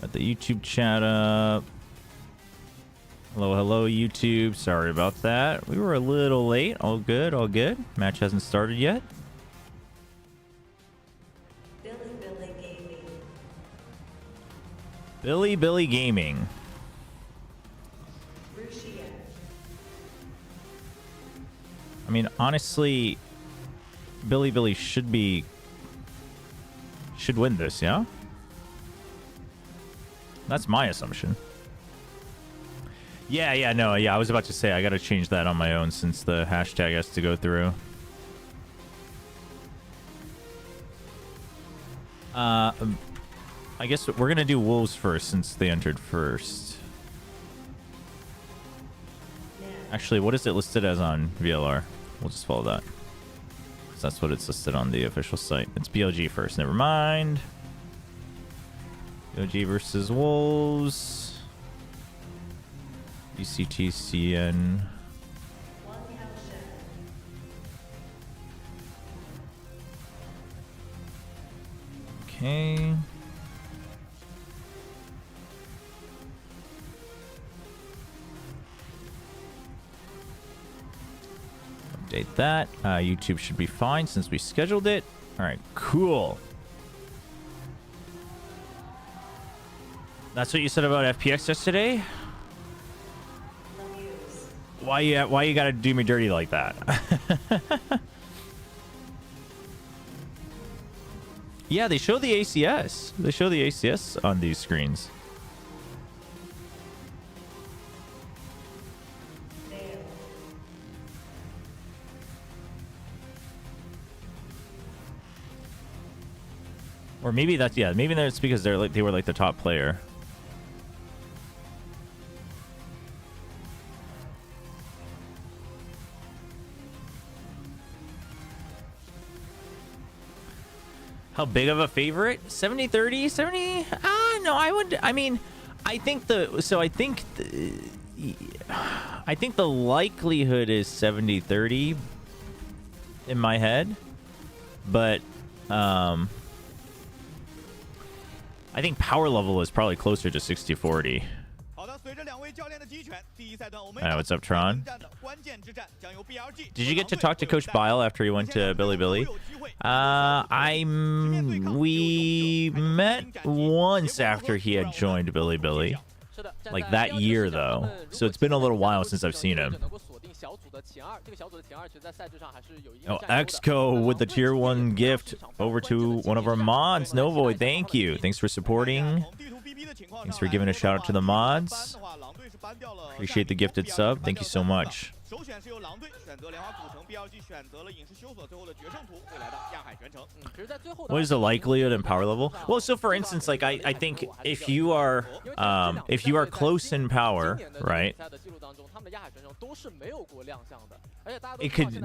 Got the YouTube chat up. Hello, hello, YouTube. Sorry about that. We were a little late. All good, all good. Match hasn't started yet. Billy Gaming. I mean, honestly, Billy should win this, yeah? That's my assumption. Yeah, I was about to say I gotta change that on my own since the hashtag has to go through. I guess we're gonna do Wolves first since they entered first. Actually, what is it listed as on VLR? We'll just follow that. 'Cause that's what it's listed on the official site. It's BLG first. Never mind. BLG versus Wolves. VCT CN. Okay. Update that. YouTube should be fine since we scheduled it. All right, cool. That's what you said about FPX yesterday? Why you gotta do me dirty like that? Yeah, they show the ACS. They show the ACS on these screens. Or maybe that's, yeah, maybe that's because they were like the top player. How big of a favorite? 70-30? 70? No, I mean, I think the likelihood is 70-30 in my head, but I think power level is probably closer to 60-40. What's up, Tron? Did you get to talk to Coach Bile after he went to Billy? We met once after he had joined Billy. Like that year, though. So it's been a little while since I've seen him. Oh, Exco with the tier 1 gift over to one of our mods. Novoid, thank you. Thanks for supporting. Thanks for giving a shout out to the mods. Appreciate the gifted sub. Thank you so much. What is the likelihood and power level? Well, so for instance, like I think if you are close in power, right?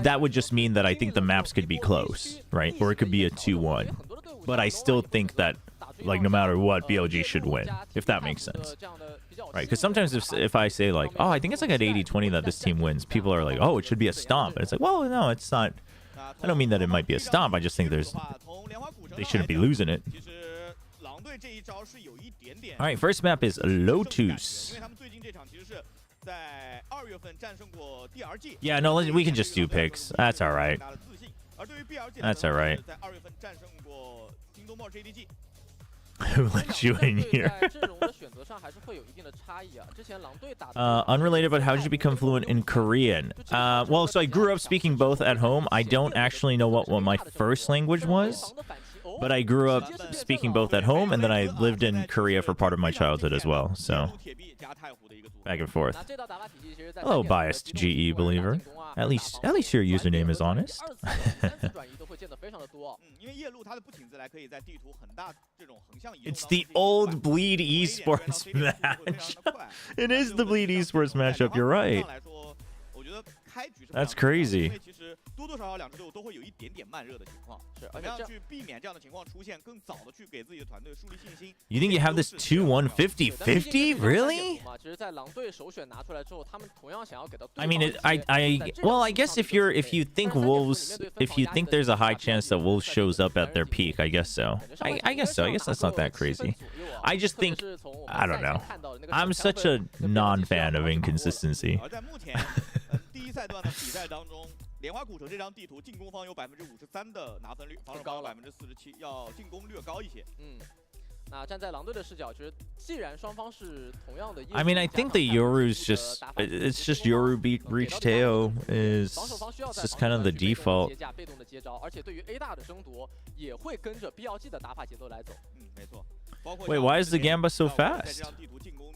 That would just mean that I think the maps could be close, right? Or it could be a 2-1. But I still think that, like, no matter what, BLG should win, if that makes sense. Right, because sometimes if I say, like, oh, I think it's like at 80-20 that this team wins, people are like, oh, it should be a stomp. And it's like, well, no, it's not. I don't mean that it might be a stomp. I just think they shouldn't be losing it. All right, first map is Lotus. Yeah, no, we can just do picks. That's all right. That's all right. Who let you in here? Unrelated, but how did you become fluent in Korean? Well, so I grew up speaking both at home. I don't actually know what my first language was, but I grew up speaking both at home, and then I lived in Korea for part of my childhood as well. So back and forth. Hello, biased GE believer. At least your username is honest. It's the old Bleed Esports match. It is the Bleed Esports matchup. You're right. That's crazy. 多多少少两支队伍都会有一点点慢热的情况，怎么样去避免这样的情况出现，更早的去给自己的团队树立信心。You think you have this 2-1 50-50? Really? 其实在狼队首选拿出来之后，他们同样想要给到。I mean, well, I guess if you think Wolves, if you think there's a high chance that Wolves shows up at their peak, I guess so. I guess so. I guess that's not that crazy. I just think, I don't know. I'm such a non-fan of inconsistency. 而在目前第一赛段的比赛当中，莲花古城这张地图进攻方有53%的拿分率，防守方47%，要进攻略高一些。那站在狼队的视角，就是既然双方是同样的。I mean, I think the Yoru's it's just Yoru beat Breach Teo is just kind of the default. 被动的接招，而且对于 A 大的争夺也会跟着 BLG 的打法节奏来走。没错。Wait, why is the Gamba so fast?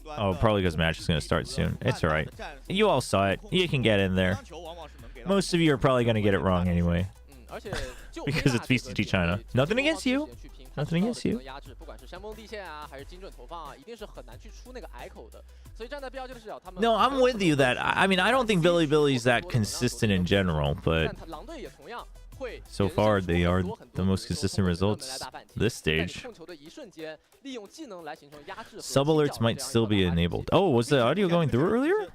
Oh, probably because match is going to start soon. It's alright. You all saw it. You can get in there. Most of you are probably going to get it wrong anyway. Because it's VCT China. Nothing against you. Nothing against you. 不管是山崩地陷啊，还是精准投放啊，一定是很难去出那个隘口的。所以站在 BLG 的视角，他们 No, I'm with you that I mean I don't think Billy's that consistent in general, but so far they are the most consistent results this stage. Sub alerts might still be enabled. Oh, was the audio going through earlier?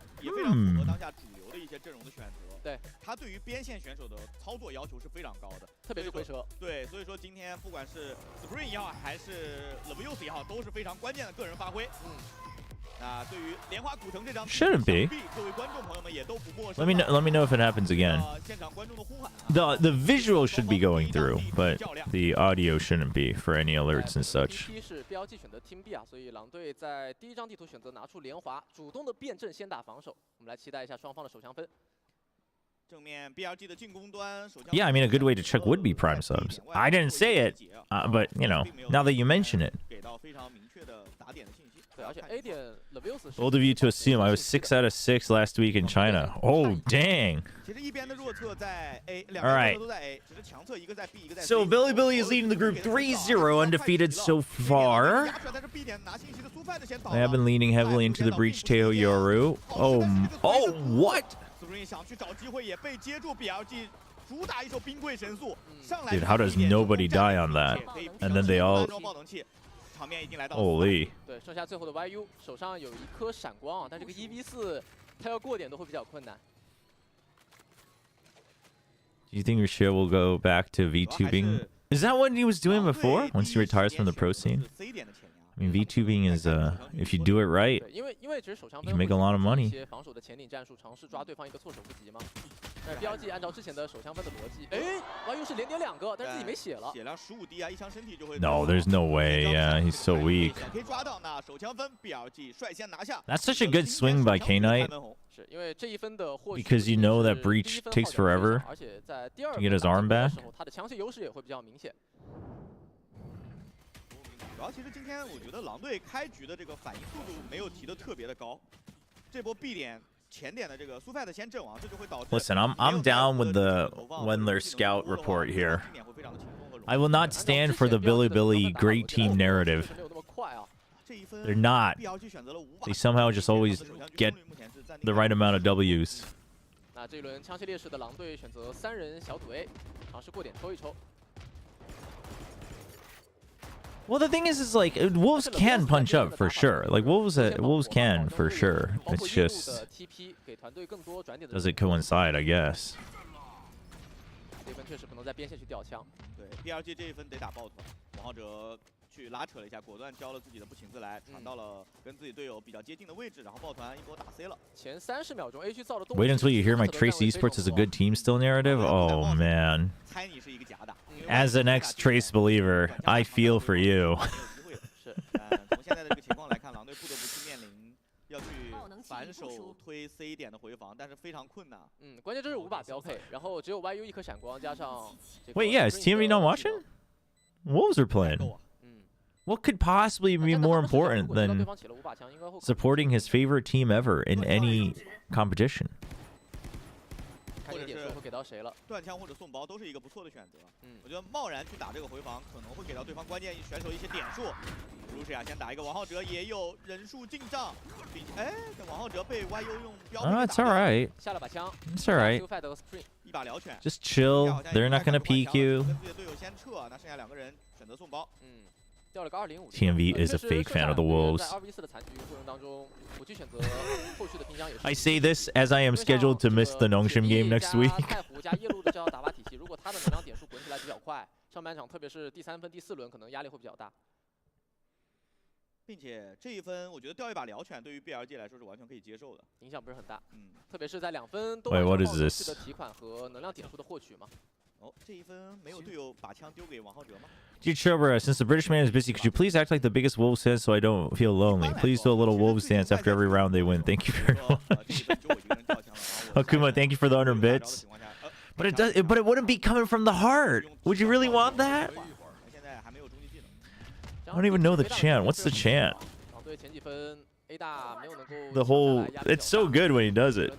对，他对于边线选手的操作要求是非常高的，特别是回车。对，所以说今天不管是 Spring 也好，还是 Levius 也好，都是非常关键的个人发挥。那对于莲花古城这张 Shouldn't be. 各位观众朋友们也都不陌生。Let me know if it happens again. 现场观众的呼喊。The visual should be going through, but the audio shouldn't be for any alerts and such. 第一是 BLG 选择 Team B 啊，所以狼队在第一张地图选择拿出莲花，主动的辩证先打防守。我们来期待一下双方的首枪分。 Yeah, I mean, a good way to check would be prime subs. I didn't say it, but, you know, now that you mention it. Bold of you to assume I was 6 out of 6 last week in China. Oh, dang. All right. So Billy is leading the group 3-0, undefeated so far. I have been leaning heavily into the Breach Teo Yoru. Oh, what? Dude, how does nobody die on that? And then they all... Holy. 对，剩下最后的 YU 手上有一颗闪光啊，但这个1v4他要过点都会比较困难。Do you think your share will go back to VTubing? Is that what he was doing before? Once he retires from the pro scene? I mean, VTubing is, if you do it right, you can make a lot of money. BLG 按照之前的手枪分的逻辑，哎 ，YU 是连点2个，但是自己没血了。血量15滴啊，一枪身体就会。No, there's no way. Yeah, he's so weak. 可以抓到那手枪分 ，BLG 率先拿下。 That's such a good swing by K Knight. 是因为这一分的获取 Because you know that Breach takes forever 而且在第2 to get his arm back. 他的枪械优势也会比较明显。主要其实今天我觉得狼队开局的这个反应速度没有提的特别的高，这波 B 点。 Listen, I'm down with the Wendler scout report here. I will not stand for the Billy great team narrative. They're not. They somehow just always get the right amount of W's. 那这一轮枪械劣势的狼队选择3人小组 A， 尝试过点抽一抽。 Well, the thing is like Wolves can punch up for sure. Like Wolves can for sure. It's just does it coincide? I guess. 这分确实不能在边线去吊枪。对，第2届这一分得打抱团，王浩哲去拉扯了一下，果断交了自己的步行自来，传到了跟自己队友比较接近的位置，然后抱团一波打 C 了。前30秒钟 A 区造的。Wait until you hear my Trace Esports is a good team still narrative. Oh man. 猜你是一个假的。 As an ex-Trace believer, I feel for you. 是，从现在的这个情况来看，狼队不得不去面临要去反手推 C 点的回防，但是非常困难。关键这是5把标配，然后只有 YU 一颗闪光，加上。Wait, yeah, is TMV not watching? Wolves are playing. What could possibly be more important than supporting his favorite team ever in any competition? 或者是会给到谁了？断枪或者送包都是一个不错的选择。我觉得贸然去打这个回防，可能会给到对方关键选手一些点数。卢士亚先打一个王浩哲，也有人数进账。哎，王浩哲被 YU 用标。It's alright. 下了把枪。It's alright. 把疗犬。Just chill. They're not gonna peek you. 跟自己的队友先撤，那剩下2个人选择送包。掉了个205。TMV is a fake fan of the Wolves. 在2v4的残局过程当中，不去选择后续的拼将也是。I say this as I am scheduled to miss the Nongshim game next week. 太湖加夜路的这套打法体系，如果他的能量点数滚起来比较快，上半场特别是第3分、第4轮可能压力会比较大。并且这一分，我觉得掉一把疗犬对于 BLG 来说是完全可以接受的，影响不是很大。特别是在2分都 Wait, what is 的 this? 提款和能量点数的获取嘛。哦，这一分没有队友把枪丢给王浩哲吗？ Dear Chobra, since the British man is busy, could you please act like the biggest Wolves fan so I don't feel lonely? Please do a little Wolves dance after every round they win. Thank you very much. Akuma, thank you for the 100 bits. But it does. But it wouldn't be coming from the heart. Would you really want that? I don't even know the chant. What's the chant? The whole. It's so good when he does it.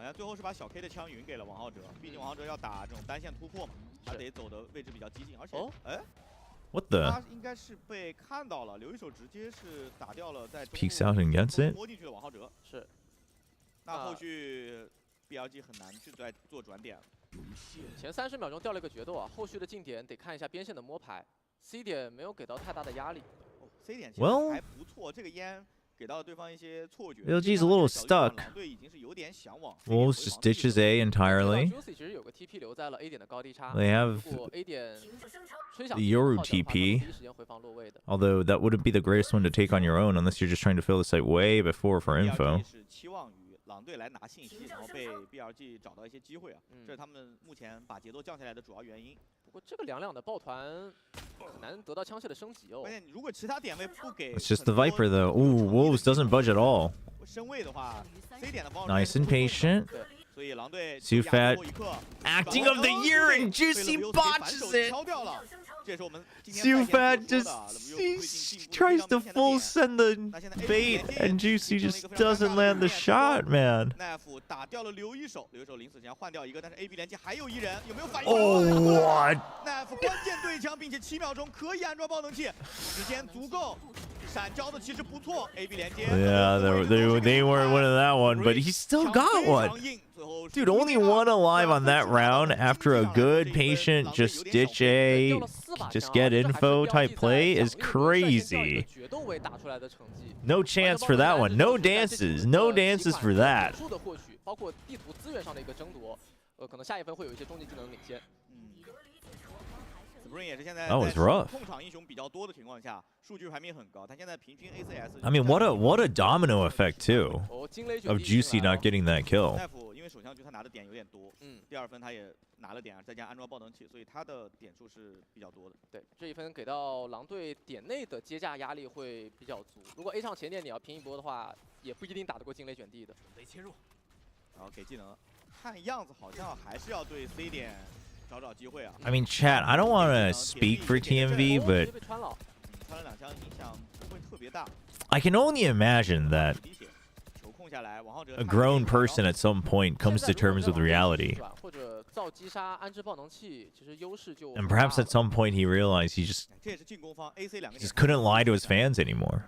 好像最后是把小 K 的枪匀给了王浩哲，毕竟王浩哲要打这种单线突破嘛，他得走的位置比较激进，而且What the? 他应该是被看到了，留一手直接是打掉了在 Peeks out and gets it. 摸进去的王浩哲。是，那后续 BLG 很难去再做转点了。前30秒钟掉了一个决斗啊，后续的进点得看一下边线的摸排 ，C 点没有给到太大的压力。C 点其实还不错，这个烟。 给到对方一些错觉。LG's a little stuck. Wolves just ditches A entirely. They have the Yoru TP, although that wouldn't be the greatest one to take on your own unless you're just trying to fill the site way before for info. 狼队来拿信息，然后被 BLG 找到一些机会啊，这是他们目前把节奏降下来的主要原因。不过这个2-2的抱团很难得到枪械的升级哦。关键如果其他点位不给 It's just the Viper though. Ooh, Wolves doesn't budge at all. 升位的话 ，C 点的方 Nice and patient. 所以狼队 Sufat acting of the year and Juicy botches it. 敲掉了。 Sufat just tries to full send the bait and Juicy just doesn't land the shot, man. 奈夫打掉了留一手，留一手临死前换掉一个，但是 AB 连接还有1人，有没有反应？ Oh what？ 奈夫关键对枪，并且7秒钟可以安装爆能器，时间足够。闪交的其实不错 ，AB 连接。Yeah, they weren't winning that one, but he still got one. Dude, only one alive on that round after a good, patient, just ditch A, just get info type play is crazy. No chance for that one. No dances. No dances for that. 包括地图资源上的一个争夺，可能下一分会有一些终极技能领先。Spring 也是现在 That was rough. 控场英雄比较多的情况下，数据排名很高。他现在平均 ACS。 I mean, what a domino effect too of Juicy not getting that kill. 奈夫因为手枪局他拿的点有点多，第2分他也拿了点，再加安装爆能器，所以他的点数是比较多的。对，这一分给到狼队点内的接驾压力会比较足。如果 A 场前点你要拼一波的话，也不一定打得过惊雷卷地的。得切入，然后给技能，看样子好像还是要对 C 点。 I mean, chat, I don't want to speak for TMV, but I can only imagine that a grown person at some point comes to terms with reality. And perhaps at some point he realized he just couldn't lie to his fans anymore.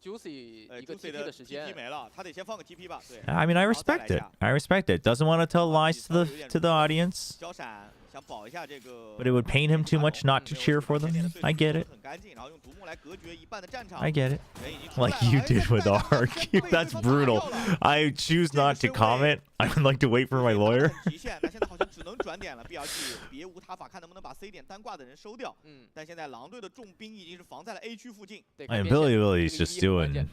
Juicy 一个 TP 的时间 没了，他得先放个 TP 吧。对。 I mean, I respect it. I respect it. Doesn't want to tell lies to the audience. 交闪想保一下这个。 But it would pain him too much not to cheer for them. I get it. 很干净，然后用独木来隔绝一半的战场。 I get it. Like you did with Ark. That's brutal. I choose not to comment. I would like to wait for my lawyer. 极限，那现在好像只能转点了。BLG 别无他法，看能不能把 C 点单挂的人收掉。但现在狼队的重兵已经是防在了 A 区附近。And Billy's just doing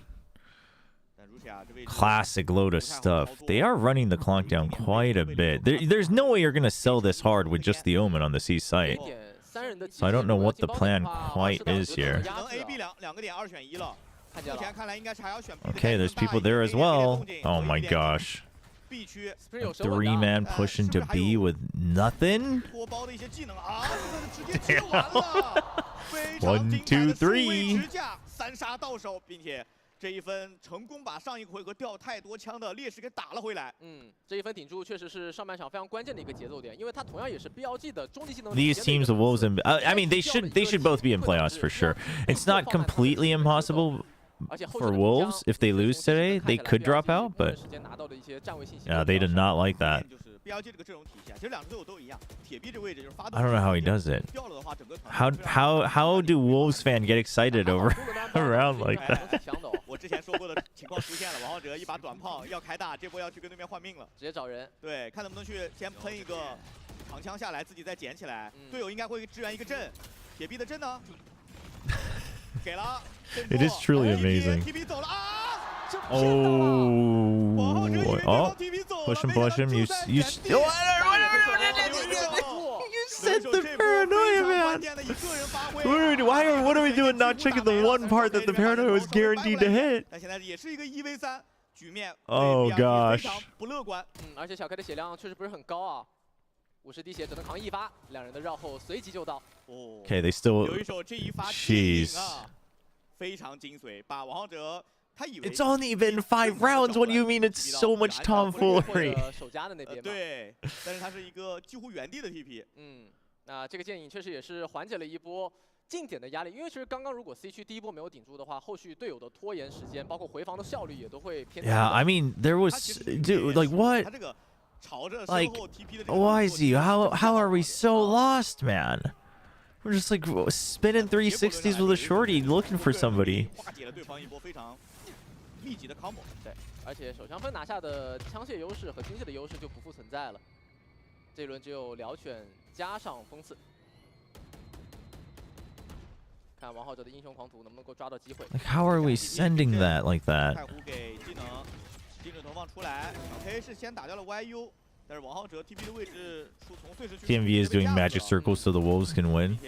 classic load of stuff. They are running the clock down quite a bit. There's no way you're going to sell this hard with just the Omen on the C site. So I don't know what the plan quite is here. Okay, there's people there as well. Oh my gosh. 3-man push into B with nothing? 1, 2, 3. 这一分成功把上一个回合掉太多枪的劣势给打了回来。这一分顶住确实是上半场非常关键的一个节奏点，因为它同样也是 BLG 的终极技能。These teams, the Wolves and I mean, they should both be in playoffs for sure. It's not completely impossible. for Wolves, if they lose today, they could drop out, but yeah, they did not like that. I don't know how he does it. How do Wolves fan get excited over around like that? 我之前说过的情况出现了，王浩哲一把短炮要开大，这波要去跟对面换命了，直接找人。对，看能不能去先喷一个长枪下来，自己再捡起来。队友应该会支援一个阵，铁壁的阵呢？给了。It is truly amazing. Oh, push him. You said the paranoia, man. Dude, what are we doing not checking the one part that the paranoia was guaranteed to hit? Oh gosh. 而且小 K 的血量确实不是很高啊，50滴血只能扛一发，两人的绕后随即就到。Okay, they still. 有一手这一发 Jeez. 非常精髓，把王浩哲。 It's only been 5 rounds. What do you mean it's so much tomfoolery? 手夹的那边对，但是它是一个几乎原地的 TP。那这个剑影确实也是缓解了一波近点的压力，因为其实刚刚如果 C 区第一波没有顶住的话，后续队友的拖延时间，包括回防的效率也都会偏。Yeah, I mean there was, dude, like what? Like, why is he? How are we so lost, man? We're just like spinning 360s with a shorty, looking for somebody. 密集的 combo， 对，而且手枪分拿下的枪械优势和经济的优势就不复存在了。这一轮只有辽犬加上锋刺，看王浩哲的英雄狂徒能不能够抓到机会。Like, how are we sending that like that? 太湖给技能，精准投放出来，小 K 是先打掉了 YU， 但是王浩哲 TP 的位置从碎石区。TMV is doing magic circles so the Wolves can win.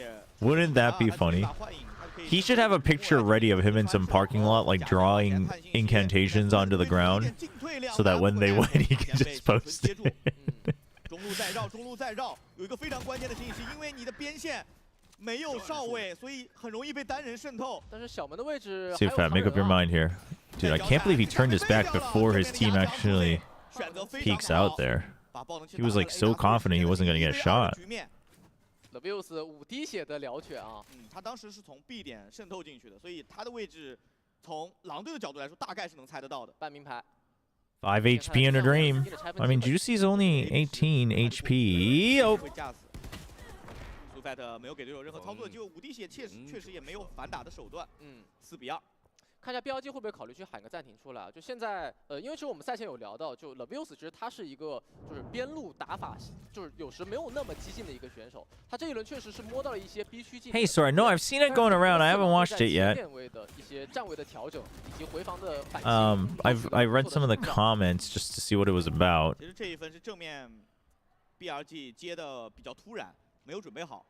Wouldn't that be funny? He should have a picture ready of him in some parking lot, like drawing incantations onto the ground, so that when they win, he can just post it. 中路再绕，中路再绕，有一个非常关键的信息，因为你的边线没有哨位，所以很容易被单人渗透。但是小门的位置 See, Fat, make up your mind here. Dude, I can't believe he turned his back before his team actually peeks out there. He was like so confident he wasn't going to get shot. Levius 5滴血的辽犬啊，他当时是从 B 点渗透进去的，所以他的位置从狼队的角度来说，大概是能猜得到的。半名牌。 5 HP in a dream. I mean, Juicy's only 18 HP. Oh. 苏 Fat 没有给队友任何操作的机会，5滴血确实也没有反打的手段。4比2。 看一下 BLG 会不会考虑去喊个暂停出来啊？就现在，因为其实我们赛前有聊到，就 Levius 其实他是一个就是边路打法，就是有时没有那么激进的一个选手。他这一轮确实是摸到了一些必须进。Hey, sorry, no, I've seen it going around. I haven't watched it yet. 一些站位的调整以及回防的反击。I read some of the comments just to see what it was about. 其实这一分是正面 BLG 接的比较突然，没有准备好，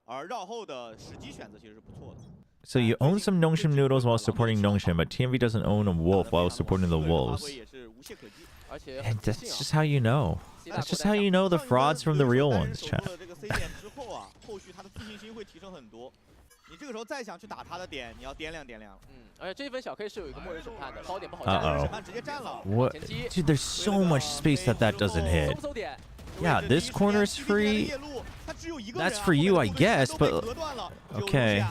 而绕后的时机选择其实是不错的。 So you own some Nongshim noodles while supporting Nongshim, but TMV doesn't own a wolf while supporting the wolves. And that's just how you know. That's just how you know the frauds from the real ones, chat. 你这个时候再想去打他的点，你要掂量掂量。而且这一分小 K 是有一个默认审判的，高点不好站，审判直接站了。 What? Dude, there's so much space that doesn't hit. Yeah, this corner is free. That's for you, I guess, but okay.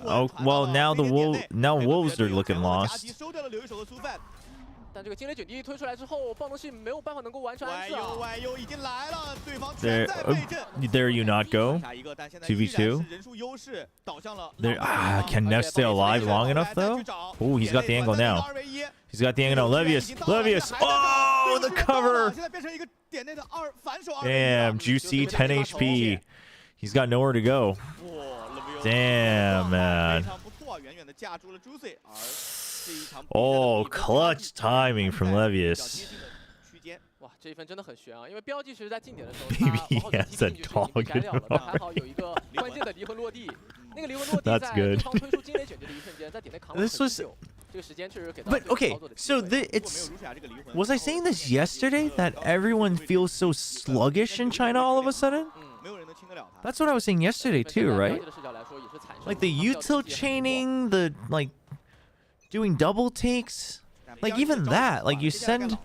Oh well, now Wolves are looking lost. 但这个惊雷卷地推出来之后，暴能系没有办法能够完成安置啊。已经来了，对方 There you not go. 2v2. There, can Neff stay alive long enough though? Oh, he's got the angle now. He's got the angle now. Levius. Oh, the cover. Damn, Juicy, 10 HP. He's got nowhere to go. Damn, man. Oh, clutch timing from Levius. 哇，这一分真的很悬啊！因为标记其实在近点的时候， Maybe he has a dog in 但还好有一个关键的离魂落地。那个离魂落地在对方推出惊雷卷地的一瞬间，在点内扛了很久。这个时间确实给到。 But okay, so was I saying this yesterday that everyone feels so sluggish in China all of a sudden? That's what I was saying yesterday too, right? Like the util chaining, the like doing double takes, like even that, like you send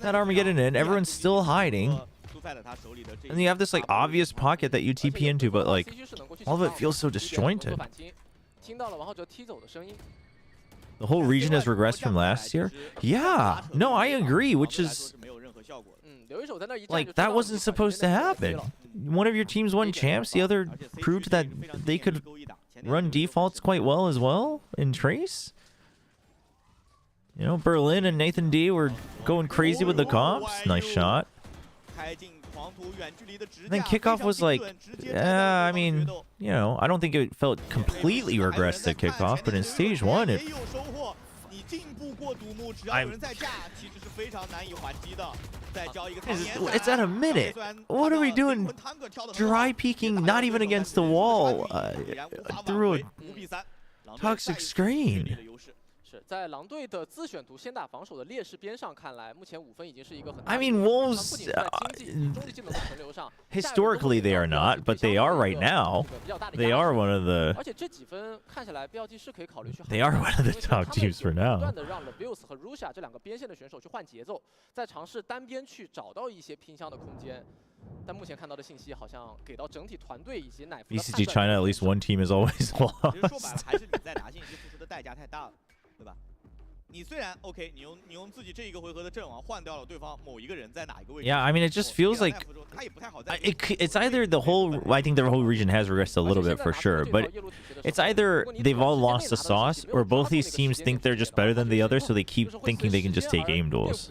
that Armageddon in, everyone's still hiding, and you have this like obvious pocket that you TP into, but like all of it feels so disjointed. The whole region has regressed from last year. Yeah, no, I agree. Which is like that wasn't supposed to happen. One of your teams won champs. The other proved that they could run defaults quite well as well in Trace. You know, Berlin and Nathan D were going crazy with the comps. Nice shot. And then kickoff was like, I mean, you know, I don't think it felt completely regressed at kickoff, but in stage 1, it's at a minute. What are we doing? Dry peeking, not even against the wall, through a toxic screen. 在狼队的自选图先打防守的劣势边上看来，目前5分已经是一个很。I mean, Wolves historically they are not, but they are right now. They are one of the. 而且这几分看起来 BLG 是可以考虑去。They are one of the top teams for now. 不断的让 Levius 和 Rusha 这两个边线的选手去换节奏，在尝试单边去找到一些拼箱的空间。但目前看到的信息好像给到整体团队以及奶服。VCT China, at least one team is always lost. 对吧？你虽然 OK， 你用自己这一个回合的阵亡换掉了对方某一个人在哪一个位置。Yeah, I mean, it just feels like it's either the whole. I think the whole region has regressed a little bit for sure, but it's either they've all lost the sauce, or both these teams think they're just better than the other, so they keep thinking they can just take aim duels.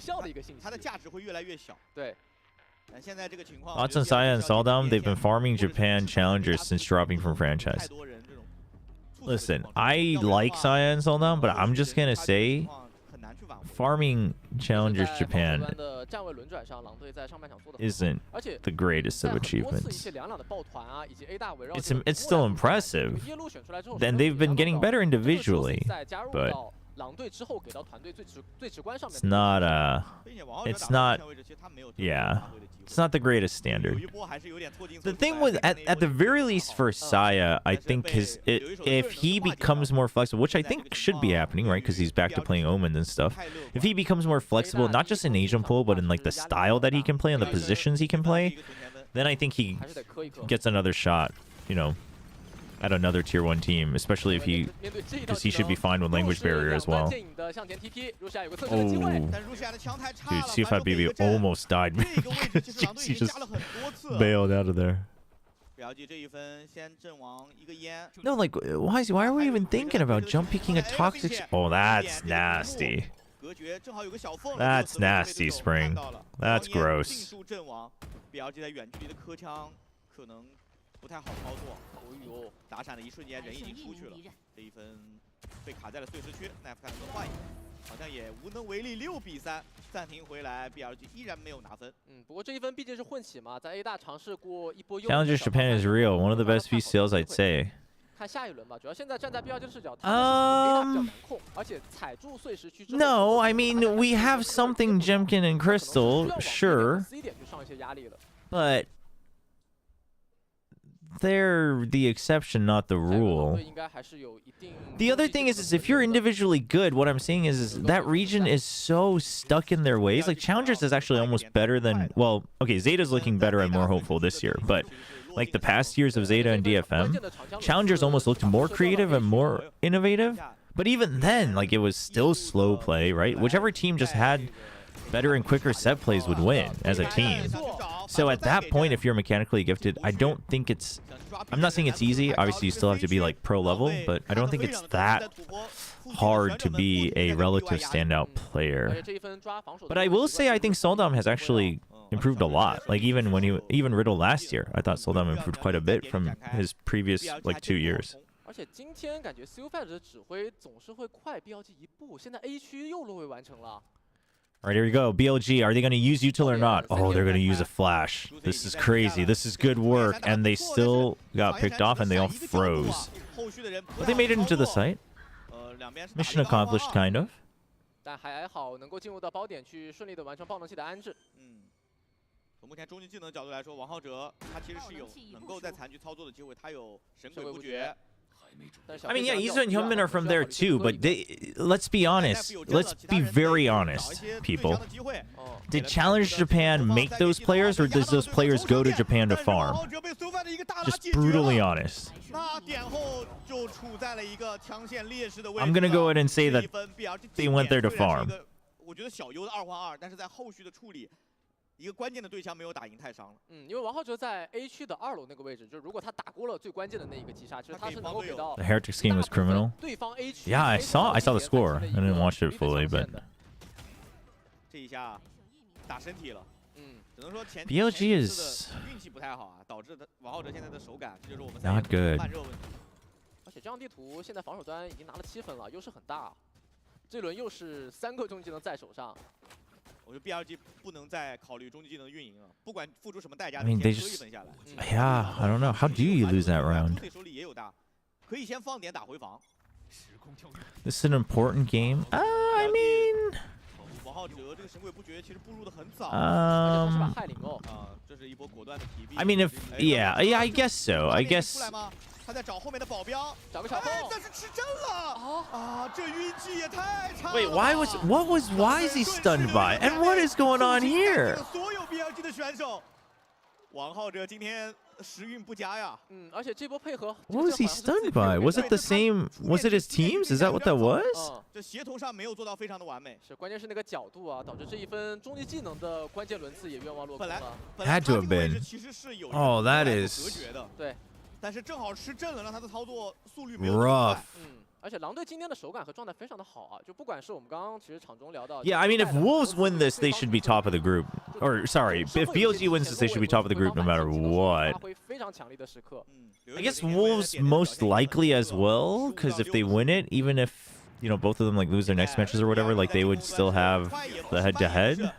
Thoughts on Saya and Saldam? They've been farming Japan challengers since dropping from franchise. Listen, I like Saya and Saldam, but I'm just gonna say, farming challengers Japan isn't the greatest of achievements. It's still impressive. Then they've been getting better individually, but it's not, yeah. It's not the greatest standard. The thing with, at the very least for Saya, I think if he becomes more flexible, which I think should be happening, right? Because he's back to playing Omen and stuff. If he becomes more flexible, not just in Asian pool, but in like the style that he can play and the positions he can play, then I think he gets another shot, you know, at another tier 1 team, especially if because he should be fine with language barrier as well. Oh, dude, CFI BB almost died. He just bailed out of there. No, like, why are we even thinking about jump peeking a toxic? Oh, that's nasty. That's nasty, Spring. That's gross. 不太好操作，打闪的一瞬间人已经出去了，这一分被卡在了碎石区，奈夫看能不能换一个，好像也无能为力，6比3，暂停回来 ，BLG 依然没有拿分。不过这一分毕竟是混起嘛，在 A 大尝试过一波又。Challengers Japan is real, one of the best VCLs I'd say. 看下一轮吧，主要现在站在 BLG 的视角，他们比较难控，而且踩住碎石区之后。No, I mean we have something Jemkin and Crystal, sure, but they're the exception, not the rule. The other thing is if you're individually good, what I'm saying is that region is so stuck in their ways. Like, Challengers is actually almost better than, well, okay, Zeta's looking better and more hopeful this year, but like the past years of Zeta and DFM, Challengers almost looked more creative and more innovative. But even then, like, it was still slow play, right? Whichever team just had better and quicker set plays would win as a team. So at that point, if you're mechanically gifted, I don't think it's... I'm not saying it's easy. Obviously, you still have to be like pro level, but I don't think it's that hard to be a relative standout player. But I will say I think Soldam has actually improved a lot. Like even Riddle last year, I thought Soldam improved quite a bit from his previous like 2 years. 而且今天感觉 CU5 的指挥总是会快 BLG 一步，现在 A 区又落位完成了。 All right, here we go. BLG, are they going to use util or not? Oh, they're going to use a flash. This is crazy. This is good work. And they still got picked off and they all froze. But they made it into the site. Mission accomplished, kind of. 但还好能够进入到包点去顺利的完成爆能器的安置。从目前终极技能角度来说，王浩哲他其实是有能够在残局操作的机会，他有神鬼不绝。 I mean, yeah, Izu and Hyunmin are from there too, but let's be honest. Let's be very honest, people. Did Challenge Japan make those players, or does those players go to Japan to farm? Just brutally honest. 啊，点后就处在了一个枪线劣势的位置。 I'm gonna go ahead and say that they went there to farm. 我觉得小优的2换2，但是在后续的处理，一个关键的对枪没有打赢太伤了。因为王浩哲在 A 区的2楼那个位置，就是如果他打过了最关键的那一个击杀，其实他是能够给到。The Heretics game was criminal. 对方 A 区。Yeah, I saw the score. I didn't watch it fully, but. 这一下打身体了。只能说前 BLG is 运气不太好啊，导致王浩哲现在的手感，这就是我们 not good. 慢热问题。而且这张地图现在防守端已经拿了7分了，优势很大。这轮又是3个终极技能在手上。 我觉得 BLG 不能再考虑终极技能的运营了，不管付出什么代价， I mean, they 先割just. 1分下来。Yeah, I don't know. How do you lose that round? 手里也有大，可以先放点打回防。This is an important game. I mean. 王浩哲这个神鬼不绝其实步入的很早。这是一波果断的提币。I mean, if yeah, I guess so. I guess. 出来吗？他在找后面的保镖，找个小缝。但是吃针了啊！这运气也太差了。 Wait, why is he stunned by? And what is going on here? 所有 BLG 的选手，王浩哲今天时运不佳呀。而且这波配合。What was he stunned by? Was it the same? Was it his teams? Is that what that was? 这协同上没有做到非常的完美。是，关键是那个角度啊，导致这一分终极技能的关键轮次也冤枉落空了。Had to have been. Oh, that is. 对。 但是正好吃正了，让他的操作速率没有 rough. 而且狼队今天的手感和状态非常的好啊，就不管是我们刚刚其实场中聊到。Yeah, I mean, if Wolves win this, they should be top of the group. Or sorry, if BLG wins this, they should be top of the group no matter what. I guess Wolves most likely as well, because if they win it, even if both of them like lose their next matches or whatever, like they would still have the head-to-head.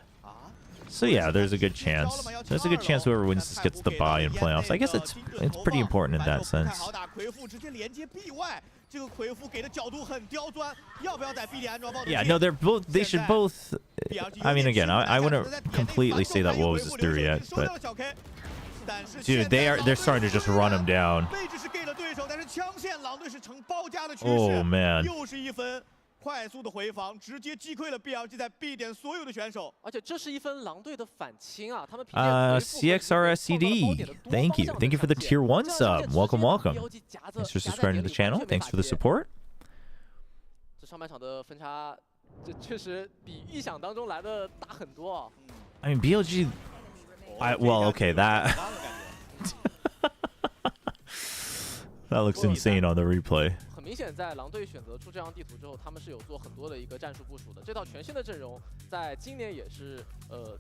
So yeah, there's a good chance. There's a good chance whoever wins this gets the bye in playoffs. I guess it's pretty important in that sense. Yeah, no, they should both. I mean, again, I wouldn't completely say that Wolves is through yet, but dude, they're starting to just run him down. Oh man. 快速的回防，直接击溃了 BLG 在 B 点所有的选手。而且这是一分狼队的反清啊！他们 CXRSCD, thank you for the tier 1 sub. Welcome. Thanks for subscribing to the channel. Thanks for the support. 这上半场的分差，这确实比预想当中来的大很多啊。I mean, BLG. Well, okay, that looks insane on the replay. 明显在狼队选择出这张地图之后，他们是有做很多的一个战术部署的。这套全新的阵容，在今年也是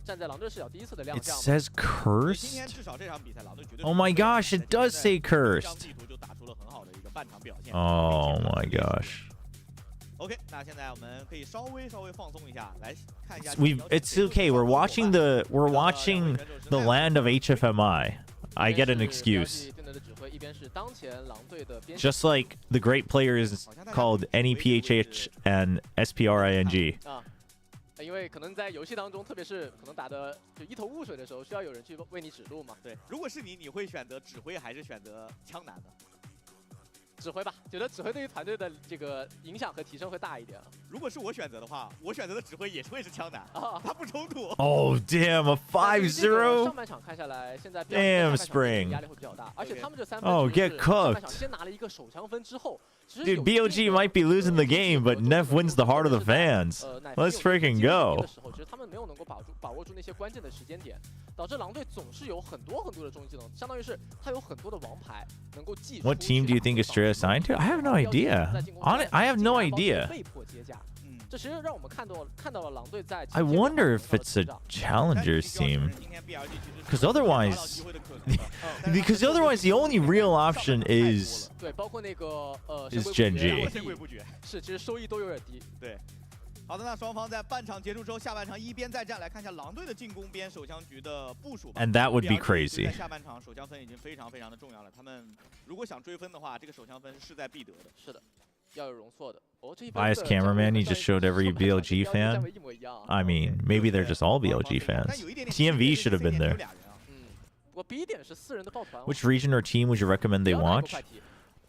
站在狼队视角第一次的亮相。It says cursed. 今天至少这场比赛，狼队绝对。Oh my gosh, it does say cursed. 地图就打出了很好的一个半场表现。Oh my gosh. OK， 那现在我们可以稍微放松一下，来看一下。It's okay. We're watching the land of HFMI. I get an excuse. Just like the great players called NEPHH and SPRING. 因为可能在游戏当中，特别是可能打的就一头雾水的时候，需要有人去为你指路嘛。对，如果是你，你会选择指挥还是选择枪男呢？指挥吧，觉得指挥对于团队的这个影响和提升会大一点。如果是我选择的话，我选择的指挥也会是枪男啊，他不冲突。Oh damn, a 5-0. 上半场看下来，现在 Damn Spring. 压力会比较大，而且他们这3分 get cooked. 上半场先拿了一个手枪分之后。 Dude, BLG might be losing the game, but Neff wins the heart of the fans. Let's freaking go. 其实他们没有能够把握住那些关键的时间点，导致狼队总是有很多的终极技能，相当于是他有很多的王牌能够记。What team do you think is straight assigned to? I have no idea. I have no idea. 被迫接驾，这其实让我们看到了狼队在。I wonder if it's a challengers team, because otherwise, the only real option is 对，包括那个is Gen G. 是，其实收益都有点低。对。 好的，那双方在半场结束之后，下半场一边再战，来看一下狼队的进攻边手枪局的部署吧。And that would be crazy. 在下半场手枪分已经非常的重要了，他们如果想追分的话，这个手枪分是势在必得的。是的，要有容错的。哦，这一 Biased cameraman, he just showed every BLG fan. I mean, maybe they're just all BLG fans. TMV should have been there. 不过 B 点是4人的抱团。 Which region or team would you recommend they watch?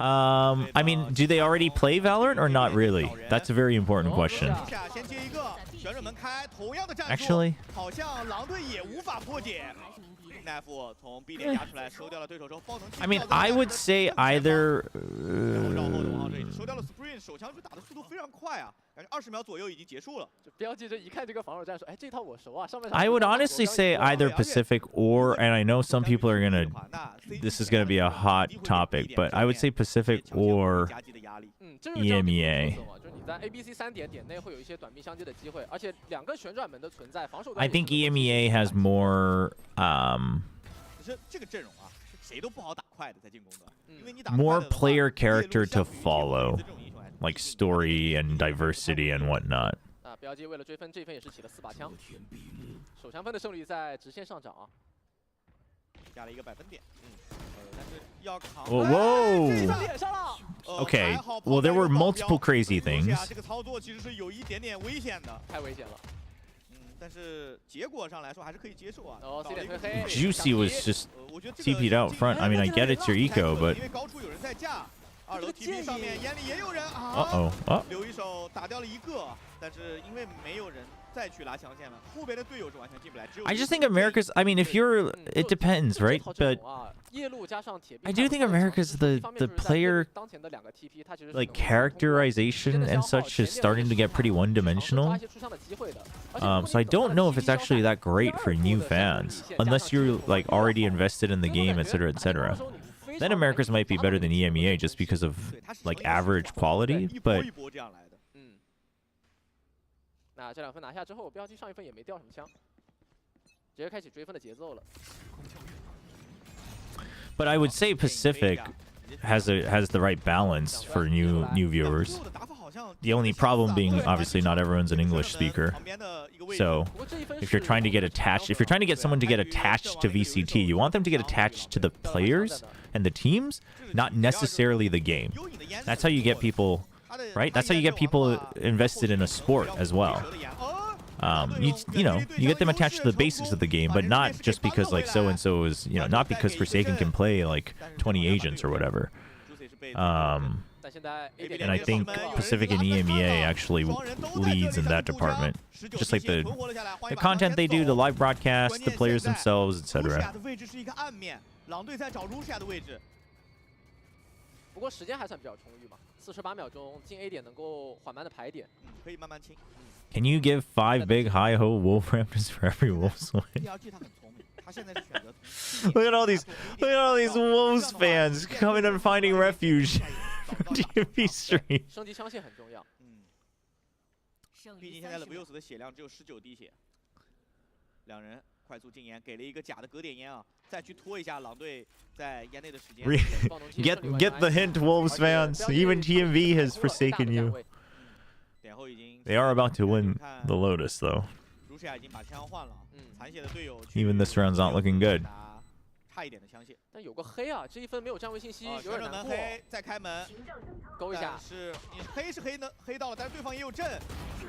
I mean, do they already play Valorant or not really? That's a very important question. Actually, I mean, I would say either. 然后的王浩哲已经收掉了 Spring， 手枪就打的速度非常快啊，感觉20秒左右已经结束了。就标记着一看这个防守战术，哎，这套我熟啊。上半 I would honestly say either Pacific or, and I know some people are gonna. This is gonna be a hot topic, but I would say Pacific or EMEA. 就是你在 ABC 3点内会有一些短兵相接的机会，而且2个旋转门的存在，防守。I think EMEA has more. 其实这个阵容啊，谁都不好打快的在进攻端，因为你打 More player character to follow, like story and diversity and whatnot. 啊，标记为了追分，这一分也是起了4把枪，手枪分的胜率在直线上涨啊，加了一个百分点。但是要扛。Whoa! 脸上了。Okay, well there were multiple crazy things. 这个操作其实是有一点点危险的，太危险了。但是结果上来说还是可以接受啊。哦 ，C 点推黑。Juicy was just TP'd out front. I mean, I get it's your eco, but. 因为高处有人在架，2楼 TP 上面眼里也有人啊。Uh-oh. 留一手打掉了一个，但是因为没有人再去拉强线了，后边的队友是完全进不来。I just think America's. I mean, if you're, it depends, right? But I do think America's the player like characterization and such is starting to get pretty one-dimensional. So I don't know if it's actually that great for new fans, unless you're like already invested in the game, etc., etc. Then America's might be better than EMEA just because of like average quality, but. 那这2分拿下之后，标记上一分也没掉什么枪，直接开启追分的节奏了。But I would say Pacific has the right balance for new viewers. The only problem being obviously not everyone's an English speaker. So if you're trying to get attached, if you're trying to get someone to get attached to VCT, you want them to get attached to the players and the teams, not necessarily the game. That's how you get people, right? That's how you get people invested in a sport as well. You know, you get them attached to the basics of the game, but not just because like so-and-so is, you know, not because Forsaken can play like 20 agents or whatever. And I think Pacific and EMEA actually leads in that department. Just like the content they do, the live broadcast, the players themselves, etc. 不过时间还算比较充裕嘛，48秒钟进 A 点能够缓慢的排点，可以慢慢清。Can you give 5 big hi-ho wolf raptors for every wolf's win? Look at all these Wolves fans coming and finding refuge for TMP stream. 升级枪线很重要。毕竟现在 Levios 的血量只有19滴血，两人快速禁烟，给了一个假的隔点烟啊，再去拖一下狼队在烟内的时间。Get the hint, Wolves fans. Even TMV has forsaken you. They are about to win the Lotus, though. Even this round's not looking good. 但有个黑啊，这一分没有站位信息，有点难过。再开门，勾一下。是你黑是黑到了，但是对方也有阵，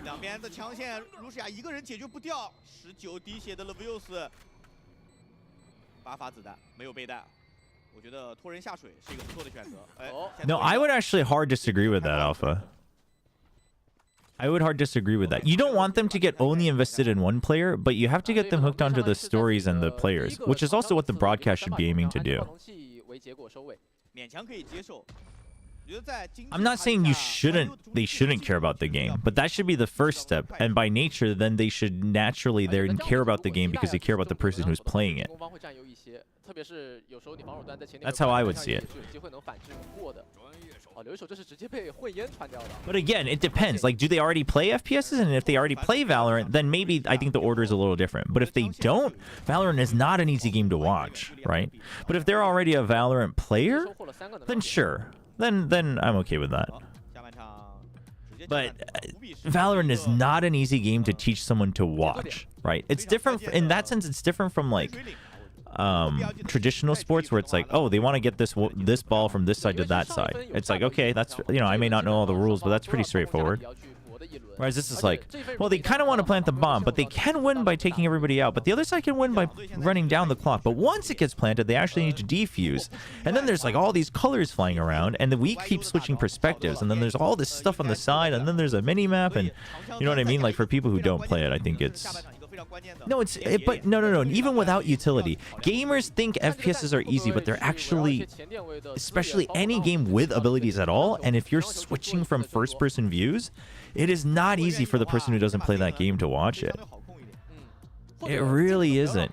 两边的枪线，卢西亚一个人解决不掉。19滴血的 Levios， 8发子弹没有备弹，我觉得拖人下水是一个不错的选择。No, I would actually hard disagree with that, Alpha. I would hard disagree with that. You don't want them to get only invested in one player, but you have to get them hooked onto the stories and the players, which is also what the broadcast should be aiming to do. I'm not saying they shouldn't care about the game, but that should be the first step. And by nature, then they should naturally care about the game because they care about the person who's playing it. That's how I would see it. But again, it depends. Like, do they already play FPSs? And if they already play Valorant, then maybe I think the order is a little different. But if they don't, Valorant is not an easy game to watch, right? But if they're already a Valorant player, then sure. Then I'm okay with that. But Valorant is not an easy game to teach someone to watch, right? It's different in that sense. It's different from like traditional sports where it's like, oh, they want to get this ball from this side to that side. It's like, okay, that's, you know, I may not know all the rules, but that's pretty straightforward. Whereas this is like, well, they kind of want to plant the bomb, but they can win by taking everybody out. But the other side can win by running down the clock. But once it gets planted, they actually need to defuse. And then there's like all these colors flying around, and then we keep switching perspectives. And then there's all this stuff on the side, and then there's a mini map, and you know what I mean? Like for people who don't play it, I think it's No, but no. Even without utility, gamers think FPSs are easy, but they're actually, especially any game with abilities at all. And if you're switching from first-person views, it is not easy for the person who doesn't play that game to watch it. It really isn't.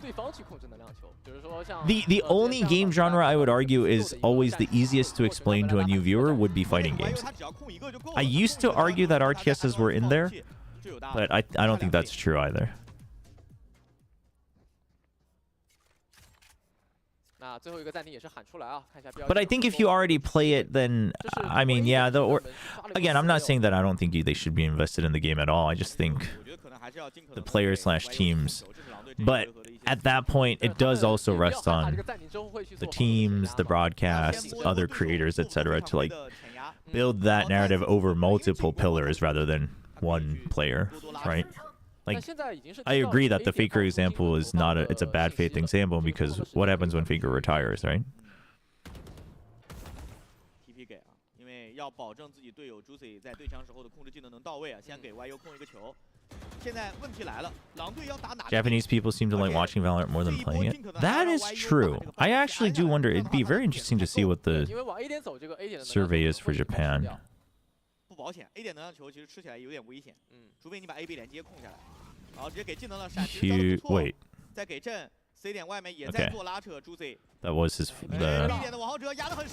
The only game genre I would argue is always the easiest to explain to a new viewer would be fighting games. I used to argue that RTSs were in there, but I don't think that's true either. But I think if you already play it, then I mean, yeah. Again, I'm not saying that I don't think they should be invested in the game at all. I just think the players/teams. But at that point, it does also rest on the teams, the broadcast, other creators, etc., to like build that narrative over multiple pillars rather than one player, right? Like, I agree that the Faker example is not it's a bad faith example, because what happens when Faker retires, right? Japanese people seem to like watching Valorant more than playing it. That is true. I actually do wonder. It'd be very interesting to see what the survey is for Japan. Wait. Okay. That was the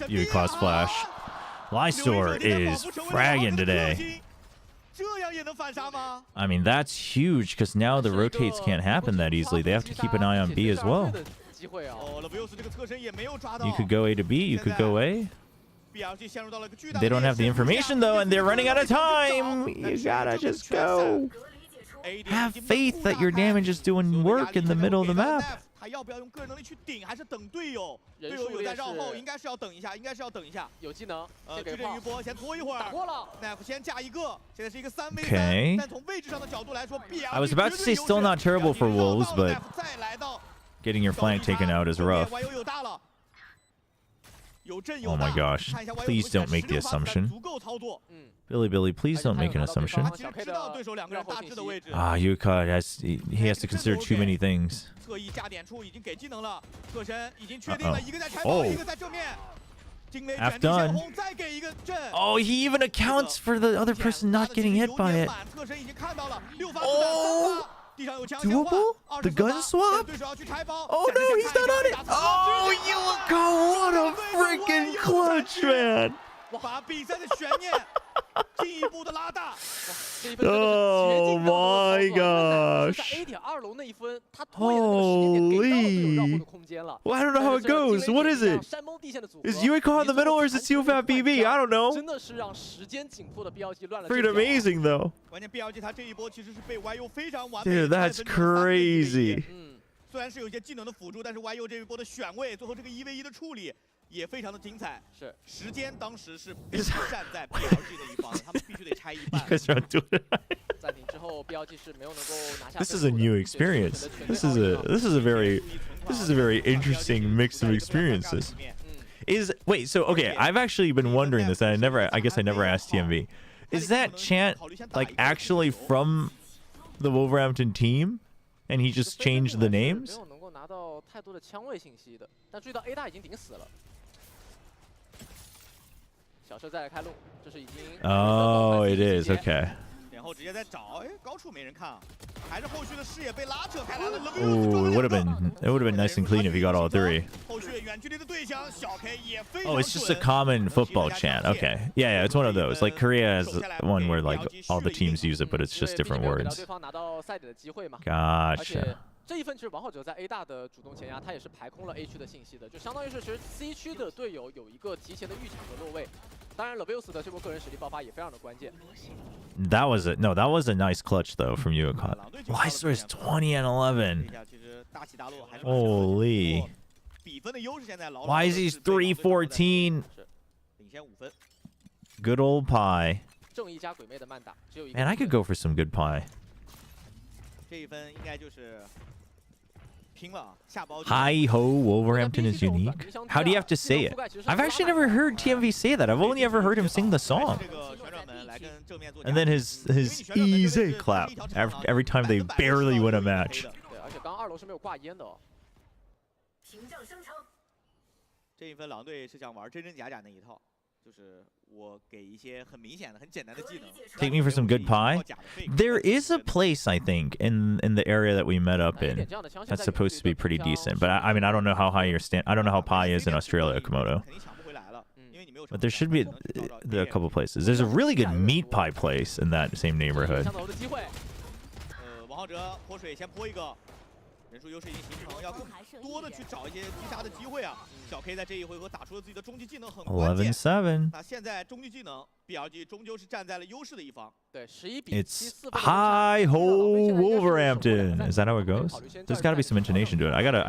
UE class flash. Lysor is fragging today. I mean, that's huge, because now the rotates can't happen that easily. They have to keep an eye on B as well. You could go A to B, you could go A. They don't have the information, though, and they're running out of time. You gotta just go. Have faith that your damage is doing work in the middle of the map. Okay. I was about to say still not terrible for Wolves, but getting your flank taken out is rough. Oh my gosh. Please don't make the assumption. Billy, please don't make an assumption. Ah, Yuka he has to consider too many things. Oh. Half done. Oh, he even accounts for the other person not getting hit by it. Oh! Doable? The gun swap? Oh no, he's not on it! Oh, Yuka, what a freaking clutch, man! Oh my gosh. Holy. Well, I don't know how it goes. What is it? Is Yuika in the middle or is it Sealfat BB? I don't know. Pretty amazing though. Dude, that's crazy. You guys are not doing it. This is a new experience. This is a very interesting mix of experiences. Wait, so okay, I've actually been wondering this, and I guess I never asked TMV. Is that chant like actually from the Wolverhampton team, and he just changed the names? Oh, it is. Okay. Ooh, it would have been nice and clean if he got all three. Oh, it's just a common football chant. Okay. Yeah, it's one of those. Like Korea has one where like all the teams use it, but it's just different words. Gotcha. 这一份其实王浩哲在 A 大的主动前压，他也是排空了 A 区的信息的，就相当于是其实 C 区的队友有一个提前的预场和落位。当然 ，Levius 的这波个人实力爆发也非常的关键。That was a nice clutch though from Yuka. Lysor is 20 and 11. Holy. Why is he 3-14? Good old pie. Man, I could go for some good pie. Hi ho, Wolverhampton is unique. How do you have to say it? I've actually never heard TMV say that. I've only ever heard him sing the song. And then his easy clap every time they barely win a match. 对，而且刚刚2楼是没有挂烟的哦。这一分狼队是想玩真真假假那一套，就是我给一些很明显的、很简单的技能。Take me for some good pie. There is a place I think in the area that we met up in that's supposed to be pretty decent, but I mean I don't know how high your I don't know how pie is in Australia, Komodo. But there should be a couple places. There's a really good meat pie place in that same neighborhood. 王浩哲泼水先泼一个，人数优势已经形成，要更多的去找一些击杀的机会啊。小 K 在这一回合打出了自己的终极技能，很关键。11-7. 那现在终极技能 BLG 终究是站在了优势的一方。对，11比7。It's hi ho Wolverhampton. Is that how it goes? There's got to be some intonation to it. I gotta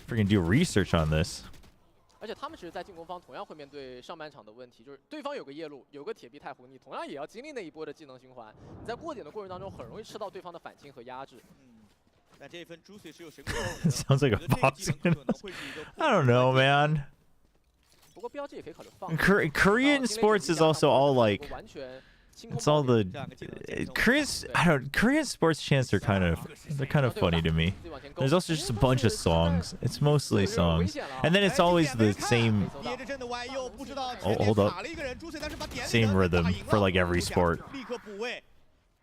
freaking do research on this. 而且他们其实，在进攻方同样会面对上半场的问题，就是对方有个夜路，有个铁壁太湖，你同样也要经历那一波的技能循环。你在过点的过程当中，很容易吃到对方的反清和压制。但这一分 Juicy 是有神鬼的。Sounds like a boxing. I don't know, man. 不过标记也可以考虑放。Korean sports is also all like. It's all the Korean sports chants are kind of funny to me. There's also just a bunch of songs. It's mostly songs, and then it's always the same. Oh, hold up. Same rhythm for like every sport.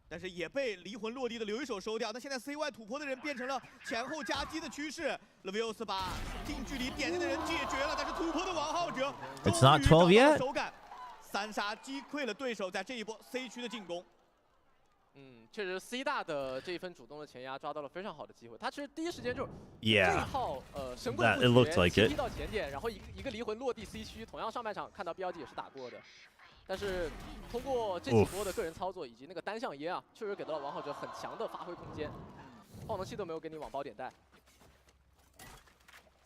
但是也被离魂落地的留一手收掉。那现在 CY 吐婆的人变成了前后夹击的趋势 ，Levios 把近距离点燃的人解决了，但是吐婆的王浩哲 It's not 12 yet. 手感3杀击溃了对手在这一波 C 区的进攻。确实 C 大的这一分主动的前压抓到了非常好的机会。他其实第一时间就这一套神棍不绝踢到前点，然后一个离魂落地 C 区，同样上半场看到 BLG 也是打过的。但是通过这几波的个人操作以及那个单向烟啊，确实给到了王浩哲很强的发挥空间。爆能器都没有给你网包点带。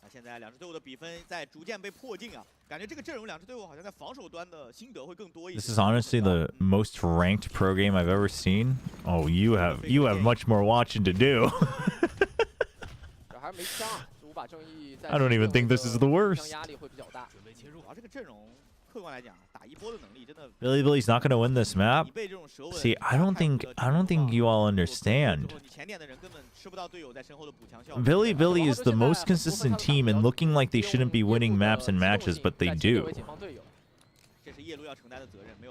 那现在两支队伍的比分在逐渐被迫近啊，感觉这个阵容两支队伍好像在防守端的心得会更多一些。This is honestly the most ranked pro game I've ever seen. Oh, you have much more watching to do. I don't even think this is the worst. 压力会比较大。这个阵容。 Billy's not gonna win this map. See, I don't think you all understand. Billy is the most consistent team and looking like they shouldn't be winning maps and matches, but they do.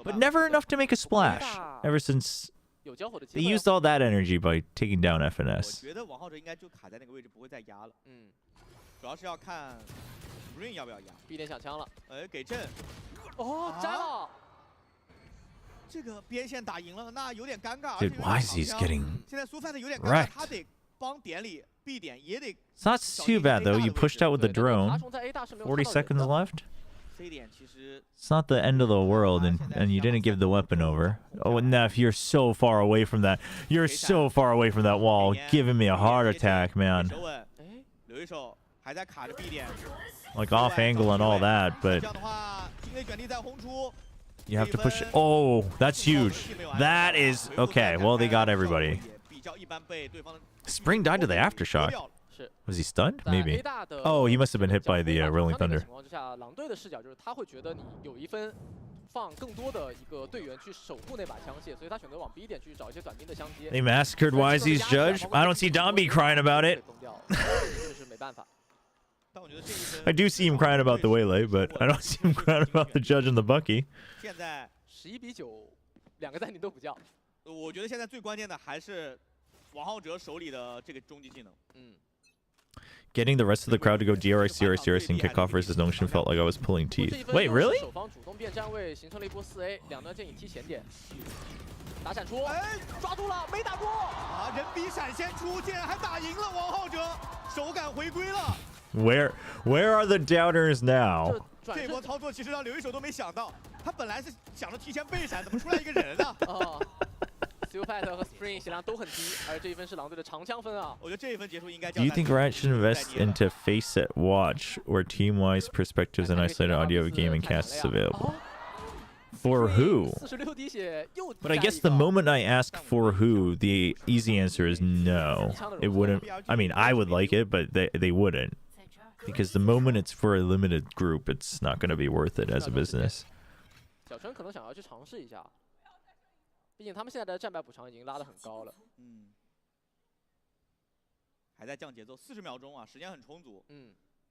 But never enough to make a splash. Ever since they used all that energy by taking down FNS. 要不要压 ？B 点抢枪了，给阵，哦，摘了。这个边线打赢了，那有点尴尬。 Dude, why is he getting 现在苏范的有点尴尬，他得帮点里 B 点也得。It's not too bad though. You pushed out with the drone. 40 seconds left. It's not the end of the world, and you didn't give the weapon over. Oh, Neff, you're so far away from that. You're so far away from that wall, giving me a heart attack, man. Like off angle and all that, but you have to push it. Oh, that's huge. That is okay. Well, they got everybody. Spring died to the aftershock. Was he stunned? Maybe. Oh, he must have been hit by the Rolling Thunder. They massacred YZ's judge. I don't see Domby crying about it. I do see him crying about the waylay, but I don't see him crying about the judge and the Bucky. 现在11比9，两个暂停都不叫。我觉得现在最关键的还是王浩哲手里的这个终极技能。Getting the rest of the crowd to go DRX, DRX, DRX and kickoff versus Notion felt like I was pulling teeth. Wait, really? 守方主动变站位，形成了一波4A，两端建议踢前点。打闪出，抓住了，没打过。啊，人比闪先出，竟然还打赢了王浩哲，手感回归了。 Where are the doubters now? 这波操作其实让刘一手都没想到，他本来是想着提前备闪，怎么出来一个人呢？哦 ，Silpat 和 Spring 显然都很低，而这一分是狼队的长枪分啊。我觉得这一分结束应该。Do you think Riot should invest into FaceIt Watch, where team-wise perspectives and isolated audio of game and cast is available? For who? But I guess the moment I ask for who, the easy answer is no. It wouldn't. I mean, I would like it, but they wouldn't. Because the moment it's for a limited group, it's not going to be worth it as a business. 小春可能想要去尝试一下，毕竟他们现在的战败补偿已经拉得很高了。还在降节奏，40秒钟啊，时间很充足。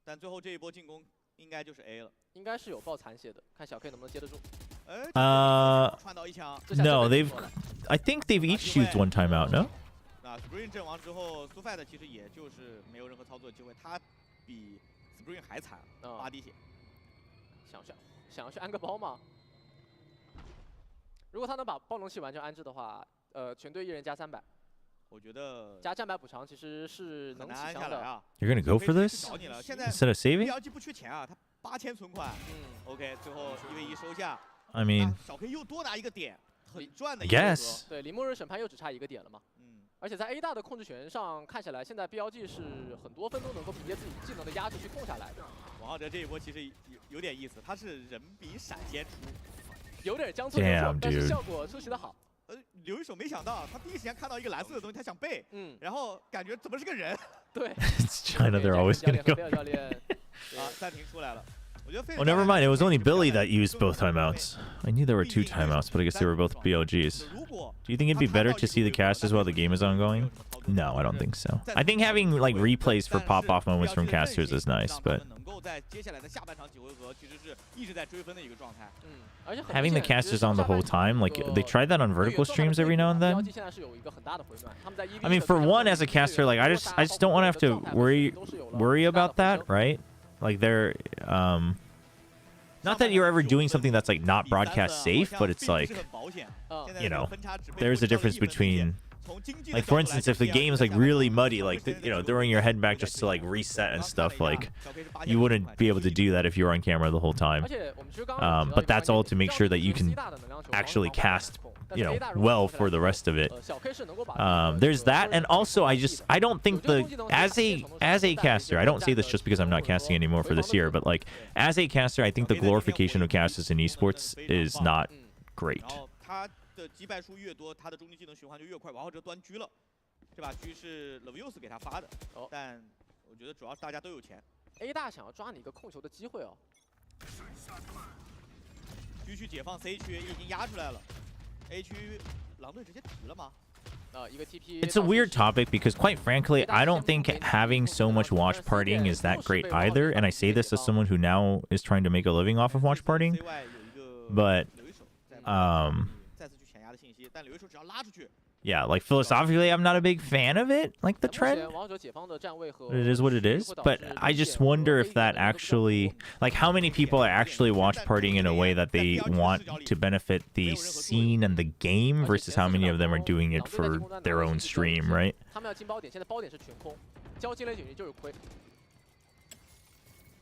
但最后这一波进攻应该就是 A 了，应该是有爆残血的，看小 K 能不能接得住。串到一枪。No, I think they've each used one timeout. No. Spring 阵亡之后 ，Sufad 其实也就是没有任何操作的机会，他比 Spring 还惨，8滴血。想要去安个包吗？如果他能把爆龙器完全安置的话，全队一人加300。我觉得加战败补偿其实是能起枪的啊。You're gonna go for this instead of saving? BLG 不缺钱啊，他8000存款。OK， 最后1v1收下。I mean， 小 K 又多拿一个点，很赚的。Yes。对，离末日审判又只差1个点了嘛。而且在 A 大的控制权上看下来，现在 BLG 是很多分都能够凭借自己技能的压制去控下来的。王浩哲这一波其实有点意思，他是人比闪先出，有点将错就错，但是效果出奇的好。刘一手没想到，他第一时间看到一个蓝色的东西，他想背，然后感觉怎么是个人？对。China, they're always gonna go. 暂停出来了。 Oh, never mind. It was only Billy that used both timeouts. I knew there were 2 timeouts, but I guess they were both BLGs. Do you think it'd be better to see the casters while the game is ongoing? No, I don't think so. I think having like replays for pop-off moments from casters is nice, but having the casters on the whole time, like they tried that on vertical streams every now and then. I mean, for one, as a caster, like I just don't want to have to worry about that, right? Like they're not that you're ever doing something that's like not broadcast safe, but it's like, you know, there's a difference between, like, for instance, if the game's like really muddy, like you know, throwing your head back just to like reset and stuff, like you wouldn't be able to do that if you were on camera the whole time. But that's all to make sure that you can actually cast, you know, well for the rest of it. There's that, and also I don't think as a caster, I don't say this just because I'm not casting anymore for this year, but like as a caster, I think the glorification of casters in esports is not great. 的击败数越多，他的终极技能循环就越快。王浩哲端狙了，这把狙是 Levius 给他发的，但我觉得主要是大家都有钱。A 大想要抓你一个控球的机会哦。狙去解放 C 区已经压出来了 ，A 区狼队直接提了吗？一个 TP。 It's a weird topic because, quite frankly, I don't think having so much watch partying is that great either. And I say this as someone who now is trying to make a living off of watch partying, but yeah, like philosophically, I'm not a big fan of it, like the trend. It is what it is, but I just wonder if that actually, like, how many people are actually watch partying in a way that they want to benefit the scene and the game versus how many of them are doing it for their own stream, right?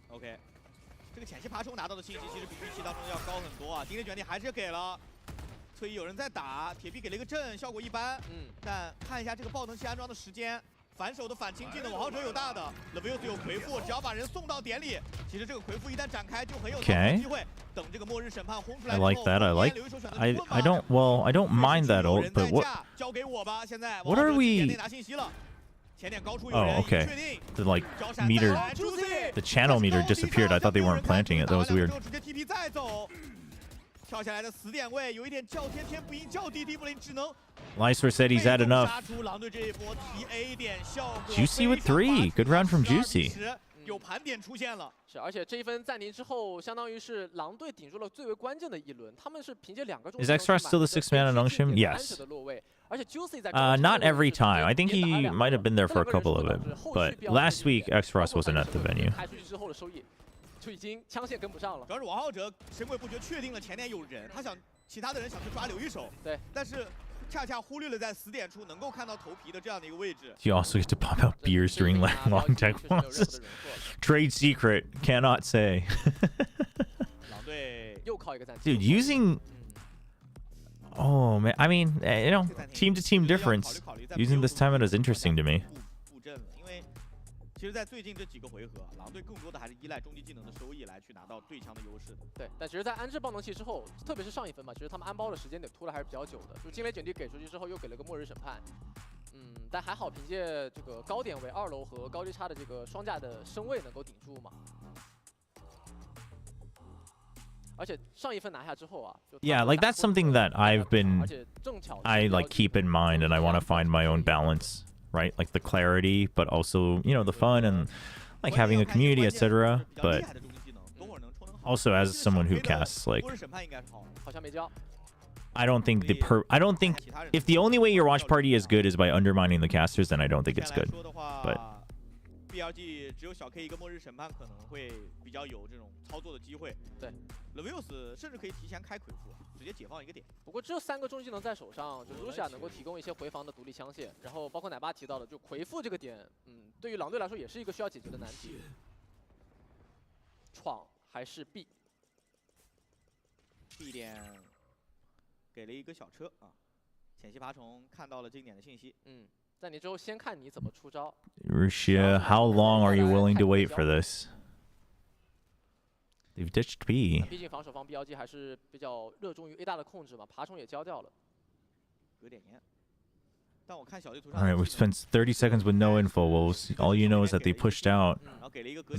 OK， 这个前期爬虫拿到的信息其实比预期当中要高很多啊，敌人卷地还是给了。 所以有人在打，铁臂给了一个阵，效果一般。但看一下这个爆能器安装的时间，反手的反清镜的王浩哲有大的 ，Levius 有回复，只要把人送到点里，其实这个回复一旦展开就很有操作机会。等这个末日审判轰出来之后， I like that. I don't. Well, I don't mind that ult, but what are we? Oh, okay. The like meter, the channel meter disappeared. I thought they weren't planting it. That was weird. 跳下来的死点位有一点叫天天不应，叫地地不灵，只能。Lyser said he's had enough. Juicy with 3. Good round from Juicy. 有盘点出现了。是，而且这一分暂停之后，相当于是狼队顶住了最为关键的一轮。他们是凭借2个。Is Extra still the 6th man on Nongshim? Yes. Not every time. I think he might have been there for a couple of it, but last week Extra wasn't at the venue. 就已经枪线跟不上了。主要是王浩哲神鬼不觉确定了前点有人，他想其他的人想去抓刘一手，对，但是恰恰忽略了在死点处能够看到头皮的这样的一个位置。You also get to pop out beers during long tech pauses. Trade secret, cannot say. 狼队又靠一个暂停。Dude, using. Oh man, I mean, you know, team to team difference. Using this timeout is interesting to me. 其实，在最近这几个回合，狼队更多的还是依赖终极技能的收益来去拿到对枪的优势。对，但其实，在安置爆能器之后，特别是上一分嘛，其实他们安包的时间点拖的还是比较久的。就惊雷卷地给出去之后，又给了个末日审判。但还好凭借这个高点为2楼和高低差的这个双架的身位能够顶住嘛。而且上一分拿下之后啊， Yeah, like that's something that I like keep in mind, and I want to find my own balance, right? Like the clarity, but also, you know, the fun and like having a community, etc. But also as someone who casts, like, I don't think if the only way your watch party is good is by undermining the casters, then I don't think it's good. But BLG 只有小 K 一个末日审判可能会比较有这种操作的机会。对 ，Levius 甚至可以提前开魁父，直接解放一个点。不过只有3个中技能在手上，就 Lucia 能够提供一些回防的独立枪械，然后包括奶爸提到的，就魁父这个点，对于狼队来说也是一个需要解决的难题。闯还是 B？B 点给了一个小车啊，浅溪爬虫看到了经典的信息。在你之后先看你怎么出招。Russia, how long are you willing to wait for this? They've ditched B. 毕竟防守方 BLG 还是比较热衷于 A 大的控制嘛，爬虫也交掉了。隔点烟。但我看小地图上。All right, we spent 30 seconds with no info. Well, all you know is that they pushed out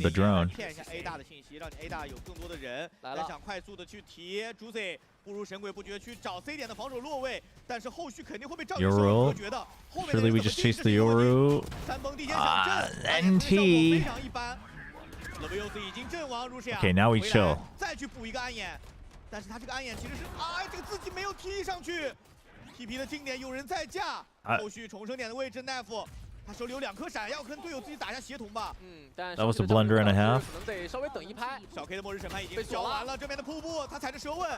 the drone. 骗一下 A 大的信息，让你 A 大有更多的人来想快速的去提 Juicy。 步入神鬼不觉去找 C 点的防守落位，但是后续肯定会被赵宇隔绝的。Surely we just chase the Yoru. 三崩地线小镇 NT. 非常一般。Levius 已经阵亡，Russia。Okay, now we chill. 再去补一个暗眼，但是他这个暗眼其实是这个自己没有踢上去。TP 的经典有人在架，后续重生点的位置 Nef。 他手里有2颗闪，要跟队友自己打一下协同吧。但 That was a blunder and a half. 可能得稍微等一拍。小 K 的末日审判已经交完了，这边的瀑布，他踩着蛇吻，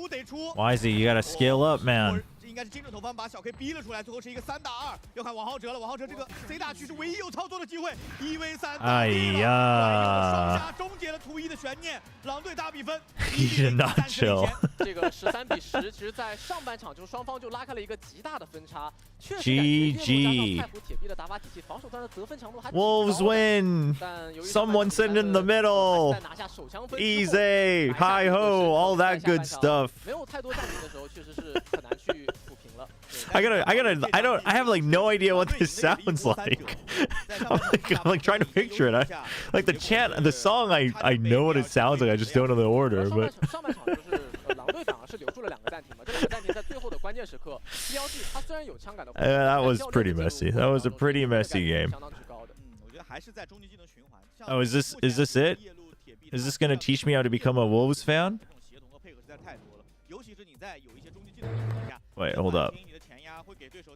得出。Why is he? You gotta scale up, man. 应该是精准投放把小 K 逼了出来，最后是一个3打2，要看王浩哲了。王浩哲这个 C 大区是唯一有操作的机会，1v3。哎呀！双杀终结了图一的悬念，狼队大比分。He did not chill. 这个13比10，其实在上半场就双方就拉开了一个极大的分差，确实 GG. 太湖铁壁的打法体系，防守端的得分强度还 Wolves win. Someone send in the middle. Easy, hi ho, all that good stuff. 没有太多降频的时候，确实是很难去抚平了。I have like no idea what this sounds like. I'm like trying to picture it. Like the chant, the song, I know what it sounds like. I just don't know the order. But 上半场就是狼队反而是留住了2个暂停嘛，这2个暂停在最后的关键时刻 ，BLG 他虽然有枪杆的， that was pretty messy. That was a pretty messy game. 相当之高的。我觉得还是在终极技能循环。Oh, is this it? Is this gonna teach me how to become a Wolves fan? 协同和配合实在太多了，尤其是你在有一些终极技能的情况下。Wait, hold up. 你的前压会给对手。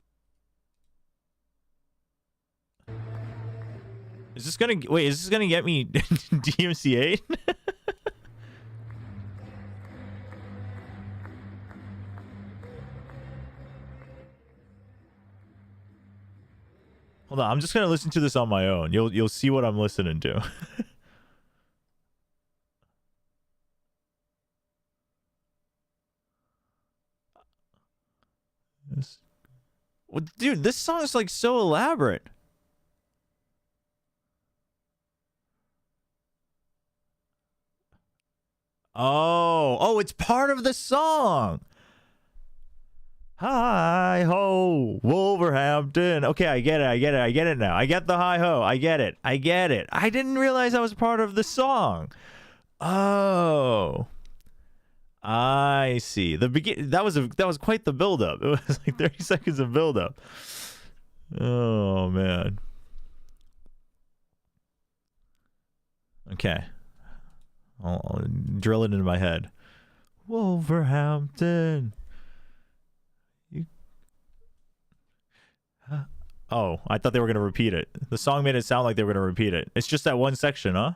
Is this gonna get me DMCA? Hold on, I'm just gonna listen to this on my own. You'll see what I'm listening to. Well, dude, this song is like so elaborate. Oh, it's part of the song. Hi ho, Wolverhampton. Okay, I get it now. I get the hi ho. I get it. I didn't realize that was part of the song. Oh, I see. That was quite the build up. It was like 30 seconds of build up. Oh man. Okay. I'll drill it into my head. Wolverhampton. Oh, I thought they were going to repeat it. The song made it sound like they were going to repeat it. It's just that one section, huh?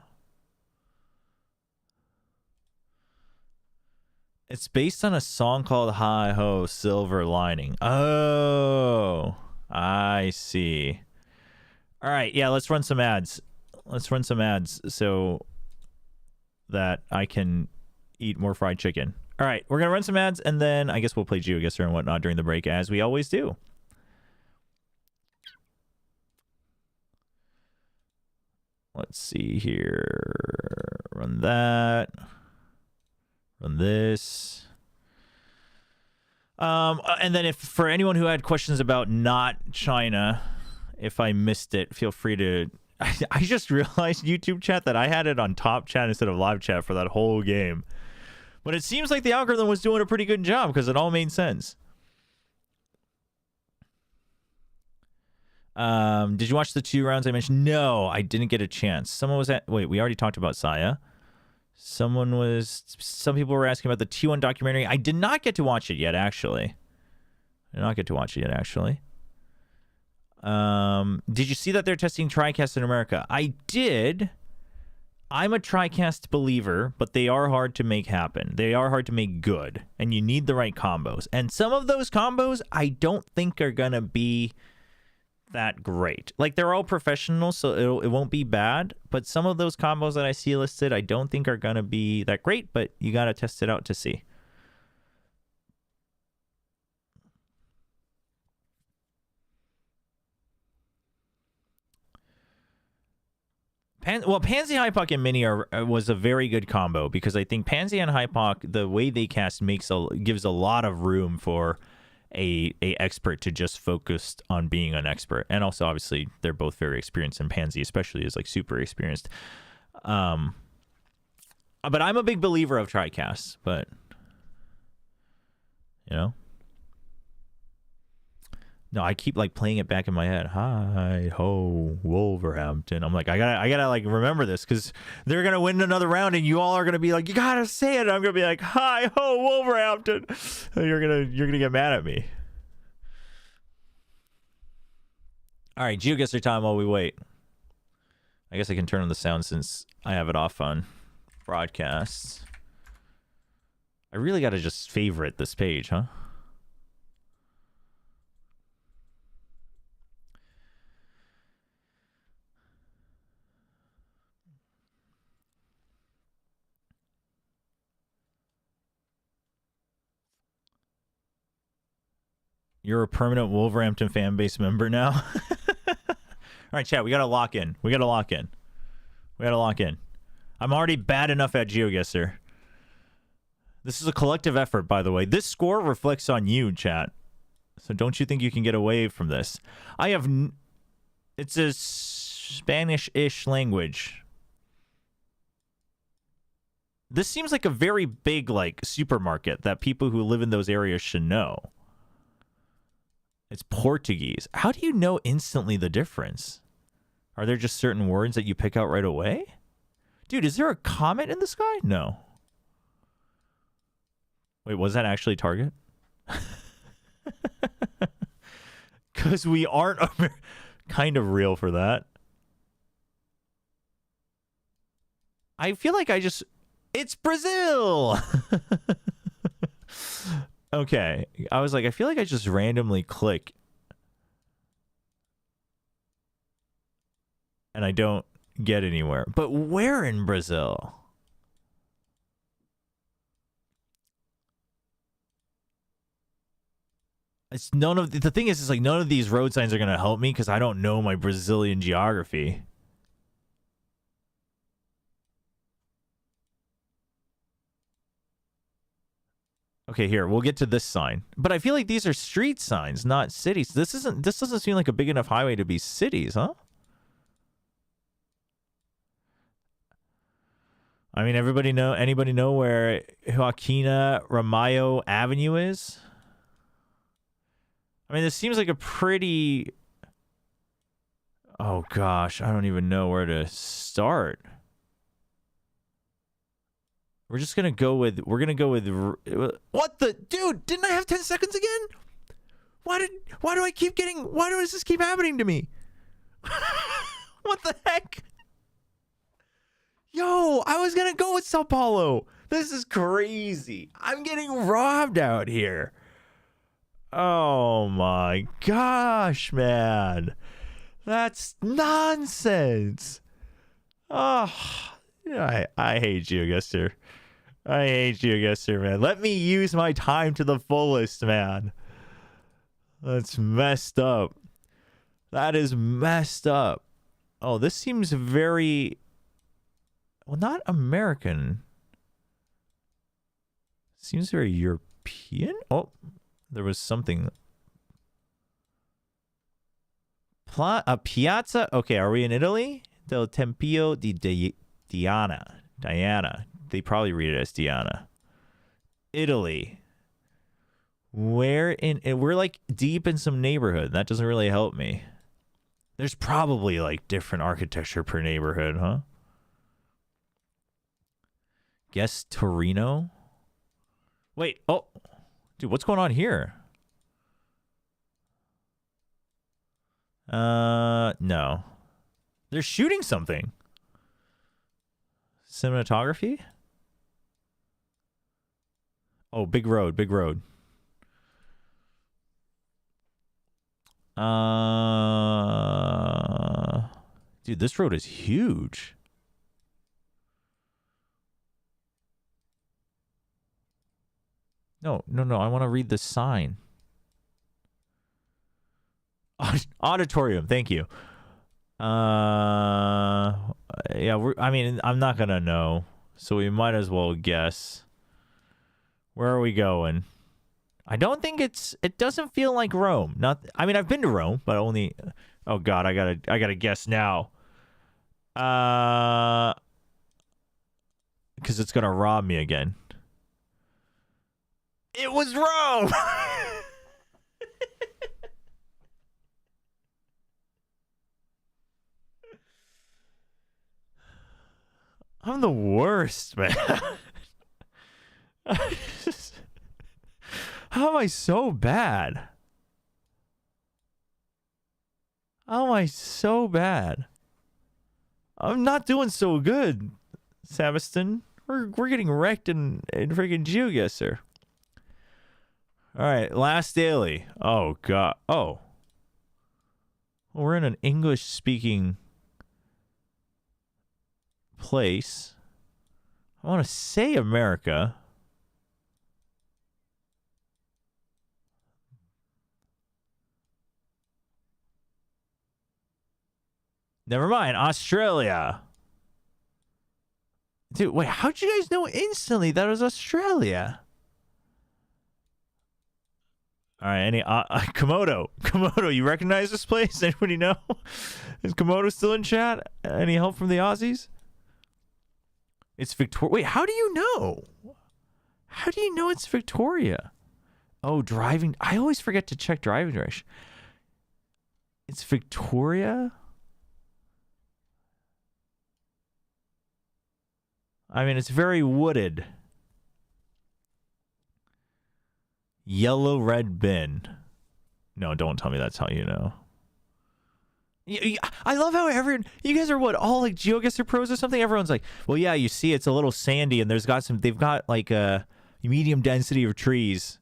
It's based on a song called Hi Ho Silver Lining. Oh, I see. All right, yeah, let's run some ads. So that I can eat more fried chicken. All right, we're going to run some ads, and then I guess we'll play GeoGuessr and whatnot during the break, as we always do. Let's see here. Run that. Run this. And then if for anyone who had questions about not China, if I missed it, feel free to... I just realized, YouTube chat, that I had it on top chat instead of live chat for that whole game. But it seems like the algorithm was doing a pretty good job because it all made sense. Did you watch the 2 rounds I mentioned? No, I didn't get a chance. Someone was at... Wait, we already talked about Saya. Some people were asking about the T1 documentary. I did not get to watch it yet, actually. Did you see that they're testing TriCast in America? I did. I'm a TriCast believer, but they are hard to make happen. They are hard to make good, and you need the right combos. And some of those combos I don't think are going to be that great. Like, they're all professional, so it won't be bad, but some of those combos that I see listed I don't think are going to be that great, but you got to test it out to see. Pansy, Hypoc, and Mini was a very good combo because I think Pansy and Hypoc, the way they cast gives a lot of room for a expert to just focus on being an expert. And also, obviously, they're both very experienced, and Pansy especially is like super experienced. But I'm a big believer of TriCast, but you know. No, I keep like playing it back in my head. Hi ho, Wolverhampton. I'm like, I gotta like remember this because they're gonna win another round, and you all are gonna be like, you gotta say it. And I'm gonna be like, hi ho, Wolverhampton. And you're gonna get mad at me. All right, GeoGuessr time while we wait. I guess I can turn on the sound since I have it off on broadcasts. I really gotta just favorite this page, huh? You're a permanent Wolverhampton fan base member now. All right, chat. We gotta lock in. I'm already bad enough at GeoGuessr. This is a collective effort, by the way. This score reflects on you, chat. So don't you think you can get away from this? It's a Spanish-ish language. This seems like a very big, like, supermarket that people who live in those areas should know. It's Portuguese. How do you know instantly the difference? Are there just certain words that you pick out right away? Dude, is there a comet in the sky? No. Wait, was that actually Target? Because we aren't kind of real for that. I feel like it's Brazil! Okay, I was like, I feel like I just randomly click and I don't get anywhere. But where in Brazil? It's none of the thing is like none of these road signs are gonna help me because I don't know my Brazilian geography. Okay, here, we'll get to this sign. But I feel like these are street signs, not cities. This doesn't seem like a big enough highway to be cities, huh? I mean, anybody know where Joaquina Ramalho Avenue is? I mean, this seems like a pretty... Oh gosh, I don't even know where to start. We're gonna go with what the dude? Didn't I have 10 seconds again? Why does this keep happening to me? What the heck? Yo, I was gonna go with Sao Paulo. This is crazy. I'm getting robbed out here. Oh my gosh, man. That's nonsense. Oh, yeah, I hate GeoGuessr. I hate GeoGuessr, man. Let me use my time to the fullest, man. That's messed up. That is messed up. Oh, this seems very... Well, not American. Seems very European. Oh, there was something. Piazza. Okay, are we in Italy? Del Tempio di Diana. They probably read it as Diana. Italy. Where in... We're like deep in some neighborhood. That doesn't really help me. There's probably like different architecture per neighborhood, huh? Guess Torino? Wait, oh. Dude, what's going on here? No. They're shooting something. Cinematography? Oh, big road, big road. Dude, this road is huge. No, I want to read the sign. Auditorium, thank you. Yeah, I mean, I'm not gonna know, so we might as well guess. Where are we going? I don't think it doesn't feel like Rome. I mean, I've been to Rome, but only... Oh god, I gotta guess now. Because it's gonna rob me again. It was Rome! I'm the worst, man. How am I so bad? How am I so bad? I'm not doing so good, Saviston. We're getting wrecked in freaking GeoGuessr. Alright, last daily. Oh god. Oh. Well, we're in an English speaking place. I want to say America. Never mind, Australia. Dude, wait, how'd you guys know instantly that was Australia? All right, any Komodo, you recognize this place? Anybody know? Is Komodo still in chat? Any help from the Aussies? It's Victoria. Wait, how do you know? How do you know it's Victoria? Oh, driving. I always forget to check driving direction. It's Victoria? I mean, it's very wooded. Yellow red bin. No, don't tell me that's how you know. I love how everyone, you guys are what, all like GeoGuessr pros or something? Everyone's like, well, yeah, you see it's a little sandy and they've got like a medium density of trees.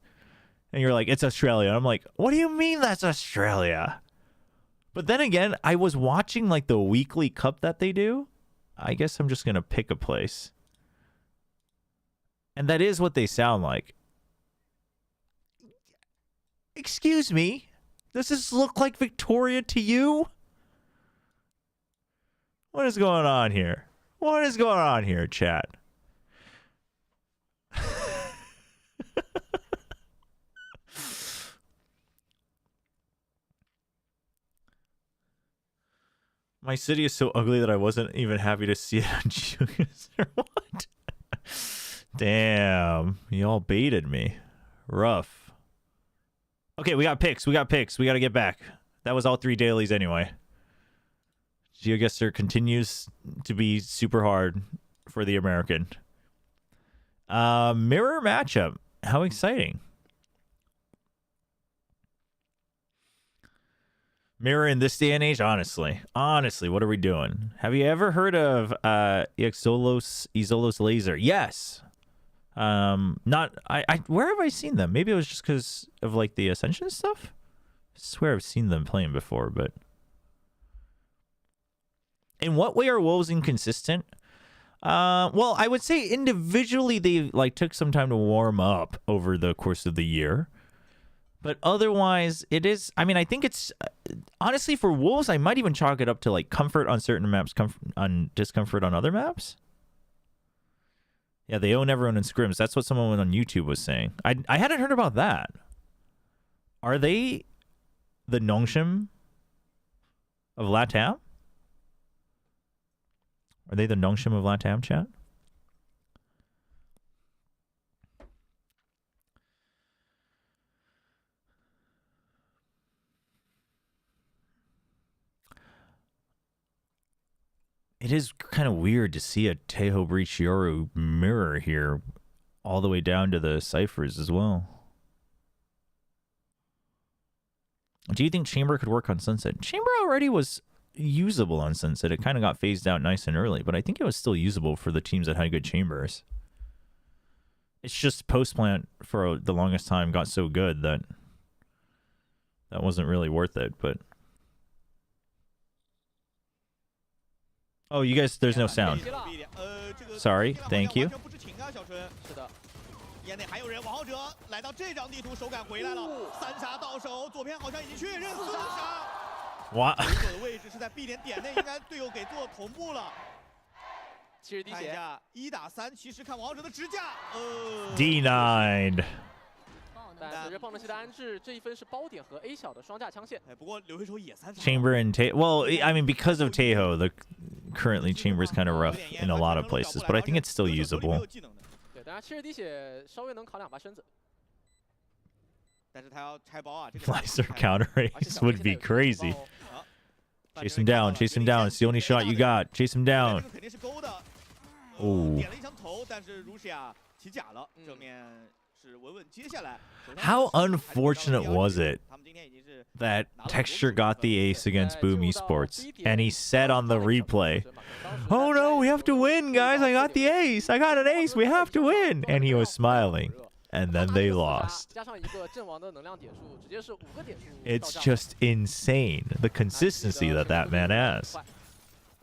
And you're like, it's Australia. And I'm like, what do you mean that's Australia? But then again, I was watching like the weekly cup that they do. I guess I'm just going to pick a place. And that is what they sound like. Excuse me? Does this look like Victoria to you? What is going on here? What is going on here, chat? My city is so ugly that I wasn't even happy to see it on GeoGuessr. What? Damn. Y'all baited me. Rough. Okay, we got picks. We got to get back. That was all 3 dailies anyway. GeoGuessr continues to be super hard for the American. Mirror matchup. How exciting. Mirror in this day and age, honestly, what are we doing? Have you ever heard of Izolos laser? Yes. Not where have I seen them? Maybe it was just because of like the Ascension stuff. I swear I've seen them playing before, but in what way are wolves inconsistent? Well, I would say individually they like took some time to warm up over the course of the year. But otherwise, it is... I mean, I think it's... honestly, for wolves, I might even chalk it up to, like, comfort on certain maps, discomfort on other maps. Yeah, they own everyone in scrims. That's what someone on YouTube was saying. I hadn't heard about that. Are they the Nongshim of LATAM? Are they the Nongshim of LATAM, chat? It is kind of weird to see a Teho Breach Yoru mirror here all the way down to the ciphers as well. Do you think Chamber could work on Sunset? Chamber already was usable on Sunset. It kind of got phased out nice and early, but I think it was still usable for the teams that had good chambers. It's just post-plant for the longest time got so good that that wasn't really worth it, but... Oh, you guys, there's no sound. Sorry, thank you. What? Denied. 但随着爆能器的安置，这一分是包点和 A 小的双架枪线。不过刘一手也3场。Chamber and Teho. Well, I mean, because of Teho, the currently Chamber is kind of rough in a lot of places, but I think it's still usable. 对，当然70滴血稍微能扛2把身子。但是他要拆包啊，这个 Laser counter ace would be crazy. Chase him down, chase him down. It's the only shot you got. Chase him down. 肯定是勾的。 Ooh. 点了一枪头，但是卢西亚起甲了，正面。 How unfortunate was it that Texture got the ace against Boom Esports, and he said on the replay, "Oh no, we have to win, guys! I got the ace! I got an ace! We have to win!" And he was smiling, and then they lost. It's just insane, the consistency that that man has.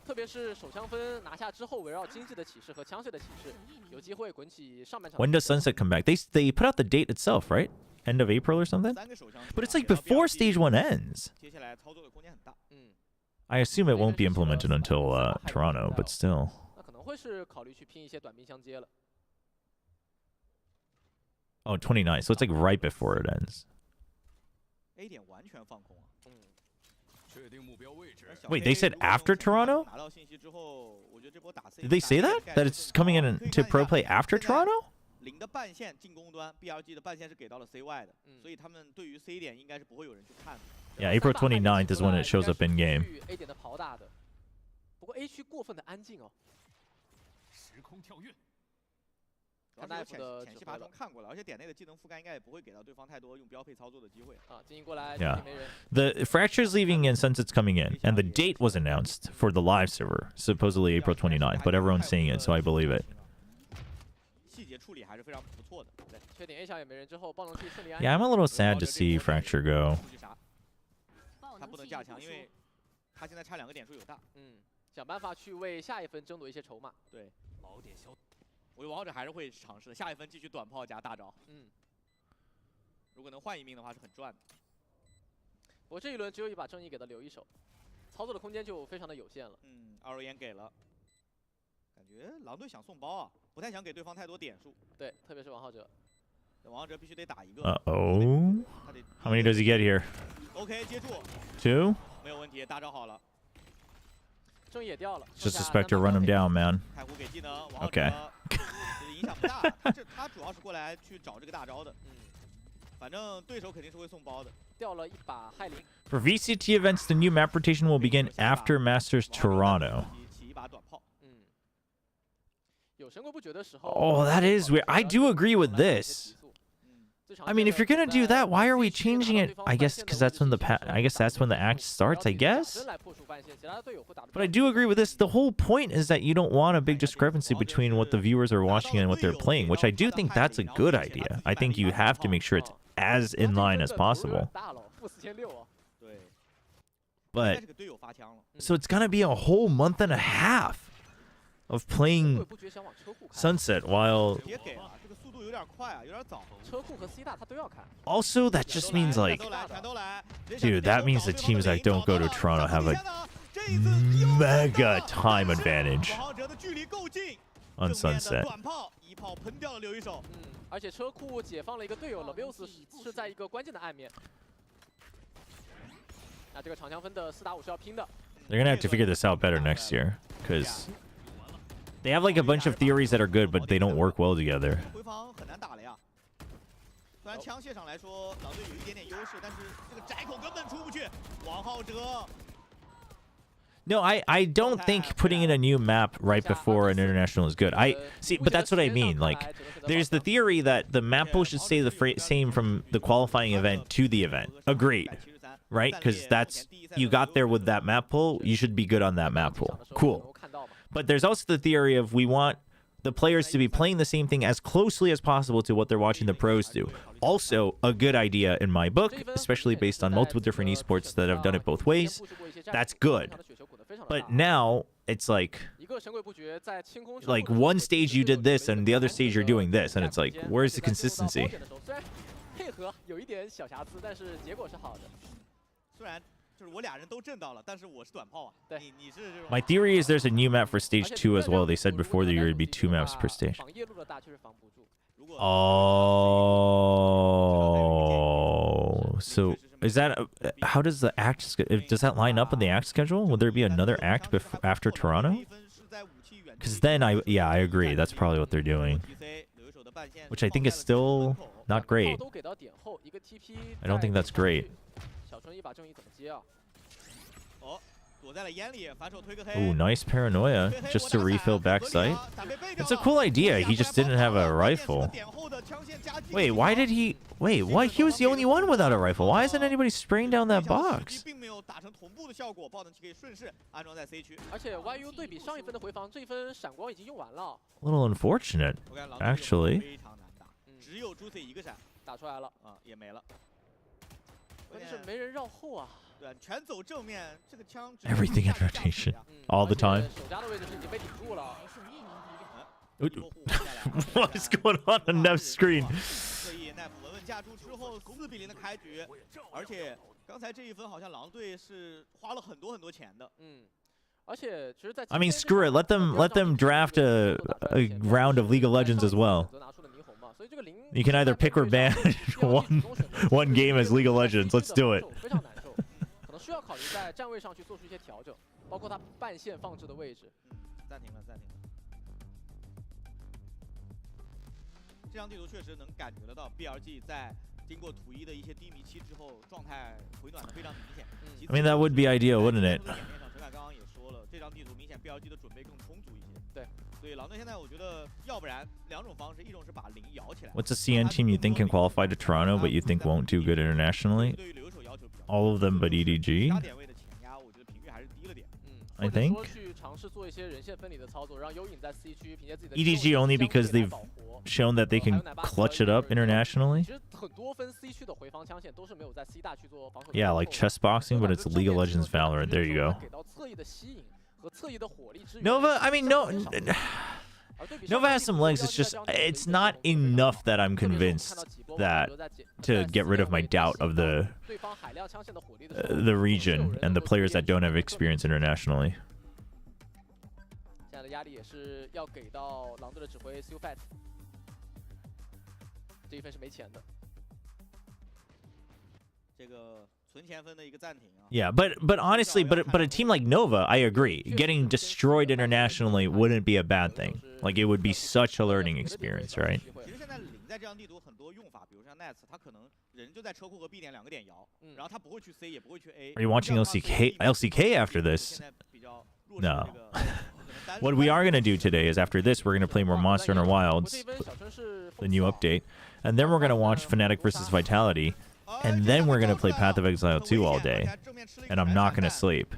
特别是手枪分拿下之后，围绕经济的起势和枪械的起势，有机会滚起上半场。When does Sunset come back? They put out the date itself, right? End of April or something? But it's like before Stage 1 ends. I assume it won't be implemented until Toronto, but still. 那可能会是考虑去拼一些短兵相接了。Oh, 29. So it's like right before it ends. A 点完全放空啊。 Wait, they said after Toronto? Did they say that? That it's coming in to pro play after Toronto? 0的半线进攻端 ，BLG 的半线是给到了 CY 的，所以他们对于 C 点应该是不会有人去看的。Yeah, April 29th is when it shows up in game. A 点的跑打的，不过 A 区过分的安静哦。时空跳跃。 前期爬中看过了，而且点内的技能覆盖应该也不会给到对方太多用标配操作的机会啊。进行过来， Yeah, the Fracture's leaving and Sunset's coming in, and the date was announced for the live server, supposedly April 29th, but everyone's saying it, so I believe it. 细节处理还是非常不错的。确定 A 小也没人之后，爆能器顺利安。Yeah, I'm a little sad to see Fracture go. 他不能架墙，因为他现在差2个点数有大。想办法去为下一分争夺一些筹码。对，宝点消。 我觉得王者还是会尝试的，下一分继续短炮加大招。如果能换一命的话是很赚的。不过这一轮只有一把正义给到刘一手，操作的空间就非常的有限了。二楼烟给了，感觉狼队想送包啊，不太想给对方太多点数。对，特别是王浩哲，王浩哲必须得打一个。Uh-oh. How many does he get here? OK， 接住。2? 没有问题，大招好了。正义也掉了。Just a Spectre run him down, man. 太湖给技能，王浩哲。 Okay. 影响不大，他主要是过来去找这个大招的。反正对手肯定是会送包的。掉了一把害灵。For VCT events, the new map rotation will begin after Masters Toronto. 起一把短炮。有神鬼不绝的时候。Oh, that is weird. I do agree with this. I mean, if you're gonna do that, why are we changing it? I guess because that's when the act starts, I guess. But I do agree with this. The whole point is that you don't want a big discrepancy between what the viewers are watching and what they're playing, which I do think that's a good idea. I think you have to make sure it's as in line as possible. But so it's gonna be a whole month and a half of playing Sunset while. Also, that just means like, dude, that means the teams that don't go to Toronto have a mega time advantage on Sunset. 而且车库解放了一个队友 ，Labios 是在一个关键的暗面。那这个长枪分的4打5是要拼的。 They're gonna have to figure this out better next year, because they have like a bunch of theories that are good, but they don't work well together. 虽然枪械上来说，狼队有一点点优势，但是这个窄口根本出不去。王浩哲 No, I don't think putting in a new map right before an international is good. I see, but that's what I mean. Like, there's the theory that the map pool should stay the same from the qualifying event to the event. Agreed, right? Because that's, you got there with that map pool, you should be good on that map pool. Cool. But there's also the theory of we want the players to be playing the same thing as closely as possible to what they're watching the pros do. Also, a good idea in my book, especially based on multiple different esports that have done it both ways. That's good. But now it's like one stage you did this and the other stage you're doing this, and it's like, where's the consistency? My theory is there's a new map for stage 2 as well. They said before that there would be 2 maps per stage. Oh, so is that how does the act, does that line up in the act schedule? Would there be another act after Toronto? Because then I agree, that's probably what they're doing, which I think is still not great. I don't think that's great. Ooh, nice paranoia just to refill backside. It's a cool idea. He just didn't have a rifle. Wait, why did he... Wait, why? He was the only one without a rifle. Why isn't anybody spraying down that box? A little unfortunate, actually. Everything in rotation. All the time. What is going on Nev's screen? I mean, screw it. Let them draft a round of League of Legends as well. You can either pick or ban one game as League of Legends. Let's do it. I mean, that would be ideal, wouldn't it? What's a CN team you think can qualify to Toronto but you think won't do good internationally? All of them but EDG? I think. EDG only because they've shown that they can clutch it up internationally. Yeah, like chess boxing, but it's League of Legends Valorant. There you go. Nova, I mean, Nova has some legs. It's just, it's not enough that I'm convinced that to get rid of my doubt of the region and the players that don't have experience internationally. Yeah, but honestly, but a team like Nova, I agree, getting destroyed internationally wouldn't be a bad thing. Like, it would be such a learning experience, right? Are you watching LCK after this? No. What we are going to do today is after this, we're going to play more Monster Hunter Wilds, the new update, and then we're going to watch Fnatic versus Vitality, and then we're going to play Path of Exile 2 all day, and I'm not going to sleep.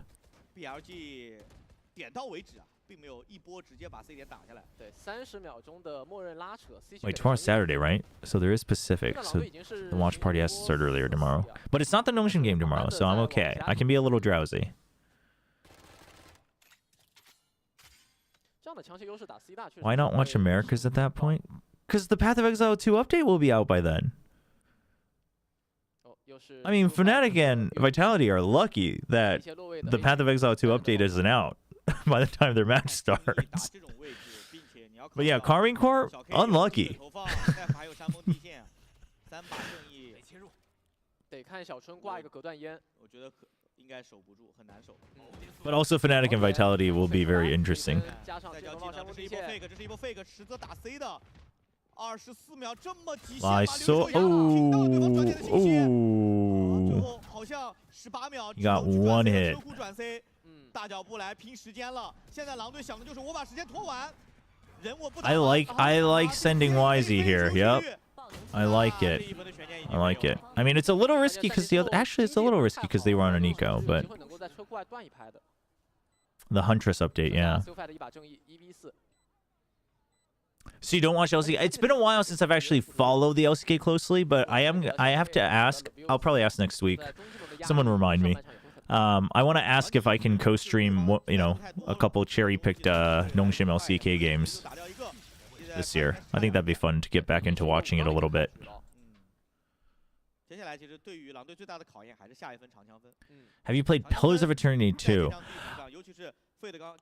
Wait, tomorrow's Saturday, right? So there is Pacific, so the watch party has to start earlier tomorrow. But it's not the Notion game tomorrow, so I'm okay. I can be a little drowsy. Why not watch Americas at that point? Because the Path of Exile 2 update will be out by then. I mean, Fnatic and Vitality are lucky that the Path of Exile 2 update isn't out by the time their match starts. But yeah, Carmine Corp, unlucky. But also Fnatic and Vitality will be very interesting. I saw. Oh. You got one hit. 大脚步来拼时间了。现在狼队想的就是我把时间拖完，人我不。I like sending YZ here. Yep. I like it. I like it. I mean, it's a little risky because actually it's a little risky because they were on an eco, but the Huntress update, yeah. So you don't watch LCK? It's been a while since I've actually followed the LCK closely, but I have to ask. I'll probably ask next week. Someone remind me. I want to ask if I can co-stream, you know, a couple cherry-picked Nongshim LCK games this year. I think that'd be fun to get back into watching it a little bit. Have you played Pillars of Eternity 2?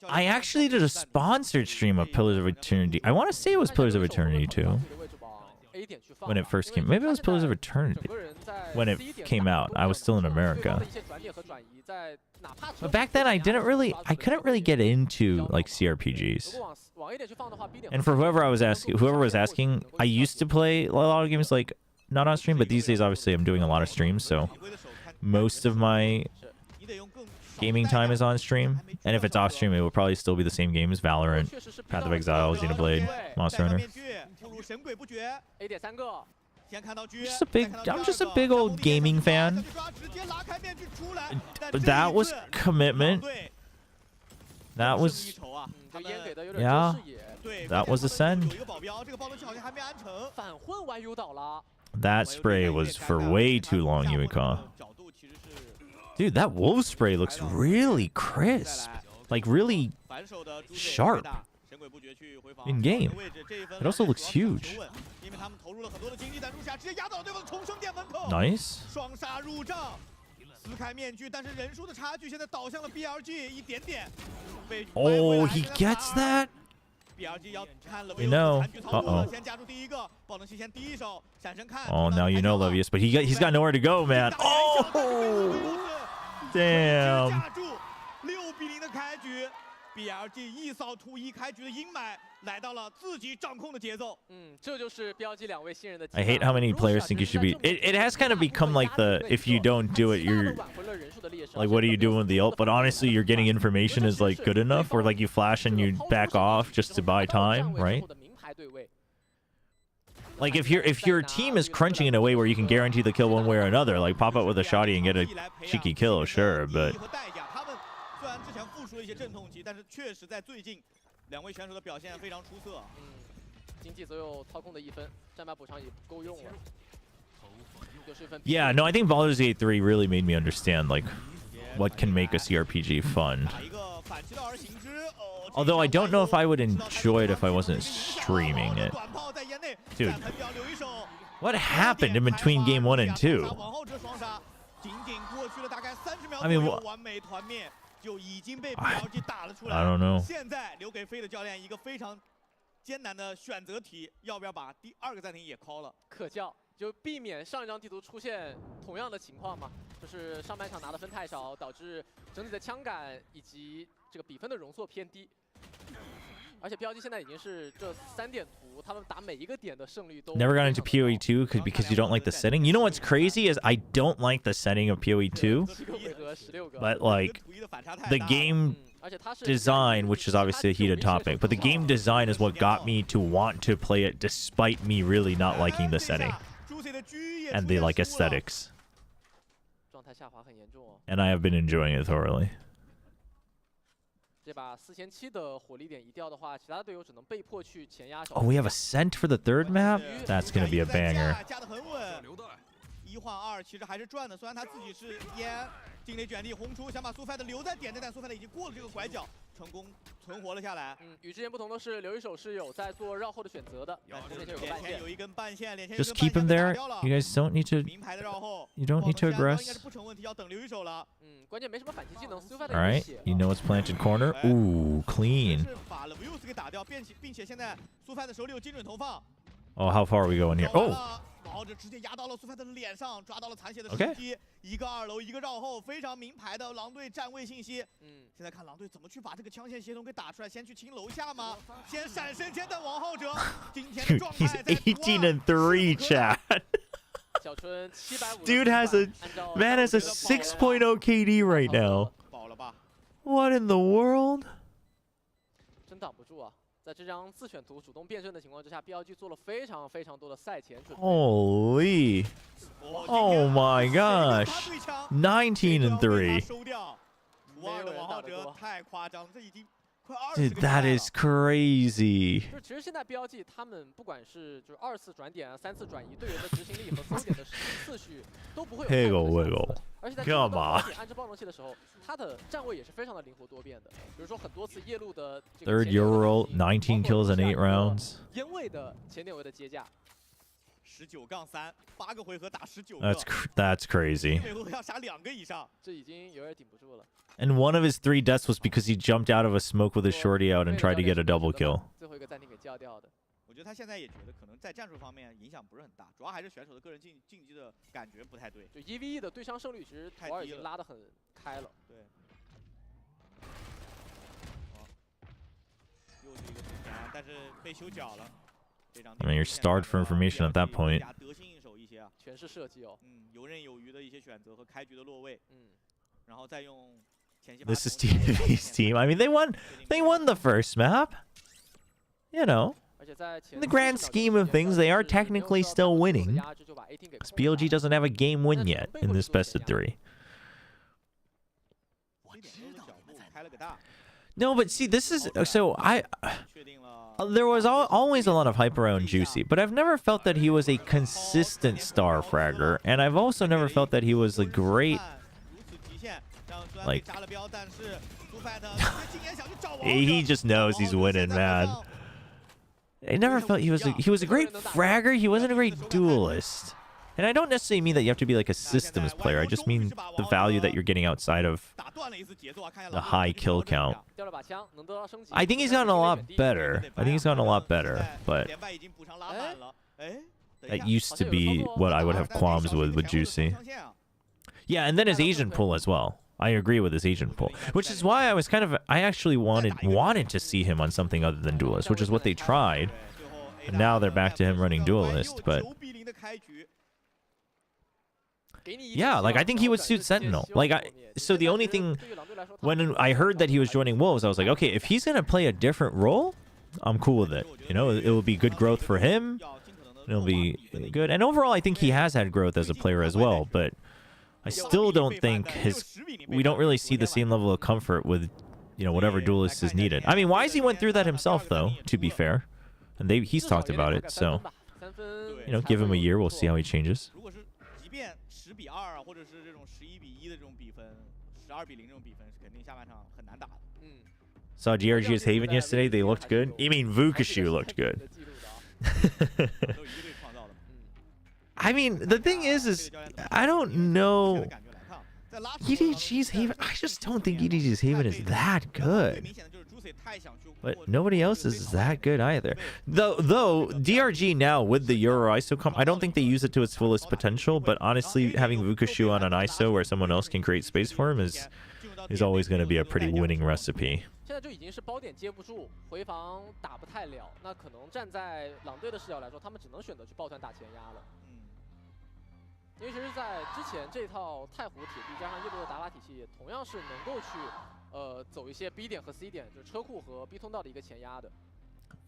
I actually did a sponsored stream of Pillars of Eternity. I want to say it was Pillars of Eternity 2 when it first came. Maybe it was Pillars of Eternity when it came out. I was still in America. But back then I couldn't really get into like CRPGs. And for whoever was asking, I used to play a lot of games like not on stream, but these days obviously I'm doing a lot of streams, so most of my gaming time is on stream. And if it's off stream, it will probably still be the same games: Valorant, Path of Exile, Xenoblade, Monster Hunter. I'm just a big old gaming fan. That was commitment. That was, yeah, that was a send. That spray was for way too long, Yuika. Dude, that wolf spray looks really crisp. Like, really sharp. In game. It also looks huge. Nice. Oh, he gets that? You know. Uh-oh. Oh, now you know, Levius, but he's got nowhere to go, man. Oh! Damn. I hate how many players think you should be. It has kind of become like the, if you don't do it, you're like, what are you doing with the ult? But honestly, you're getting information is like good enough, or like you flash and you back off just to buy time, right? Like if your team is crunching in a way where you can guarantee the kill one way or another, like pop out with a shotty and get a cheeky kill, sure, but yeah, no, I think Baldur's Gate 3 really made me understand like what can make a CRPG fun. Although I don't know if I would enjoy it if I wasn't streaming it. Dude, what happened in between game 1 and 2? I mean, I don't know. Never got into PoE 2 because you don't like the setting. You know what's crazy is I don't like the setting of PoE 2, but like the game design, which is obviously a heated topic, but the game design is what got me to want to play it despite me really not liking the setting and the like aesthetics. And I have been enjoying it thoroughly. Oh, we have a scent for the third map? That's gonna be a banger. Just keep him there. You guys don't need to. You don't need to aggress. All right. You know it's planted corner. Ooh, clean. Oh, how far are we going here? Oh. Okay. Dude, he's 18-3, chat. Dude has a 6.0 KD right now. What in the world? 真挡不住啊！在这张自选图主动变身的情况之下 ，BLG 做了非常多的赛前准备。Holy! Oh my gosh! 19-3. 收掉，5-2的王浩哲太夸张，这已经快Dude, 20个 that 了 is crazy. 就其实现在 BLG 他们不管是就是2次转点啊、3次转移，队员的执行力和搜点的次序都不会有太多的相似。而且在进入到安置爆能器的时候，他的站位也是非常的灵活多变的。比如说很多次夜路的这个 Third Euro, 19 kills in 8 rounds. 烟位的前点位的接驾。19-3，8个回合打19个。That's crazy. 回合要杀2个以上，这已经有点顶不住了。And one of his 3 deaths was because he jumped out of a smoke with his shorty out and tried to get a double kill. 最后一个暂停给叫掉的。我觉得他现在也觉得可能在战术方面影响不是很大，主要还是选手的个人竞技的感觉不太对。就1v1的对伤胜率其实图2已经拉得很开了。对。又是一个突前，但是被修脚了。 I mean, you're starved for information at that point. 得心应手一些啊，全是设计哦。游刃有余的一些选择和开局的落位。然后再用前期。This is TV's team. I mean, they won the first map. You know, in the grand scheme of things, they are technically still winning. Because BLG doesn't have a game win yet in this best of 3. No, but see, this is so there was always a lot of hype around Juicy, but I've never felt that he was a consistent star fragger, and I've also never felt that he was a great, like, he just knows he's winning, man. I never felt he was a great fragger. He wasn't a great duelist. And I don't necessarily mean that you have to be like a systems player. I just mean the value that you're getting outside of the high kill count. I think he's gotten a lot better. But that used to be what I would have qualms with Juicy. Yeah, and then his Asian pull as well. I agree with his Asian pull, which is why I actually wanted to see him on something other than Duelist, which is what they tried. And now they're back to him running Duelist, but yeah, like I think he would suit Sentinel. So the only thing, when I heard that he was joining Wolves, I was like, okay, if he's gonna play a different role, I'm cool with it. You know, it will be good growth for him. It'll be good, and overall, I think he has had growth as a player as well. But I still don't think we don't really see the same level of comfort with, you know, whatever Duelist is needed. I mean, Wisey went through that himself, though. To be fair, and he's talked about it. So, you know, give him a year, we'll see how he changes. 10-2啊，或者是这种11-1的这种比分，12-0这种比分是肯定下半场很难打的。Saw DRG's Haven yesterday. They looked good. You mean Vukashu looked good? I mean, the thing is I don't know. EDG's Haven. I just don't think EDG's Haven is that good. But nobody else is that good either. Though DRG now with the Euro ISO comp, I don't think they use it to its fullest potential. But honestly, having Vukashu on an ISO where someone else can create space for him is always going to be a pretty winning recipe. 现在就已经是包点接不住，回防打不太了，那可能站在狼队的视角来说，他们只能选择去抱团打前压了。因为其实，在之前这套太湖铁壁加上夜路的打法体系，同样是能够去走一些 B 点和 C 点，就是车库和 B 通道的一个前压的。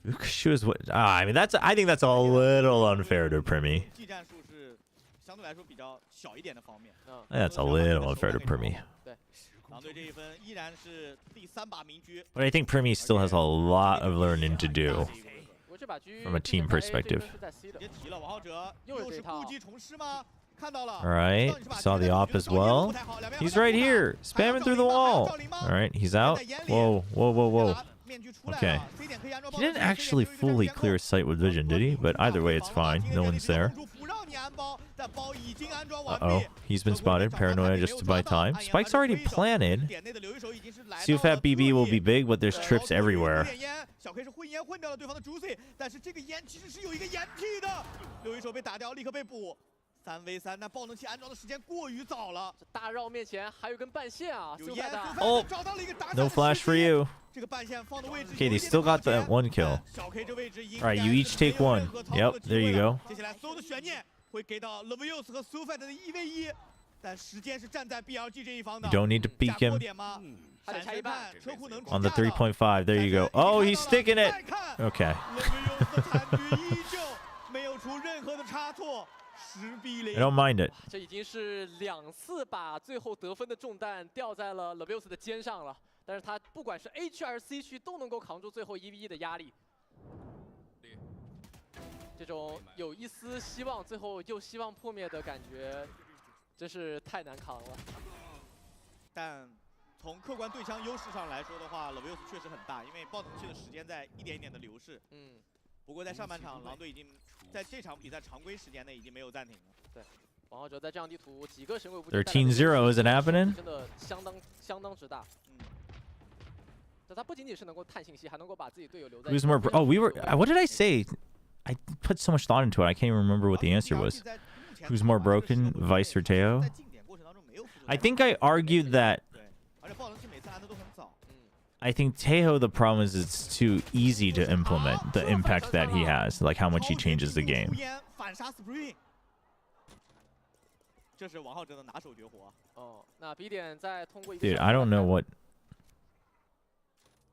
Vukashu is what? I mean, I think that's a little unfair to Primi. 技战术是相对来说比较小一点的方面。That's a little unfair to Primi. 对，狼队这一分依然是第3把名局。But I think Primi still has a lot of learning to do from a team perspective. Alright, saw the op as well. He's right here, spamming through the wall. Alright, he's out. Whoa, whoa, whoa, whoa. Okay. He didn't actually fully clear sight with vision, did he? But either way, it's fine. No one's there. Uh-oh, he's been spotted. Paranoia just to buy time. Spike's already planted. Sufat BB will be big, but there's trips everywhere. 小 K 是混烟混掉了对方的Juicy，但是这个烟其实是有一个烟屁的，刘一手被打掉，立刻被捕。3v3，那爆能器安装的时间过于早了。这大绕面前还有根半线啊，有烟。Oh, no flash for you. 这个半线放的位置。Okay, they still got that one kill. 小 K 这位置。All right, you each take one. Yep, there you go. 接下来所有的悬念会给到 Levios 和 Sufat 的1v1，但时间是站在 BLG 这一方的。You don't need to peek him. 还得拆一半。 On the 3.5, there you go. Oh, he's sticking it. Okay. 没有出任何的差错，10比0。I don't mind it. 这已经是2次把最后得分的重担掉在了 Levius 的肩上了。但是他不管是 A 区还是 C 区，都能够扛住最后1v1的压力。这种有一丝希望，最后又希望破灭的感觉，真是太难扛了。但从客观对枪优势上来说的话 ，Levius 确实很大，因为爆能器的时间在一点一点的流逝。不过在上半场，狼队已经在这场比赛常规时间内已经没有暂停了。对，王浩哲在这样地图几个神鬼不13-0 is it happening? 真的相当之大。这他不仅仅是能够探信息，还能够把自己队友留在。Who's more? Oh, we were. What did I say? I put so much thought into it. I can't even remember what the answer was. Who's more broken, Vice or Teo? I think I argued that. I think Teo, the problem is it's too easy to implement the impact that he has, like how much he changes the game. 这是王浩哲的拿手绝活。哦，那 B 点再通过一个 Dude, I don't know what.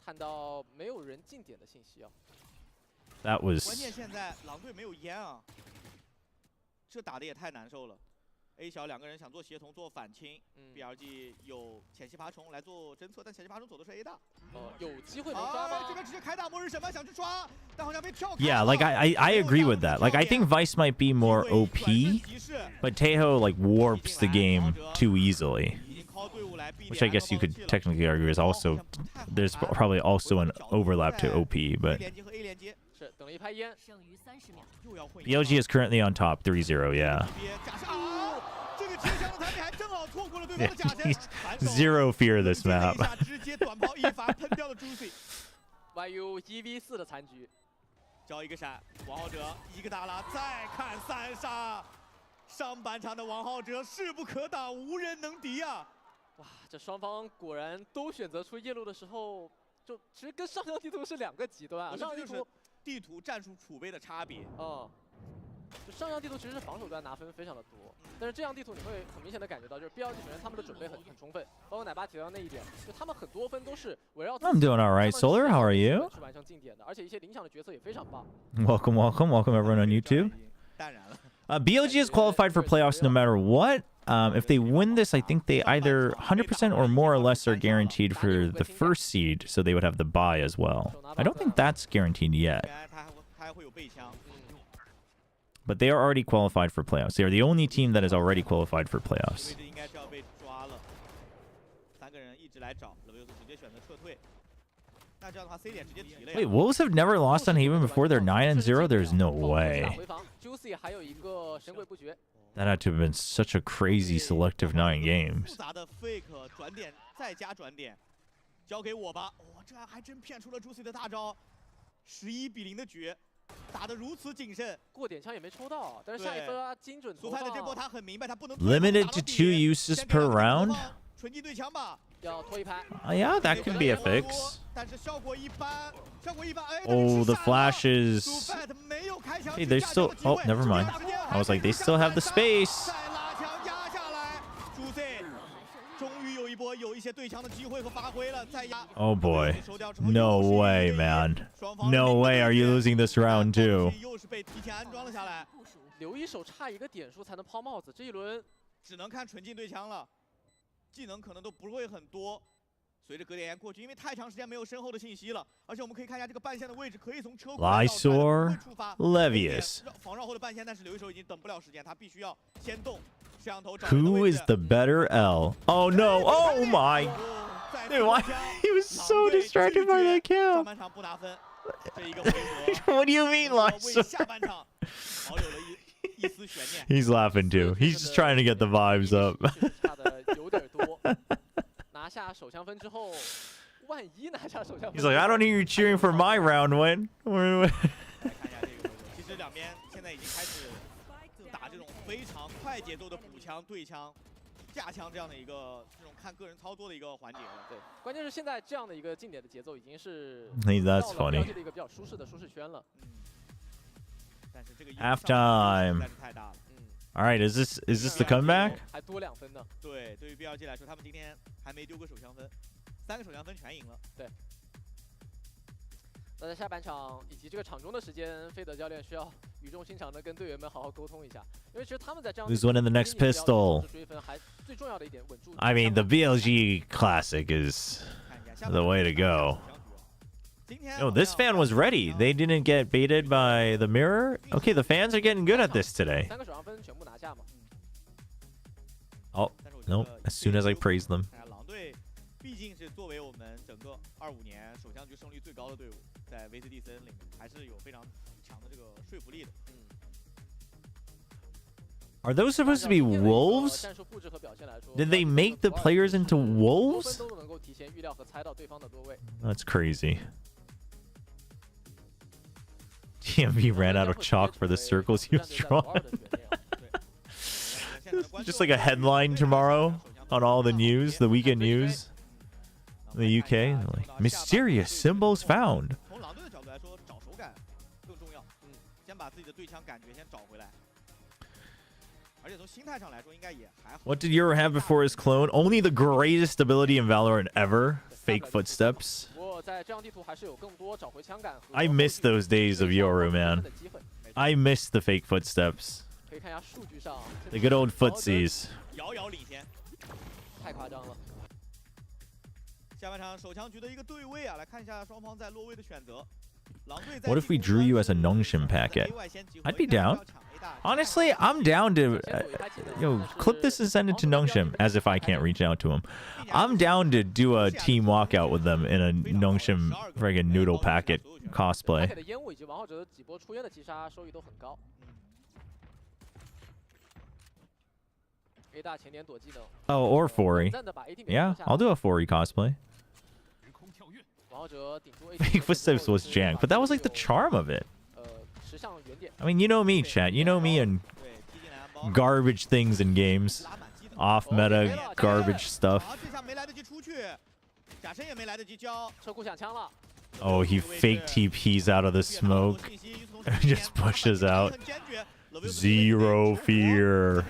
看到没有人进点的信息啊。That was. 关键现在狼队没有烟啊，这打的也太难受了。A 小2个人想做协同做反清，BRG 有前期爬虫来做侦测，但前期爬虫走的是 A 大。有机会能抓吗？这边直接开大末日审判想去抓，但好像被跳开。Yeah, like I agree with that. Like I think Vice might be more OP, but Tejo like warps the game too easily. Which I guess you could technically argue is also there's probably also an overlap to OP, but BLG is currently on top 3-0, yeah. Zero fear this map. YU 1v4的残局，交一个闪，王浩哲一个大拉，再看3杀。上半场的王浩哲势不可挡，无人能敌啊！哇，这双方果然都选择出夜路的时候，就其实跟上张地图是2个极端啊。上张地图战术储备的差别。就上张地图其实是防守端拿分非常的多，但是这样地图你会很明显的感觉到，就是 BLG 首先他们的准备很充分，包括奶爸提到那一点，就他们很多分都是围绕。I'm doing all right, Solar. How are you? 去完成进点的，而且一些领抢的角色也非常棒。Welcome, welcome, welcome everyone on YouTube. BLG is qualified for playoffs no matter what. If they win this, I think they either 100% or more or less are guaranteed for the first seed, so they would have the bye as well. I don't think that's guaranteed yet. But they are already qualified for playoffs. They are the only team that is already qualified for playoffs. Wait, Wolves have never lost on Haven before? They're 9-0? There's no way. That had to have been such a crazy selective 9 games. 打得如此谨慎，过点枪也没抽到，但是下一分啊精准投放。的这波他很明白，他不能 Limited to 2 uses per round. 纯净对枪吧，要拖一拍。Yeah, that could be a fix. 但是效果一般，效果一般。Oh, the flashes. Hey, they're still. Oh, never mind. I was like, they still have the space. 有一些对枪的机会和发挥了，再压。Oh boy. No way, man. No way are you losing this round too. 又是被提前安装了下来。留一手差一个点数才能抛帽子，这一轮只能看纯净对枪了，技能可能都不会很多。随着隔点烟过去，因为太长时间没有身后的信息了，而且我们可以看一下这个半线的位置，可以从车库Lysor, Levius. 防绕后的半线，但是留一手已经等不了时间，他必须要先动。 Who is the better L? Oh no! Oh my! Dude, why? He was so distracted by that kill. What do you mean, Lysor? He's laughing too. He's just trying to get the vibes up. 拿下首枪分之后，万一拿下首枪分。 He's like, I don't hear you cheering for my round win. 其实两边现在已经开始打这种非常快节奏的补枪、对枪、架枪这样的一个这种看个人操作的一个环节了。对，关键是现在这样的一个进点的节奏已经是 That's funny. 的一个比较舒适的舒适圈了。但是这个 halftime. All right, is this the comeback? 还多2分呢。对，对于 BLG 来说，他们今天还没丢个首枪分3个首枪分全赢了。对。那在下半场以及这个场中的时间，费德教练需要语重心长的跟队员们好好沟通一下，因为其实他们在这样 Who's winning the next pistol? 追分还最重要的一点稳住。I mean, the BLG Classic is the way to go. No, this fan was ready. They didn't get baited by the mirror. Okay, the fans are getting good at this today. 3个首枪分全部拿下嘛。Oh, nope. As soon as I praise them. 狼队毕竟是作为我们整个25年首相局胜率最高的队伍，在 VCT 森里面还是有非常强的这个说服力的。Are those supposed to be wolves? Did they make the players into wolves? That's crazy. TMV ran out of chalk for the circles he was drawing. Just like a headline tomorrow on all the news, the weekend news. In the UK, like, mysterious symbols found. 从狼队的角度来说，找手感更重要。先把自己的对枪感觉先找回来。而且从心态上来说，应该也还好。What did Euro have before his clone? Only the greatest ability in Valorant ever. Fake footsteps. I miss those days of Yoru, man. I miss the fake footsteps. The good old footsies. 遥遥领先，太夸张了。下半场手枪局的一个对位啊，来看一下双方在落位的选择。 What if we drew you as a Nongshim packet? I'd be down. Honestly, I'm down to clip this and send it to Nongshim as if I can't reach out to him. I'm down to do a team walkout with them in a Nongshim friggin' noodle packet cosplay. Oh, or Fori. Yeah, I'll do a Fori cosplay. Fake footsteps was jank, but that was like the charm of it. I mean, you know me, chat. You know me and garbage things in games. Off meta garbage stuff. Oh, he fake TPs out of the smoke. Just pushes out. Zero fear.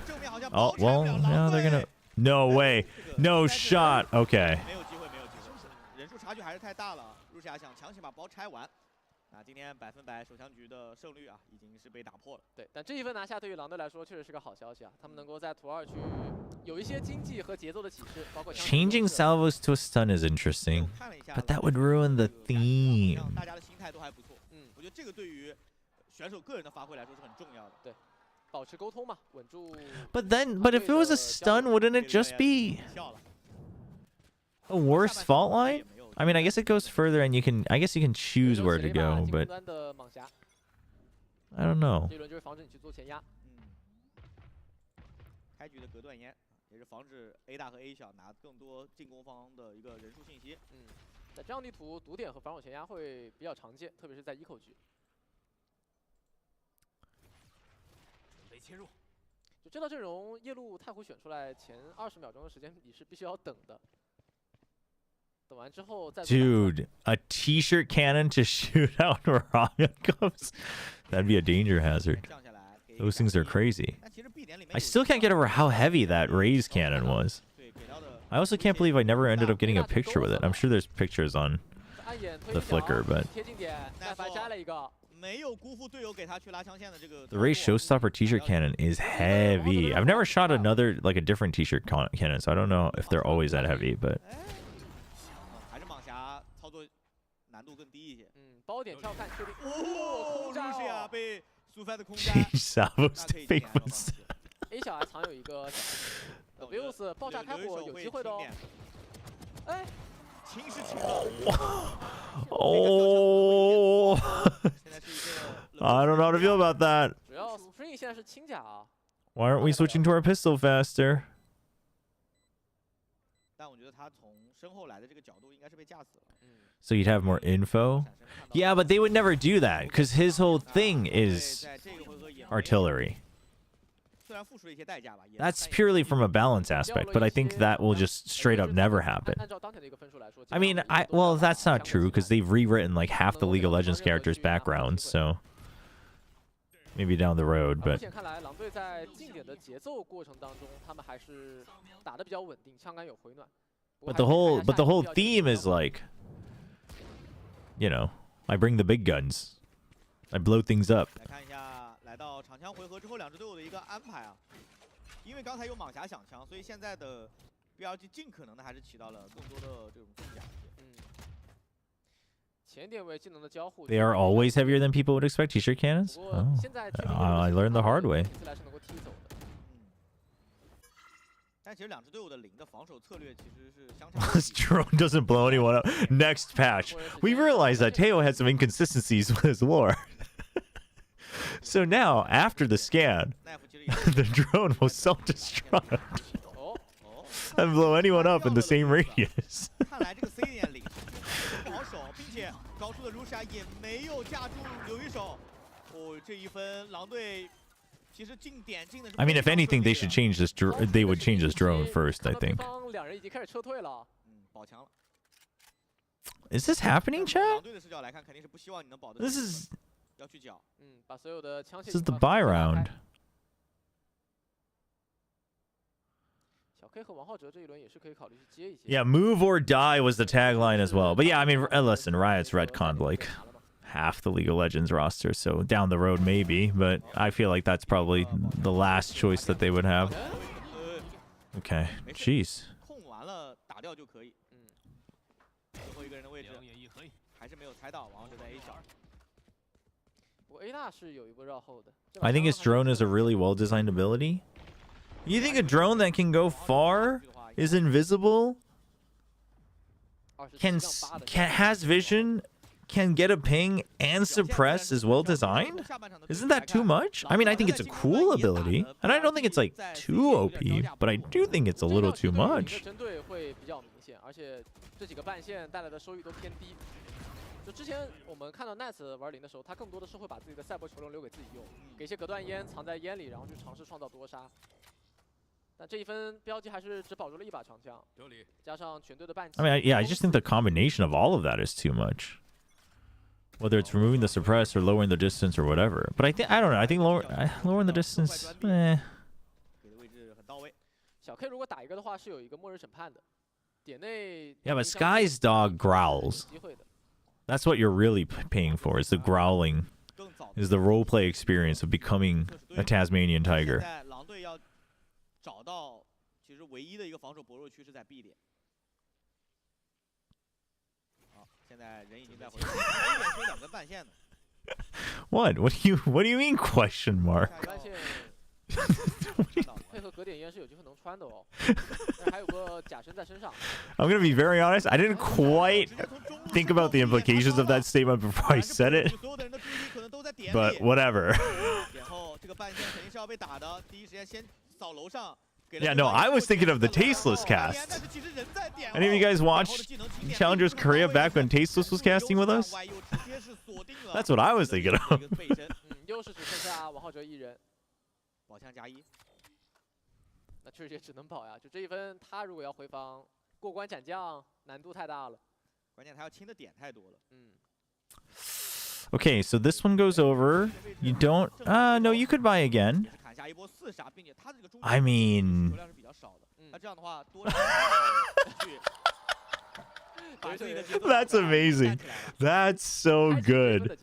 Oh, well, now they're gonna... No way. No shot. Okay. 差距还是太大了，入夏想强行把包拆完。那今天100%手枪局的胜率啊，已经是被打破了。对，但这一分拿下对于狼队来说确实是个好消息啊，他们能够在图2区有一些经济和节奏的启示，包括 Changing salvos to a stun is interesting, but that would ruin the theme. 大家的心态都还不错，我觉得这个对于选手个人的发挥来说是很重要的。对，保持沟通嘛，稳住。But if it was a stun, wouldn't it just be a worse fault line? I mean, I guess it goes further, and I guess you can choose where to go, but I don't know. 这轮就是防止你去做前压。开局的隔断烟也是防止 A 大和 A 小拿更多进攻方的一个人数信息。在这样地图，堵点和防守前压会比较常见，特别是在1口局。准备切入。就这套阵容，夜路太湖选出来前20秒钟的时间，你是必须要等的。 Dude, a t-shirt cannon to shoot out Raya cups? That'd be a danger hazard. Those things are crazy. I still can't get over how heavy that raise cannon was. I also can't believe I never ended up getting a picture with it. I'm sure there's pictures on the Flickr, but... The raise showstopper t-shirt cannon is heavy. I've never shot another, like a different t-shirt cannon, so I don't know if they're always that heavy, but... 难度更低一些。包点跳看确定。哦，入夏被苏菲的空炸。Salvos to fake footsteps. A 小还藏有一个 Abuse 爆炸开火有机会的哦。哎，轻是轻了。Oh. I don't know how to feel about that. 主要 Spring 现在是轻甲啊。Why aren't we switching to our pistol faster? 但我觉得他从身后来的这个角度应该是被架死了。 So you'd have more info? Yeah, but they would never do that, because his whole thing is artillery. That's purely from a balance aspect, but I think that will just straight up never happen. I mean, well, that's not true, because they've rewritten like half the League of Legends characters' backgrounds, so... Maybe down the road, but... But the whole theme is like, you know, I bring the big guns, I blow things up. 来看一下，来到长枪回合之后，两支队伍的一个安排啊。因为刚才有蟒侠响枪，所以现在的 BLG 尽可能的还是起到了更多的这种重甲。前点位技能的交互。They are always heavier than people would expect. T-shirt cannons. Oh, I learned the hard way. 但其实两支队伍的零的防守策略其实是相差。This drone doesn't blow anyone up. Next patch, we realized that Teo had some inconsistencies with his lore. So now, after the scan, the drone will self-destruct and blow anyone up in the same radius. 看来这个 C 点零不好守，并且高出的卢莎也没有架住留一手。哦，这一分狼队。 I mean, if anything, they should change this. They would change this drone first, I think. Is this happening, chat? This is the buy round. Yeah, move or die was the tagline as well. But yeah, I mean, listen, Riot's retconned like half the League of Legends roster, so down the road maybe, but I feel like that's probably the last choice that they would have. Okay, jeez. I think his drone is a really well-designed ability. You think a drone that can go far, is invisible, has vision, can get a ping and suppress is well designed? Isn't that too much? I mean, I think it's a cool ability, and I don't think it's like too OP, but I do think it's a little too much. I mean, yeah, I just think the combination of all of that is too much. Whether it's removing the suppress or lowering the distance or whatever. But I don't know. I think lowering the distance, eh. Yeah, but Sky's dog growls. That's what you're really paying for, is the growling. Is the roleplay experience of becoming a Tasmanian tiger. What? What do you mean question mark? I'm gonna be very honest, I didn't quite think about the implications of that statement before I said it. But whatever. Yeah, no, I was thinking of the Tasteless cast. Any of you guys watched Challengers Korea back when Tasteless was casting with us? That's what I was thinking of. Okay, so this one goes over. You don't... no, you could buy again. I mean... That's amazing. That's so good.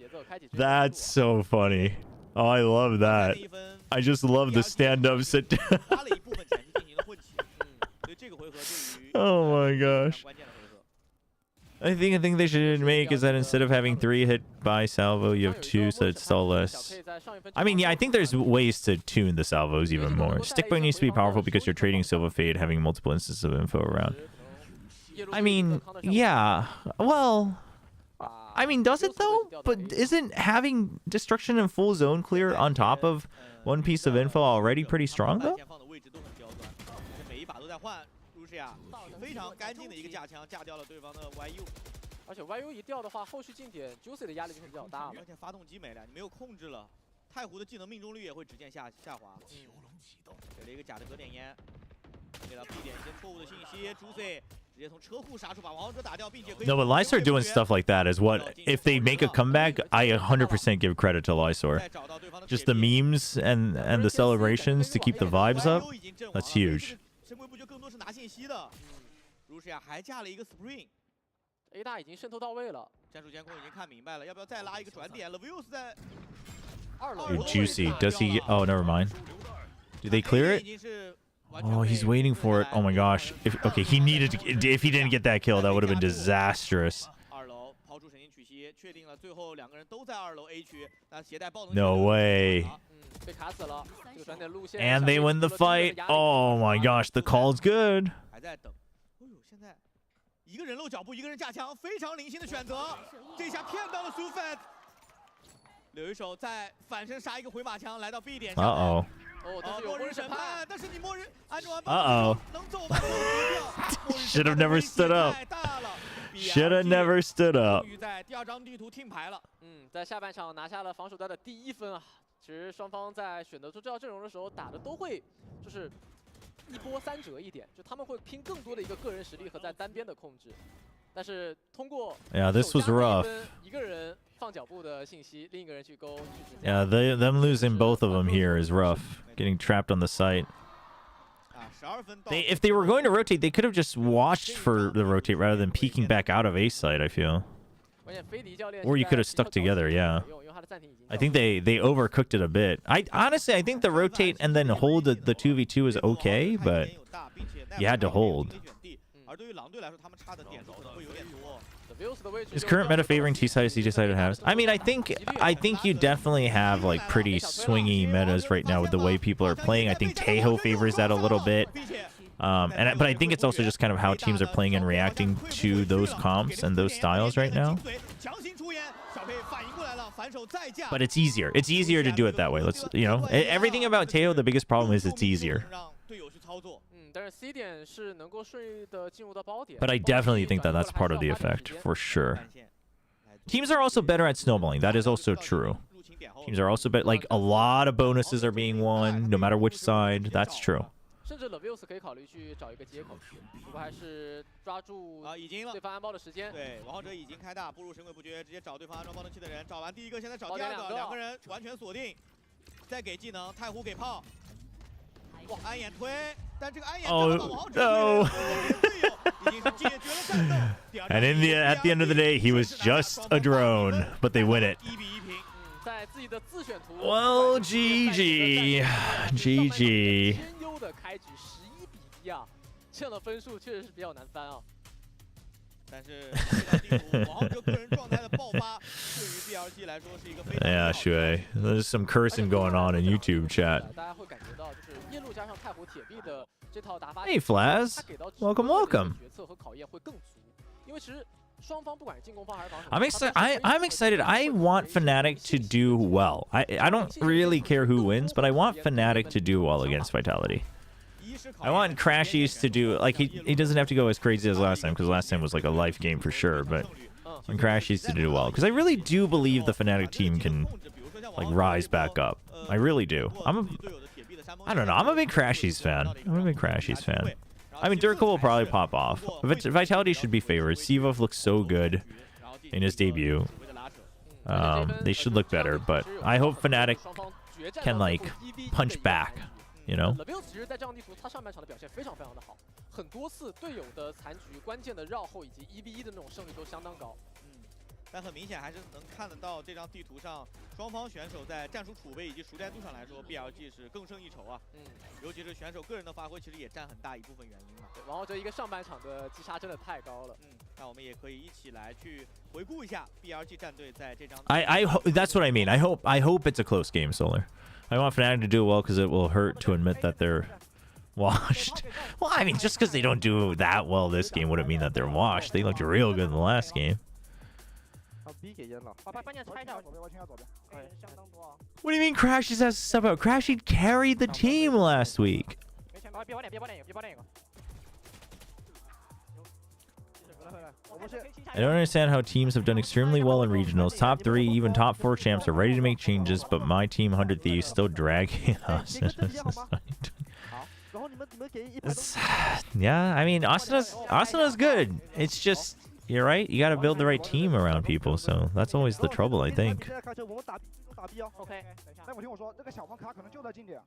That's so funny. Oh, I love that. I just love the stand-up sit down. Oh my gosh. I think they should make is that instead of having 3 hit by salvo, you have 2, so it's still less. I mean, yeah, I think there's ways to tune the salvos even more. Stickboy needs to be powerful because you're trading Silva Fade, having multiple instances of info around. I mean, yeah. Well, I mean, does it though? But isn't having destruction and full zone clear on top of one piece of info already pretty strong though? No, but Lysor doing stuff like that is what, if they make a comeback, I 100% give credit to Lysor. Just the memes and the celebrations to keep the vibes up, that's huge. 如是呀还架了一个 Spring。A 大已经渗透到位了，战术监控已经看明白了，要不要再拉一个转点 ？Levius 在2楼。Juicy. Does he? Oh, never mind. Do they clear it? Oh, he's waiting for it. Oh my gosh. Okay, he needed to. If he didn't get that kill, that would have been disastrous. No way. And they win the fight. Oh my gosh, the call's good. 一个人漏脚步，一个人架枪，非常灵性的选择。这下骗到了苏范，留一手再反身杀一个回马枪，来到 B 点上。Uh-oh. 末日审判，但是你末日安装完 Uh-oh. 能走吗？ Should have never stood up. Should have never stood up. 终于在第2张地图听牌了。在下半场拿下了防守端的第1分啊。其实双方在选择出这套阵容的时候，打的都会就是一波三折一点，就他们会拼更多的一个个人实力和在单边的控制。但是通过 Yeah, this was rough. 一个人放脚步的信息，另一个人去勾。Yeah, them losing both of them here is rough. Getting trapped on the site. If they were going to rotate, they could have just watched for the rotate rather than peeking back out of A site, I feel. Or you could have stuck together, yeah. I think they overcooked it a bit. Honestly, I think the rotate and then hold the 2v2 is okay, but you had to hold. Is current meta favoring T side, CJ side halves? I mean, I think you definitely have like pretty swingy metas right now with the way people are playing. I think Tejo favors that a little bit. But I think it's also just kind of how teams are playing and reacting to those comps and those styles right now. But it's easier. It's easier to do it that way. Let's, you know, everything about Tejo, the biggest problem is it's easier. But I definitely think that that's part of the effect, for sure. Teams are also better at snowballing. That is also true. Teams are also better. Like, a lot of bonuses are being won, no matter which side. That's true. 甚至 Levius 可以考虑去找一个接口，不过还是抓住对方安包的时间。对，王浩哲已经开大，步入神鬼不觉，直接找对方安装爆灯器的人，找完第一个，现在找第二个，两个人完全锁定，再给技能，太湖给炮，哇，安眼推，但这个安眼找到王浩哲已经是解决了战斗。And at the end of the day, he was just a drone, but they win it. Well, GG. GG. 的开局11比1啊，这样的分数确实是比较难翻啊。但是这道地图，王浩哲个人状态的爆发，对于 BLG 来说是一个非常 Yeah, Shui. There's some cursing going on in YouTube chat. 大家会感觉到，就是夜路加上太湖铁壁的这套打法。Hey, Flaz. Welcome, welcome. 决策和考验会更足，因为其实。 I'm excited. I want Fnatic to do well. I don't really care who wins, but I want Fnatic to do well against Vitality. I want Crashies to do like he doesn't have to go as crazy as last time because last time was like a life game for sure. But I want Crashies to do well because I really do believe the Fnatic team can like rise back up. I really do. I don't know. I'm a big Crashies fan. I mean, Durko will probably pop off. Vitality should be favored. Sivov looks so good in his debut. They should look better, but I hope Fnatic can, like, punch back, you know? 其实在这样地图，他上半场的表现非常的好，很多次队友的残局、关键的绕后以及1v1的那种胜率都相当高。但很明显还是能看得到这张地图上双方选手在战术储备以及熟练度上来说 ，BLG 是更胜一筹啊。尤其是选手个人的发挥，其实也占很大一部分原因嘛。对，王浩哲一个上半场的击杀真的太高了。那我们也可以一起来去回顾一下 BLG 战队在这张。That's what I mean. I hope it's a close game, Solar. I want Fnatic to do well because it will hurt to admit that they're washed. Well, I mean, just because they don't do that well this game wouldn't mean that they're washed. They looked real good in the last game. What do you mean Crashies has to step out? Crashy carried the team last week. I don't understand how teams have done extremely well in regionals. Top 3, even top 4 champs are ready to make changes, but my team 100 Thieves still dragging us. Yeah, I mean, Asana's good. It's just You're right. You got to build the right team around people. So that's always the trouble, I think. OK，那我听我说，这个小方卡可能就在近点。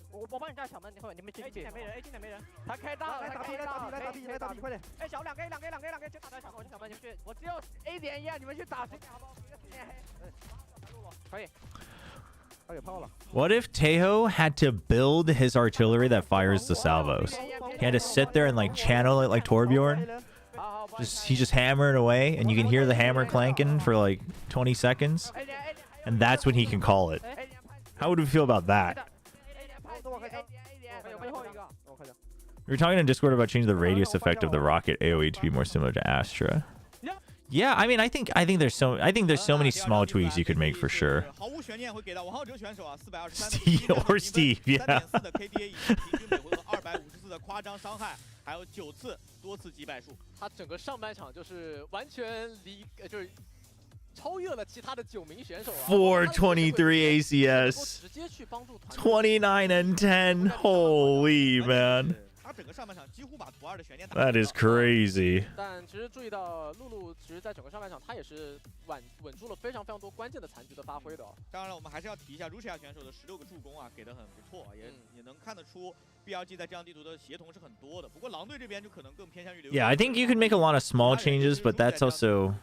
我帮你带小门，你们进点没人，进点没人。他开大了，打 B，打 B，快点！哎，小2个 2个2个2个，就打小门，你们去，我只有 A 点1，你们去打谁好不好？可以。他给炮了。What if Tejo had to build his artillery that fires the salvos? He had to sit there and like channel it like Torbjorn. He's just hammering away, and you can hear the hammer clanking for like 20 seconds, and that's when he can call it. How would we feel about that? We were talking in Discord about changing the radius effect of the rocket AoE to be more similar to Astra. Yeah, I mean, I think there's so many small tweaks you could make for sure. Steve or Steve, yeah. 他整个上半场就是完全就是超越了其他的9名选手啊。423 ACS. 29 and 10. Holy man. That is crazy. 但其实注意到露露，其实在整个上半场他也是稳住了非常多关键的残局的发挥的。当然了，我们还是要提一下Russia选手的16个助攻啊，给的很不错，也能看得出 BLG 在这样地图的协同是很多的。不过狼队这边就可能更偏向于流。Yeah, I think you could make a lot of small changes, but that's also.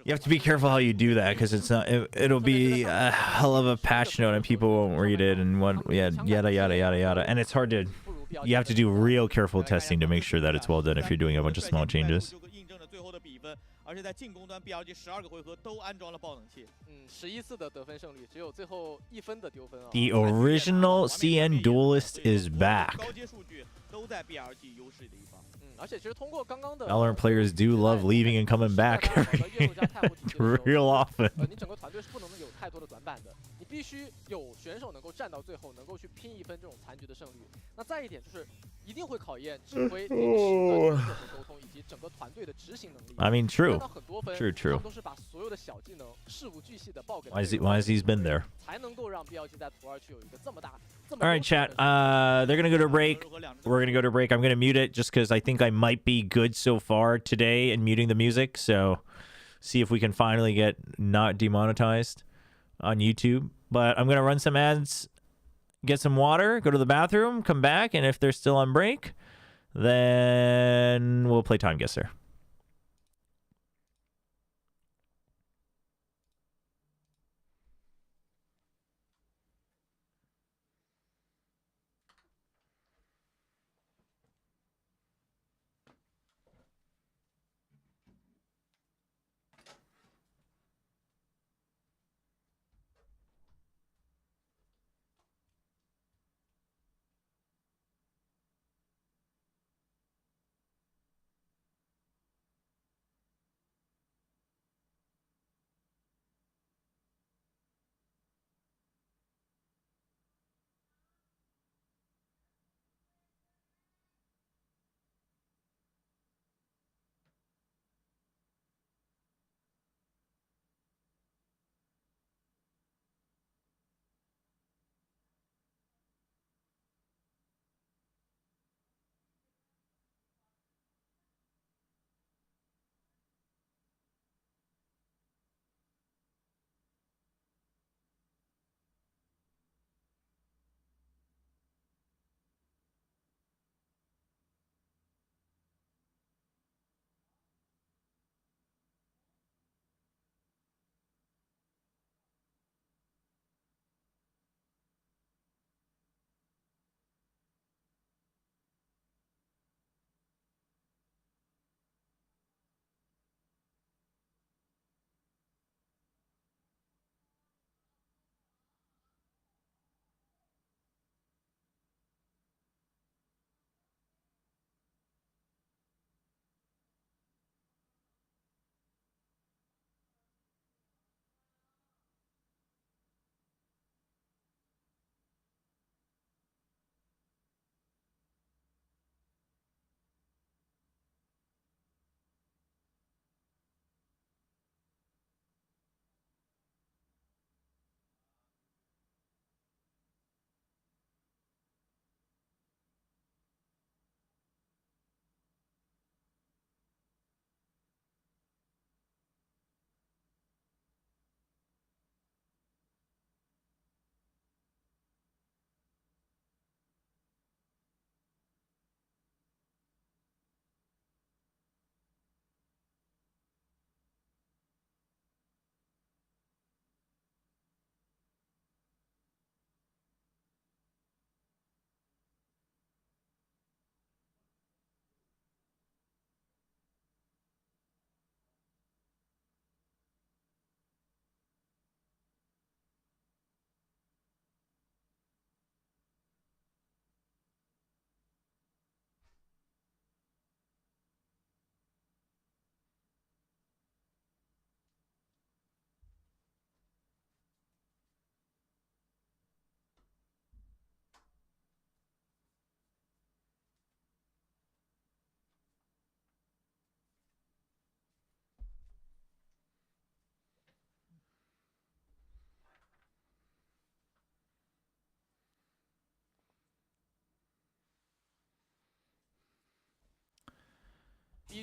You have to be careful how you do that because it's not. It'll be a hell of a patch note and people won't read it and yada yada yada yada. And it's hard to. You have to do real careful testing to make sure that it's well done if you're doing a bunch of small changes. 而且在进攻端 ，BLG 12个回合都安装了爆冷器。11次的得分胜利，只有最后1分的丢分啊。The original CN duelist is back. 高阶数据都在 BLG 优势的一方。而且其实通过刚刚的 Valorant players do love leaving and coming back real often. 你整个团队是不能有太多的短板的，你必须有选手能够站到最后，能够去拼1分这种残局的胜率。那再一点就是一定会考验指挥、临时的沟通以及整个团队的执行能力。I mean, true. 很多分 True. 都是把所有的小技能事无巨细的报给。Why has he been there? 才能够让 BLG 在图2区有一个这么大。All right, chat. They're gonna go to break. We're gonna go to break. I'm gonna mute it just because I think I might be good so far today in muting the music. So, see if we can finally get not demonetized on YouTube. But I'm gonna run some ads, get some water, go to the bathroom, come back, and if they're still on break, then we'll play Time Guesser.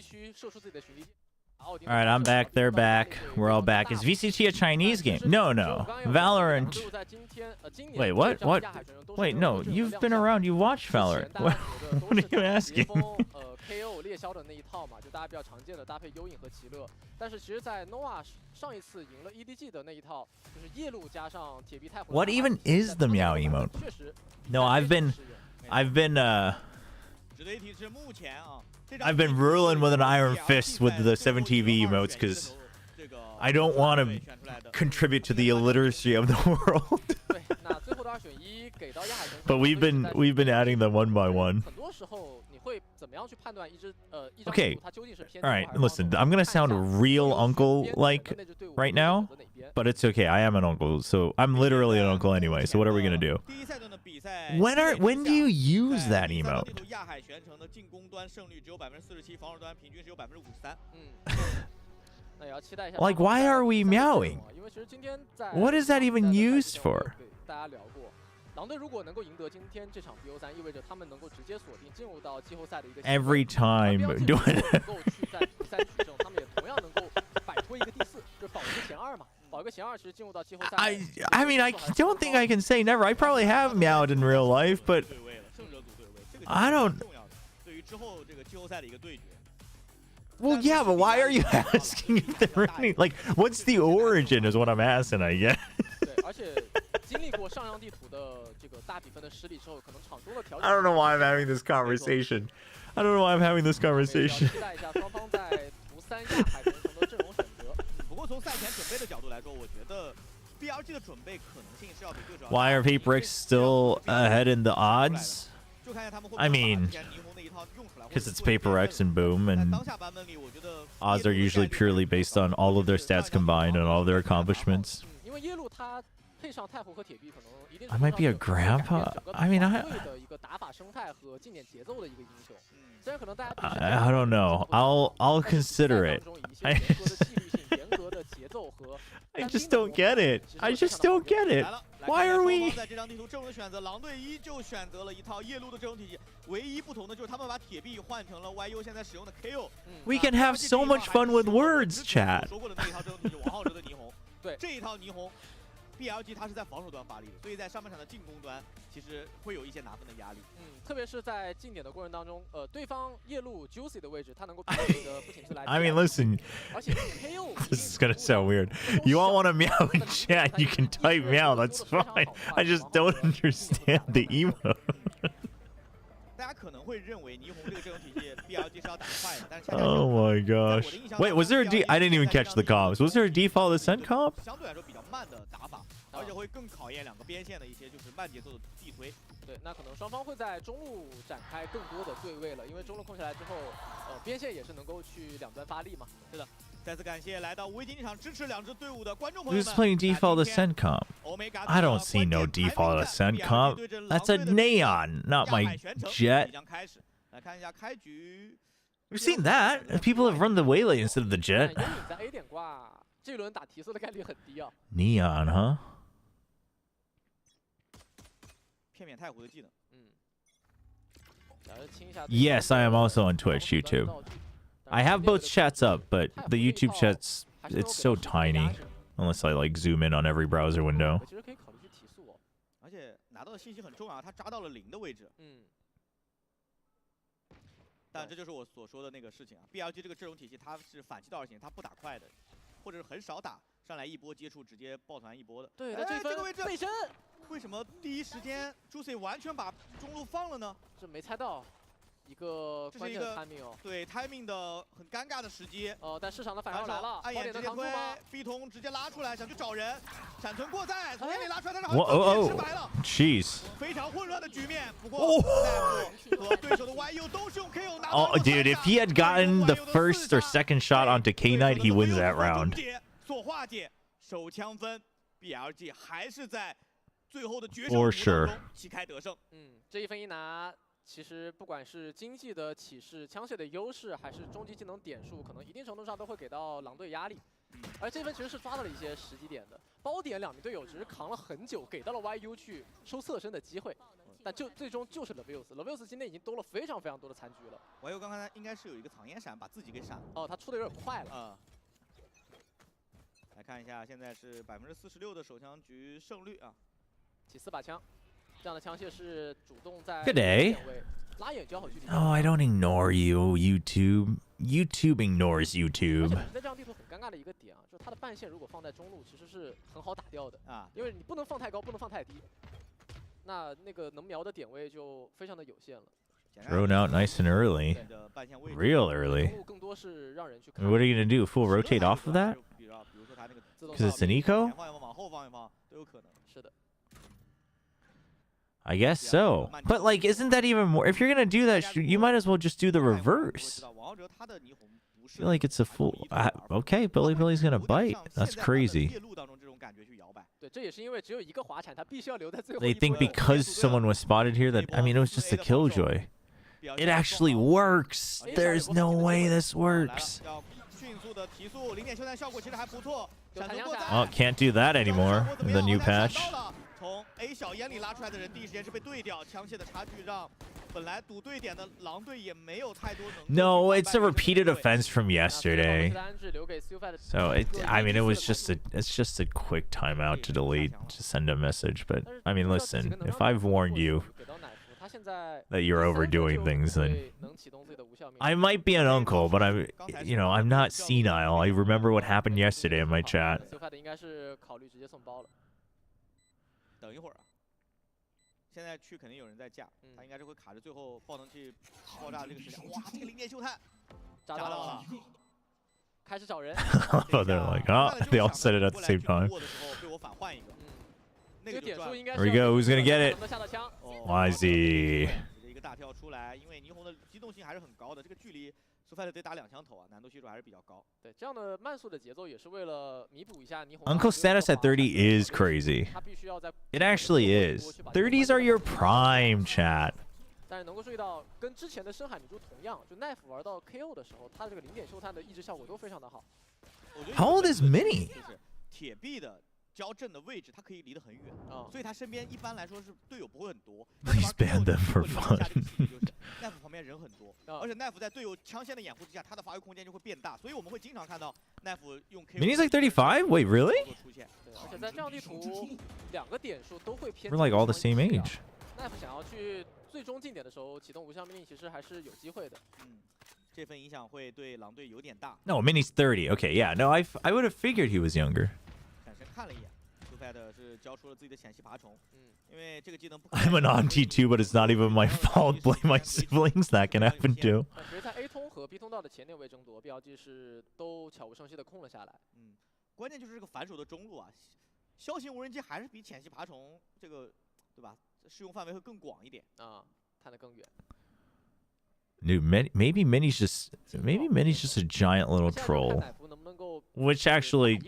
地区射出自己的巡地。 All right, I'm back. They're back. We're all back. Is VCT a Chinese game? No, no. Valorant. Wait, what? What? Wait, no. You've been around. You watch Valorant. What are you asking? KO 猎枭的那一套嘛，就大家比较常见的搭配幽影和奇乐。但是其实，在 Nova 上一次赢了 EDG 的那一套，就是夜路加上铁臂太火。 What even is the Meow emote? No, I've been ，I've been ruling with an iron fist with the 7TV emotes because I don't want to contribute to the illiteracy of the world. 对，那最后的2选1给到亚海神。But we've been adding them one by one. 很多时候你会怎么样去判断一张 Okay. 图它究竟是偏 All right, listen. I'm gonna sound real uncle like right now, but it's okay. I am an uncle, so I'm literally an uncle anyway. So what are we gonna do? When do you use that emote? 亚海玄城的进攻端胜率只有47%，防守端平均是有53%。那也要期待一下。 Like, why are we meowing? 因为其实今天在 What is that even used for? 大家聊过，狼队如果能够赢得今天这场 BO3，意味着他们能够直接锁定进入到季后赛的一个。 Every time doing it. 能够去在第3取胜，他们也同样能够摆脱一个第4，就是保一个前2嘛。保一个前2，其实进入到季后赛。I mean, I don't think I can say never. I probably have meowed in real life, but I don't. 对于之后这个季后赛的一个对决。 Well, yeah, but why are you asking if they're any? Like, what's the origin? Is what I'm asking, I guess. 对，而且经历过上扬地图的这个大比分的失利之后，可能场中的调整。 I don't know why I'm having this conversation. I don't know why I'm having this conversation. 期待一下双方在图3亚海神城的阵容选择。不过从赛前准备的角度来说，我觉得 BLG 的准备可能性是要比对手。 Why are Paperx still ahead in the odds? 就看一下他们会 I mean, because it's Paperx and Boom, and odds are usually purely based on all of their stats combined and all of their accomplishments. 因为夜路他配上太湖和铁臂，可能一定 I might be a grandpa. I mean, 的一个打法生态和竞点节奏的一个英雄。虽然可能大家 I don't know. I'll consider it. I just don't get it. I just don't get it. Why are we? 在这张地图阵容的选择，狼队依旧选择了一套夜路的阵容体系，唯一不同的就是他们把铁臂换成了 YU 现在使用的 KO。 We can have so much fun with words, chat. 说过的那一套阵容体系，王浩哲的霓虹。对，这一套霓虹 ，BLG 它是在防守端发力的，所以在上半场的进攻端其实会有一些拿分的压力。特别是在竞点的过程当中，对方夜路 Juicy 的位置，他能够平衡的不仅是来。I mean, listen. 而且 KO This is gonna sound weird. You all want to meow in chat? You can type meow. That's fine. I just don't understand the emote. 大家可能会认为霓虹这个阵容体系 BLG 是要打快的，但是 Oh my gosh. Wait, was there a I didn't even catch the comps. Was there a default ascent comp? 相对来说比较慢的打法，而且会更考验两个边线的一些就是慢节奏的地推。对，那可能双方会在中路展开更多的对位了，因为中路空下来之后，边线也是能够去两端发力嘛。是的，再次感谢来到无敌竞技场支持两支队伍的观众朋友 Who's 们。 playing default ascent comp? I don't see no default ascent comp. That's a neon, not my jet. 来看一下开局。 We've seen that. People have run the waylay instead of the jet. 幽影在 A 点挂，这一轮打提色的概率很低啊。Neon, huh? 片面太湖的技能。Yes, I am also on Twitch, YouTube. I have both chats up, but the YouTube chat's it's so tiny. Unless I like zoom in on every browser window. 其实可以考虑去提速哦。而且拿到的信息很重要，他扎到了0的位置。但这就是我所说的那个事情啊 ，BLG 这个阵容体系它是反其道而行，它不打快的，或者是很少打，上来一波接触直接抱团一波的。对，这个位置背身，为什么第一时间 Juicy 完全把中路放了呢？这没猜到。 一个关键的 timing 哦，对 timing 的很尴尬的时机。但市场的反应来了，暗眼直接推 ，B 童直接拉出来，想去找人，闪存过在，从眼里拉出来，但是好失败了。Jeez。非常混乱的局面，不过在和对手的 YU 都是用 KO 拿到。Oh, dude, if he had gotten the first or second shot onto K Knight, he wins that round. 所化解，手枪分 ，BLG 还是在最后的决胜 For sure 中旗开得胜。这一分一拿。 其实不管是经济的起势、枪械的优势，还是终极技能点数，可能一定程度上都会给到狼队压力。而这分其实是抓到了一些时机点的，包点两名队友只是扛了很久，给到了 YU 去收侧身的机会。但最终就是 Levius 今天已经多了非常多的残局了。我还有刚才应该是有一个藏烟闪把自己给闪了。哦，他出的有点快了。来看一下，现在是46%的手枪局胜率啊。起4把枪，这样的枪械是主动在 Good day. 拉远较好距离。Oh, I don't ignore you, YouTube. YouTube ignores 而 YouTube. 且在这张地图很尴尬的一个点啊，就是它的半线如果放在中路，其实是很好打掉的啊，因为你不能放太高，不能放太低，那个能瞄的点位就非常的有限了。Thrown out nice and early. Real early. 中路更多是让人去看。 What are you gonna do? Full rotate off of that? 'Cause it's an eco? 前放一放，往后放一放都有可能。是的。 I guess so. But like, isn't that even more? If you're gonna do that, you might as well just do the reverse. I feel like it's a full. Okay, Billy's gonna bite. That's crazy. 对，这也是因为只有一个滑铲，他必须要留在最后。 They think because someone was spotted here that I mean it was just a killjoy. It actually works. There's no way this works. Oh, can't do that anymore in the new patch. 从 A 小眼里拉出来的人，第一时间是被对掉，枪械的差距让本来堵对点的狼队也没有太多能力。 No, it's a repeated offense from yesterday. So I mean, it's just a quick timeout to delete, to send a message. But I mean, listen, if I've warned you that you're overdoing things, then I might be an uncle, but I'm not senile. I remember what happened yesterday in my chat. 等一会儿啊，现在去肯定有人在架，他应该是会卡着最后爆能器爆炸的这个时间。哇，这个零点秀探扎到了，开始找人。But they're like, oh, they all said it at the same time. 被我反换一个，这个点数应该 There we go. Who's gonna get it? 能下到枪。YZ. 一个大跳出来，因为霓虹的机动性还是很高的，这个距离。 Fighter 得打2枪头啊，难度系数还是比较高。对，这样的慢速的节奏也是为了弥补一下霓虹。Uncle status at 30 is crazy. It actually is. 30s are your prime, chat. 但是能够注意到，跟之前的深海女猪同样，就奈夫玩到 KO 的时候，他这个零点秀探的抑制效果都非常的好。How old is Mini? 就是铁壁的交阵的位置，他可以离得很远所以他身边一般来说是队友不会很多。Please ban them for fun. 奈夫旁边人很多，而且奈夫在队友枪线的掩护之下，他的发挥空间就会变大，所以我们会经常看到奈夫用 KO。Mini's like 35? Wait, really? 对，而且在这样地图，两个点数都会偏。 We're like all the same age. 奈夫想要去最终近点的时候启动无效命令，其实还是有机会的。这份影响会对狼队有点大。No, Mini's 30. Okay, yeah. No, I would have figured he was younger. 闪身看了一眼。 是交出了自己的显系爬虫，因为这个技能不。I'm an auntie too, but it's not even my fault. Blame my siblings. That can happen too. 其实在 A 通和 B 通道的前列位争夺，BLG 是都悄无声息的空了下来。关键就是这个反手的中路啊，枭形无人机还是比潜系爬虫这个，对吧？适用范围会更广一点啊，看得更远。 Dude, maybe Mini's just a giant little troll, which actually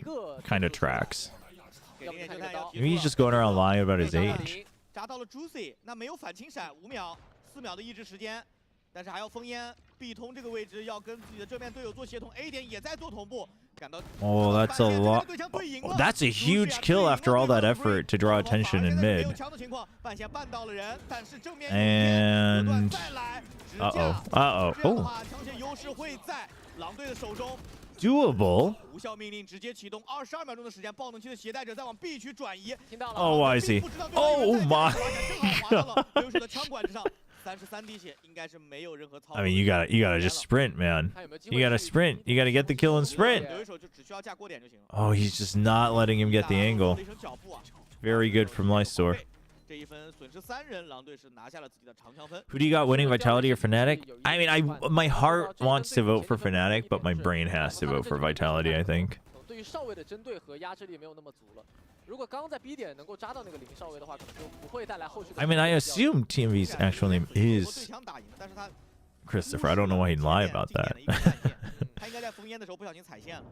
kind of tracks. Maybe he's just going around lying about his age. 扎到了 Juicy， 那没有反清闪，5秒，4秒的抑制时间，但是还要封烟。B 通这个位置要跟自己的正面队友做协同 ，A 点也在做同步。感到 Oh, that's a lot. That's a huge kill after all that effort to draw attention in mid. And uh-oh. Doable. Oh, why is he? Oh my god. I mean, you gotta just sprint, man. You gotta sprint. You gotta get the kill and sprint. Oh, he's just not letting him get the angle. Very good from Lystor. Who do you got winning, Vitality or Fnatic? I mean, my heart wants to vote for Fnatic, but my brain has to vote for Vitality, I think. 对于哨位的针对和压制力没有那么足了。如果刚刚在 B 点能够扎到那个零哨位的话，可能就不会带来后续的。I mean, I assume TMV's actual name is Christopher. I don't know why he'd lie about that. 他应该在封烟的时候不小心踩线了。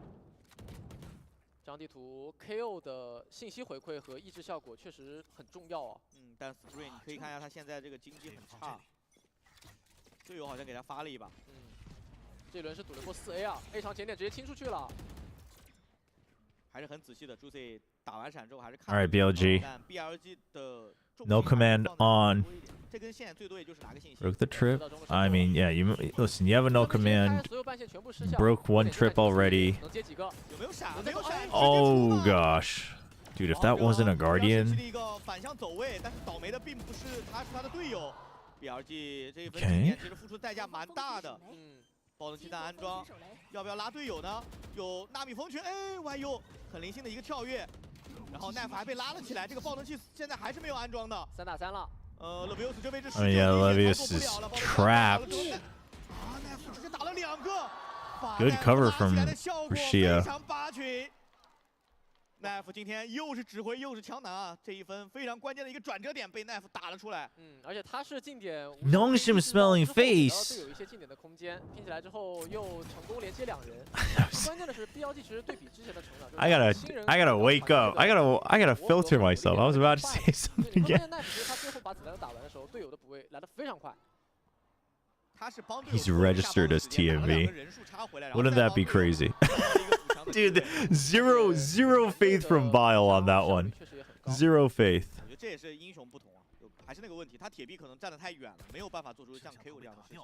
这张地图 KO 的信息回馈和抑制效果确实很重要啊。但 Spring 你可以看一下他现在这个经济很差，队友好像给他发了一把。这一轮是赌了波4A 啊 ，A 场前点直接清出去了。还是很仔细的 ，Juicy 打完闪之后还是看。All right, BLG. 但 BLG 的 No command on. 这根线最多也就是拿个信息。 Broke the trip. I mean, yeah. You listen. You have a no command. Broke one trip already. 有没有闪？没有闪。 Oh gosh, dude. If that wasn't a guardian. 一个反向走位，但是倒霉的并不是他，是他的队友。BLG 这一分经验其实付出代价蛮大的。爆能器弹安装，要不要拉队友呢？有纳米蜂群，哎，YU 很灵性的一个跳跃，然后奈夫还被拉了起来。这个爆能器现在还是没有安装的。3打3了。Levius 这位置Oh yeah, Levius is trapped. 奈夫直接打了2个。Good cover from Rashia. 非常拔群。奈夫今天又是指挥又是强男啊！这一分非常关键的一个转折点被奈夫打了出来。而且他是近点 Nongshim smelling face. 有一些近点的空间，拼起来之后又成功连接2人。关键的是 BLG 其实对比之前的成长。I gotta wake up. I gotta filter myself. I was about to say something again. 奈夫其实他最后把子弹打完的时候，队友的补位来得非常快。 He's registered as TMV. Wouldn't that be crazy? Dude, zero faith from Bile on that one. Zero faith. 我觉得这也是英雄不同啊，还是那个问题，他铁臂可能站得太远了，没有办法做出像 KO 这样的事情。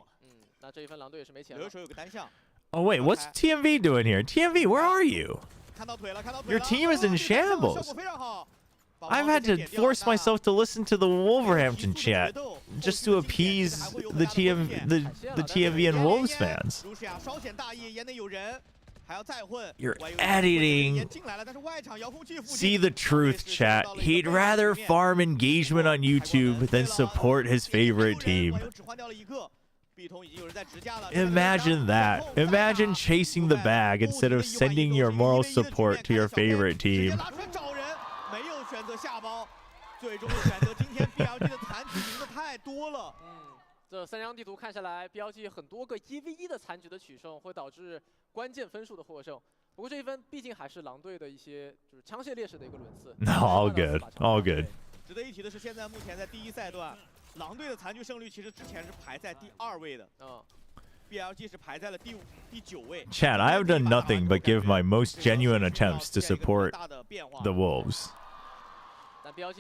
那这一分狼队也是没钱了。有的时候有个单向。 Oh wait, what's TMV doing here? TMV, where are you? 看到腿了，看到腿了。 Your team is in shambles. 效果非常好。 I've had to force myself to listen to the Wolverhampton chat just to appease the TMV and Wolves fans. You're editing. See the truth, chat. He'd rather farm engagement on YouTube than support his favorite team. Imagine that. Imagine chasing the bag instead of sending your moral support to your favorite team. 选择下包，最终的选择。今天 BLG 的残局赢的太多了。这3张地图看下来 ，BLG 很多个1v1的残局的取胜，会导致关键分数的获胜。不过这一分毕竟还是狼队的一些就是枪械劣势的一个轮次。No, all good, all good. 值得一提的是，现在目前在第1赛段，狼队的残局胜率其实之前是排在第2位的。BLG 是排在了第9位。Chad, I have done nothing but give my most genuine attempts to support the Wolves. You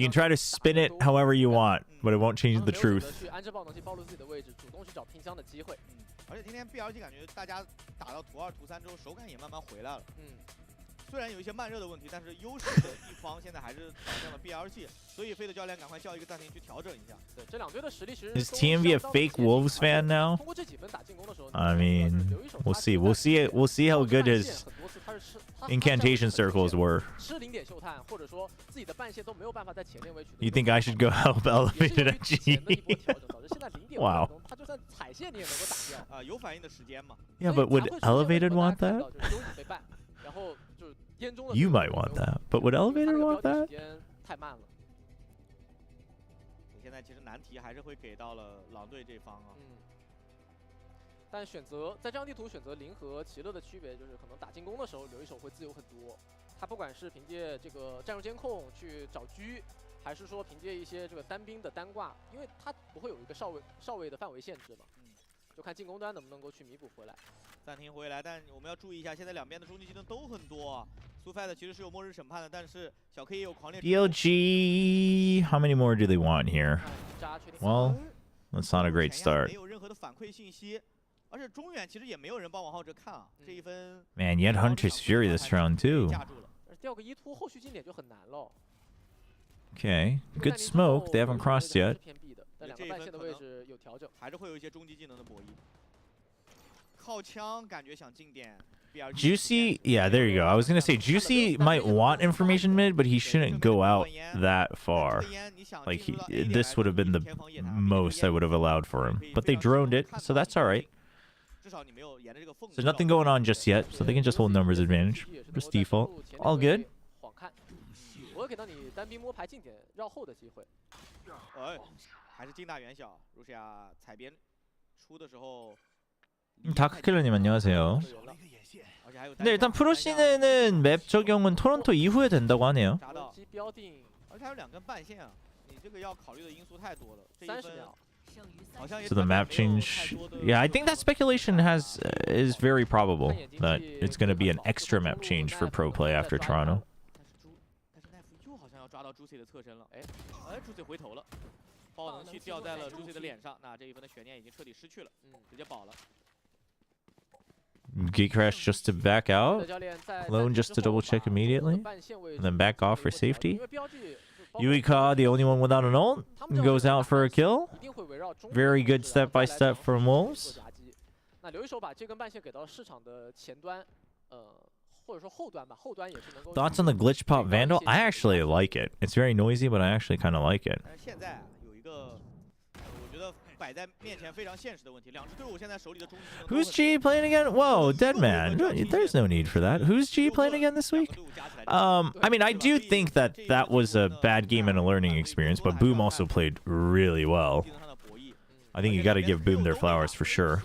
can try to spin it however you want, but it won't change the truth. 而且今天 BLG 感觉大家打到图2、图3之后，手感也慢慢回来了。虽然有一些慢热的问题，但是优势的一方现在还是朝向了 BLG， 所以飞的教练赶快叫一个暂停去调整一下。对，这2队的实力其实 Is TMV a fake Wolves fan now? 通过这几分打进攻的时候 I mean, we'll see. We'll see how good his incantation circles were. 吃零点秀探，或者说自己的半线都没有办法在前面维持。 You think I should go help Elevated at G? Wow. Yeah, but would Elevated want that? You might want that, but would Elevated want that? 现在其实难题还是会给到了狼队这方啊。但选择在这张地图选择零和奇乐的区别就是，可能打进攻的时候留一手会自由很多。他不管是凭借这个战术监控去找狙，还是说凭借一些这个单兵的单挂，因为他不会有一个哨位的范围限制嘛。就看进攻端能不能够去弥补回来。暂停回来，但我们要注意一下，现在两边的终极技能都很多啊。Sufad 其实是有末日审判的，但是小 K 也有狂烈。DLG, how many more do they want here? Well, that's not a great start. 没有任何的反馈信息，而且中远其实也没有人帮王浩哲看啊。这一分。Man, you had Hunter's Fury this round too. 掉个1突，后续进点就很难了。 Okay, good smoke. They haven't crossed yet. 但两个半线的位置有调整，还是会有一些终极技能的博弈。靠枪感觉想进点。 Juicy, yeah, there you go. I was gonna say Juicy might want information mid, but he shouldn't go out that far. Like this would have been the most I would have allowed for him, but they droned it, so that's all right. There's nothing going on just yet, so they can just hold numbers advantage. Just default, all good. 我会给到你单兵摸牌近点绕后的机会。还是近大远小，如是呀，踩边出的时候。 다크킬러님 안녕하세요. 네, 일단 프로시네는 맵 적용은 토론토 이후에 된다고 하네요. So the map change, yeah, I think that speculation is very probable that it's going to be an extra map change for pro play after Toronto. 抓到 Juicy 的侧身了，哎，Juicy 回头了，爆能器掉在了 Juicy 的脸上，那这一分的悬念已经彻底失去了，直接保了。 Gate crash just to back out. Clone just to double check immediately. And then back off for safety. Yuika, the only one without an ult, goes out for a kill. Very good step-by-step from Wolves. 那留一手把这根半线给到市场的前端，或者说后端吧，后端也是能够。Thoughts on the glitch pop Vandal? I actually like it. It's very noisy, but I actually kind of like it. 现在有一个，我觉得摆在面前非常现实的问题，两支队伍现在手里的中继技能。 Who's G playing again? Whoa, Deadman. There's no need for that. Who's G playing again this week? I mean, I do think that that was a bad game and a learning experience, but Boom also played really well. I think you got to give Boom their flowers for sure.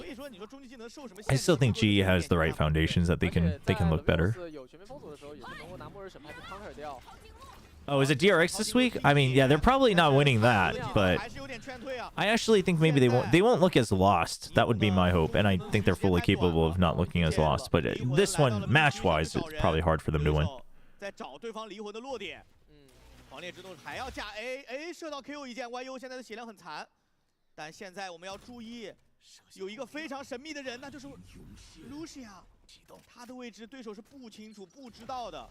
I still think G has the right foundations that they can look better. Oh, is it DRX this week? I mean, yeah, they're probably not winning that, but I actually think maybe they won't look as lost. That would be my hope, and I think they're fully capable of not looking as lost. But this one, match-wise, it's probably hard for them to win. 在找对方离魂的落点，狂烈之怒还要架 A， 射到 KO 一箭 ，YU 现在的血量很残，但现在我们要注意，有一个非常神秘的人，那就是 Lucia， 他的位置对手是不清楚、不知道的，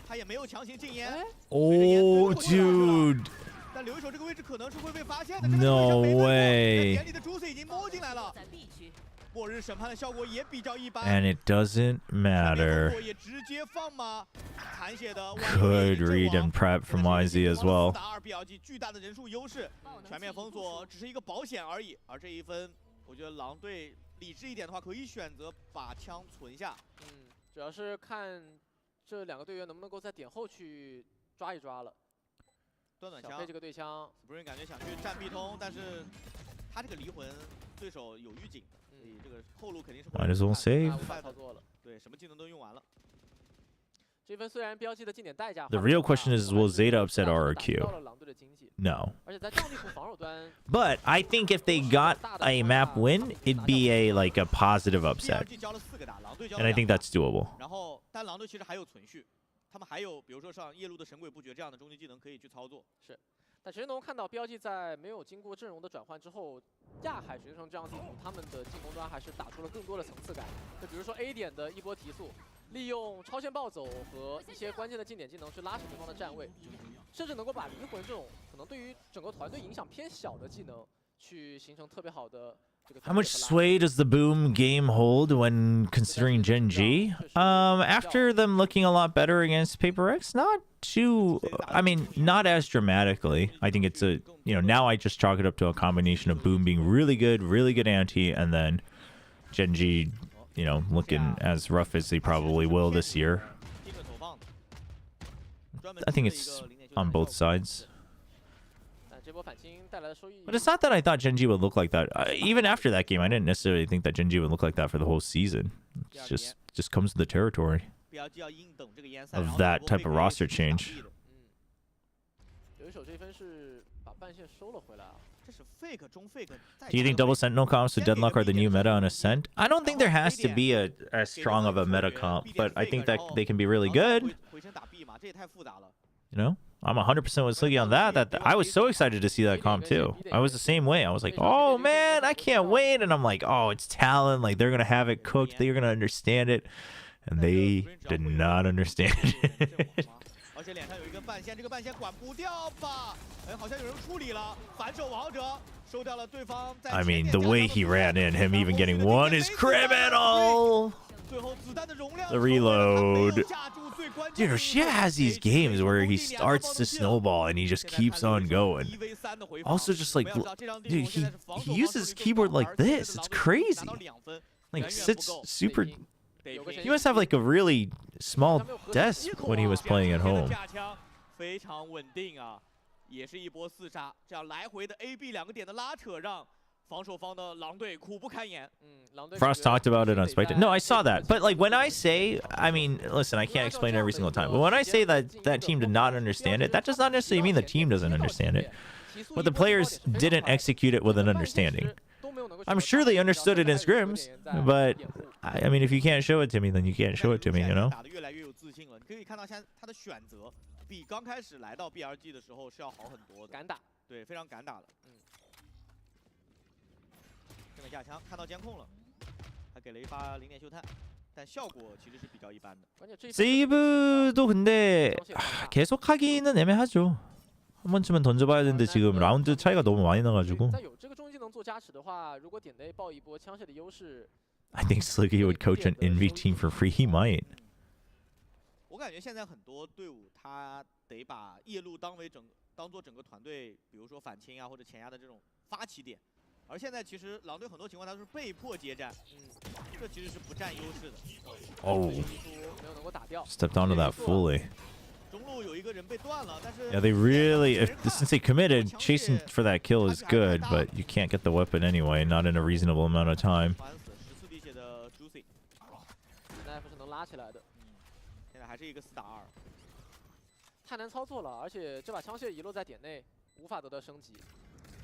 他也没有强行禁烟。Oh, dude. 但留一手这个位置可能是会被发现的。 No way. 眼里的 Juicy 已经摸进来了。 末日审判的效果也比较一般 And it doesn't matter. Good read and prep from YZ as well. 巨大的人数优势，全面封锁只是一个保险而已。而这一分，我觉得狼队理智一点的话，可以选择把枪存下。主要是看这两个队员能不能够在点后去抓一抓了。短枪，配这个对枪，不是感觉想去占必通，但是他这个离魂对手有预警。 Might as well save. The real question is, will Zeta upset RRQ? No. But I think if they got a map win, it'd be a positive upset. And I think that's doable. 他们还有，比如说像夜路的神鬼不绝这样的终极技能可以去操作。是，但其实能够看到标记在没有经过阵容的转换之后，亚海学生这样地图，他们的进攻端还是打出了更多的层次感。就比如说 A 点的一波提速，利用超线暴走和一些关键的近点技能去拉扯对方的站位，甚至能够把离魂这种可能对于整个团队影响偏小的技能，去形成特别好的。 How much sway does the Boom game hold when considering Gen G? After them looking a lot better against Paper X, not too, I mean, not as dramatically. I think it's a, now I just chalk it up to a combination of Boom being really good anti, and then Gen G, looking as rough as they probably will this year. I think it's on both sides. But it's not that I thought Gen G would look like that. Even after that game, I didn't necessarily think that Gen G would look like that for the whole season. It just comes with the territory of that type of roster change. Do you think double Sentinel comps with Deadlock are the new meta on Ascent? I don't think there has to be as strong of a meta comp, but I think that they can be really good. I'm 100% with Sliggy on that. I was so excited to see that comp too. I was the same way. I was like, oh man, I can't wait. And I'm like, oh, it's talent. Like they're going to have it cooked. They're going to understand it. And they did not understand it. I mean, the way he ran in, him even getting one is criminal. The reload. Dude, Rashia has these games where he starts to snowball and he just keeps on going. Also, just like, dude, he uses his keyboard like this. It's crazy. Like, sits super... He must have like a really small desk when he was playing at home. Frost talked about it on Spectre. No, I saw that. But like when I say, I mean, listen, I can't explain it every single time. But when I say that that team did not understand it, that does not necessarily mean the team doesn't understand it. But the players didn't execute it with an understanding. I'm sure they understood it in scrims, but I mean, if you can't show it to me, then you can't show it to me, 比刚开始来到 BLG 的时候是要好很多的，敢打，对，非常敢打的。这个架枪看到监控了，还给了一发零点秀探，但效果其实是比较一般的。 세이브도 근데 계속 하기는 애매하죠. 한 번쯤은 던져봐야 되는데 지금 라운드 차이가 너무 많이 나가지고. 在有这个终极技能做加持的话，如果点内爆一波枪械的优势， I think Sliggy would coach an Envy team for free. He might. 我感觉现在很多队伍他得把夜路当做整个团队，比如说反清啊或者前压的这种发起点。而现在其实狼队很多情况他都是被迫接战，这其实是不占优势的。Oh, 没有能够打掉。 stepped onto that fully. 中路有一个人被断了，但是 Yeah, they really, since they committed, chasing for that kill is good, but you can't get the weapon anyway, not in a reasonable amount of time. 烦死14滴血的 Juicy， 奈夫是能拉起来的。现在还是一个4打2，太难操作了，而且这把枪械遗落在点内，无法得到升级，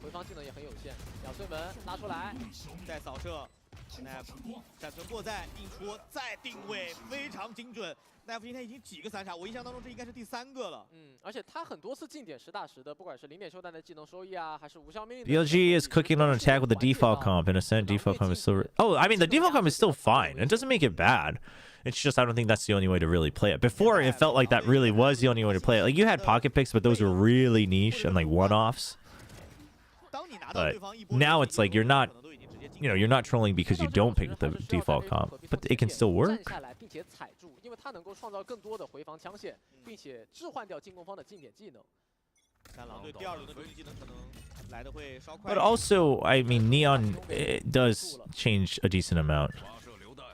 回防技能也很有限。咬碎门拉出来，再扫射，奈夫闪存过载，硬戳再定位，非常精准。奈夫今天已经几个3杀，我印象当中这应该是第3个了。而且他很多次近点实打实的，不管是零点秀弹的技能收益啊，还是无效命令。BLG is cooking on attack with the default comp, and Ascent default comp is still. Oh, I mean, the default comp is still fine. It doesn't make it bad. It's just I don't think that's the only way to really play it. Before, it felt like that really was the only way to play it. Like, you had pocket picks, but those were really niche and like one-offs. But now it's like you're not, you know, you're not trolling because you don't pick the default comp, but it can still work. 并且踩住，因为它能够创造更多的回防枪械，并且置换掉进攻方的近点技能。但狼队第2轮的终极技能可能来的会稍快。 But also, I mean, Neon it does change a decent amount.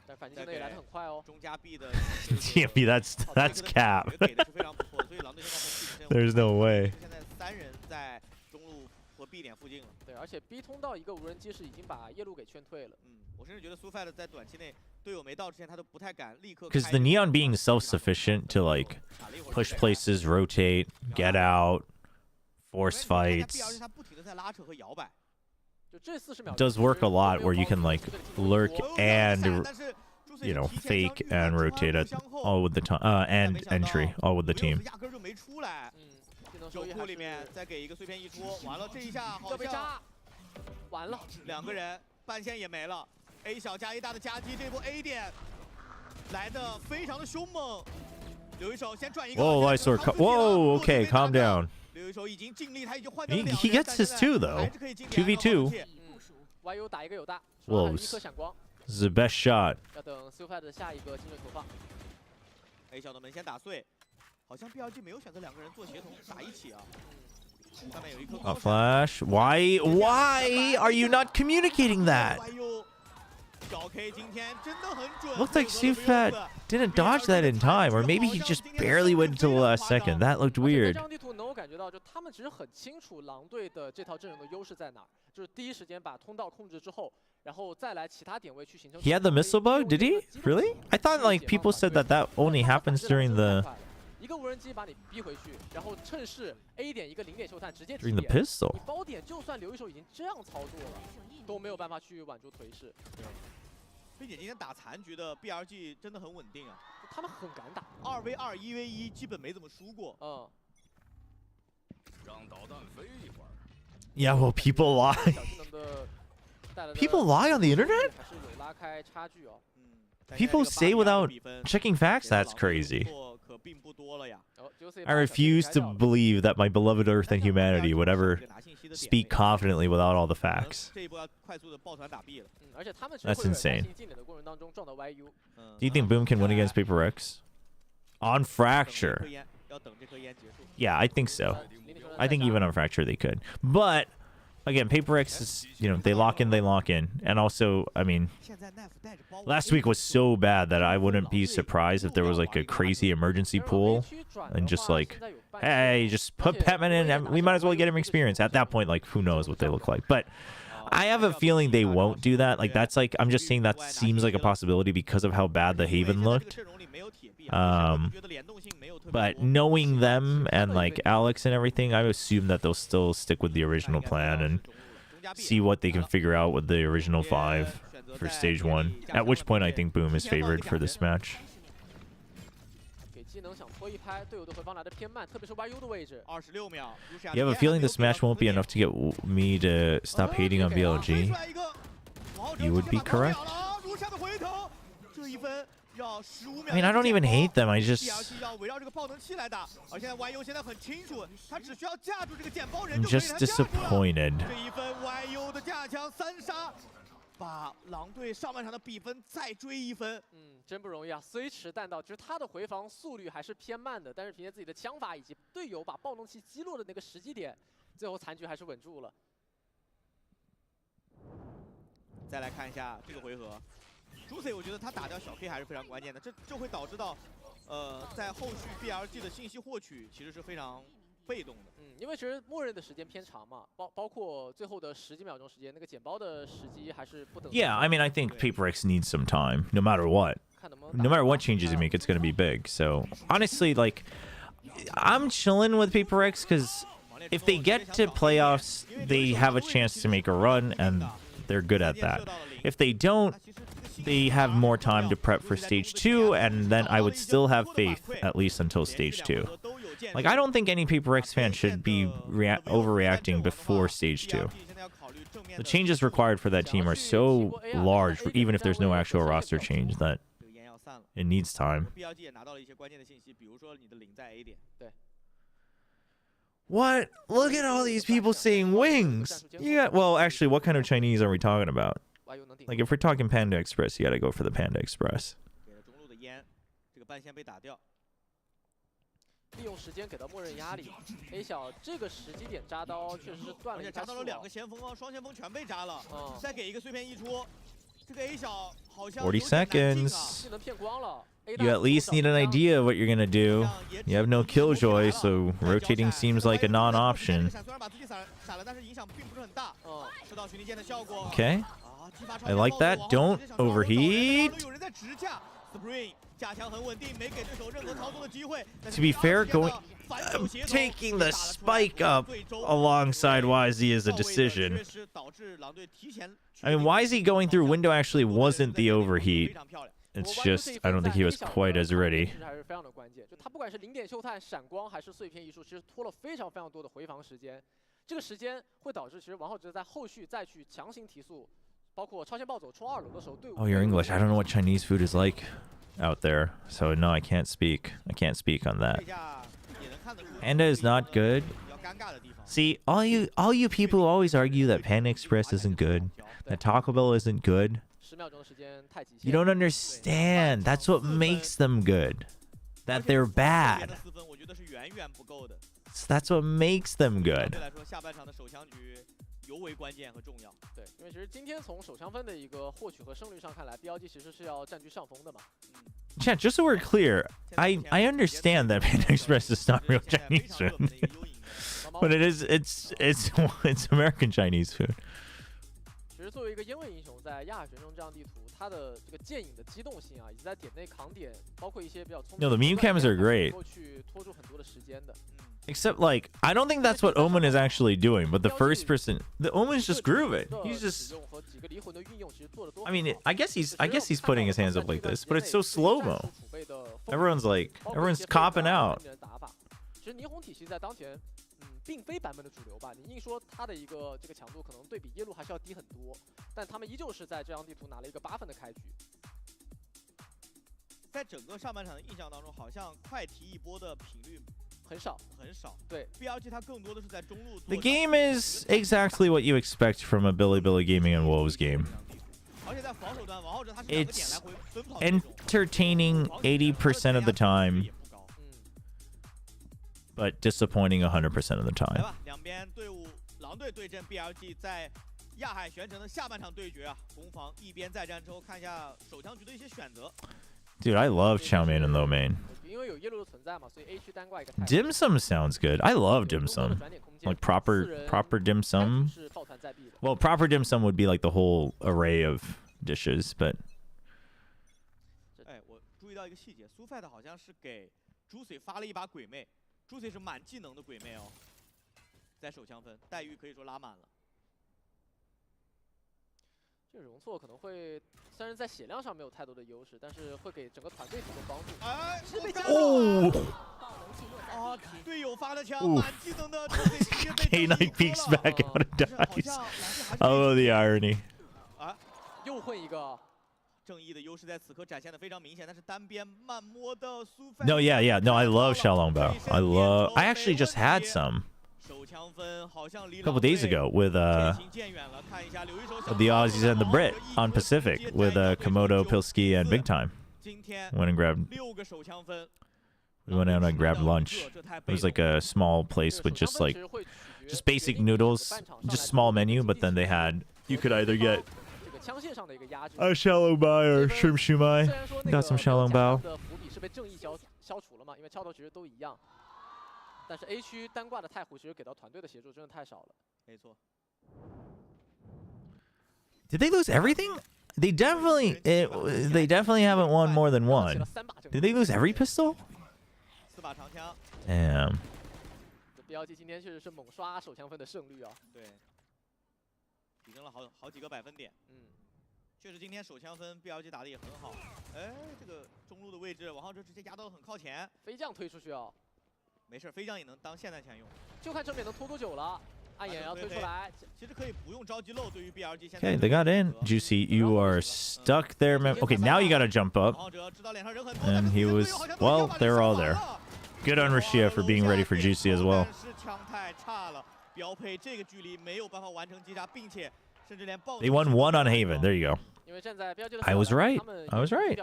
但反击技能也来得很快哦。中加 B 的 TMP, that's cap. 给的是非常不错的，所以狼队现在从 B 身 There's no way. 现在3人在中路和 B 点附近了。对，而且 B 通道一个无人机是已经把夜路给劝退了。我甚至觉得苏菲的在短期内队友没到之前，他都不太敢立刻。 Because the Neon being self-sufficient to like push places, rotate, get out, force fights, 他不停的在拉扯和摇摆。 就这40秒 does work a lot where you can like lurk and, you know, fake and rotate it all with the time and entry all with the team. 压根就没出来。酒库里面再给一个碎片一戳，完了这一下好像完了，2个人半线也没了。A 小加 A 大的夹击，这波 A 点来的非常的凶猛。留一手先转一个。 Whoa, Lysor, whoa, okay, calm down. 留一手已经尽力，他已经换掉了2人。 He gets his 2 though. 2v2. YU 打一个有大，Whoa, 一颗闪光。 This is the best shot. 要等 Super 的下一个精准投放。 A 小的门先打碎，好像 BLG 没有选择2个人做协同打一起啊。上面有一颗 Flash. Why are you not communicating that? 小 K 今天真的很准。 Looked like Sufat didn't dodge that in time, or maybe he just barely went until the last second. That looked 这 weird. 张地图能够感觉到，就他们其实很清楚狼队的这套阵容的优势在哪儿，就是第一时间把通道控制之后，然后再来其他点位去形成。 He had the missile bug, did he? Really? I thought like people said that only happens during the 一个无人机把你逼回去，然后趁势 A 点一个零点秀探直接 during the pistol. 你包点就算留一手已经这样操作了，都没有办法去挽住颓势。并且今天打残局的 BLG 真的很稳定啊，他们很敢打，2v2、1v1基本没怎么输过。让导弹飞一会儿。 Yeah, well, people lie. People lie on the internet? 还是有拉开差距哦。People say without checking facts. That's crazy. I refuse to believe that my beloved Earth and humanity would ever speak confidently without all the facts. That's insane. Do you think Boom can win against Paper X? On Fracture? Yeah, I think so. I think even on Fracture they could. But again, Paper X is, you know, they lock in. And also, I mean, last week was so bad that I wouldn't be surprised if there was like a crazy emergency pool and just like, hey, just put Petman in and we might as well get him experience. At that point, like, who knows what they look like. But I have a feeling they won't do that. Like, that's like, I'm just saying that seems like a possibility because of how bad the Haven looked. But knowing them and like Alex and everything, I assume that they'll still stick with the original plan and see what they can figure out with the original 5 for stage 1. At which point I think Boom is favored for this match. 技能想拖一拍，队友的回防来的偏慢，特别是 YU 的位置。26秒。You have a feeling this match won't be enough to get me to stop hating on BLG? You would be correct. I mean, I don't even hate them. I just. I'm just disappointed. 把狼队上半场的比分再追1分，真不容易啊！虽迟但到，其实他的回防速率还是偏慢的，但是凭借自己的枪法以及队友把暴动器击落的那个时机点，最后残局还是稳住了。再来看一下这个回合 ，Juicy 我觉得他打掉小 K 还是非常关键的，这会导致到，在后续 BLG 的信息获取其实是非常被动的。因为其实默认的时间偏长嘛，包括最后的10几秒钟时间，那个捡包的时机还是不等。Yeah, I mean, I think PaperX needs some time, no matter what. No matter what changes you make, it's going to be big. So honestly, like, I'm chilling with PaperX because if they get to playoffs, they have a chance to make a run, and they're good at that. If they don't, they have more time to prep for stage 2, and then I would still have faith at least until stage 2. Like, I don't think any PaperX fan should be overreacting before stage 2. The changes required for that team are so large, even if there's no actual roster change, that it needs time. What? Look at all these people saying wings! Yeah, well, actually, what kind of Chinese are we talking about? Like, if we're talking Panda Express, you gotta go for the Panda Express. 利用时间给到默认压力 ，A 小这个时机点扎刀确实是断了一扎到了2个前锋哦，双前锋全被扎了。再给一个碎片一出，这个 A 小好像40 seconds. You at least need an idea of what you're gonna do. You have no killjoy, so rotating seems like a non-option. Okay. I like that. Don't overheat. To be fair, taking the spike up alongside YZ is a decision. I mean, YZ going through window actually wasn't the overheat. It's just, I don't think he was quite as ready. 他不管是0点秀探、闪光还是碎片艺术，其实拖了非常多的回防时间。这个时间会导致其实王浩哲在后续再去强行提速，包括超前暴走冲2楼的时候，队伍。Oh, you're English. I don't know what Chinese food is like out there, so no, I can't speak. I can't speak on that. Panda is not good. See, all you people who always argue that Panda Express isn't good, that Taco Bell isn't good. You don't understand. That's what makes them good. That they're bad. So that's what makes them good. 尤为关键和重要。对，因为其实今天从手枪分的一个获取和胜率上看来 ，BLG 其实是要占据上风的嘛。Yeah, just so we're clear, I understand that Panda Express is not real Chinese food, but it's American Chinese food. 其实作为一个烟味英雄，在亚海玄中这样地图，它的这个剑影的机动性啊，以及在点内扛点，包括一些比较聪明。No, the meme cams are great. 能够去拖住很多的时间的。Except, like, I don't think that's what Omen is actually doing, but the first person, the Omen's just grooving. He's just. I mean, I guess he's putting his hands up like this, but it's so slow-mo. Everyone's copping out. 其实霓虹体系在当前，并非版本的主流吧。你硬说它的一个这个强度可能对比耶路还是要低很多，但他们依旧是在这张地图拿了一个8分的开局。在整个上半场的印象当中，好像快提一波的频率。 很少。对 ，BLG 它更多的是在中路。The game is exactly what you expect from a Billy Gaming and Wolves game. It's entertaining 80% of the time, but disappointing 100% of the time. 两边队伍，狼队对阵 BLG 在亚海玄城的下半场对决啊，攻防一边再战之后，看一下手枪局的一些选择。 Dude, I love chow mein and lo mein. Dim sum sounds good. I love dim sum. Like proper dim sum. Well, proper dim sum would be like the whole array of dishes, but. 哎，我注意到一个细节，苏菲的好像是给 Juicy 发了一把鬼魅 ，Juicy 是满技能的鬼魅哦，在手枪分待遇可以说拉满了。这个容错可能会虽然在血量上没有太多的优势，但是会给整个团队提供帮助。哎，是被哦啊，队友发的枪，满技能的直接被 K9 peeks back out and 但是好 dies. 像蓝队还是 Oh, the irony. 啊，又混一个。 正义的优势在此刻展现的非常明显，但是单边慢摸的苏菲。 No, yeah. No, I love Xiaolongbao. I actually just had some 手枪分好像离 a couple days ago with 渐远了，看一下留一手 the Aussies and the Brit on Pacific with Komodo, Pilski, and Big Time. 今天 Went and grabbed. 6个手枪分。 We went out and grabbed lunch. It was like a small place with just basic noodles, just small menu. But then they had you could either get 枪线上的一个压制。a shallow bao or shrimp shumai. 虽然说那 Got 个 some shallow bao. 的伏笔是被正义消除了嘛，因为敲头其实都一样。但是 A 区单挂的太湖其实给到团队的协助真的太少了。没错。 Did they lose everything? They definitely haven't won more than one. Did they lose every pistol? 4把长枪。 Damn. 这 BLG 今天确实是猛刷手枪分的胜率啊。对。 提升了好几个百分点，确实今天手枪分 BLG 打的也很好。哎，这个中路的位置，王浩哲直接压到了很靠前，飞将推出去啊，没事，飞将也能当现代枪用，就看正面能拖多久了。暗眼要推出来，其实可以不用着急漏，对于 BLG 现在。 Okay, they got in. Juicy, you are stuck there, man. Okay, now you gotta jump up. 王浩哲知道脸上人很多， And he was, well, they're all there. Good on Rashia for being ready for Juicy as well. 但是枪太差了，标配这个距离没有办法完成击杀，并且。 They won one on Haven. There you go. I was right. I was right.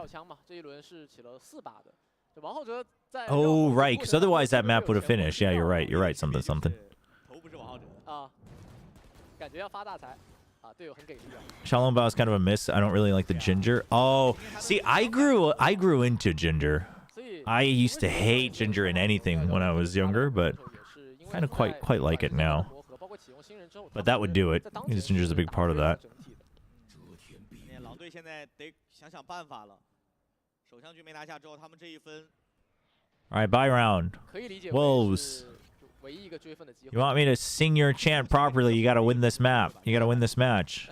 Oh, right. Because otherwise that map would have finished. Yeah, you're right. You're right. Something. Xiaolongbao is kind of a miss. I don't really like the ginger. Oh, see, I grew into ginger. I used to hate ginger in anything when I was younger, but kind of quite like it now. But that would do it. Ginger's a big part of that. Alright, bye round. Wolves. You want me to sing your chant properly, you gotta win this map. You gotta win this match.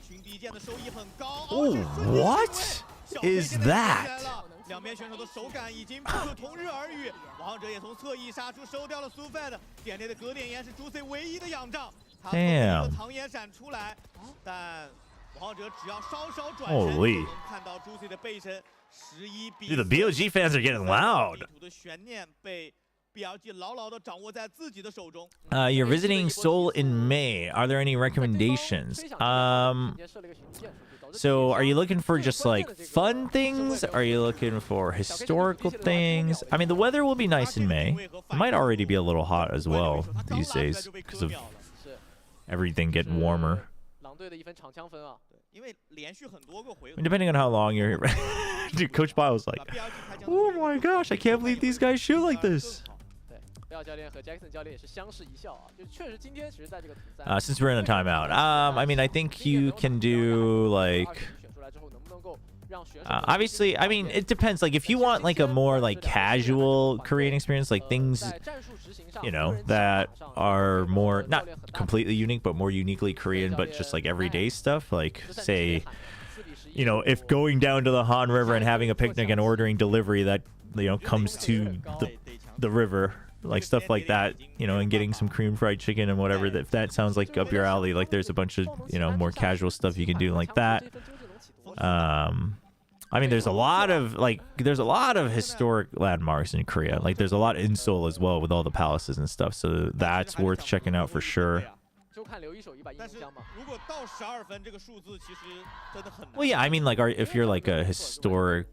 群敌剑的收益很高。 Oh, what is that? 两边选手的手感已经不可同日而语。王浩哲也从侧翼杀出，收掉了苏菲的点内的隔点岩是朱 C 唯一的仰仗。他从一个藏眼闪出来，但王浩哲只要稍稍转身，就能看到朱 C 的背身。11比。Dude, the BOG fans are getting loud. 地图的悬念被 BLG 牢牢地掌握在自己的手中。You're visiting Seoul in May. Are there any recommendations? So are you looking for just like fun things? Are you looking for historical things? I mean, the weather will be nice in May. It might already be a little hot as well these days because of everything getting warmer. Depending on how long you're here. Dude, Coach Bio was like, oh my gosh, I can't believe these guys shoot like this. Since we're in a timeout, I mean, I think you can do like obviously, I mean, it depends. Like if you want like a more like casual Korean experience, like things, you know, that are more not completely unique but more uniquely Korean, but just like everyday stuff, like say, you know, if going down to the Han River and having a picnic and ordering delivery that, you know, comes to the river, like stuff like that, you know, and getting some cream fried chicken and whatever, that if that sounds like up your alley, like there's a bunch of, you know, more casual stuff you can do like that. I mean, there's a lot of historic landmarks in Korea. Like there's a lot in Seoul as well with all the palaces and stuff, so that's worth checking out for sure. Well, yeah, I mean, like if you're like a historic,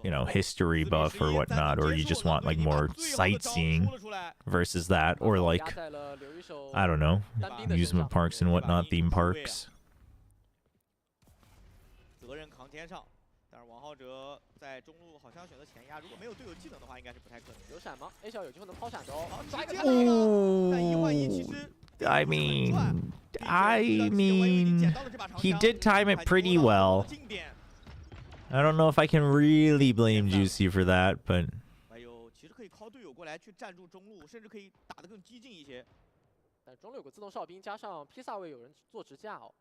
you know, history buff or whatnot, or you just want like more sightseeing versus that, or like, I don't know, amusement parks and whatnot, theme parks. I mean, he did time it pretty well. I don't know if I can really blame Juicy for that, but 以靠队友过来去站住中路，甚至可以打得更激进一些。但中路有个自动哨兵，加上披萨位有人做支架哦，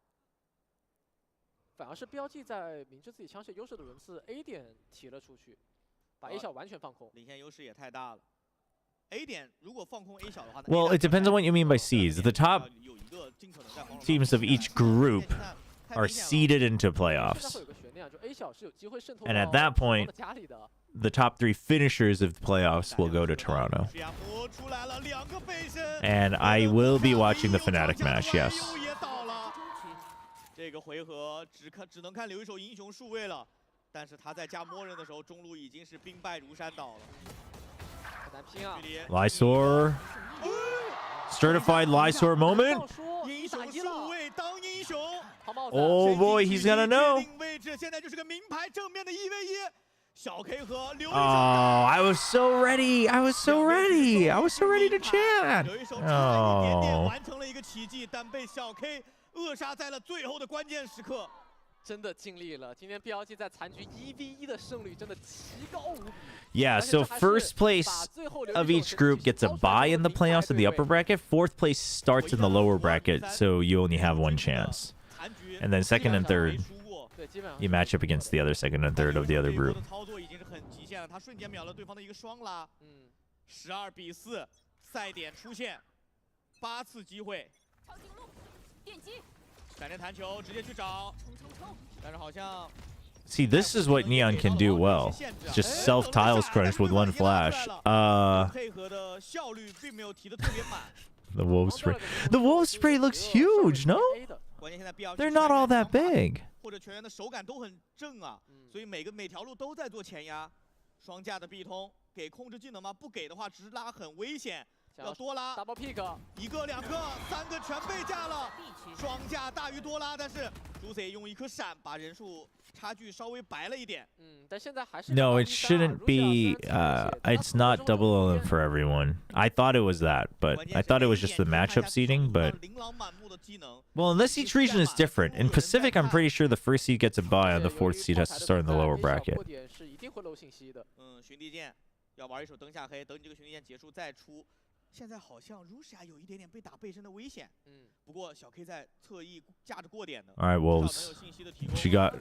反而是标记在明知自己枪械优势的轮次 A 点提了出去，把 A 小完全放空，领先优势也太大了。A 点如果放空 A 小的话 Well, it depends on what you mean by seeds. The top teams of each group are seeded into playoffs. And at that point, the top 3 finishers of the playoffs will go to Toronto. And I will be watching the Fnatic match, yes. 这个回合只能看留一手英雄数位了，但是他在加默认的时候，中路已经是兵败如山倒了。 Lysor. Certified Lysor moment. Oh boy, he's gonna know. Oh, I was so ready. I was so ready. I was so ready to chant. Oh. 真的尽力了，今天 BLG 在残局1v1的胜率真的奇高无比。 Yeah, so first place of each group gets a bye in the playoffs in the upper bracket. Fourth place starts in the lower bracket, so you only have 1 chance. And then second and third, you match up against the other second and third of the other group. 他瞬间秒了对方的一个双拉，12比4，赛点出现，8次机会。闪电弹球直接去找，但是好像。 See, this is what Neon can do well. Just self-tiles crunch with 1 flash. The wolf spray. The wolf spray looks huge, no? They're not all that big. 或者全员的手感都很正啊，所以每条路都在做前压。双架的壁通给控制技能吗？不给的话，直拉很危险。 要多拉 ，double pick， 1个、2个、3个全被架了，双架大于多拉，但是朱 C 用一颗闪把人数差距稍微白了一点。但现在还是 No, it shouldn't be. It's not double LM for everyone. I thought it was that, but I thought it was just the matchup seeding. But well, unless each region is different. In Pacific, I'm pretty sure the first seed gets a bye, and the 4th seed has to start in the lower bracket. 巡地剑要玩一手灯下黑，等你这个巡地剑结束再出。 现在好像 Russia 有一点点被打背身的危险，不过小 K 在侧翼架着过点的。All right, Wolves. She got.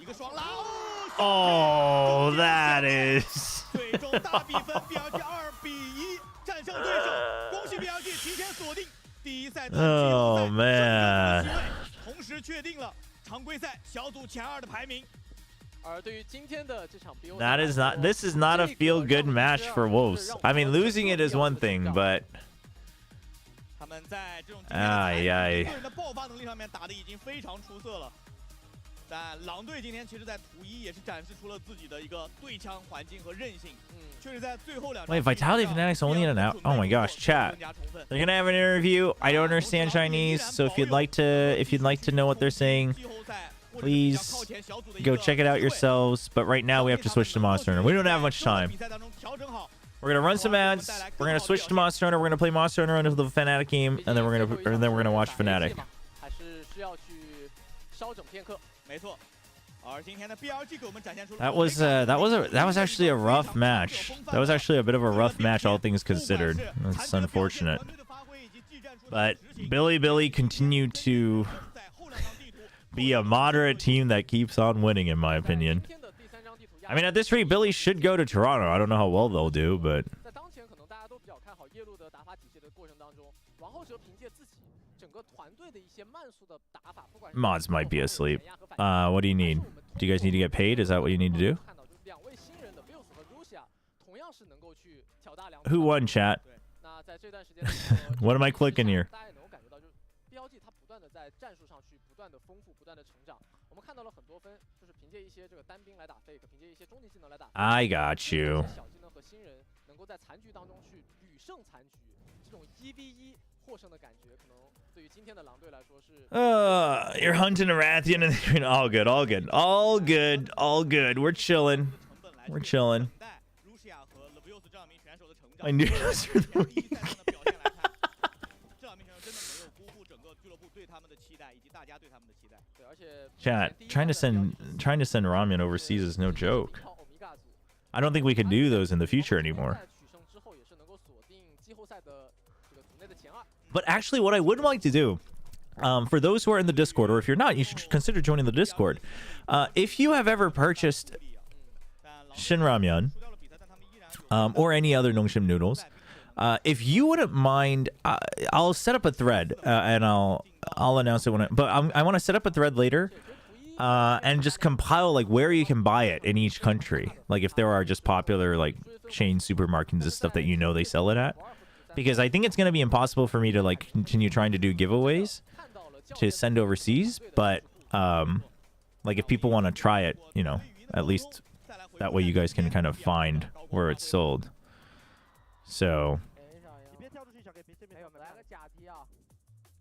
Oh, that is. 最终大比分 BLG 2比1战胜对手，恭喜 BLG 提前锁定第一赛的季后赛 Oh man. 同时确定了常规赛小组前2的排名。 That is not. This is not a feel-good match for Wolves. I mean, losing it is one thing, but. 他们在这种个人的爆发能力上面打得已经非常出色了。但狼队今天其实在图1也是展示出了自己的一个对枪环境和韧性。确实在最后2场。Wait, Vitality Fnatic's only in and out. Oh my gosh, chat. They're gonna have an interview. I don't understand Chinese, so if you'd like to know what they're saying, please go check it out yourselves. But right now we have to switch to Monster Hunter. We don't have much time. We're gonna run some ads. We're gonna switch to Monster Hunter. We're gonna play Monster Hunter until the Fnatic game, and then we're gonna watch Fnatic. That was actually a rough match. That was actually a bit of a rough match, all things considered. It's unfortunate. But Billy continued to be a moderate team that keeps on winning, in my opinion. I mean, at this rate, Billy should go to Toronto. I don't know how well they'll do, but... Mods might be asleep. What do you need? Do you guys need to get paid? Is that what you need to do? Who won, chat? What am I clicking here? I got you. You're hunting a Rathian and all good, all good, all good, all good. We're chilling. We're chilling. I knew this for the week. Chat, trying to send ramen overseas is no joke. I don't think we can do those in the future anymore. But actually, what I would like to do, for those who are in the Discord, or if you're not, you should consider joining the Discord. If you have ever purchased Shin Ramyeon, or any other Nongshim noodles, if you wouldn't mind, I'll set up a thread, and I'll announce it when I want to set up a thread later, and just compile like where you can buy it in each country, like if there are just popular like chain supermarkets and stuff that you know they sell it at, because I think it's going to be impossible for me to like continue trying to do giveaways to send overseas, but like if people want to try it, you know, at least that way you guys can kind of find where it's sold. So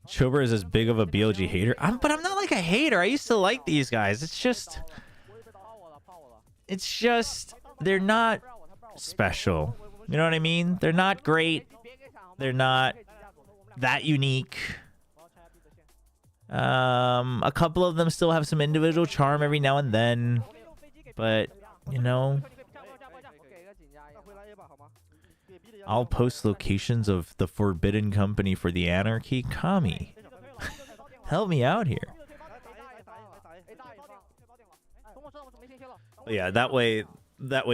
Chobra is as big of a BLG hater. But I'm not like a hater. I used to like these guys. It's just they're not special. You know what I mean? They're not great. They're not that unique. A couple of them still have some individual charm every now and then, but you know, I'll post locations of the Forbidden Company for the Anarchy. Kami, help me out here. Yeah, that way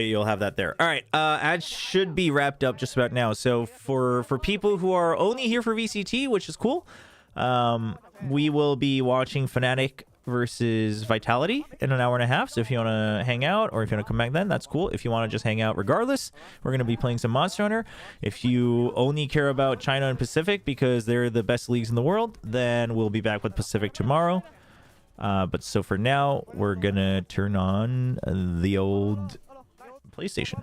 you'll have that there. All right, ads should be wrapped up just about now. So for people who are only here for VCT, which is cool, we will be watching Fnatic versus Vitality in an hour and a half. So if you want to hang out, or if you want to come back then, that's cool. If you want to just hang out regardless, we're going to be playing some Monster Hunter. If you only care about China and Pacific because they're the best leagues in the world, then we'll be back with Pacific tomorrow. But so for now, we're going to turn on the old PlayStation.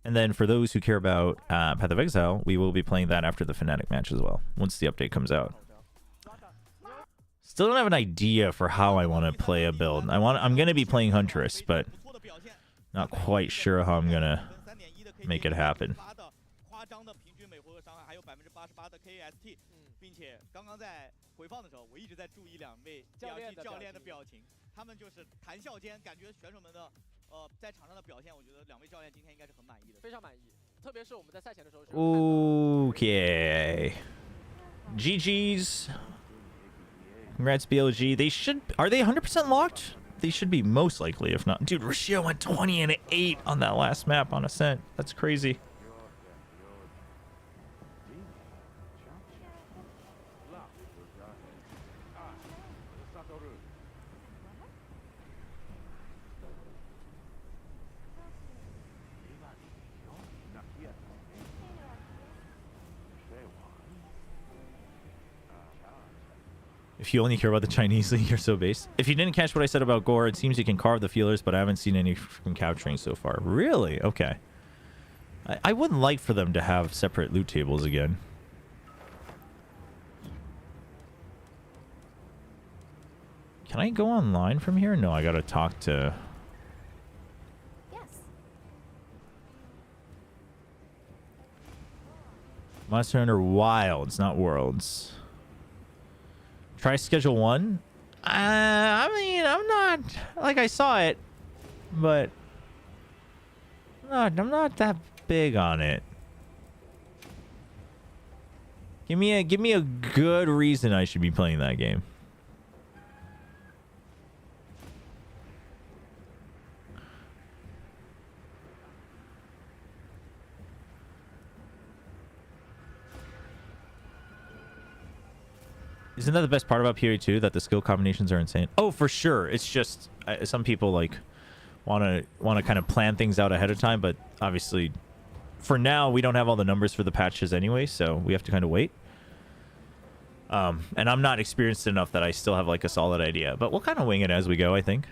And then for those who care about Path of Exile, we will be playing that after the Fnatic match as well, once the update comes out. Still don't have an idea for how I want to play a build. I'm going to be playing Huntress, but not quite sure how I'm going to make it happen. Okay. GG's. Congrats, BLG. They should... Are they 100% locked? They should be most likely, if not. Dude, Rashio went 20 and 8 on that last map on Ascent. That's crazy. If you only care about the Chinese league, you're so based. If you didn't catch what I said about Gore, it seems you can carve the feelers, but I haven't seen any from capturing so far. Really? Okay. I wouldn't like for them to have separate loot tables again. Can I go online from here? No, I gotta talk to... Yes. Monster Hunter Wilds, not Worlds. Try schedule 1. I mean, I'm not like I saw it, but I'm not that big on it. Give me a good reason I should be playing that game. Isn't that the best part about PoE 2, that the skill combinations are insane? Oh, for sure. It's just some people like want to kind of plan things out ahead of time, but obviously for now we don't have all the numbers for the patches anyway, so we have to kind of wait. And I'm not experienced enough that I still have like a solid idea, but we'll kind of wing it as we go, I think.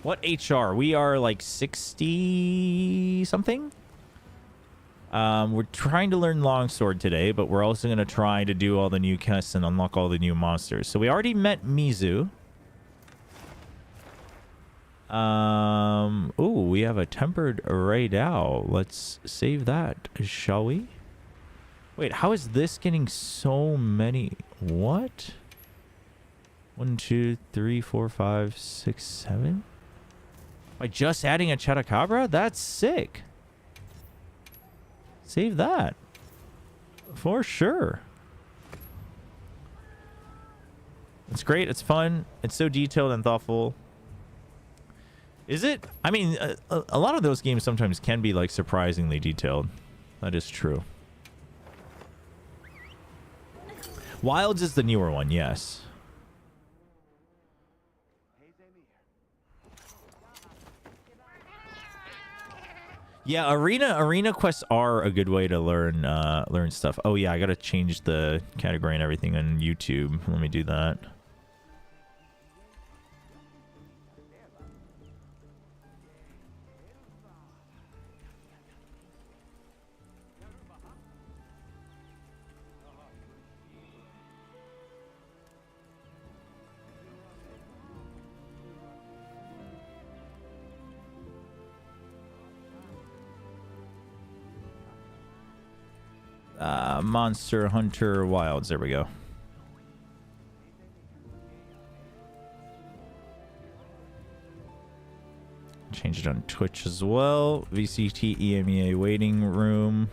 What HR? We are like 60 something. We're trying to learn Longsword today, but we're also going to try to do all the new quests and unlock all the new monsters. So we already met Mizu. Ooh, we have a tempered Raidao. Let's save that, shall we? Wait, how is this getting so many? What 1, 2, 3, 4, 5, 6, 7. By just adding a Chobra? That's sick. Save that. For sure. It's great. It's fun. It's so detailed and thoughtful. Is it? I mean, a lot of those games sometimes can be like surprisingly detailed. That is true. Wilds is the newer one, yes. Yeah, arena quests are a good way to learn learn stuff. Oh yeah, I gotta change the category and everything on YouTube. Let me do that. Monster Hunter Wilds. There we go. Change it on Twitch as well. VCT EMEA waiting room.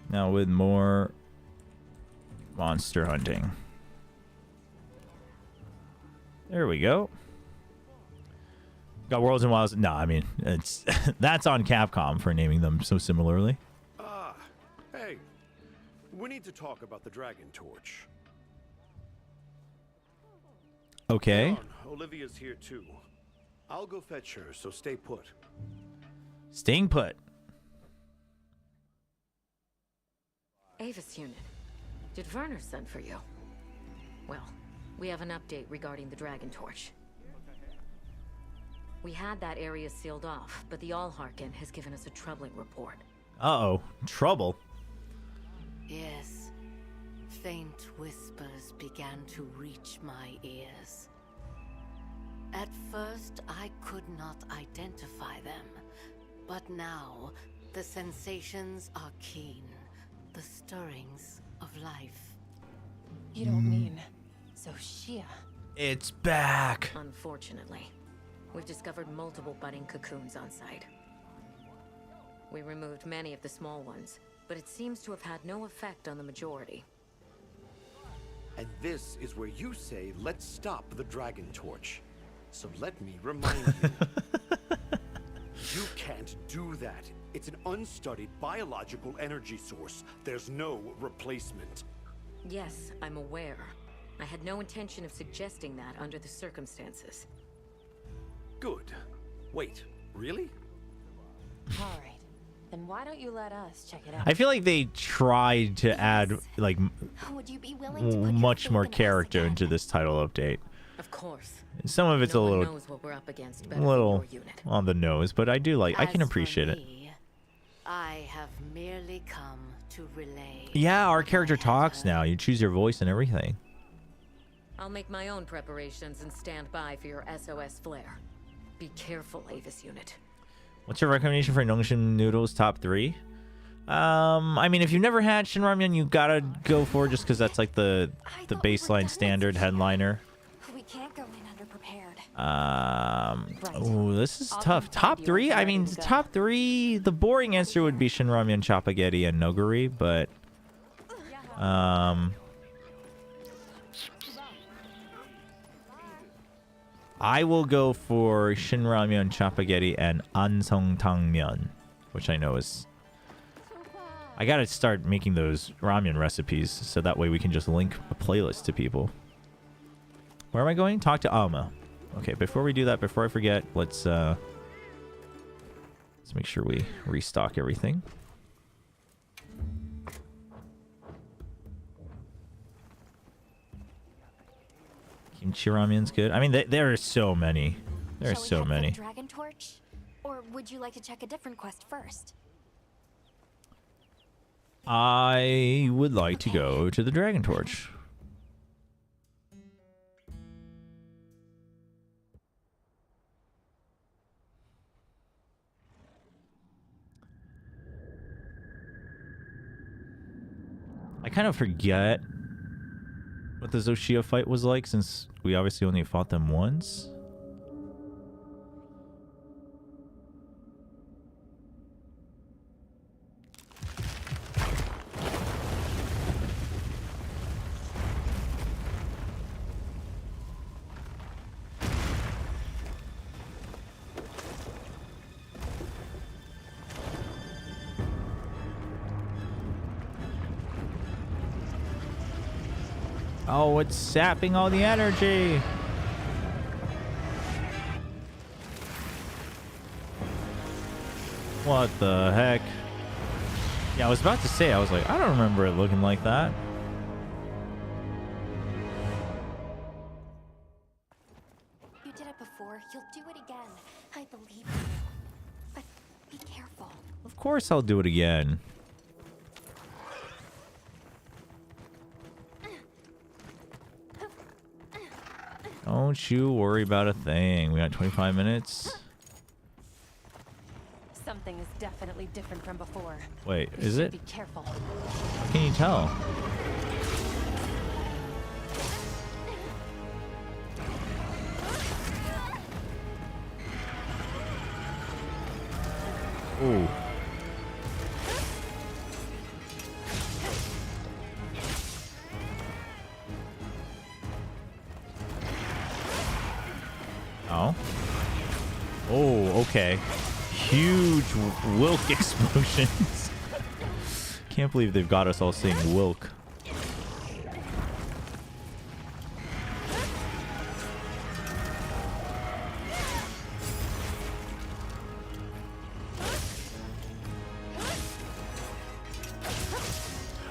Now with more monster hunting. There we go. Got Worlds and Wilds. No, I mean, it's that's on Capcom for naming them so similarly. Hey, we need to talk about the Dragon Torch. Okay. Olivia's here too. I'll go fetch her, so stay put. Staying put. Avis unit. Did Werner send for you? Well, we have an update regarding the Dragon Torch. We had that area sealed off, but the Allharken has given us a troubling report. Uh-oh. Trouble. Yes. Faint whispers began to reach my ears. At first, I could not identify them. But now, the sensations are keen. The stirrings of life. You don't mean... So Shia... It's back. Unfortunately, we've discovered multiple budding cocoons on site. We removed many of the small ones, but it seems to have had no effect on the majority. And this is where you say, let's stop the Dragon Torch. So let me remind you. You can't do that. It's an unstudied biological energy source. There's no replacement. Yes, I'm aware. I had no intention of suggesting that under the circumstances. Good. Wait, really? All right. Then why don't you let us check it out? I feel like they tried to add like Would you be willing to put much more your faith in us character again? into this title update. Of course. Some of it's No a one little knows what we're up against better than your unit. on the nose, but I do like I can As for appreciate it. me, I have merely come to relay. Yeah, our what I character have talks heard. now. You choose your voice and everything. I'll make my own preparations and stand by for your SOS flare. Be careful, Avis unit. What's your recommendation for Nongshim noodles top 3? I mean, if you've never had Shin Ramyun, you gotta go for it just because that's like the baseline standard headliner. We can't go in underprepared. Oh, this is tough. Top 3? I mean, top 3. The boring answer would be Shin Ramyun, Chapaghetti, and Noguri, but I will go for Shin Ramyun, Chapaghetti, and Ansong Tangmyeon, which I know is... I gotta start making those ramen recipes so that way we can just link a playlist to people. Where am I going? Talk to Alma. Okay, before we do that, before I forget, let's make sure we restock everything. Kimchi ramen's good. I mean, there are so many. There are Shall we so head for many. the Dragon Torch? Or would you like to check a different quest first? I would like to go to the Dragon Torch. I kind of forget what the Zoshia fight was like, since we obviously only fought them once. Oh, it's sapping all the energy. What the heck? Yeah, I was about to say, I was like, I don't remember it looking like that. You did it before. You'll do it again. I believe you. But be careful. Of course I'll do it again. Don't you worry about a thing. We got 25 minutes. Something is definitely different from before. Wait, You is should it? Be careful. How can you tell? Ooh. Oh. Oh, okay. Huge Wilk explosions. Can't believe they've got us all saying Wilk.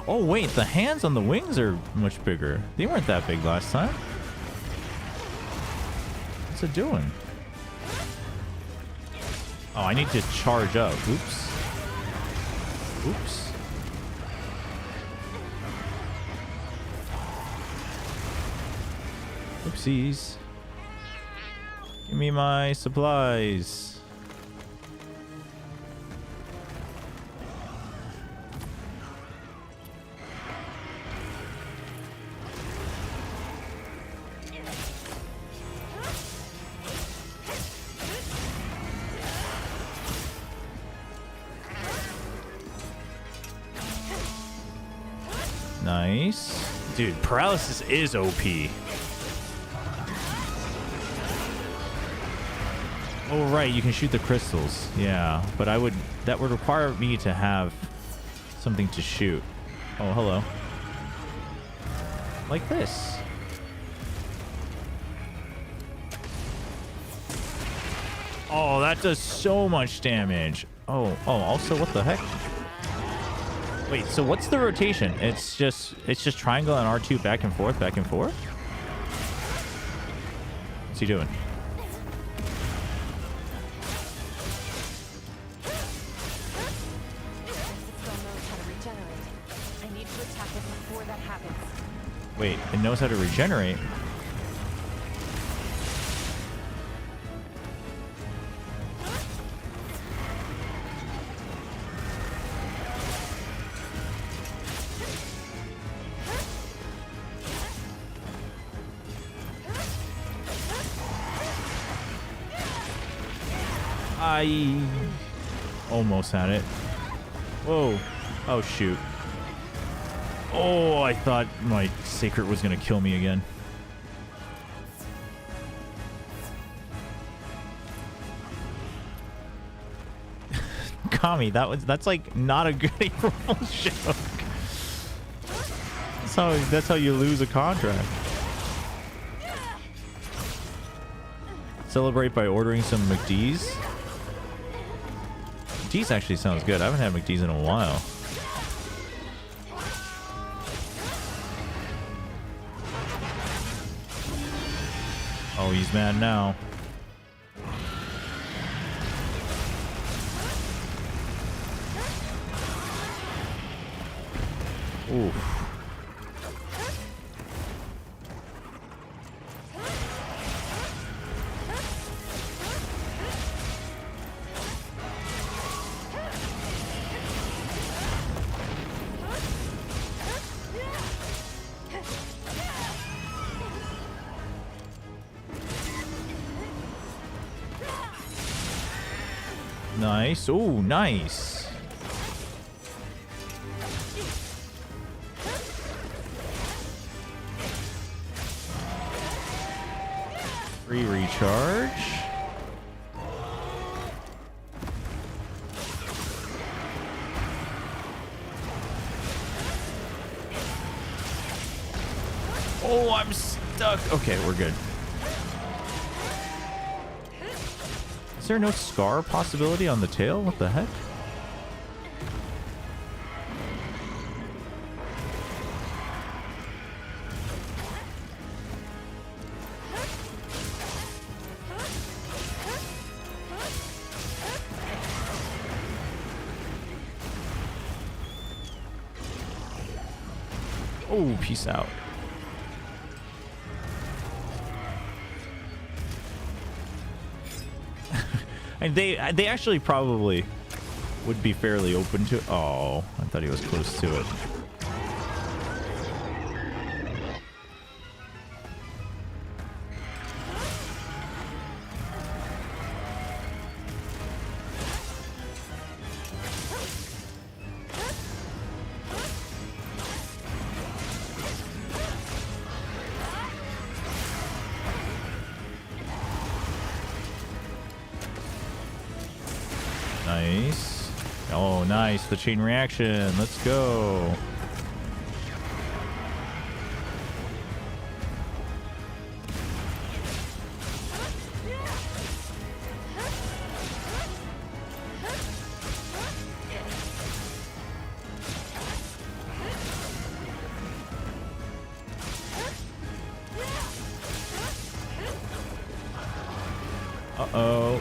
Oh wait, the hands on the wings are much bigger. They weren't that big last time. What's it doing? Oh, I need to charge up. Oops. Oops. Oopsies. Give me my supplies. Nice. Dude, paralysis is OP. Oh, right, you can shoot the crystals. Yeah, but that would require me to have something to shoot. Oh, hello. Like this. Oh, that does so much damage. Oh, also, what the heck? Wait, so what's the rotation? It's just triangle and R2 back and forth, back and forth? What's he doing? Wait, it knows how to regenerate? I almost had it. Whoa. Oh, shoot. Oh, I thought my Sacred was going to kill me again. Kami, that's like not a good April Fool's joke. That's how you lose a contract. Celebrate by ordering some McD's. McD's actually sounds good. I haven't had McD's in a while. Oh, he's mad now. Oof. Nice. Oh, nice. Free recharge. Oh, I'm stuck. Okay, we're good. Is there no scar possibility on the tail? What the heck? Oh, peace out. And they actually probably would be fairly open to. Oh, I thought he was close to it. Nice. Oh, nice. The chain reaction. Let's go. Uh-oh.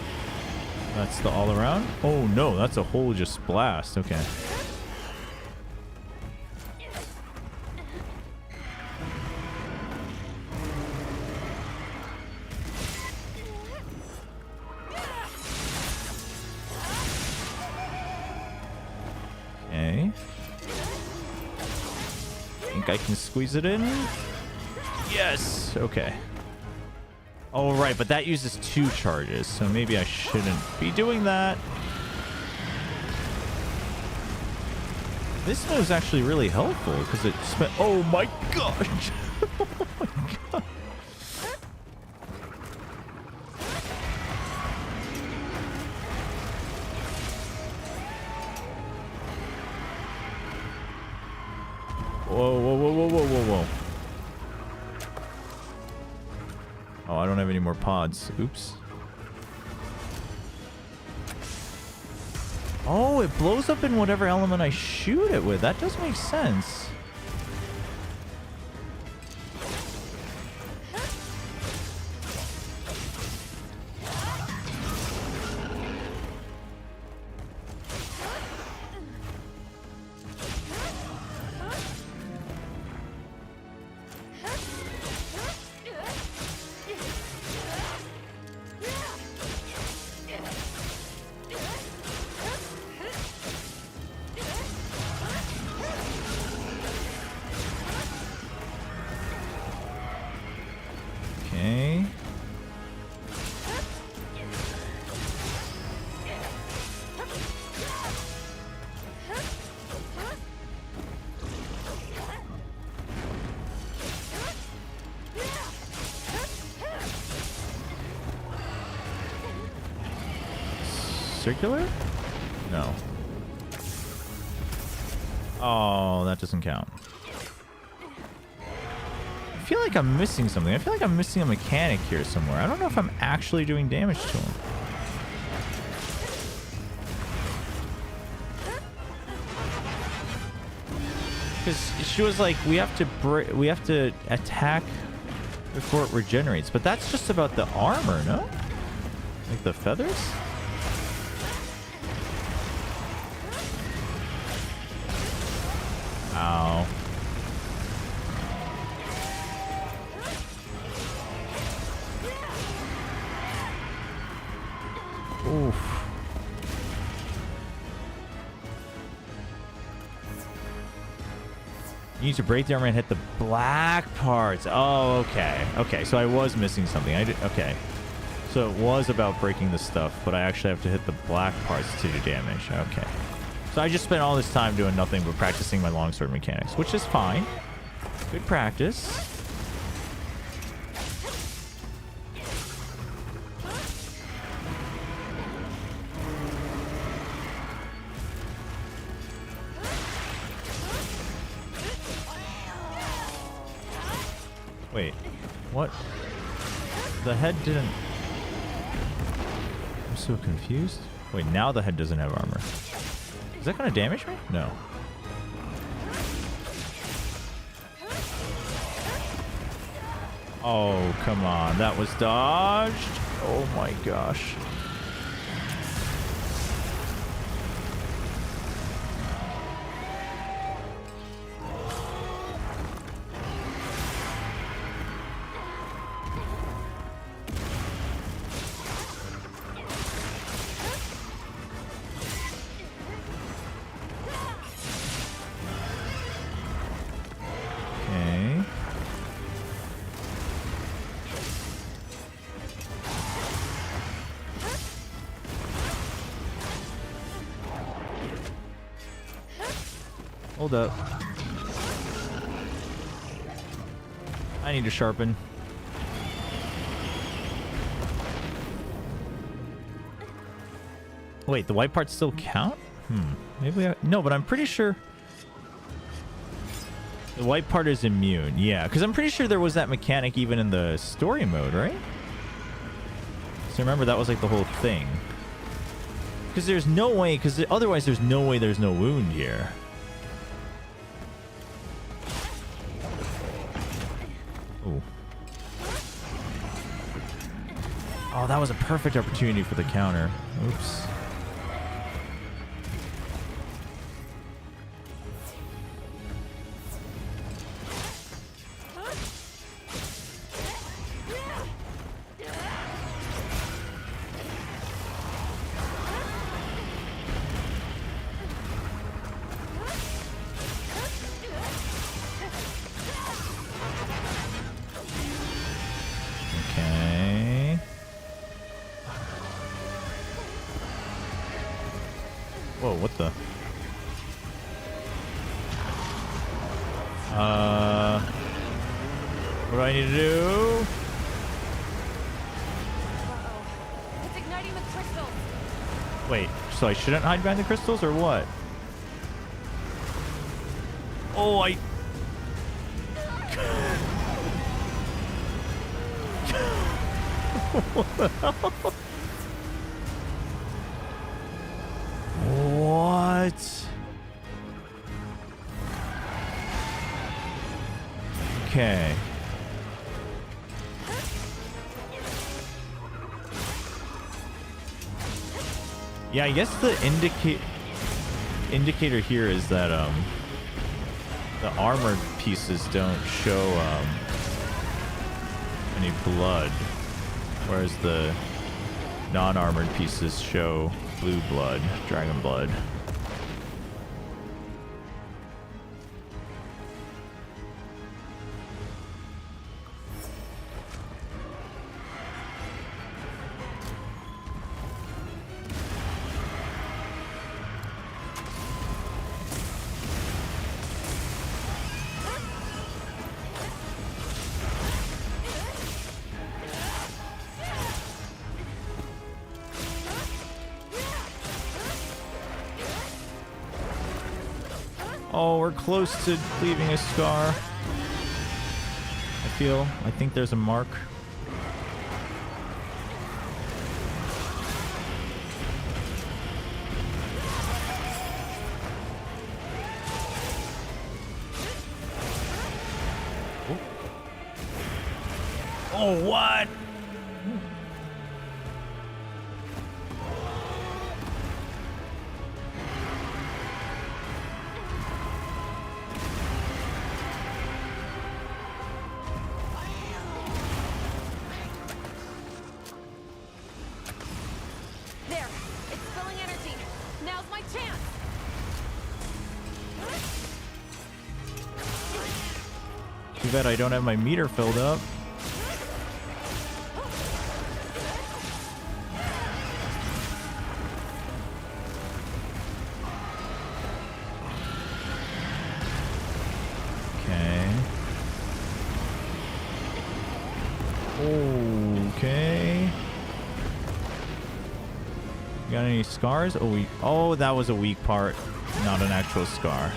That's the all around? Oh no, that's a whole just blast. Okay. Okay. Think I can squeeze it in? Yes! Okay. Oh, right, but that uses 2 charges, so maybe I shouldn't be doing that. This move is actually really helpful because it spent. Oh my gosh! Oh my god! Whoa, whoa, whoa, whoa, whoa, whoa, whoa. Oh, I don't have any more pods. Oops. Oh, it blows up in whatever element I shoot it with. That does make sense. Okay. Circular? No. Oh, that doesn't count. I feel like I'm missing something. I feel like I'm missing a mechanic here somewhere. I don't know if I'm actually doing damage to him. Because she was like, we have to attack before it regenerates. But that's just about the armor, no? Like the feathers? Ow. Oof. You need to break the armor and hit the black parts. Oh, okay. Okay, so I was missing something. Okay. So it was about breaking the stuff, but I actually have to hit the black parts to do damage. Okay. So I just spent all this time doing nothing but practicing my longsword mechanics, which is fine. Good practice. Wait, what? The head didn't... I'm so confused. Wait, now the head doesn't have armor. Is that gonna damage me? No. Oh, come on. That was dodged. Oh my gosh. Hold up. I need to sharpen. Wait, the white parts still count? Maybe no, but I'm pretty sure the white part is immune. Yeah, because I'm pretty sure there was that mechanic even in the story mode, right? So remember, that was like the whole thing. Because there's no way, because otherwise there's no way there's no wound here. Ooh. Oh, that was a perfect opportunity for the counter. Oops. Whoa, what the? What do I need to do? It's igniting the crystals. Wait, so I shouldn't hide behind the crystals or what? Oh, I... What the hell? What? Okay. Yeah, I guess the indicator here is that the armored pieces don't show any blood, whereas the non-armored pieces show blue blood, dragon blood. Oh, we're close to leaving a scar. I think there's a mark. Oh, what? There, it's spilling energy. Now's my chance. Too bad I don't have my meter filled up. You got any scars? Oh, that was a weak part, not an actual scar.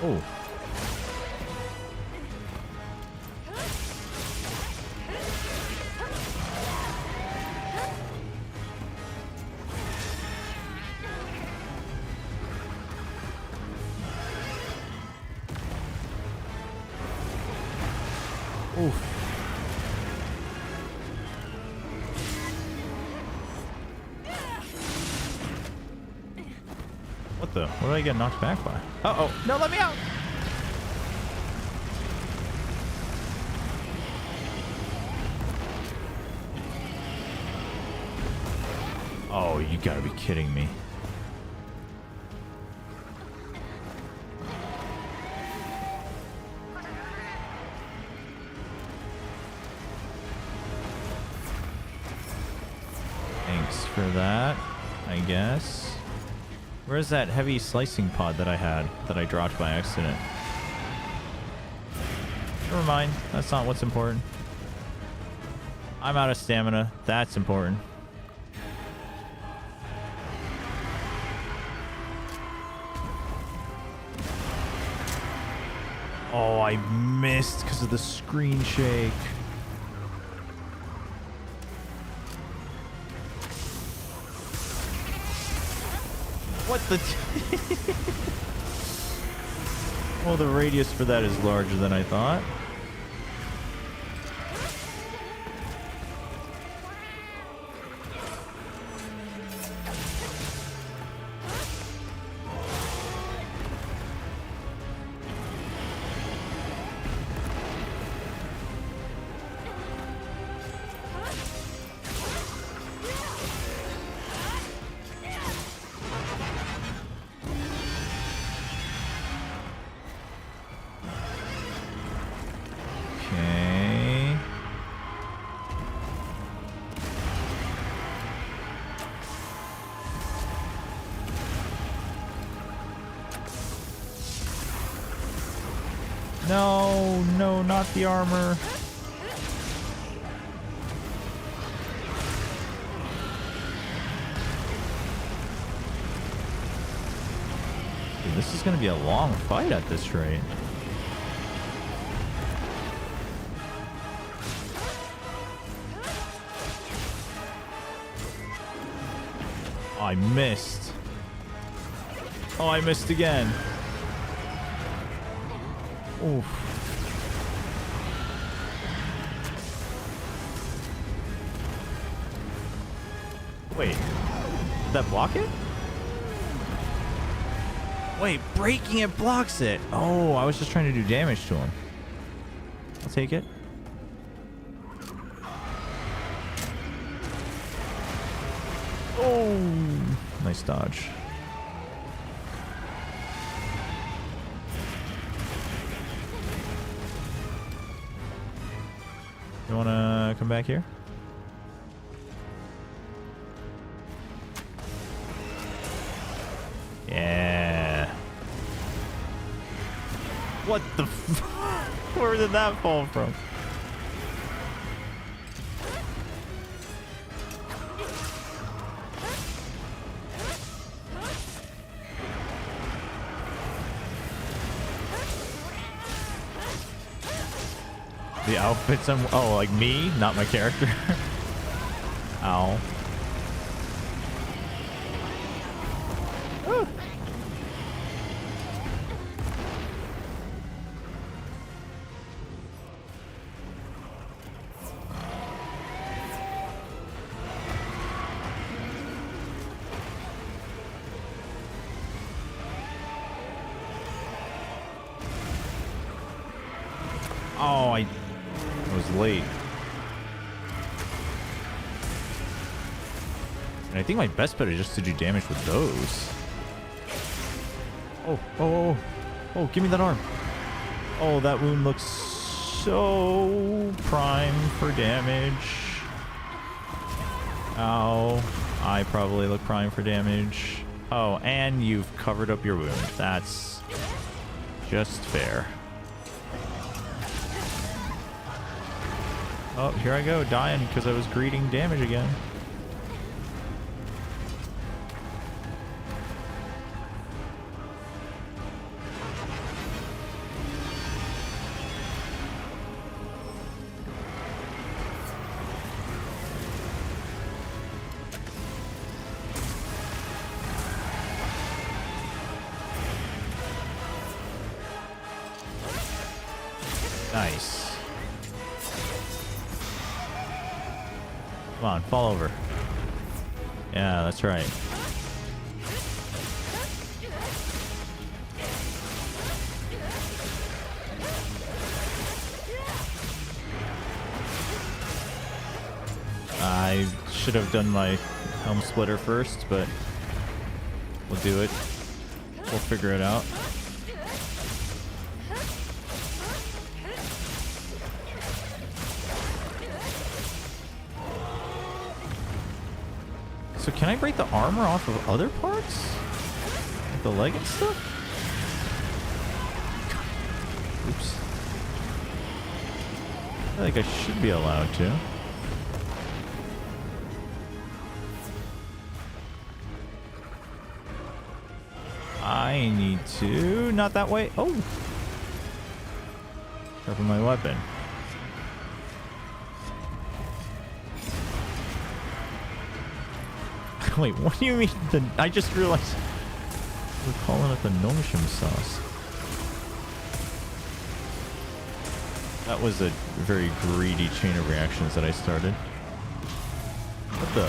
Oh. Oof. What the? What did I get knocked back by? Uh-oh. No, let me out! Oh, you gotta be kidding me. Thanks for that, I guess. Where's that heavy slicing pod that I had that I dropped by accident? Never mind. That's not what's important. I'm out of stamina. That's important. Oh, I missed because of the screen shake. What the? Well, the radius for that is larger than I thought. No, no, not the armor. Dude, this is going to be a long fight at this rate. Oh, I missed. Oh, I missed again. Oof. Wait, did that block it? Wait, breaking it blocks it. Oh, I was just trying to do damage to him. I'll take it. Oh, nice dodge. You wanna come back here? Yeah. What the f- Where did that fall from? The outfits I'm... Oh, like me? Not my character? Ow. Woo. Oh, I was late. And I think my best bet is just to do damage with those. Oh, oh, oh, oh, give me that arm. Oh, that wound looks so prime for damage. Ow. I probably look prime for damage. Oh, and you've covered up your wound. That's just fair. Oh, here I go, dying because I was greeting damage again. Nice. Come on, fall over. Yeah, that's right. I should have done my helm splitter first, but we'll do it. We'll figure it out. So can I break the armor off of other parts? Like the leg and stuff? Oops. I feel like I should be allowed to. I need to... Not that way. Oh! Sharpen my weapon. Wait, what do you mean? I just realized we're calling it the Noshim sauce. That was a very greedy chain of reactions that I started. What the?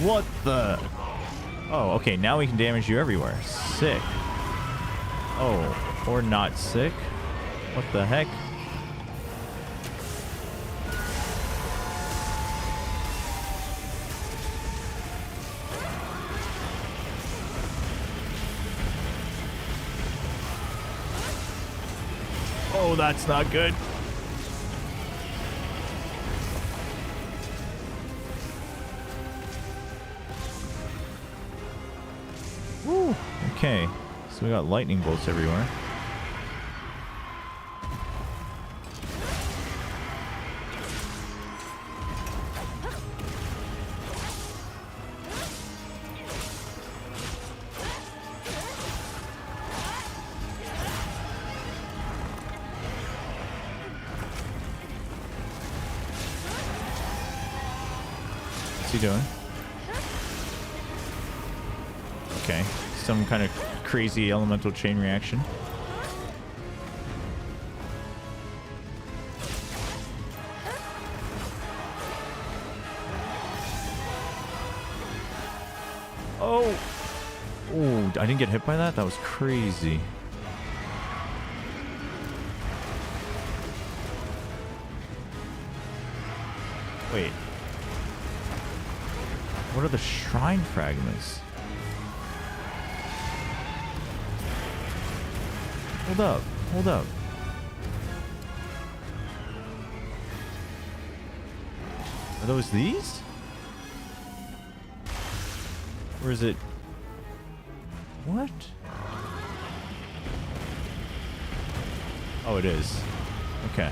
What the? Oh, okay. Now we can damage you everywhere. Sick. Oh, or not sick. What the heck? Oh, that's not good. Woo. Okay, so we got lightning bolts everywhere. What's he doing? Okay, some kind of crazy elemental chain reaction. Oh! Oh, I didn't get hit by that? That was crazy. Wait. What are the shrine fragments? Hold up. Hold up. Are those these? Or is it... What? Oh, it is. Okay.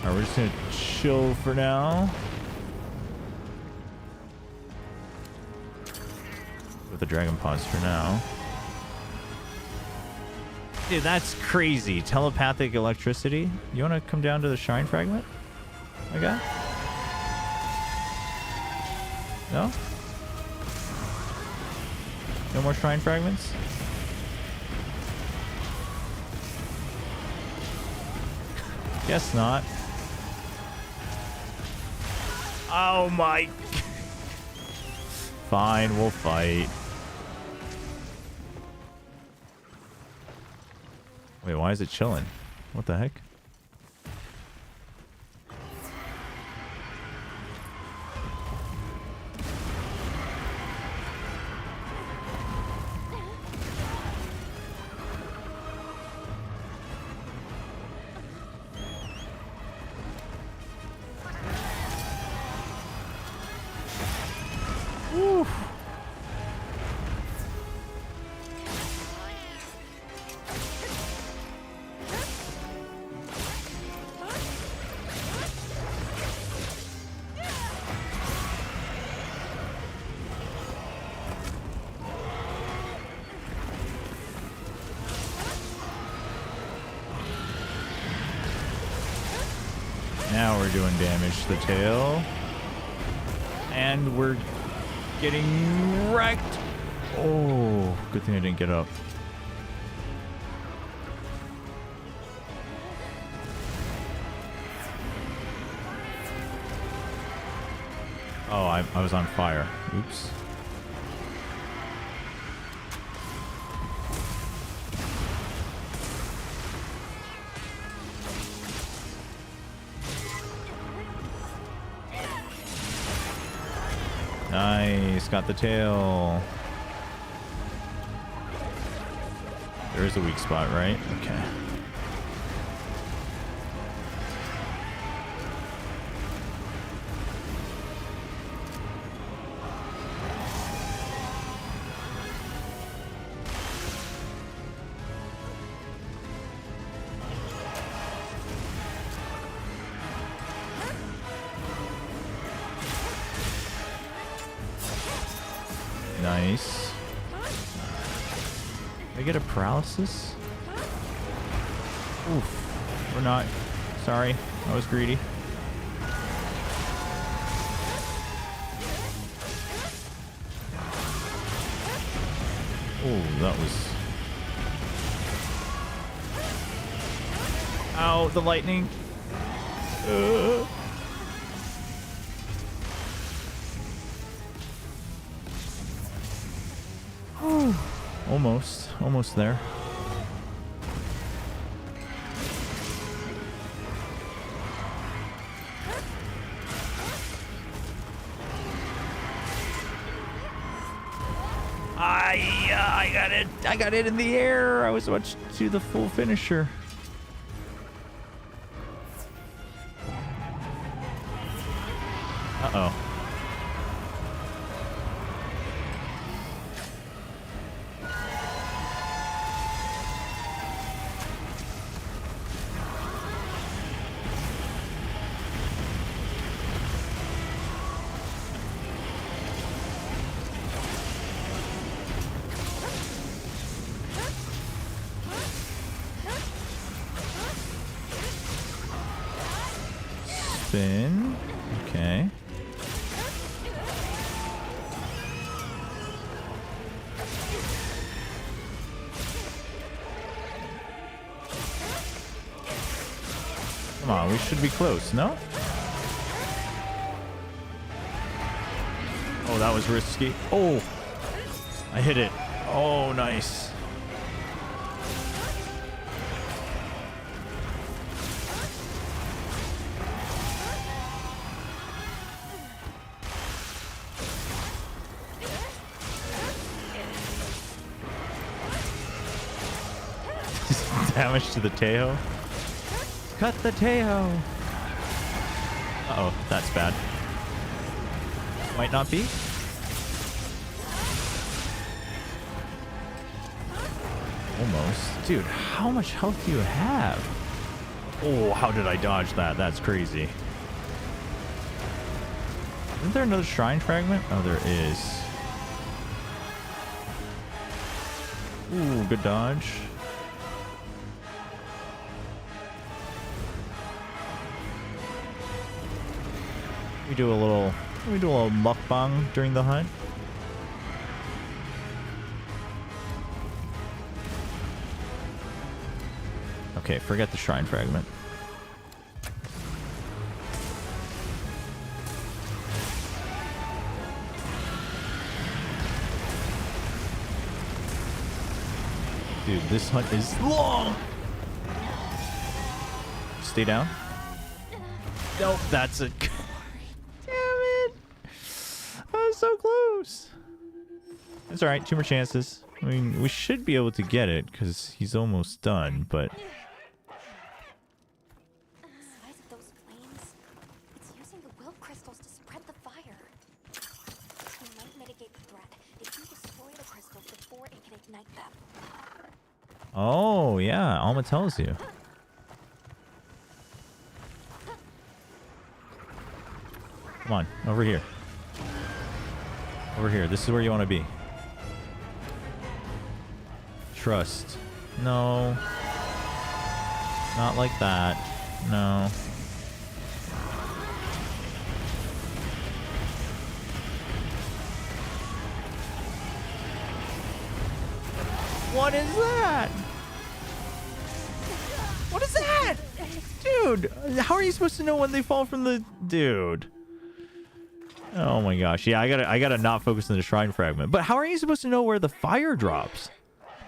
Alright, we're just gonna chill for now. With the dragon paws for now. Dude, that's crazy. Telepathic electricity. You want to come down to the shrine fragment? My guy? No? No more shrine fragments? Guess not. Oh my... Fine, we'll fight. Wait, why is it chilling? What the heck? Woo. Now we're doing damage to the tail. And we're getting wrecked. Oh, good thing I didn't get up. Oh, I was on fire. Oops. Nice, got the tail. There is a weak spot, right? Okay. Nice. Did I get a paralysis? Oof. We're not. Sorry. I was greedy. Oh, that was... Ow, the lightning. Almost there. I got it in the air. I was about to do the full finisher. Uh-oh. Spin. Okay. Come on, we should be close, no? Oh, that was risky. Oh, I hit it. Oh, nice. Damage to the tail. Cut the tail. Uh-oh, that's bad. Might not be. Almost. Dude, how much health do you have? Oh, how did I dodge that? That's crazy. Isn't there another shrine fragment? Oh, there is. Ooh, good dodge. We do a little mukbang during the hunt. Okay, forget the shrine fragment. Dude, this hunt is long. Stay down. Nope, that's it. So close. It's all right. 2 more chances. I mean, we should be able to get it because he's almost done, but The size of those flames, it's using the will crystals to spread the fire. We might mitigate the threat if you destroy the crystals before it can ignite them. oh yeah, Alma tells you. Come on, over here. Over here. This is where you want to be. Trust. No. Not like that. No. What is that? What is that? Dude, how are you supposed to know when they fall from the... Dude. Oh my gosh. Yeah, I gotta not focus on the shrine fragment. But how are you supposed to know where the fire drops?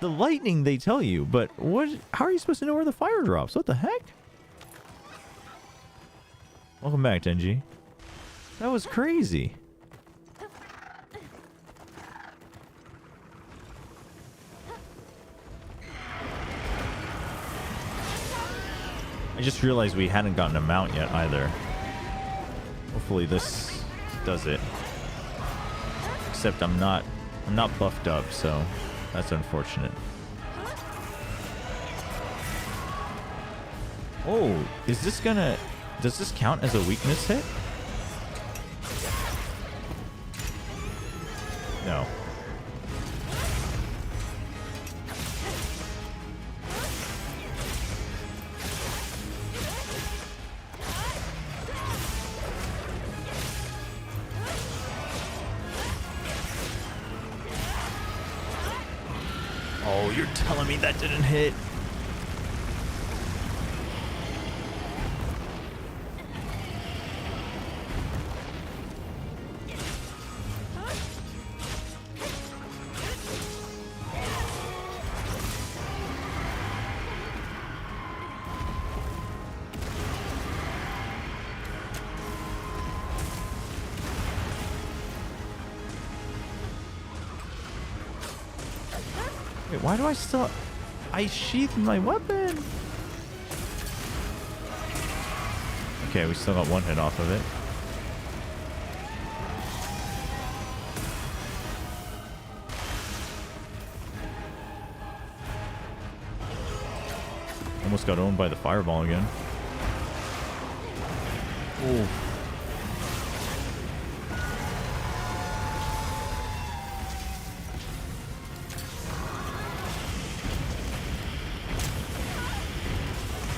The lightning, they tell you. But what? How are you supposed to know where the fire drops? What the heck? Welcome back, Denji. That was crazy. I just realized we hadn't gotten a mount yet either. Hopefully this does it. Except I'm not buffed up, so that's unfortunate. Oh, is this gonna... Does this count as a weakness hit? No. Oh, you're telling me that didn't hit? Wait, why do I still... I sheathed my weapon! Okay, we still got one hit off of it. Almost got owned by the fireball again. Ooh.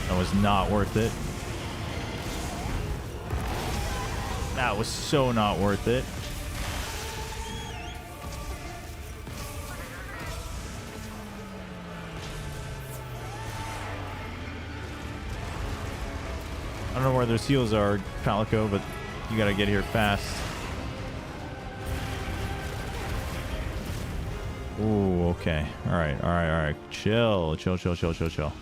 That was not worth it. That was so not worth it. I don't know where those heals are, Palico, but you gotta get here fast. Ooh, okay. Alright, alright, alright. Chill, chill, chill, chill, chill, chill.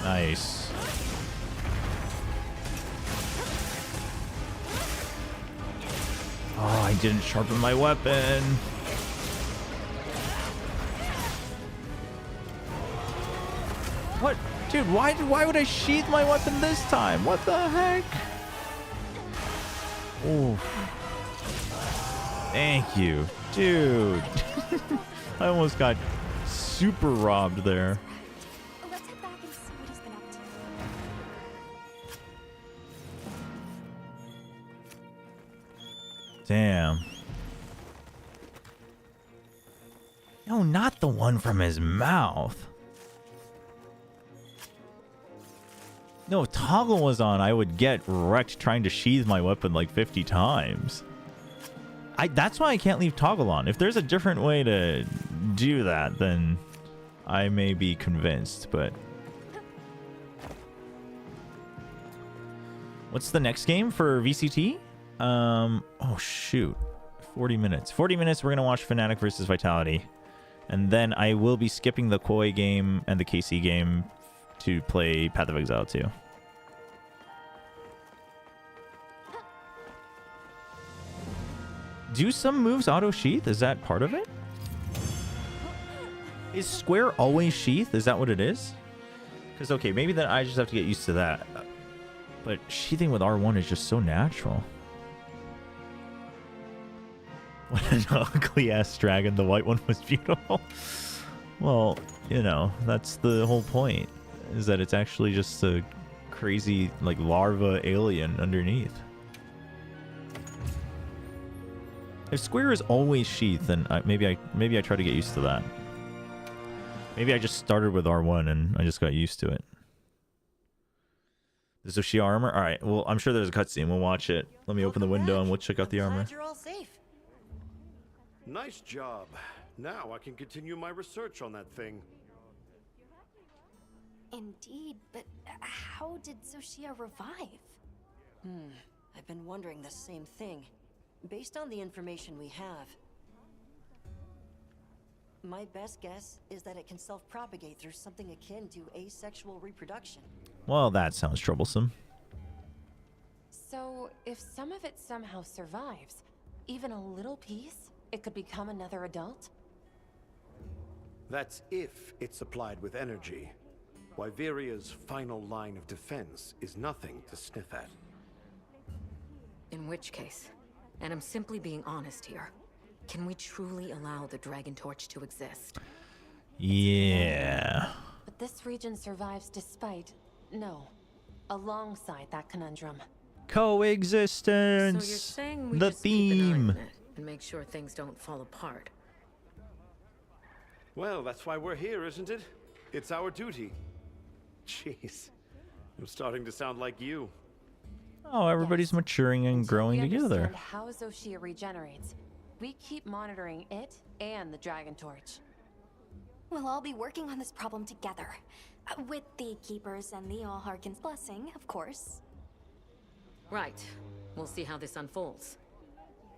Nice. Oh, I didn't sharpen my weapon. What? Dude, why would I sheath my weapon this time? What the heck? Oh. Thank you. Dude. I almost got super robbed there. Let's head back and see what he's been up to. Damn. No, not the one from his mouth. No, if toggle was on, I would get wrecked trying to sheath my weapon like 50 times. That's why I can't leave toggle on. If there's a different way to do that, then I may be convinced, but... What's the next game for VCT? Oh shoot. 40 minutes. 40 minutes, we're going to watch Fnatic versus Vitality. And then I will be skipping the Koi game and the KC game to play Path of Exile 2. Do some moves auto sheath? Is that part of it? Is square always sheath? Is that what it is? Because, okay, maybe then I just have to get used to that. But sheathing with R1 is just so natural. What an ugly ass dragon. The white one was beautiful. Well, you know, that's the whole point. Is that it's actually just a crazy, like, larva alien underneath. If square is always sheath, then maybe I try to get used to that. Maybe I just started with R1 and I just got used to it. The Zoshia armor? Alright, well, I'm sure there's a cutscene. We'll watch it. Let me open the window and we'll check out the armor. You're all safe. Nice job. Now I can continue my research on that thing. Indeed, but how did Zoshia revive? I've been wondering the same thing. Based on the information we have, my best guess is that it can self-propagate through something akin to asexual reproduction. Well, that sounds troublesome. So, if some of it somehow survives, even a little piece, it could become another adult? That's if it's supplied with energy. Wyveria's final line of defense is nothing to sniff at. In which case, and I'm simply being honest here, can we truly allow the Dragon Torch to exist? Yeah. But this region survives despite, no, alongside that conundrum. Coexistence. So you're saying we the just keep an eye theme. on it and make sure things don't fall apart? Well, that's why we're here, isn't it? It's our duty. Jeez, I'm starting to sound like you. Oh, everybody's maturing and growing we together. understand how Zoshia regenerates. We keep monitoring it and the Dragon Torch. We'll all be working on this problem together. With the Keepers and the All Harkin's blessing, of course. Right. We'll see how this unfolds.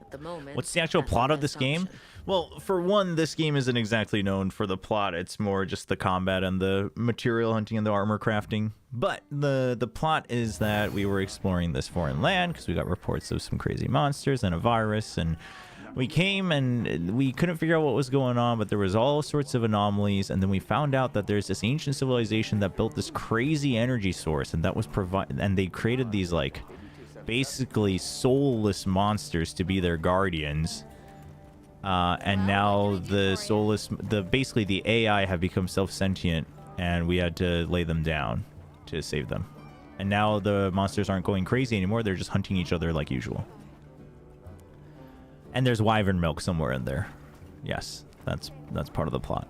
At the moment, What's the actual that's plot our of this best game? option. Well, for one, this game isn't exactly known for the plot. It's more just the combat and the material hunting and the armor crafting. But the plot is that we were exploring this foreign land because we got reports of some crazy monsters and a virus, and we came and we couldn't figure out what was going on, but there was all sorts of anomalies, and then we found out that there's this ancient civilization that built this crazy energy source, and that was and they created these like basically soulless monsters to be their guardians. And now basically the AI have become self-sentient, and we had to lay them down to save them. And now the monsters aren't going crazy anymore. They're just hunting each other like usual. And there's wyvern milk somewhere in there. Yes, that's part of the plot.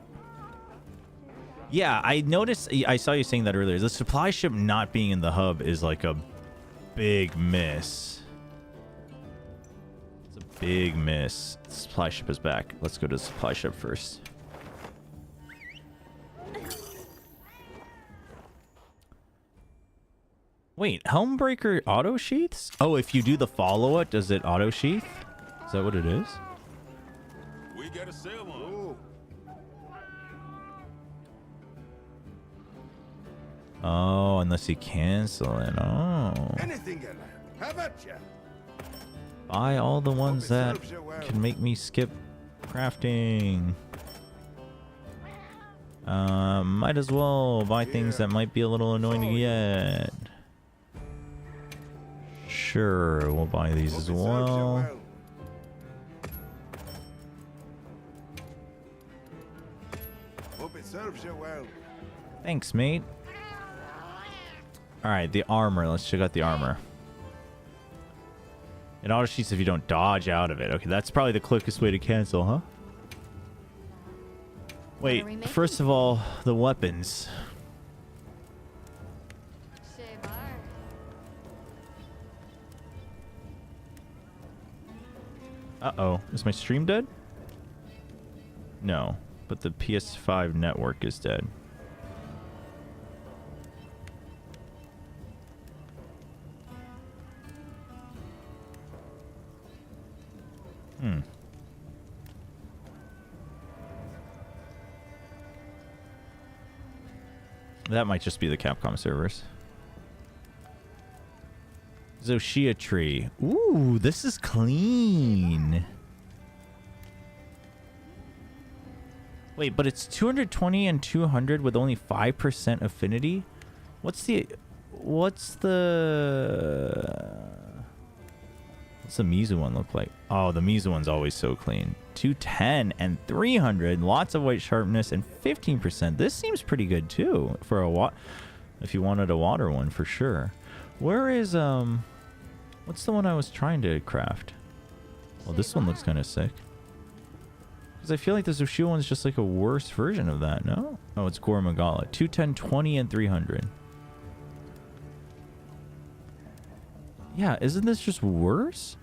Yeah, I noticed. I saw you saying that earlier. The supply ship not being in the hub is like a big miss. It's a big miss. The supply ship is back. Let's go to the supply ship first. Wait, Helmbreaker auto sheaths? Oh, if you do the follow it, does it auto sheath? Is that what it is? We got a sale on. Oh, unless you cancel it. Oh. Anything in there. How about you? Buy all the ones that can make me skip crafting. Might as well buy things that might be a little annoying to get. Sure, we'll buy these as well. Hope it serves you well. Thanks, mate. Alright, the armor. Let's check out the armor. It auto sheets if you don't dodge out of it. Okay, that's probably the quickest way to cancel, huh? Wait, first of all, the weapons. Uh-oh. Is my stream dead? No, but the PS5 network is dead. That might just be the Capcom servers. Zoshia tree. Ooh, this is clean. Wait, but it's 220 and 200 with only 5% affinity? What's the Mizu one look like? Oh, the Mizu one's always so clean. 210 and 300, lots of white sharpness and 15%. This seems pretty good too for a if you wanted a water one for sure. Where is what's the one I was trying to craft? Well, this one looks kind of sick. Because I feel like the Zoshia one's just like a worse version of that, no? Oh, it's Gore Magala. 210, 20, and 300. Yeah, isn't this just worse?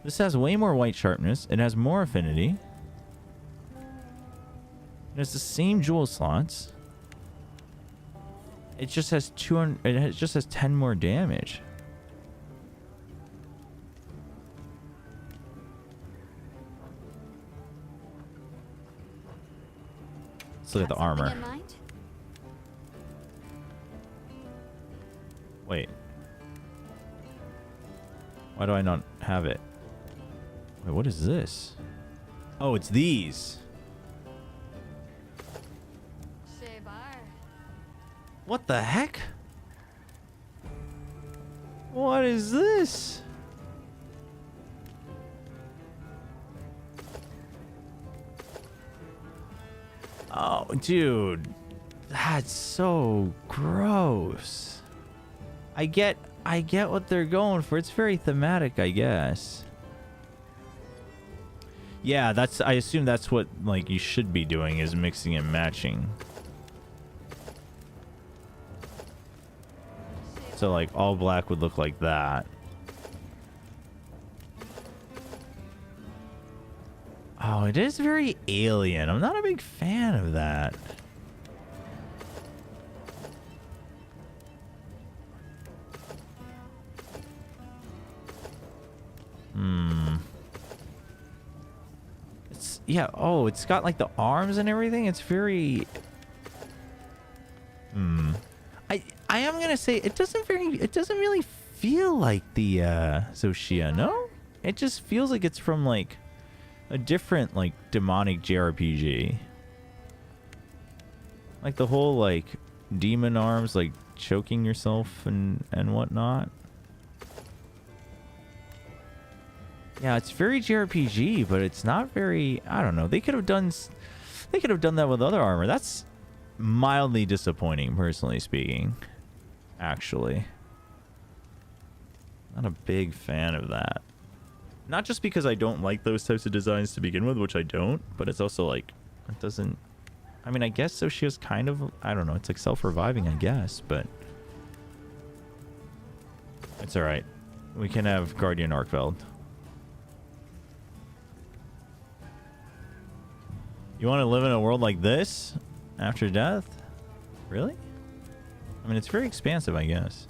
This has way more white sharpness. It has more affinity. It has the same jewel slots. It just has 200. It just has 10 more damage. Let's look at the armor. Wait. Why do I not have it? Wait, what is this? Oh, it's these. What the heck? What is this? Oh, dude. That's so gross. I get what they're going for. It's very thematic, I guess. Yeah, I assume that's what like you should be doing, is mixing and matching. So like all black would look like that. Oh, it is very alien. I'm not a big fan of that. It's, yeah, oh, it's got like the arms and everything. It's very... I am gonna say it doesn't really feel like the Zoshia, no? It just feels like it's from like a different like demonic JRPG. Like the whole like demon arms like choking yourself and whatnot. Yeah, it's very JRPG, but it's not very, I don't know. They could have done that with other armor. That's mildly disappointing, personally speaking. Actually, not a big fan of that. Not just because I don't like those types of designs to begin with, which I don't, but it's also like it doesn't. I mean, I guess Zoshia's kind of, I don't know, it's like self-reviving, I guess, but it's all right. We can have Guardian Arkveld. You want to live in a world like this after death? Really? I mean, it's very expansive, I guess.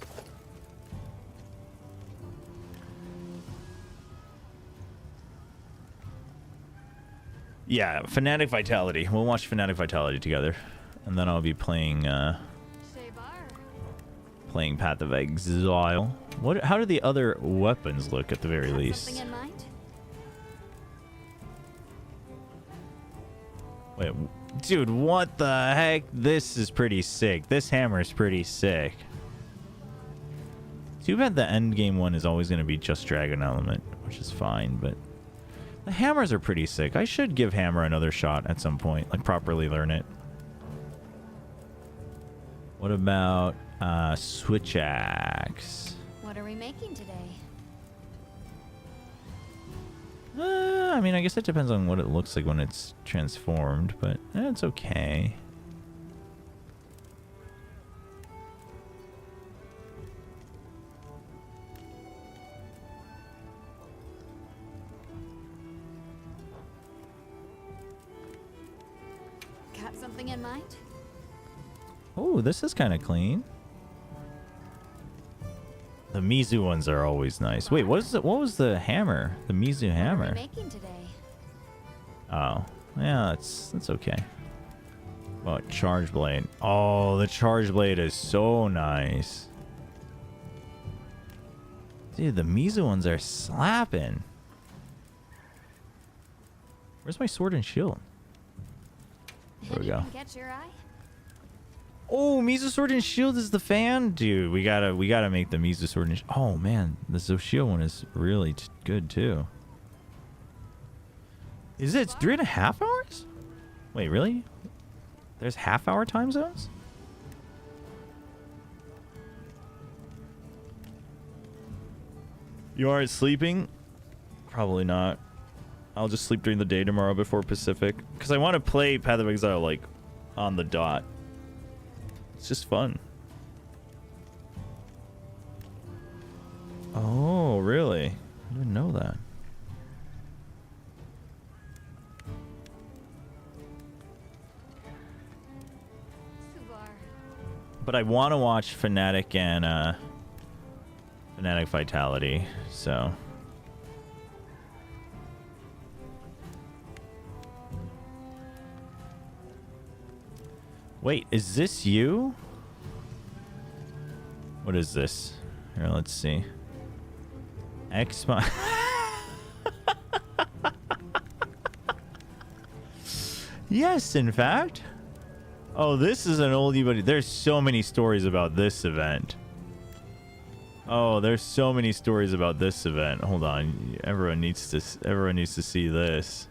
Yeah, Fnatic Vitality. We'll watch Fnatic Vitality together. And then I'll be playing Path of Exile. How do the other weapons look at the very least? Wait, dude, what the heck? This is pretty sick. This hammer is pretty sick. Too bad the end game one is always going to be just Dragon Element, which is fine, but the hammers are pretty sick. I should give hammer another shot at some point, like properly learn it. What about switch axe? What are we making today? I mean, I guess it depends on what it looks like when it's transformed, but it's okay. Got something in mind? Oh, this is kind of clean. The Mizu ones are always nice. Wait, what was the hammer? The Mizu hammer. What are we making today? Oh, yeah, that's okay. Well, charge blade. Oh, the charge blade is so nice. Dude, the Mizu ones are slapping. Where's my sword and shield? There we go. Catch your eye? Oh, Mizu sword and shield is the fan, dude. We gotta make the Mizu sword and oh man, the Zoshia one is really good too. Is it 3.5 hours? Wait, really? There's half-hour time zones? You aren't sleeping? Probably not. I'll just sleep during the day tomorrow before Pacific. Because I want to play Path of Exile, like, on the dot. It's just fun. Oh, really? I didn't know that. But I want to watch Fnatic and Fnatic Vitality, so... Wait, is this you? What is this? Here, let's see. Xbox. Yes, in fact. Oh, this is an oldie but there's so many stories about this event. Oh, there's so many stories about this event. Hold on. Everyone needs to see this.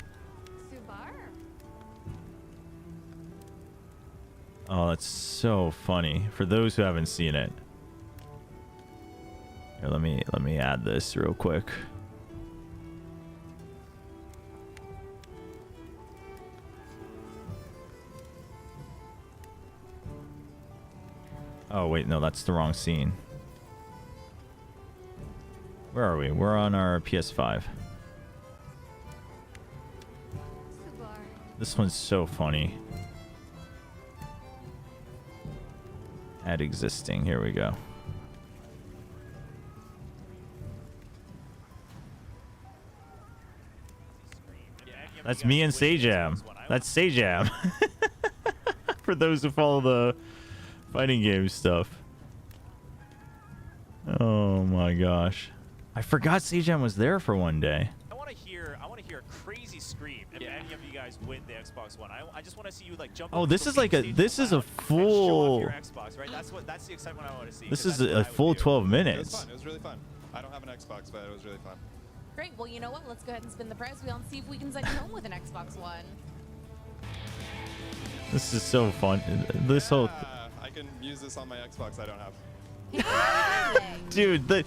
Oh, that's so funny. For those who haven't seen it. Here, let me add this real quick. Oh, wait, no, that's the wrong scene. Where are we? We're on our PS5. This one's so funny. Add existing. Here we go. That's me and Sajam. That's Sajam. For those who follow the fighting game stuff. Oh my gosh. I forgot Sajam was there for one day. I want to hear a crazy scream if any of you guys win the Xbox One. I just want to see you like jump. Oh, this is like a full Xbox, right? That's the excitement I want to see. This is a full 12 minutes. It was fun. It was really fun. I don't have an Xbox, but it was really fun. Great. Well, you know what? Let's go ahead and spin the prize wheel and see if we can send you home with an Xbox One. This is so fun. This whole I can use this on my Xbox I don't have. dude, the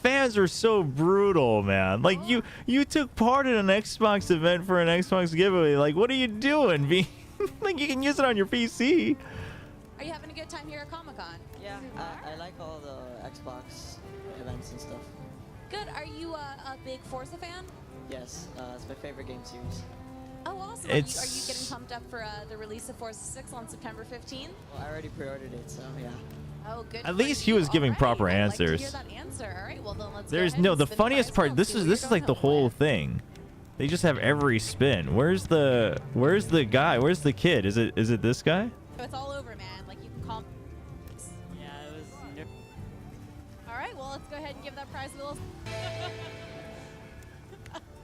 fans were so brutal, man. Like you took part in an Xbox event for an Xbox giveaway. Like, what are you doing? Like, you can use it on your PC. Are you having a good time here at Comic-Con? Yeah, I like all the Xbox events and stuff. Good. Are you a big Forza fan? Yes, it's my favorite game series. Oh, awesome. Are you getting pumped up for the release of Forza 6 on September 15th? Well, I already pre-ordered it, so yeah. Oh, good. At least he was giving proper answers. Like to hear that answer. All right, well, then let's There's go ahead no and the spin funniest prize part. wheel This and see is what like you're the going whole home thing. They just have every spin. Where's the guy? Where's the kid? Is it this guy? with. So it's all over, man. Like, you can call. Yeah, it was. All right, well, let's go ahead and give that prize wheel.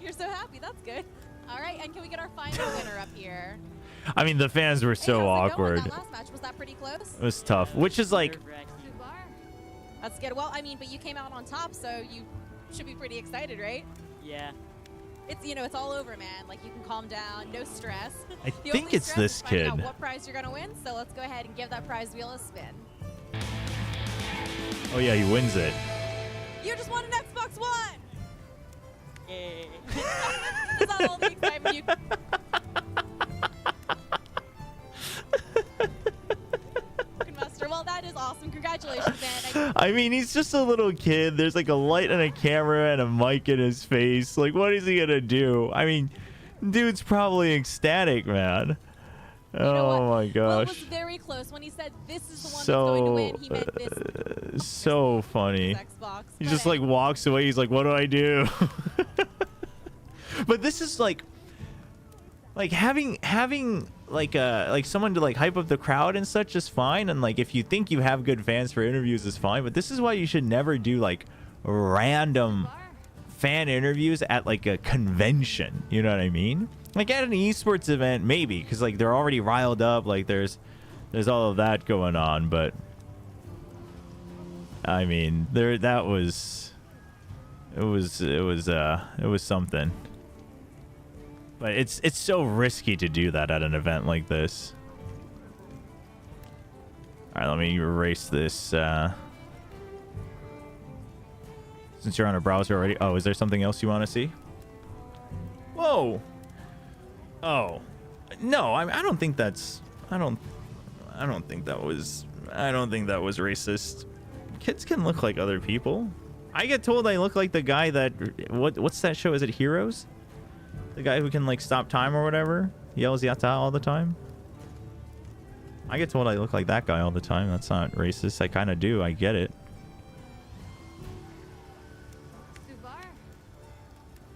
You're so happy. That's good. All right, and can we get our final winner up here? I mean, the fans were so Hey, how's it going? awkward. That last match, was that pretty close? It was tough. Which is like, That's good. Well, I mean, but you came out on top, so you should be pretty excited, right? Yeah. It's, you know, it's all over, man. Like, you can calm down, no stress. I The think only it's stress this is finding out kid. what prize you're gonna win. So let's go ahead and give that prize wheel a spin. Oh yeah, he wins it. You just won an Xbox One. Yay. Is that all the excitement you? Master. Well, that is awesome. Congratulations, man. I mean, he's just a little kid. There's like a light and a camera and a mic in his face. Like, what is he gonna do? I mean, dude's probably ecstatic, man. Oh my Well, it gosh. was very close when he said this is the one that's going to win. He meant this. So funny. Xbox. He just like walks away. He's like, "What do I do?" But this is like having like someone to like hype up the crowd and such is fine. And like if you think you have good fans for interviews is fine. But this is why you should never do like random fan interviews at like a convention. You know what I mean? Like at an esports event, maybe, because like they're already riled up. Like there's all of that going on. But I mean, it was something. But it's so risky to do that at an event like this. All right, let me erase this. Since you're on a browser already. Oh, is there something else you want to see? Oh. Oh. No, I don't think that's... I don't think that was racist. Kids can look like other people. I get told I look like the guy that... What's that show? Is it Heroes? The guy who can, like, stop time or whatever? Yells Yatta all the time? I get told I look like that guy all the time. That's not racist. I kind of do. I get it.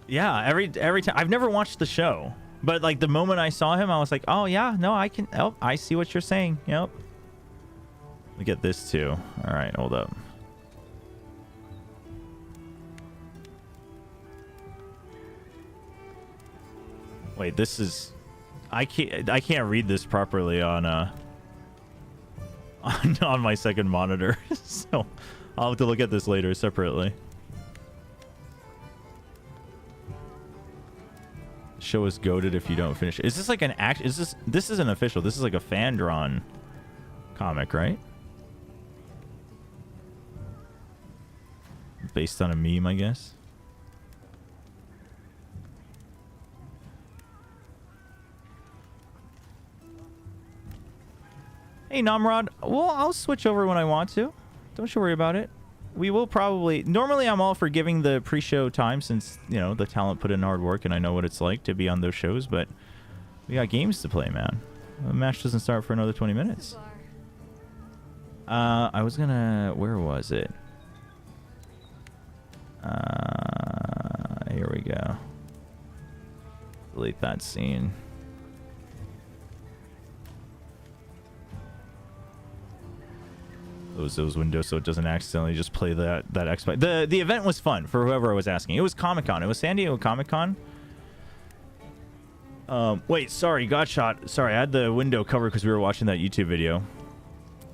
Yeah, every time. I've never watched the show. But, like, the moment I saw him, I was like, oh, yeah, no, I can... Oh, I see what you're saying. Yep. Look at this, too. All right, hold up. Wait, this is... I can't read this properly on my second monitor. So, I'll have to look at this later separately. Show is goated if you don't finish it. Is this like an act? This isn't official. This is like a fan drawn comic, right? Based on a meme, I guess. Hey, Namrod. Well, I'll switch over when I want to. Don't you worry about it. We will probably... Normally, I'm all for giving the pre-show time since, you know, the talent put in hard work and I know what it's like to be on those shows, but we got games to play, man. The match doesn't start for another 20 minutes. I was gonna... Where was it? Here we go. Delete that scene. Those windows so it doesn't accidentally just play that Xbox. The event was fun for whoever I was asking. It was Comic-Con. It was San Diego Comic-Con. Wait, sorry, Godshot. Sorry, I had the window covered because we were watching that YouTube video.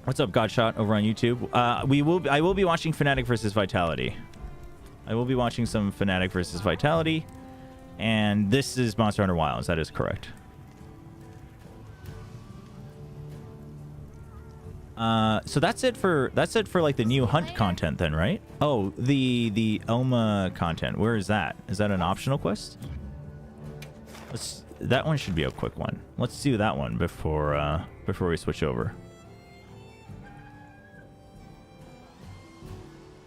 What's up, Godshot, over on YouTube? I will be watching Fnatic versus Vitality. I will be watching some Fnatic versus Vitality, and this is Monster Hunter Wilds. That is correct. So that's it for like the new hunt content then, right? Oh, the Elma content. Where is that? Is that an optional quest? That one should be a quick one. Let's do that one before we switch over.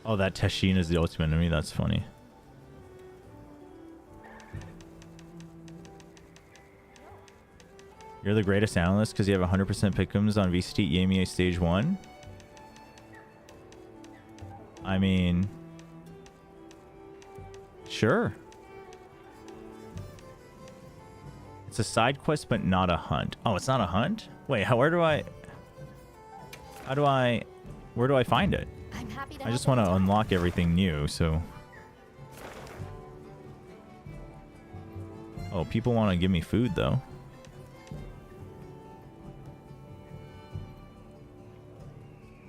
Oh, that Teshin is the ultimate enemy. That's funny. You're the greatest analyst because you have 100% pick'ems on VCT EMEA Stage 1. I mean... Sure. It's a side quest, but not a hunt. Oh, it's not a hunt? Wait, where do I find it? I just want to unlock everything new, so... Oh, people want to give me food, though.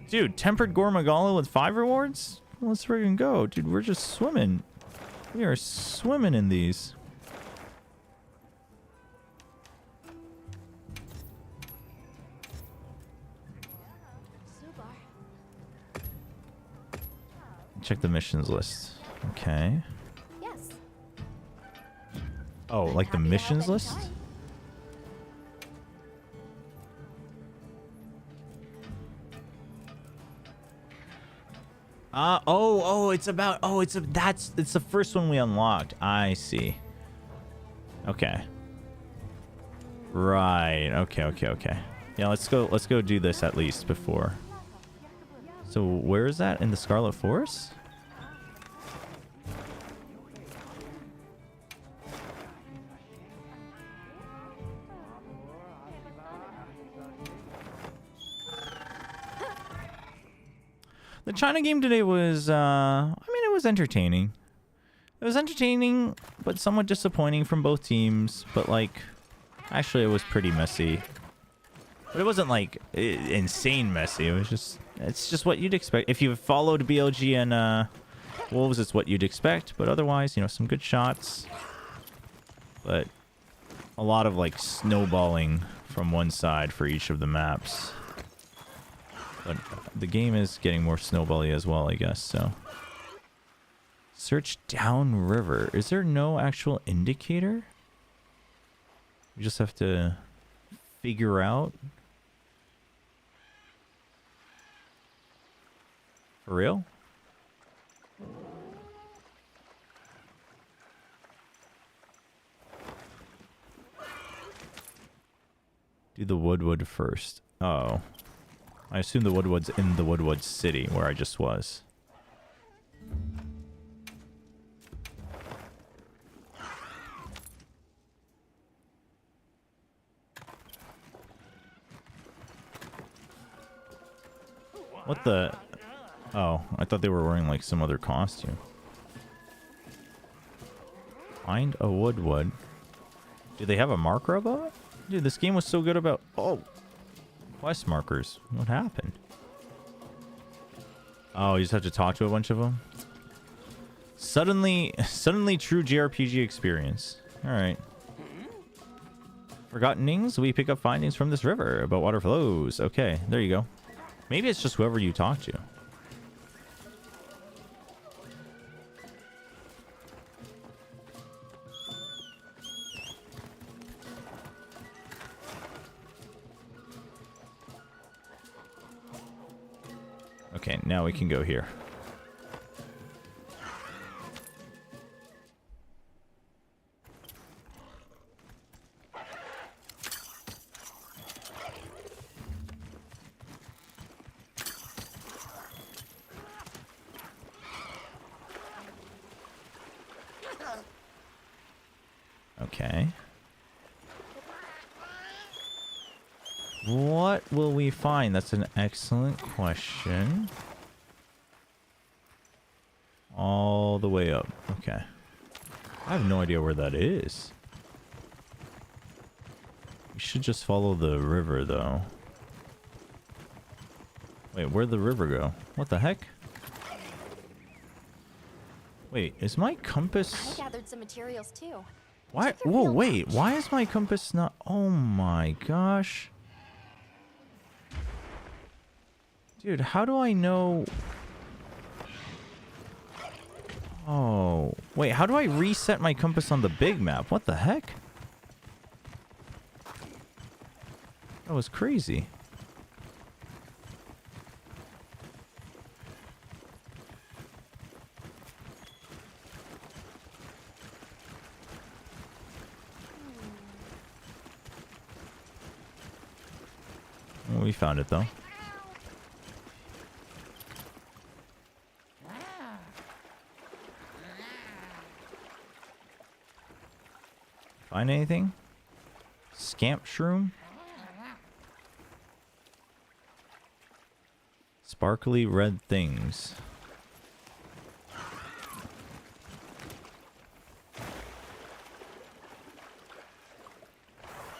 Dude, Tempered Gormagala with 5 rewards? Let's friggin' go. Dude, we're just swimming. We are swimming in these. Check the missions list. Okay. Yes. Oh, like the missions list? It's the first one we unlocked. I see. Okay. Right. Okay. Yeah, let's go do this at least before. So where is that? In the Scarlet Forest? The China game today was, I mean, it was entertaining. It was entertaining, but somewhat disappointing from both teams. But, like, actually, it was pretty messy. But it wasn't, like, insane messy. It was just, it's just what you'd expect. If you've followed BLG and Wolves, it's what you'd expect. But otherwise, you know, some good shots. But a lot of, like, snowballing from one side for each of the maps. But the game is getting more snowbally as well, I guess, so. Search downriver. Is there no actual indicator? We just have to figure out. For real? Do the Woodwood first. Oh. I assume the Woodwood's in the Woodwood City, where I just was. What the... Oh, I thought they were wearing like some other costume. Find a Woodwood. Do they have a marker above it? Dude, this game was so good about... Oh! Quest markers. What happened? Oh, you just have to talk to a bunch of them? Suddenly true JRPG experience. Alright. Forgottenings, we pick up findings from this river about water flows. Okay, there you go. Maybe it's just whoever you talk to. Okay, now we can go here. Okay. What will we find? That's an excellent question. All the way up. Okay. I have no idea where that is. We should just follow the river, though. Wait, where'd the river go? What the heck? Wait, is my compass... I gathered some materials too. Why? Whoa, wait. Why is my compass not... Oh my gosh. Dude, how do I know... Oh, wait, how do I reset my compass on the big map? What the heck? That was crazy. Well, we found it though. Find anything? Scamp shroom? Sparkly red things.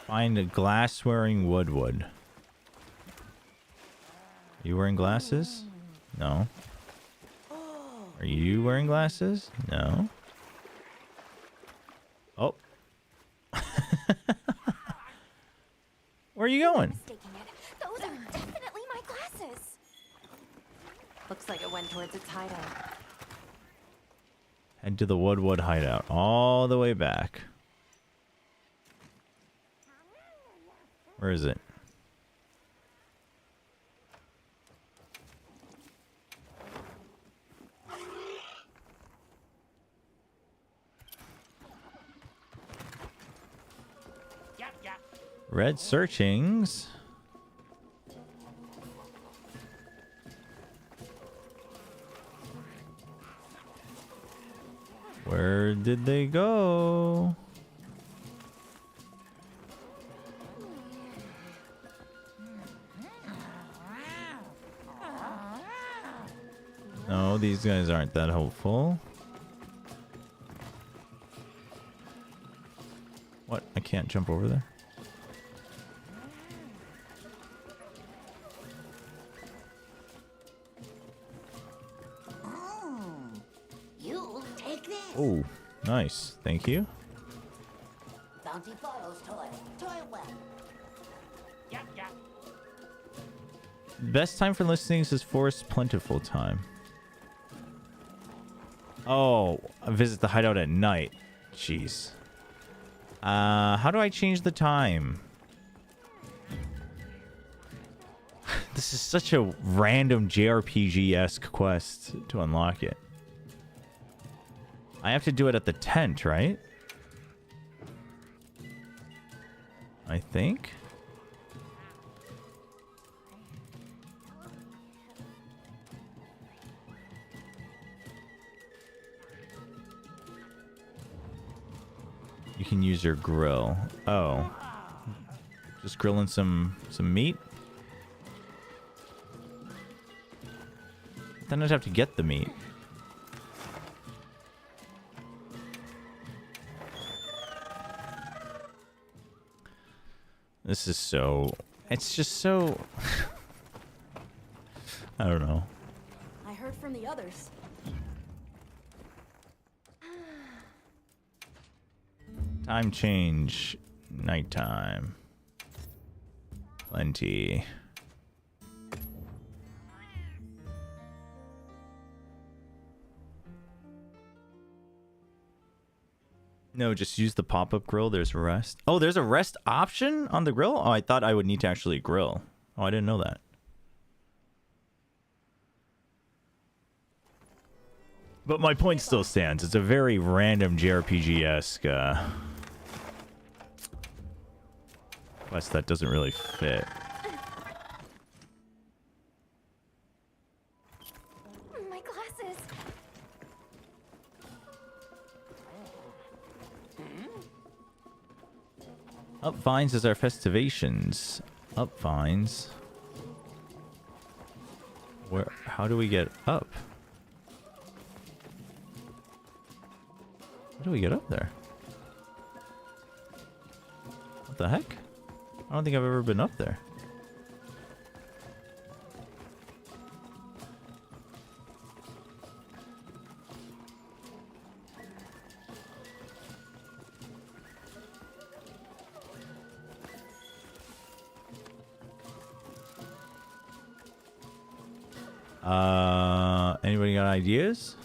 Find a glass-wearing Woodwood. Are you wearing glasses? No. Are you wearing glasses? No. Oh. Where are you going? Those are definitely my glasses. Looks like it went towards its hideout. Head to the Woodwood hideout. All the way back. Where is it? Red searchings. Where did they go? No, these guys aren't that hopeful. What? I can't jump over there? Oh, nice. Thank you. Bounty follows toy. Toy well. Best time for listening is Forest Plentiful time. Oh, visit the hideout at night. Jeez. How do I change the time? This is such a random JRPG-esque quest to unlock it. I have to do it at the tent, right? I think. You can use your grill. Oh. Just grilling some meat? Then I'd have to get the meat. This is so... It's just so... I don't know. I heard from the others. Time change. Nighttime. Plenty. No, just use the pop-up grill. There's a rest. Oh, there's a rest option on the grill? Oh, I thought I would need to actually grill. Oh, I didn't know that. But my point still stands. It's a very random JRPG-esque quest that doesn't really fit. My glasses. Up vines is our festivations. Up vines. Where? How do we get up? How do we get up there? What the heck? I don't think I've ever been up there. Anybody got ideas?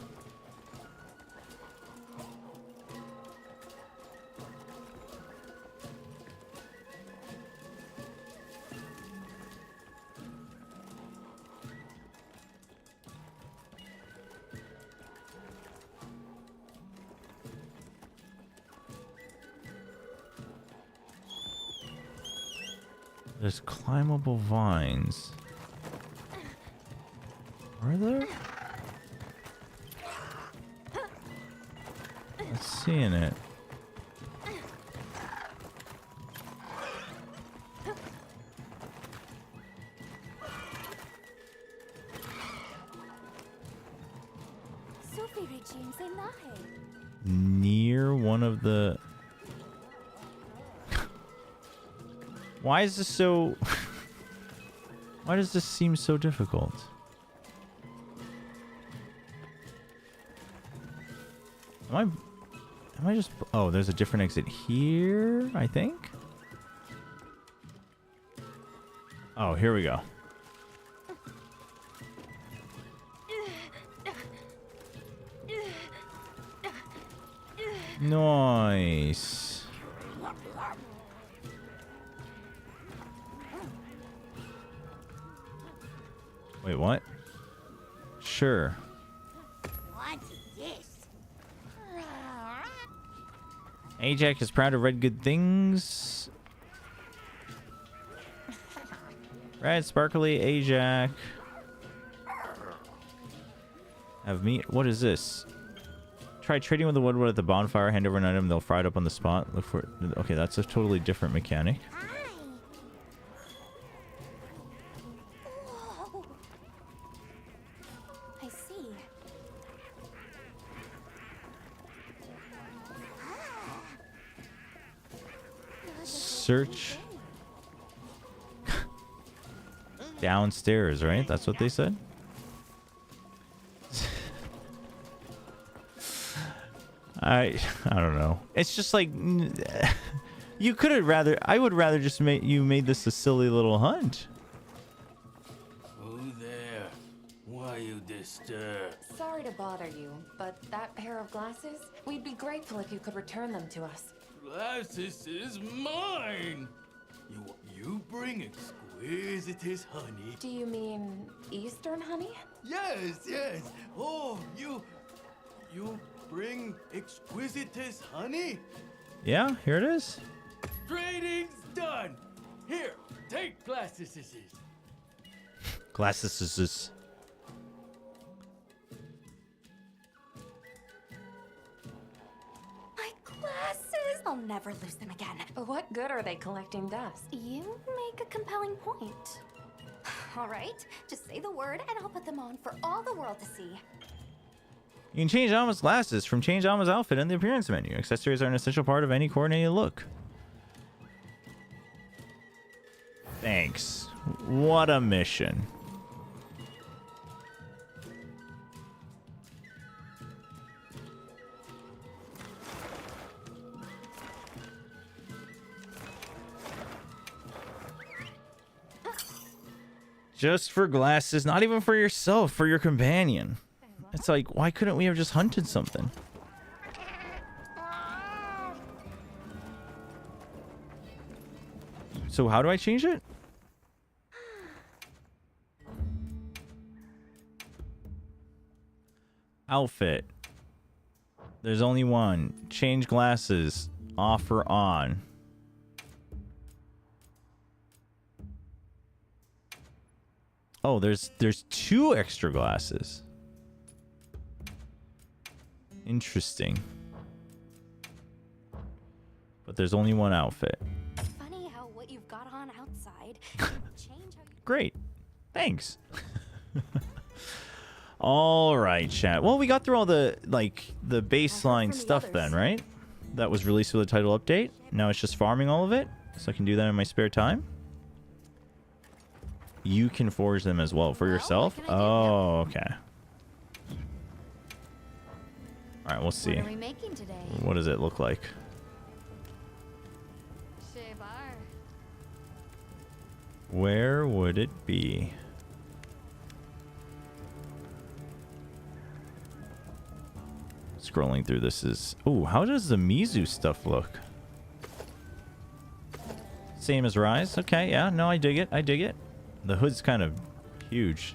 There's climbable vines. Are there? Let's see in it. Near one of the... Why is this so... Why does this seem so difficult? Am I just... Oh, there's a different exit here, I think? Oh, here we go. Nice. Wait, what? Sure. What's this? Ajax is proud of red good things. Red sparkly Ajax. Have meat. What is this? Try trading with the woodwood at the bonfire. Hand over an item. They'll fry it up on the spot. Look for it. Okay, that's a totally different mechanic. Whoa. I see. Search downstairs, right? That's what they said. I don't know. It's just like you could have rather. I would rather just made this a silly little hunt. Who there? Why you disturbed? Sorry to bother you, but that pair of glasses, we'd be grateful if you could return them to us. glasses is mine. You bring exquisitest honey. Do you mean Eastern honey? Yes, yes. Oh, you bring exquisitest honey? Yeah, here it is. Trading's done. Here, take glasses. Glasses. My glasses! I'll never lose them again. What good are they collecting dust? You make a compelling point. All right, just say the word and I'll put them on for all the world to see. You can change Alma's glasses from Change Alma's outfit in the appearance menu. Accessories are an essential part of any coordinated look. Thanks. What a mission. Just for glasses, not even for yourself, for your companion. It's like, why couldn't we have just hunted something? So how do I change it? Outfit. There's only one. Change glasses. Off or on. Oh, there's 2 extra glasses. Interesting. But there's only one outfit. Funny how what you've got on outside can change how you... Great. Thanks. All right, chat. Well, we got through all the baseline stuff then, right? That was released with the title update. Now it's just farming all of it, so I can do that in my spare time. You can forge them as well for yourself. Oh, okay. All right, we'll see. What are we making today? What does it look like? Where would it be? Scrolling through this is... Oh, how does the Mizu stuff look? Same as Rise. Okay, yeah. No, I dig it. I dig it. The hood's kind of huge.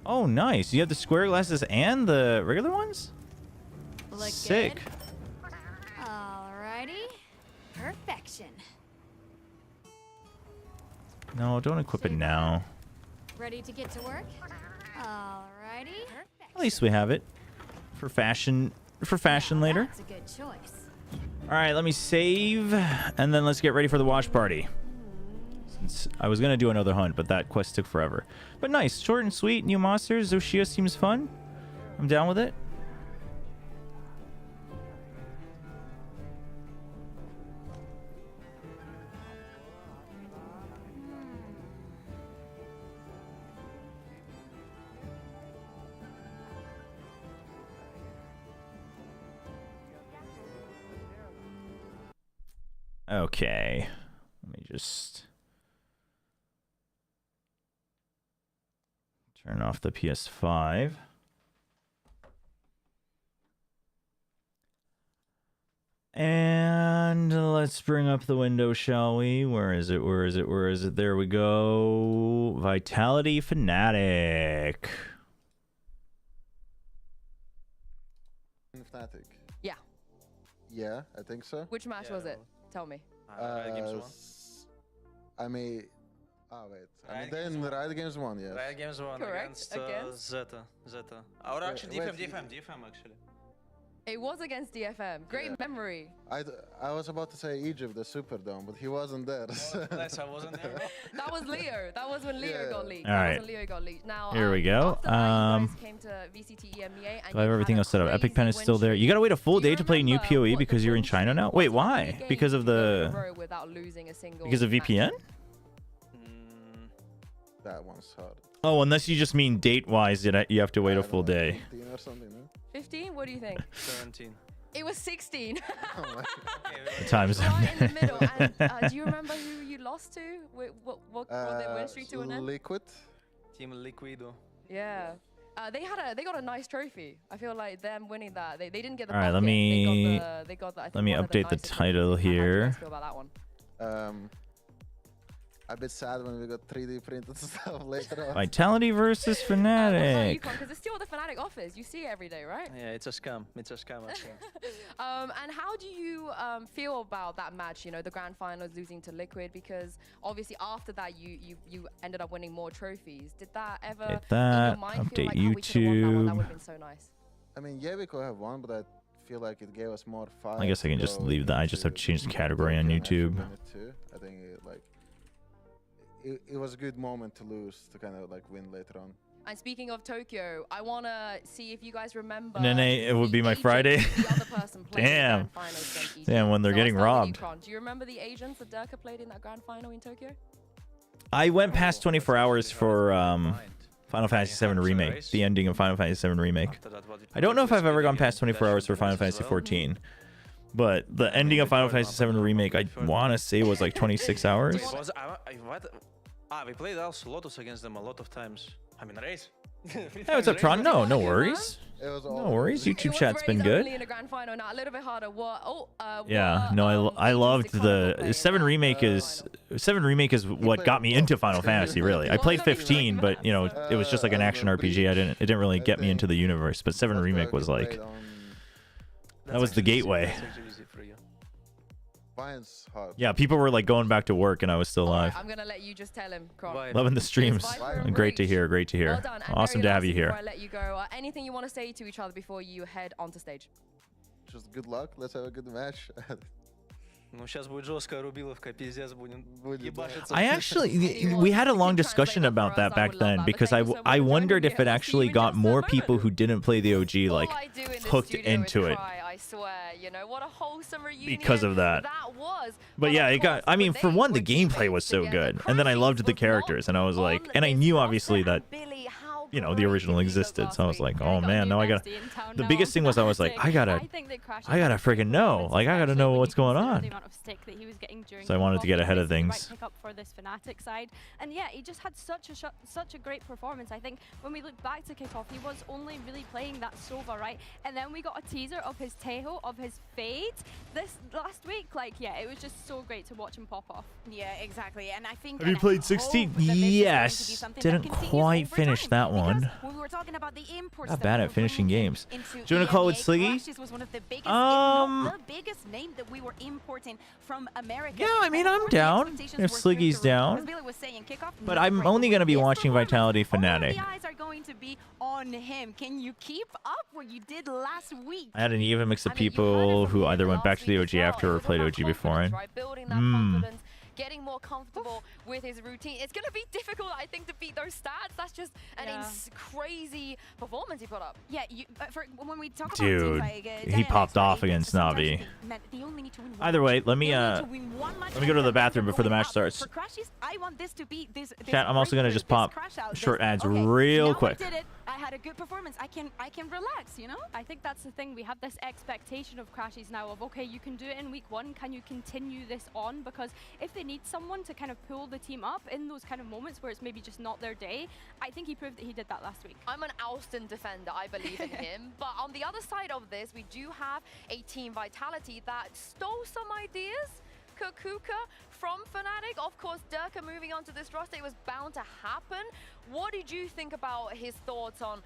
Oh, nice. You have the square glasses and the regular ones? Look sick. Good. Alrighty. Perfection. No, don't equip it now. Ready to get to work? Alrighty. Perfect. At least we have it for fashion. For fashion later. That's a good choice. All right, let me save, and then let's get ready for the watch party. Since I was gonna do another hunt, but that quest took forever. But nice, short and sweet. New monsters. Zoshia seems fun. I'm down with it. Okay, let me just turn off the PS5. And let's bring up the window, shall we? Where is it? Where is it? Where is it? There we go. Vitality Fanatic. Fnatic. Yeah. Yeah, I think so. Which match was it? Tell me. I may... Ah, wait. I mean, then Riot Games won, yes. Riot Games won Correct. against Zeta. Or actually DFM actually. It was against DFM. Great memory. I was about to say Egypt, the Superdome, but he wasn't there. Yes, I wasn't there. That was Leo. That was when Leo got leaked. All right. That was when Leo got leaked. Now, here we go. After that, you guys came to VCT EMEA and I have everything else set up. Epic Pen is still there. You gotta wait a full day to play new POE because you're in China now? Wait, why? Because of the... Because of VPN? That one's hard. Oh, unless you just mean date-wise, you have to wait a full day. 15 or something, no? 15? What do you think? 17. It was 16. The time zone. Right in the middle. And do you remember who you lost to? What the win streak to an end? Liquid. Team Liquido. Yeah. They got a nice trophy. I feel like them winning that. They didn't get the. All right, let me update the title here. How do you guys feel about that one? A bit sad when we got 3D printed stuff later on. Vitality versus Fnatic. Because it's still what the Fnatic offers. You see it every day, right? Yeah, it's a scam. It's a scam. I think. And how do you feel about that match? You know, the grand finals losing to Liquid, because obviously after that you ended up winning more trophies. Did that ever Hit that. in your mind Update feel like, oh, we could've won that one? That would have been so nice. I mean, yeah, we could have won, but I feel like it gave us more fun. I guess I can just leave that. I just have to change the category on YouTube. I think it was a good moment to lose, to kind of like win later on. And speaking of Tokyo, I want to see if you guys remember. And then it would be my Friday. The other person played Damn. the grand finals against each Damn, other. when they're So getting I'll start with robbed. you, Kron. Do you remember the agents that Durka played in that grand final in Tokyo? I went past 24 hours for Final Fantasy VII Remake, the ending of Final Fantasy VII Remake. I don't know if I've ever gone past 24 hours for Final Fantasy XIV, but the ending of Final Fantasy VII Remake, I want to say was like 26 hours. We played also Lotus against them a lot of times. I mean, race. Hey, what's up, Tron? No worries. No worries. YouTube chat's been good. In a grand final, now a little bit harder. Yeah, no, I loved the 7 Remake is what got me into Final Fantasy, really. I played 15, but you know, it was just like an action RPG. It didn't really get me into the universe, but 7 Remake was like, that was the gateway. Yeah, people were like going back to work and I was still alive. I'm gonna let you just tell him, Kron. Loving the streams. Great to hear, great to hear. Well done. And Awesome very to have you lastly, here. Before I let you go, anything you want to say to each other before you head onto stage? Just good luck. Let's have a good match. Ну, сейчас будет жесткая рубиловка, пиздец, будем ебашиться. I actually, we had a long discussion about that back then because I wondered if it actually got more people who didn't play the OG like hooked into it. I swear, you know what a wholesome reunion Because of that. was. But yeah, it got, I mean, for one, the gameplay was so good. And then I loved the characters and I was like, and I knew obviously that, you know, the original existed. So I was like, oh man, now I gotta, the biggest thing was I was like, I gotta freaking know. Like, I gotta know what's going on. So I wanted to get ahead of things. Pick up for this Fnatic side, and yeah, he just had such a great performance. I think when we look back to kickoff, he was only really playing that Sova, right? And then we got a teaser of his Tejo, of his Fade this last week. Like, yeah, it was just so great to watch him pop off. Yeah, exactly. And I think. Have you played 16? Yes. Didn't quite finish that one. When we were talking about the imports, Not bad at finishing games. Do you want to call it Sliggy? Was one of the biggest, if not the biggest name that we were importing from America. Yeah, I mean, I'm down if Sliggy's down. But I'm only going to be watching Vitality Fnatic. All the eyes are going to be on him. Can you keep up what you did last week? I had an even mix of people who either went back to the OG after or played OG beforehand. Getting more comfortable with his routine. It's going to be difficult, I think, to beat those stats. That's just an crazy performance he put up. Yeah, when we talk dude, about teams like, he popped off against Navi. Either way, let me go to the bathroom before the match starts. I want this to be this Chat, I'm also going to just pop short ads real quick. I had a good performance. I can relax, you know? I think that's the thing. We have this expectation of Crashies now of, okay, you can do it in week 1. Can you continue this on? Because if they need someone to kind of pull the team up in those kind of moments where it's maybe just not their day, I think he proved that he did that last week. I'm an Alston defender. I believe in him. But on the other side of this, we do have a team Vitality that stole some ideas. Kukuka from Fnatic. Of course, Durka moving on to this roster, it was bound to happen. What did you think about his thoughts on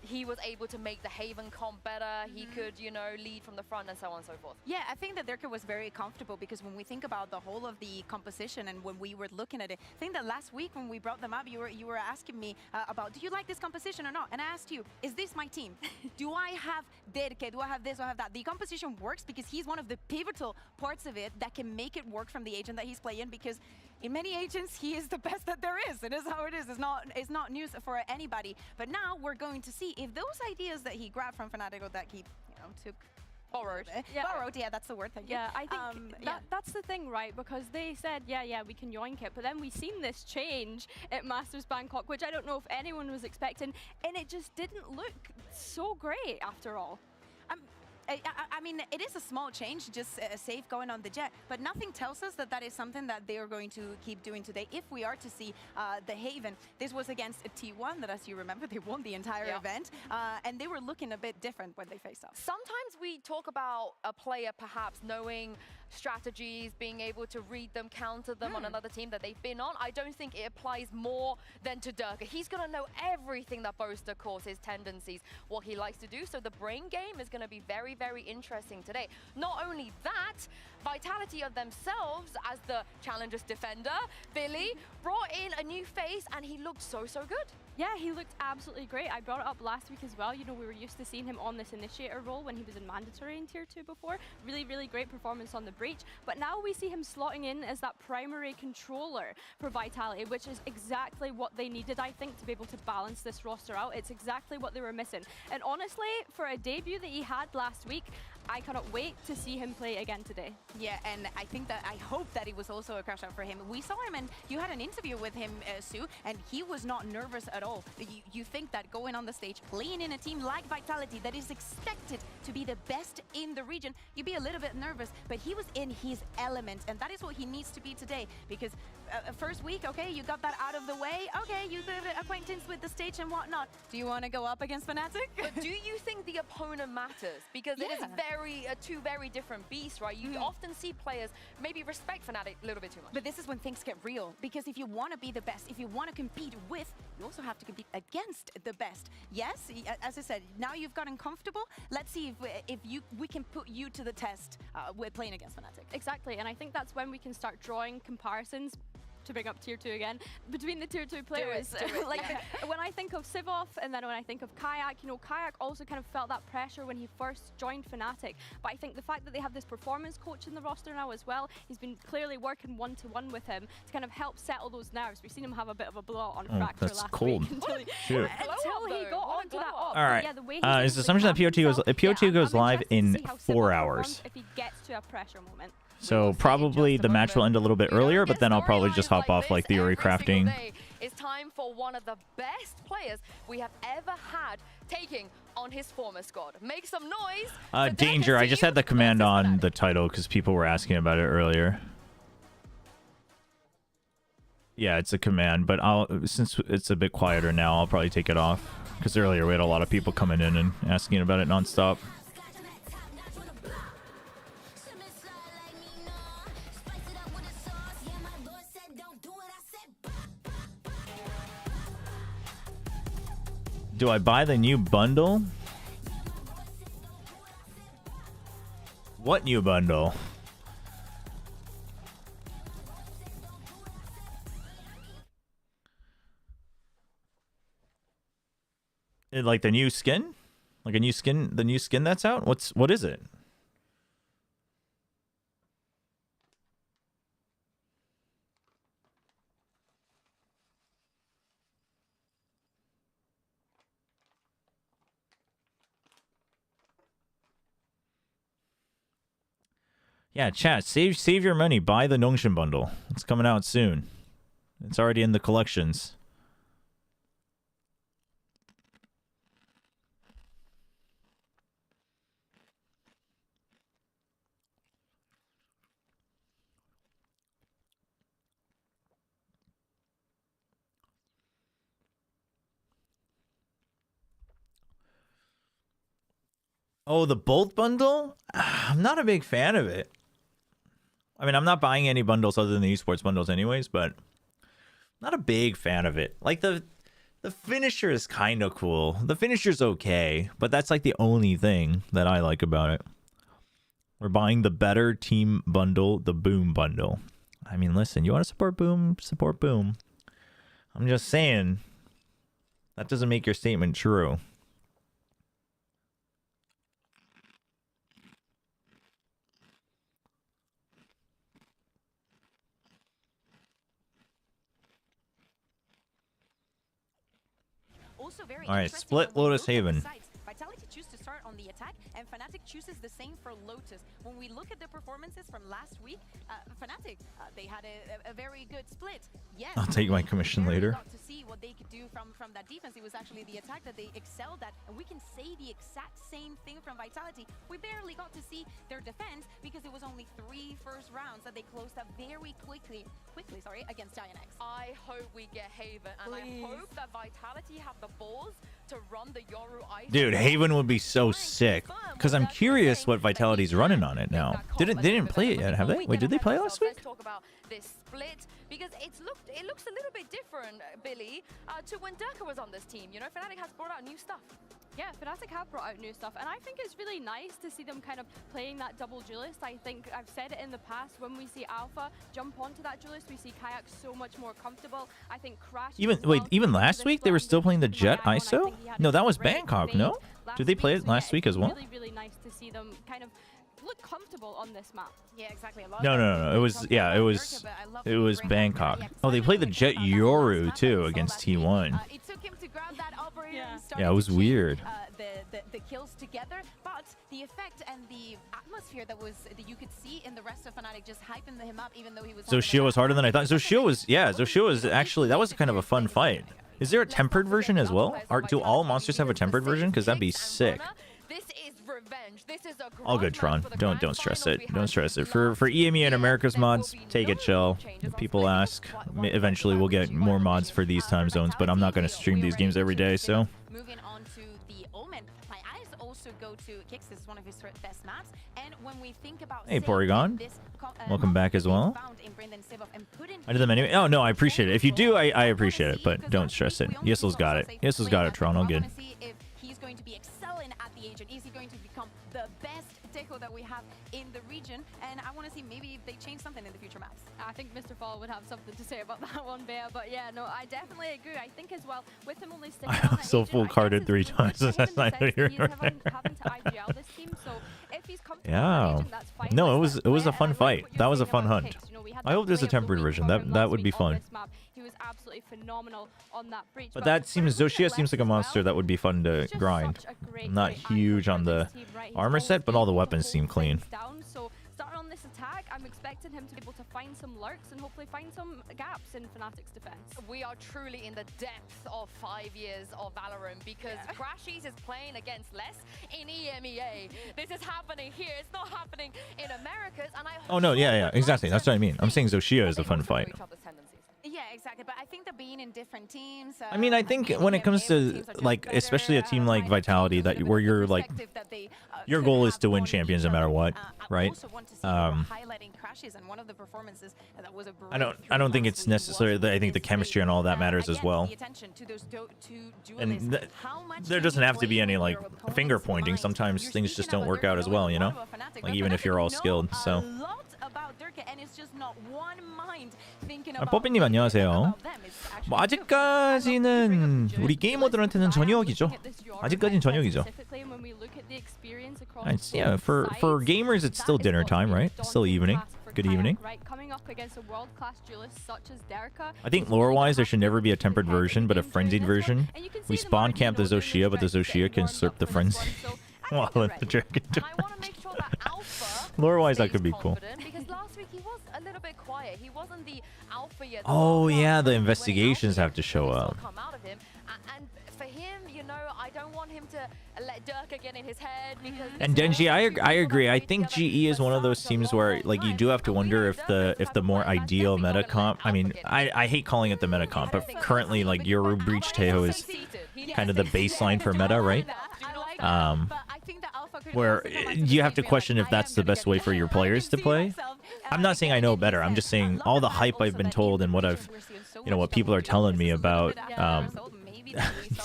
he was able to make the Haven comp better, he could, you know, lead from the front and so on and so forth? Yeah, I think that Durka was very comfortable because when we think about the whole of the composition and when we were looking at it, I think that last week when we brought them up, you were asking me about, do you like this composition or not? And I asked you, is this my team? Do I have Derke? Do I have this? Do I have that? The composition works because he's one of the pivotal parts of it that can make it work from the agent that he's playing, because in many agents, he is the best that there is. It is how it is. It's not news for anybody. But now we're going to see if those ideas that he grabbed from Fnatic or that he, took borrowed. Borrowed, yeah, that's the word. Thank you. Yeah, I think that's the thing, right? Because they said, yeah, we can yoink it. But then we've seen this change at Masters Bangkok, which I don't know if anyone was expecting. And it just didn't look so great after all. I mean, it is a small change, just safe going on the jet, but nothing tells us that that is something that they are going to keep doing today. If we are to see the Haven, this was against a T1 that, as you remember, they won the entire event, and they were looking a bit different when they faced off. Sometimes we talk about a player perhaps knowing strategies, being able to read them, counter them on another team that they've been on. I don't think it applies more than to Durka. He's going to know everything that Boaster calls his tendencies, what he likes to do. So the brain game is going to be very, very interesting today. Not only that, Vitality of themselves as the Challengers defender, Billy, brought in a new face and he looked so good. Yeah, he looked absolutely great. I brought it up last week as well. You know, we were used to seeing him on this initiator role when he was in mandatory in Tier 2 before. Really, really great performance on the breach. But now we see him slotting in as that primary controller for Vitality, which is exactly what they needed, I think, to be able to balance this roster out. It's exactly what they were missing. And honestly, for a debut that he had last week, I cannot wait to see him play again today. Yeah, and I hope that it was also a crash out for him. We saw him, and you had an interview with him, Sue, and he was not nervous at all. You think that going on the stage, playing in a team like Vitality that is expected to be the best in the region, you'd be a little bit nervous, but he was in his element, and that is what he needs to be today, because first week, okay, you got that out of the way, okay, you got acquaintance with the stage and whatnot. Do you want to go up against Fnatic? But do you think the opponent matters? Because it is two very different beasts, right? You often see players maybe respect Fnatic a little bit too much. But this is when things get real, because if you want to be the best, if you want to compete with, you also have to compete against the best. Yes, as I said, now you've gotten comfortable. Let's see if we can put you to the test with playing against Fnatic. Exactly, and I think that's when we can start drawing comparisons, to bring up Tier 2 again, between the Tier 2 players. Do it. Like when I think of Sivov and then when I think of Kayak, you know, Kayak also kind of felt that pressure when he first joined Fnatic. But I think the fact that they have this performance coach in the roster now as well, he's been clearly working one-to-one with him to kind of help settle those nerves. We've seen him have a bit of a blowout on Fracture last week until he got onto that op. All right. Yeah, the way he is the assumption that PO2 goes live in 4 hours. If he gets to a pressure moment. So probably the match will end a little bit earlier, but then I'll probably just hop off like theory crafting. It's time for one of the best players we have ever had taking on his former squad. Make some noise. Danger. I just had the command on the title because people were asking about it earlier. Yeah, it's a command, but since it's a bit quieter now, I'll probably take it off because earlier we had a lot of people coming in and asking about it nonstop. Do I buy the new bundle? What new bundle? Like the new skin? Like a new skin? The new skin that's out? What is it? Yeah, chat, save your money. Buy the Nongshin bundle. It's coming out soon. It's already in the collections. Oh, the Bolt bundle? I'm not a big fan of it. I mean, I'm not buying any bundles other than the esports bundles anyways, but not a big fan of it. Like the finisher is kind of cool. The finisher's okay, but that's like the only thing that I like about it. We're buying the better team bundle, the Boom bundle. I mean, listen, you want to support Boom, support Boom. I'm just saying that doesn't make your statement true. All right, split Lotus Haven. Vitality choose to start on the attack, and Fnatic chooses the same for Lotus. When we look at the performances from last week, Fnatic, they had a very good split. Yes, I'll take my commission later. Got to see what they could do from from that defense. It was actually the attack that they excelled at, and we can say the exact same thing from Vitality. We barely got to see their defense because it was only 3 first rounds that they closed up very quickly against Giant X. I hope we get Haven, and I hope that Vitality have the balls to run the Yoru ice. Dude, Haven would be so sick. Because I'm curious what Vitality's running on it now. They didn't play it yet, have they? Wait, did they play last week? Let's talk about this split because it looks a little bit different, Billy, to when Durka was on this team. You know, Fnatic has brought out new stuff. Yeah, Fnatic have brought out new stuff, and I think it's really nice to see them kind of playing that double duelist. I think I've said it in the past, when we see Alpha jump onto that duelist, we see Kayak so much more comfortable. I think Crash... Even last week they were still playing the Jet ISO? No, that was Bangkok, no? Did they play it last week as well? Really nice to see them kind of look comfortable on this map. Yeah, exactly. No. It was Bangkok. Oh, they played the Jet Yoru too against T1. It took him to grab that operator and start Yeah, it was weird. The kills together, but the effect and the atmosphere that you could see in the rest of Fnatic just hyping him up, even though he was. Zoshio was harder than I thought. Zoshio was actually, that was kind of a fun fight. Is there a tempered version as well? Do all monsters have a tempered version? Because that'd be sick. This is revenge. This is a All good, Tron. Don't stress it. Don't stress it. For EME and America's mods, take it chill. If people ask, eventually we'll get more mods for these time zones, but I'm not going to stream these games every day, so. Moving on to the Omen, my eyes also go to Kix. This is one of his best maps, and when we think about Hey, Porygon. Welcome back as well. I did them anyway. Oh, no, I appreciate it. If you do, I appreciate it, but don't stress it. Yessel's got it. Yessel's got it, Tron. All good. He's going to be excelling at the agent. Is he going to become the best Tejo that we have in the region? And I want to see maybe if they change something in the future maps. I think Mr. Fall would have something to say about that one, Bea. But yeah, no, I definitely agree. I think as well, with him only sticking on I'm still full carded 3 times. That's neither here nor there. Having to IGL this team, so if he's comfortable Yeah. agent, that's fine. No, it was a fun fight. That was a fun hunt. I hope there's a tempered version. That would be fun. He was absolutely phenomenal on that breach. But that seems, Zoshia seems like a monster that would be fun to grind. I'm not huge on the armor set, but all the weapons seem clean. So starting on this attack, I'm expecting him to be able to find some lurks and hopefully find some gaps in Fnatic's defense. We are truly in the depth of 5 years of Valorant because Crashies is playing against less in EMEA. This is happening here. It's not happening in Americas. And I Oh, no, yeah, exactly. That's what I mean. I'm saying Zoshia is a fun fight. Yeah, exactly. But I think that being in different teams. I mean, I think when it comes to, like, especially a team like Vitality, where you're, like, your goal is to win champions no matter what, right? I don't think it's necessary. I think the chemistry and all that matters as well. And there doesn't have to be any, like, finger pointing. Sometimes things just don't work out as well, you know? Like, even if you're all skilled, so. 뽀삐님 안녕하세요. 뭐 아직까지는 우리 게이머들한테는 저녁이죠. 아직까지는 저녁이죠. Yeah, for gamers it's still dinner time, right? Still evening. Good evening. I think lore-wise there should never be a tempered version, but a frenzied version. We spawn camp the Zoshia, but the Zoshia can slurp the frenzy while in the Dragon Torch. Lore-wise that could be cool. A little bit quiet. He wasn't the alpha yet. Oh yeah, the investigations have to show up. And for him, you know, I don't want him to let Durka get in his head because. And Denji, I agree. I think GE is one of those teams where, like, you do have to wonder if the more ideal meta comp. I mean, I hate calling it the meta comp, but currently, like, Yoru Breach Tejo is kind of the baseline for meta, right? Where you have to question if that's the best way for your players to play. I'm not saying I know better. I'm just saying all the hype I've been told and what I've, you know, what people are telling me about.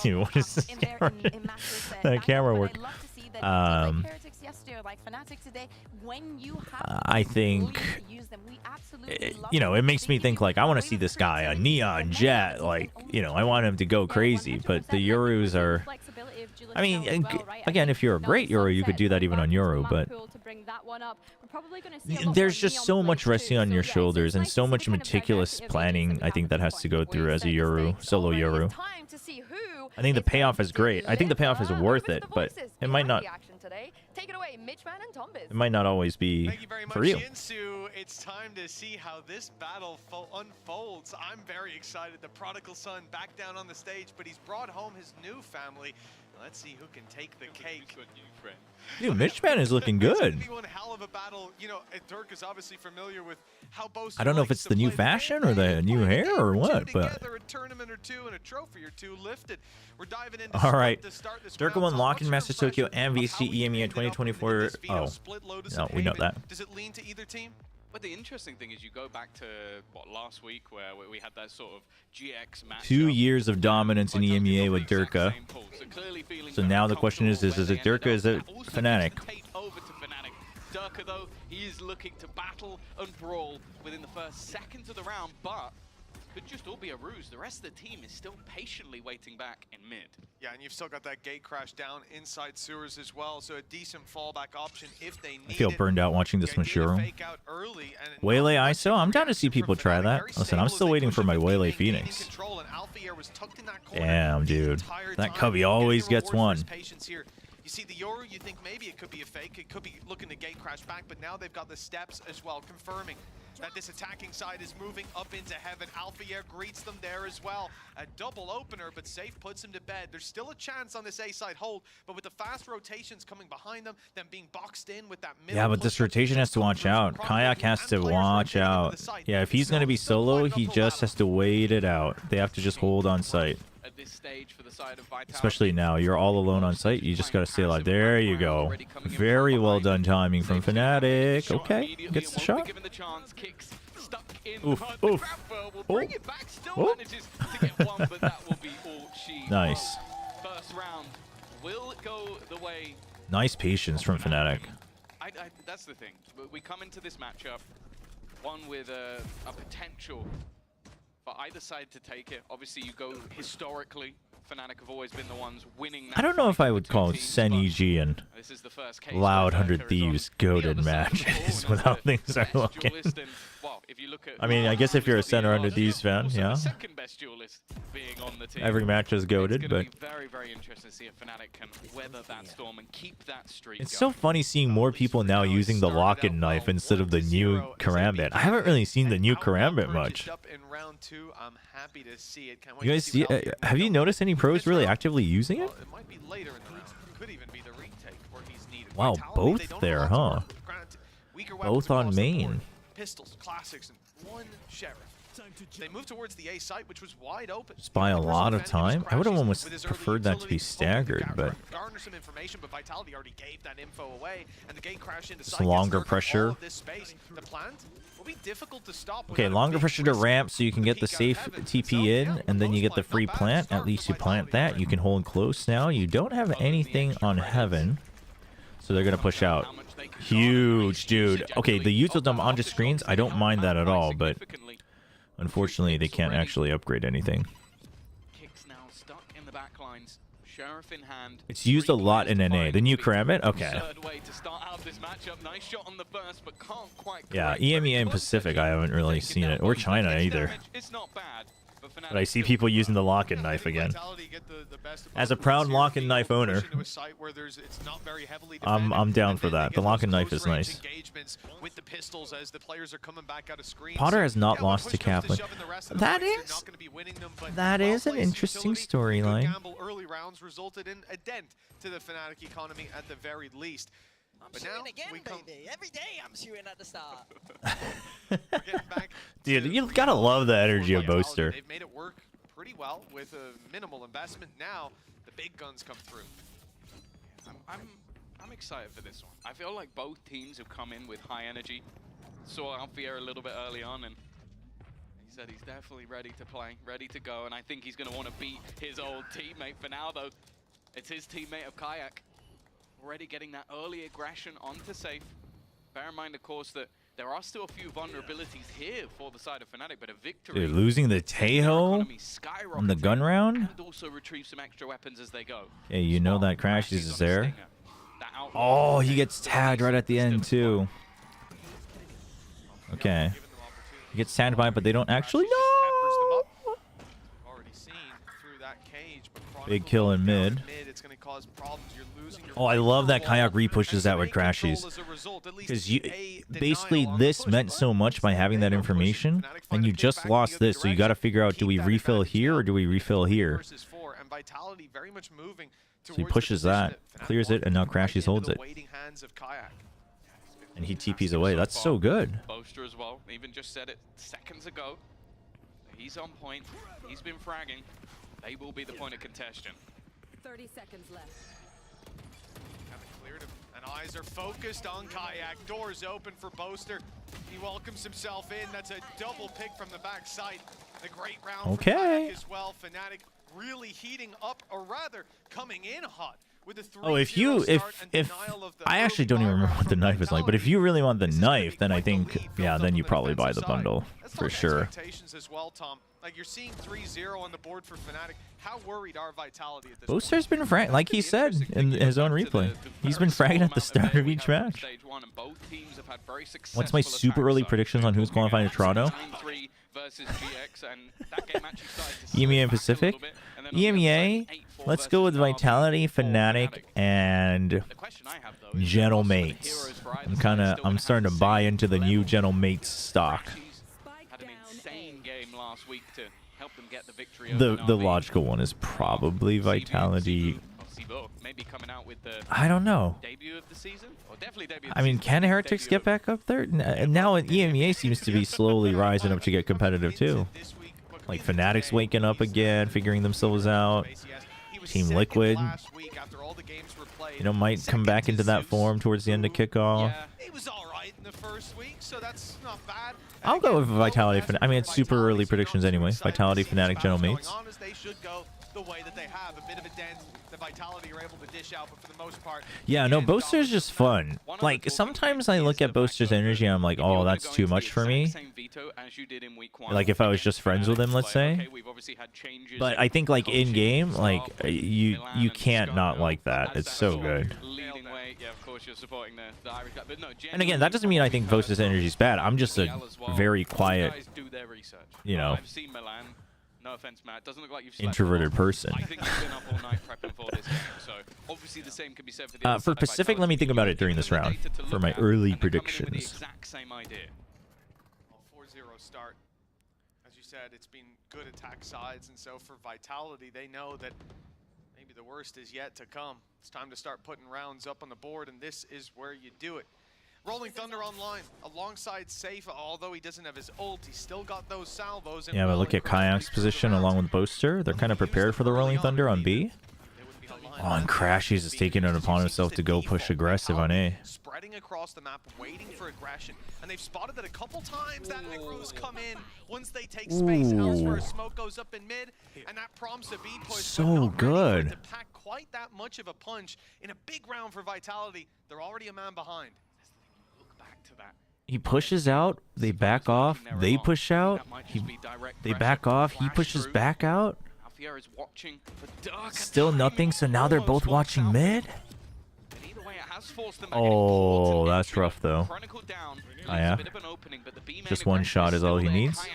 Dude, what is this camera? That camera work. I think, you know, it makes me think, like, I want to see this guy, a Neon Jet, like, you know, I want him to go crazy, but the Yorus are, I mean, again, if you're a great Yoru, you could do that even on Yoru, but there's just so much resting on your shoulders and so much meticulous planning, I think, that has to go through as a Yoru, solo Yoru. I think the payoff is great. I think the payoff is worth it, but it might not. take it away, Mitchman and Tombiz. It might not always be for you. Shinsu, it's time to see how this battle unfolds. I'm very excited. The prodigal son back down on the stage, but he's brought home his new family. Let's see who can take the cake. Dude, Mitchman is looking good. One hell of a battle. You know, Dirk is obviously familiar with how I don't know if it's the new fashion or the new hair or what, but a tournament or two and a trophy or two lifted. We're diving into all right. Dirk won Lock-in Master Tokyo and VCT EMEA 2024. Oh, no, we know that. Does it lean to either team? But the interesting thing is you go back to, what, last week where we had that sort of GX match. 2 years of dominance in EMEA with Durka. So now the question is it Durka, is it Fnatic? Over to Fnatic. Durka, though, he is looking to battle and brawl within the first seconds of the round, but could just all be a ruse. The rest of the team is still patiently waiting back in mid. Yeah, and you've still got that gate crash down inside sewers as well, so a decent fallback option if they need I feel burned out watching this Mashiro. Waylay ISO? I'm down to see people try that. Listen, I'm still waiting for my Waylay Phoenix. Damn, dude. That Cubby always gets one. You see the Yoru, you think maybe it could be a fake. It could be looking to gate crash back, but now they've got the steps as well, confirming that this attacking side is moving up into heaven. Alphayer greets them there as well. A double opener, but Safe puts him to bed. There's still a chance on this A side hold, but with the fast rotations coming behind them, them being boxed in with that middle. Yeah, but this rotation has to watch out. Kayak has to watch out. Yeah, if he's going to be solo, he just has to wait it out. They have to just hold on site. At this stage for the side of Vitality. Especially now, you're all alone on site. You just got to stay alive. There you go. Very well done timing from Fnatic. Okay, gets the shot. Oof, oof. Oh. Nice. First round will go the way. Nice patience from Fnatic. That's the thing. We come into this matchup, one with a potential for either side to take it. Obviously, you go historically. Fnatic have always been the ones winning. I don't know if I would call Sen EG and Loud 100 Thieves goated matches without things are looking. I mean, I guess if you're a Sen or 100 Thieves fan, yeah. Every match is goated, but very, very interesting to see if Fnatic can weather that storm and keep that streak. It's so funny seeing more people now using the lock-in knife instead of the new Karambit. I haven't really seen the new Karambit much. You guys see? Have you noticed any pros really actively using it? Wow, both there, huh? Both on main. Pistols, classics, and one sheriff. They moved towards the A site, which was wide open. Just by a lot of time. I would have almost preferred that to be staggered, but garner some information, but Vitality already gave that info away, and the gate crash into it's longer pressure. The plant will be difficult to stop. Okay, longer pressure to ramp so you can get the safe TP in, and then you get the free plant. At least you plant that. You can hold close now. You don't have anything on heaven, so they're gonna push out. Huge, dude. Okay, the util onto screens, I don't mind that at all, but unfortunately, they can't actually upgrade anything. It's used a lot in NA. The new Karambit? Okay. Yeah, EMEA and Pacific, I haven't really seen it. Or China either. But I see people using the lock-in knife again. As a proud lock-in knife owner, I'm down for that. The lock-in knife is nice. Potter has not lost to Kaplan. That is an interesting storyline. Early rounds resulted in a dent to the Fnatic economy at the very least. But now again, baby. Every day I'm shooting at the start. Dude, you gotta love the energy of Boaster. They've made it work pretty well with a minimal investment. Now the big guns come through. I'm excited for this one. I feel like both teams have come in with high energy. Saw Alfier a little bit early on, and he said he's definitely ready to play, ready to go, and I think he's going to want to beat his old teammate. For now, though, it's his teammate of Kayak. Already getting that early aggression onto Safe. Bear in mind, of course, that there are still a few vulnerabilities here for the side of Fnatic, but a victory. Dude, losing the Teho on the gun round? And also retrieve some extra weapons as they go. Hey, you know that Crash is there. Oh, he gets tagged right at the end, too. Okay. He gets tagged by it, but they don't actually know. through that cage, but Big kill in mid. it's going to cause problems. You're losing your Oh, I love that Kayak repushes that with crashies. Because you basically this meant so much by having that information, and you just lost this, so you got to figure out, do we refill here or do we refill here? And Vitality very much moving. So he pushes that, clears it, and now crashies holds it. And he TPs away. That's so good. Boaster as well. Even just said it seconds ago. He's on point. He's been fragging. They will be the point of contention. 30 seconds left. Haven't cleared him. And eyes are focused on Kayak. Doors open for Boaster. He welcomes himself in. That's a double pick from the backside. A great round for Kayak as well. Fnatic really heating up, or rather coming in hot. Oh, if I actually don't even remember what the knife is like, but if you really want the knife, then I think, yeah, then you probably buy the bundle for sure. As well, Tom. Like, you're seeing 3-0 on the board for Fnatic. How worried are Vitality at this Boaster's been fragging, like he said in his own replay. He's been fragging at the start of each match. What's my super early predictions on who's qualifying to Toronto? EMEA and Pacific? EMEA, let's go with Vitality, Fnatic, and Gentle Mates. I'm starting to buy into the new Gentle Mates stock. The logical one is probably Vitality. I don't know. I mean, can Heretics get back up there? Now EMEA seems to be slowly rising up to get competitive too. Like Fnatic's waking up again, figuring themselves out. Team Liquid, you know, might come back into that form towards the end of kickoff. I'll go with Vitality. I mean, it's super early predictions anyway. Vitality, Fnatic, Gentle Mates. Yeah, no, Boaster's just fun. Like, sometimes I look at Boaster's energy and I'm like, oh, that's too much for me. Like, if I was just friends with him, let's say. But I think, like, in-game, like, you can't not like that. It's so good. And again, that doesn't mean I think Boaster's energy is bad. I'm just a very quiet, you know, no offense, Matt. Doesn't look like you've introverted person. I think you've been up all night prepping for this game, so obviously the same can be said for the for Pacific, let me think about it during this round for my early predictions. The exact same idea. 4-0 start. As you said, it's been good attack sides, and so for Vitality, they know that maybe the worst is yet to come. It's time to start putting rounds up on the board, and this is where you do it. Rolling Thunder online alongside Safe, although he doesn't have his ult, he's still got those salvos. Yeah, but look at Kayak's position along with Boaster. They're kind of prepared for the Rolling Thunder on B. Oh, and Crashies is taking it upon himself to go push aggressive on A. Spreading across the map, waiting for aggression, and they've spotted that a couple times. That aggro's come in once they take space. Elsewhere, smoke goes up in mid, and that prompts a B push. So good. To pack quite that much of a punch in a big round for Vitality. They're already a man behind. He pushes out, they back off, they push out, they back off, he pushes back out. Still nothing, so now they're both watching mid? Oh, that's rough though. Oh yeah. Just one shot is all he needs.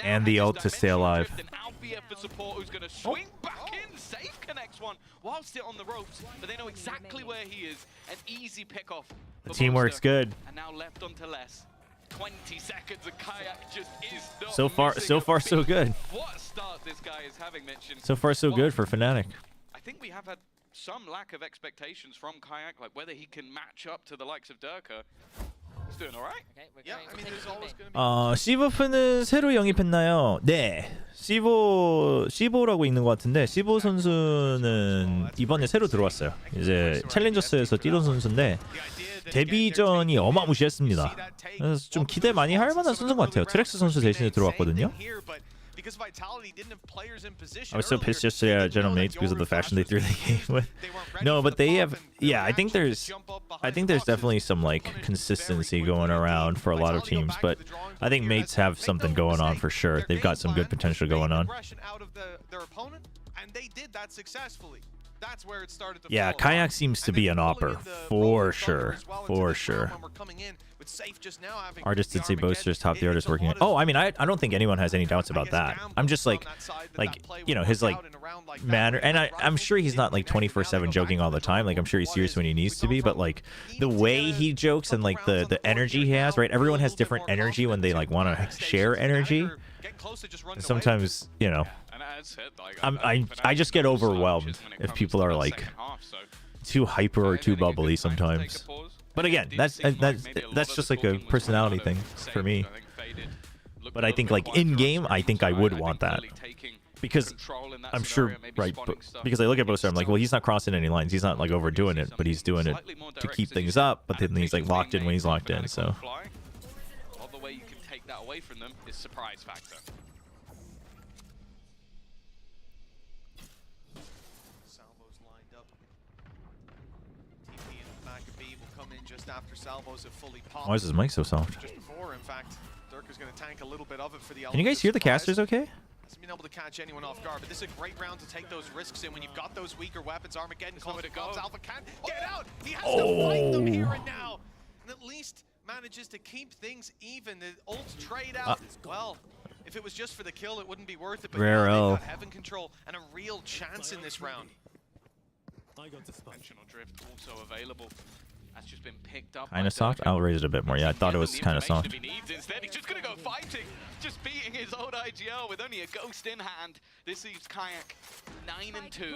And the ult to stay alive. Safe connects one while still on the ropes, but they know exactly where he is. An easy pick off. The teamwork's good. And now left onto less. 20 seconds of Kayak just is not so far so good. What a start this guy is having, mentioned. So far so good for Fnatic. I think we have had some lack of expectations from Kayak, like whether he can match up to the likes of Durka. He's doing all right. Yeah, I mean, there's always going to be... 시보프는 새로 영입했나요? 네. 시보라고 있는 것 같은데 시보 선수는 이번에 새로 들어왔어요. 이제 챌린저스에서 뛰던 선수인데 데뷔전이 어마무시했습니다. 그래서 좀 기대 많이 할 만한 선수인 것 같아요. 트렉스 선수 대신에 들어왔거든요. I was so pissed yesterday at General Mates because of the fashion they threw the game with. No, but they have, yeah, I think there's definitely some like consistency going around for a lot of teams, but I think Mates have something going on for sure. They've got some good potential going on. And they did that successfully. That's where it started to Yeah, Kayak seems to be an opper for sure. For sure. Artist did say Boaster's top the artist working. Oh, I mean, I don't think anyone has any doubts about that. I'm just like you know, his like manner, and I'm sure he's not like 24/7 joking all the time. Like I'm sure he's serious when he needs to be, but like the way he jokes and like the energy he has, right? Everyone has different energy when they like want to share energy. And sometimes, you know, I just get overwhelmed if people are like too hyper or too bubbly sometimes. But again, that's just like a personality thing for me. But I think like in game, I think I would want that because I'm sure, right? But because I look at Boaster, I'm like, well, he's not crossing any lines. He's not like overdoing it, but he's doing it to keep things up. But then he's like locked in when he's locked in. So. The way you can take that away from them is surprise factor. Salvos lined up. TP and Maccabee will come in just after Salvos have fully popped. Why is his mic so soft? Just before, in fact, Dirk is going to tank a little bit of it for the. Can you guys hear the casters okay? Hasn't been able to catch anyone off guard, but this is a great round to take those risks in when you've got those weaker weapons. Armageddon calls it goes. Alpha can't get out. He has to fight them here and now, and at least manages to keep things even. The ult trade out. Well, if it was just for the kill, it wouldn't be worth it. But Rare now they've got heaven control and a real chance in this round. Suspensional drift also available. That's just been picked up. Kind of soft. I'll raise it a bit more. Yeah, I thought it was kind of soft. Instead, he's just going to go fighting, just beating his old IGL with only a ghost in hand. This leaves Kayak 9-2.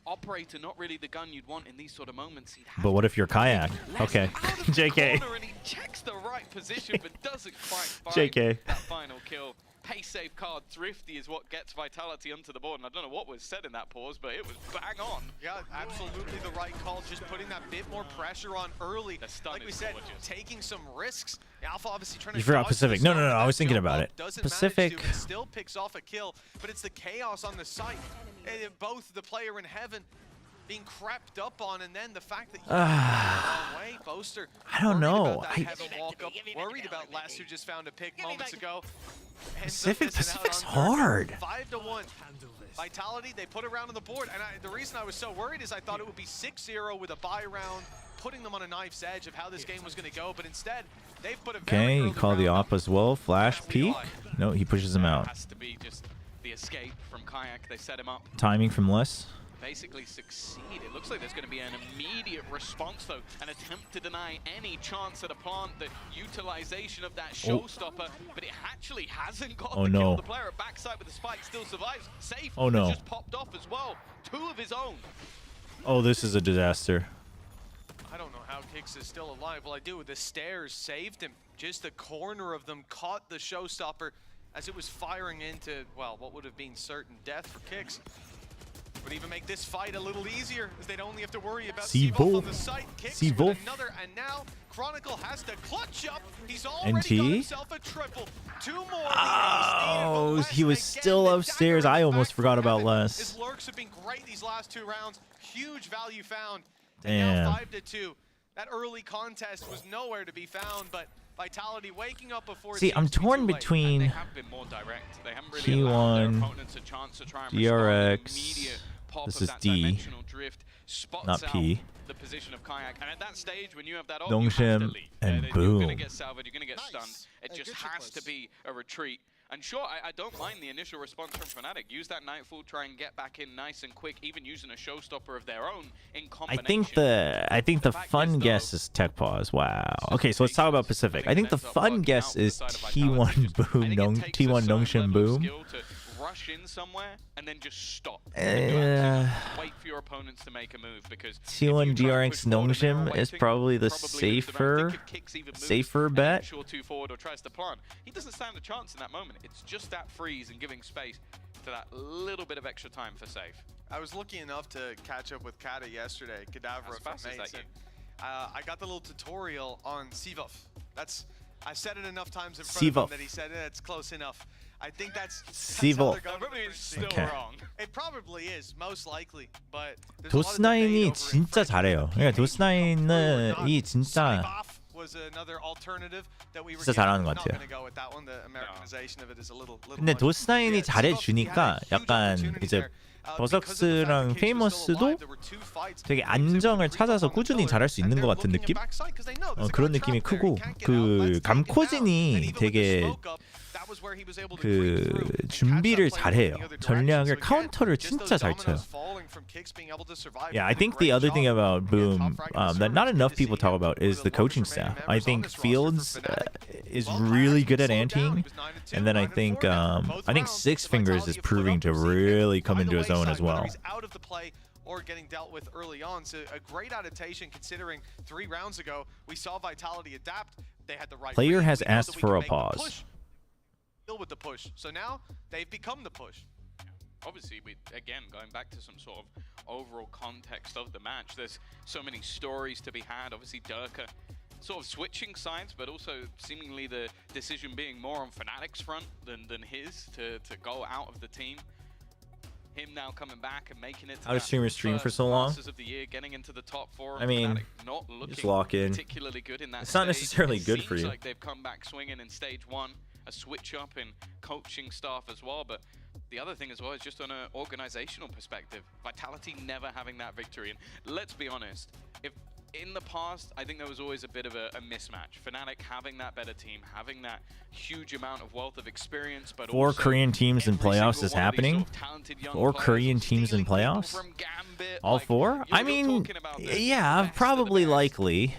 Operator, not really the gun you'd want in these sort of moments. But what if you're Kayak? Okay, JK. And he checks the right position, but doesn't quite find JK. that final kill. Pace save card Thrifty is what gets Vitality onto the board, and I don't know what was said in that pause, but it was bang on. Yeah, absolutely the right call, just putting that bit more pressure on early. Like we said, taking some risks. Alpha obviously trying to. You forgot Pacific. No, I was thinking about it. Pacific. Still picks off a kill, but it's the chaos on the site. Both the player in heaven being crapped up on, and then the fact that you way, Boaster. I don't know. Worried about Les, who just found a pick moments ago. Pacific's hard. 5-1. Vitality, they put a round on the board, and the reason I was so worried is I thought it would be 6-0 with a buy round, putting them on a knife's edge of how this game was going to go, but instead, they've put a very you call the op as well. Flash peek? No, he pushes him out. Has to be just the escape from Kayak. They set him up. Timing from Les. Basically succeed. It looks like there's going to be an immediate response, though. An attempt to deny any chance at a plant, the utilization of that showstopper, but it actually hasn't got the kill. The player at backside with the spike still survives. Safe just popped off as well. 2 of his own. Oh, this is a disaster. I don't know how Kix is still alive. Well, I do. The stairs saved him. Just the corner of them caught the showstopper as it was firing into, well, what would have been certain death for Kix. Would even make this fight a little easier, as they'd only have to worry about C-Wolf on the site. Kicks with another, and now Chronicle has to clutch up. He's already got himself a triple. 2 more. Oh, he was still upstairs. I almost forgot about Les. His lurks have been great these last 2 rounds. Huge value found. Damn. Now 5-2. That early contest was nowhere to be found, but Vitality waking up before. See, I'm torn between they have been more direct. They haven't really allowed their opponents a chance to try and DRX. This is D, not P. The position of Kayak, and at that stage, when you have that Dongshim and boom. You're gonna get salvaged. You're gonna get stunned. It just has to be a retreat. And sure, I don't mind the initial response from Fnatic. Use that Nightfall, try and get back in nice and quick, even using a showstopper of their own in combination. I think the fun guess is Tech Pause. Wow. Okay, so let's talk about Pacific. I think the fun guess is T1 Boom, T1 Dongshim Boom. Rush in somewhere and then just stop. Wait for your opponents to make a move, because T1 DRX Nongshim is probably the safer bet. Too forward or tries to plant. He doesn't stand a chance in that moment. It's just that freeze and giving space for that little bit of extra time for safe. I was lucky enough to catch up with Kata yesterday, Cadaver from Mates. I got the little tutorial on C-Wolf. I said it enough times in front of him that he said it's close enough. I think that's C-Wolf. Probably still wrong. It probably is, most likely, but 도스나인이 진짜 잘해요. 그러니까 도스나인이 진짜 잘하는 것 같아요. 근데 도스나인이 잘해주니까 약간 이제 버석스랑 페이머스도 되게 안정을 찾아서 꾸준히 잘할 수 있는 것 같은 느낌? 그런 느낌이 크고, 그 감코진이 되게 그 준비를 잘해요. 전략을 카운터를 진짜 잘 쳐요. Yeah, I think the other thing about Boom that not enough people talk about is the coaching staff. I think Fields is really good at anteing, and then I think Six Fingers is proving to really come into his own as well. Or getting dealt with early on. So a great adaptation considering 3 rounds ago we saw Vitality adapt. They had the right Player read. has We know asked that we for can a make the pause. push. Deal with the push. So now they've become the push. Obviously, again, going back to some sort of overall context of the match, there's so many stories to be had. Obviously, Durka sort of switching sides, but also seemingly the decision being more on Fnatic's front than his to go out of the team. Him now coming back and making it to How does streamers stream for so long? of the year, getting into the top 4. I mean, not looking just lock in. particularly good in that It's not stage. necessarily It good seems for you. like they've come back swinging in stage 1, a switch up in coaching staff as well. But the other thing as well is just on an organizational perspective, Vitality never having that victory. And let's be honest, if in the past, I think there was always a bit of a mismatch. Fnatic having that better team, having that huge amount of wealth of experience, but 4 also Korean teams in playoffs is happening. 4 Korean teams in playoffs. All 4? I mean, yeah, probably likely.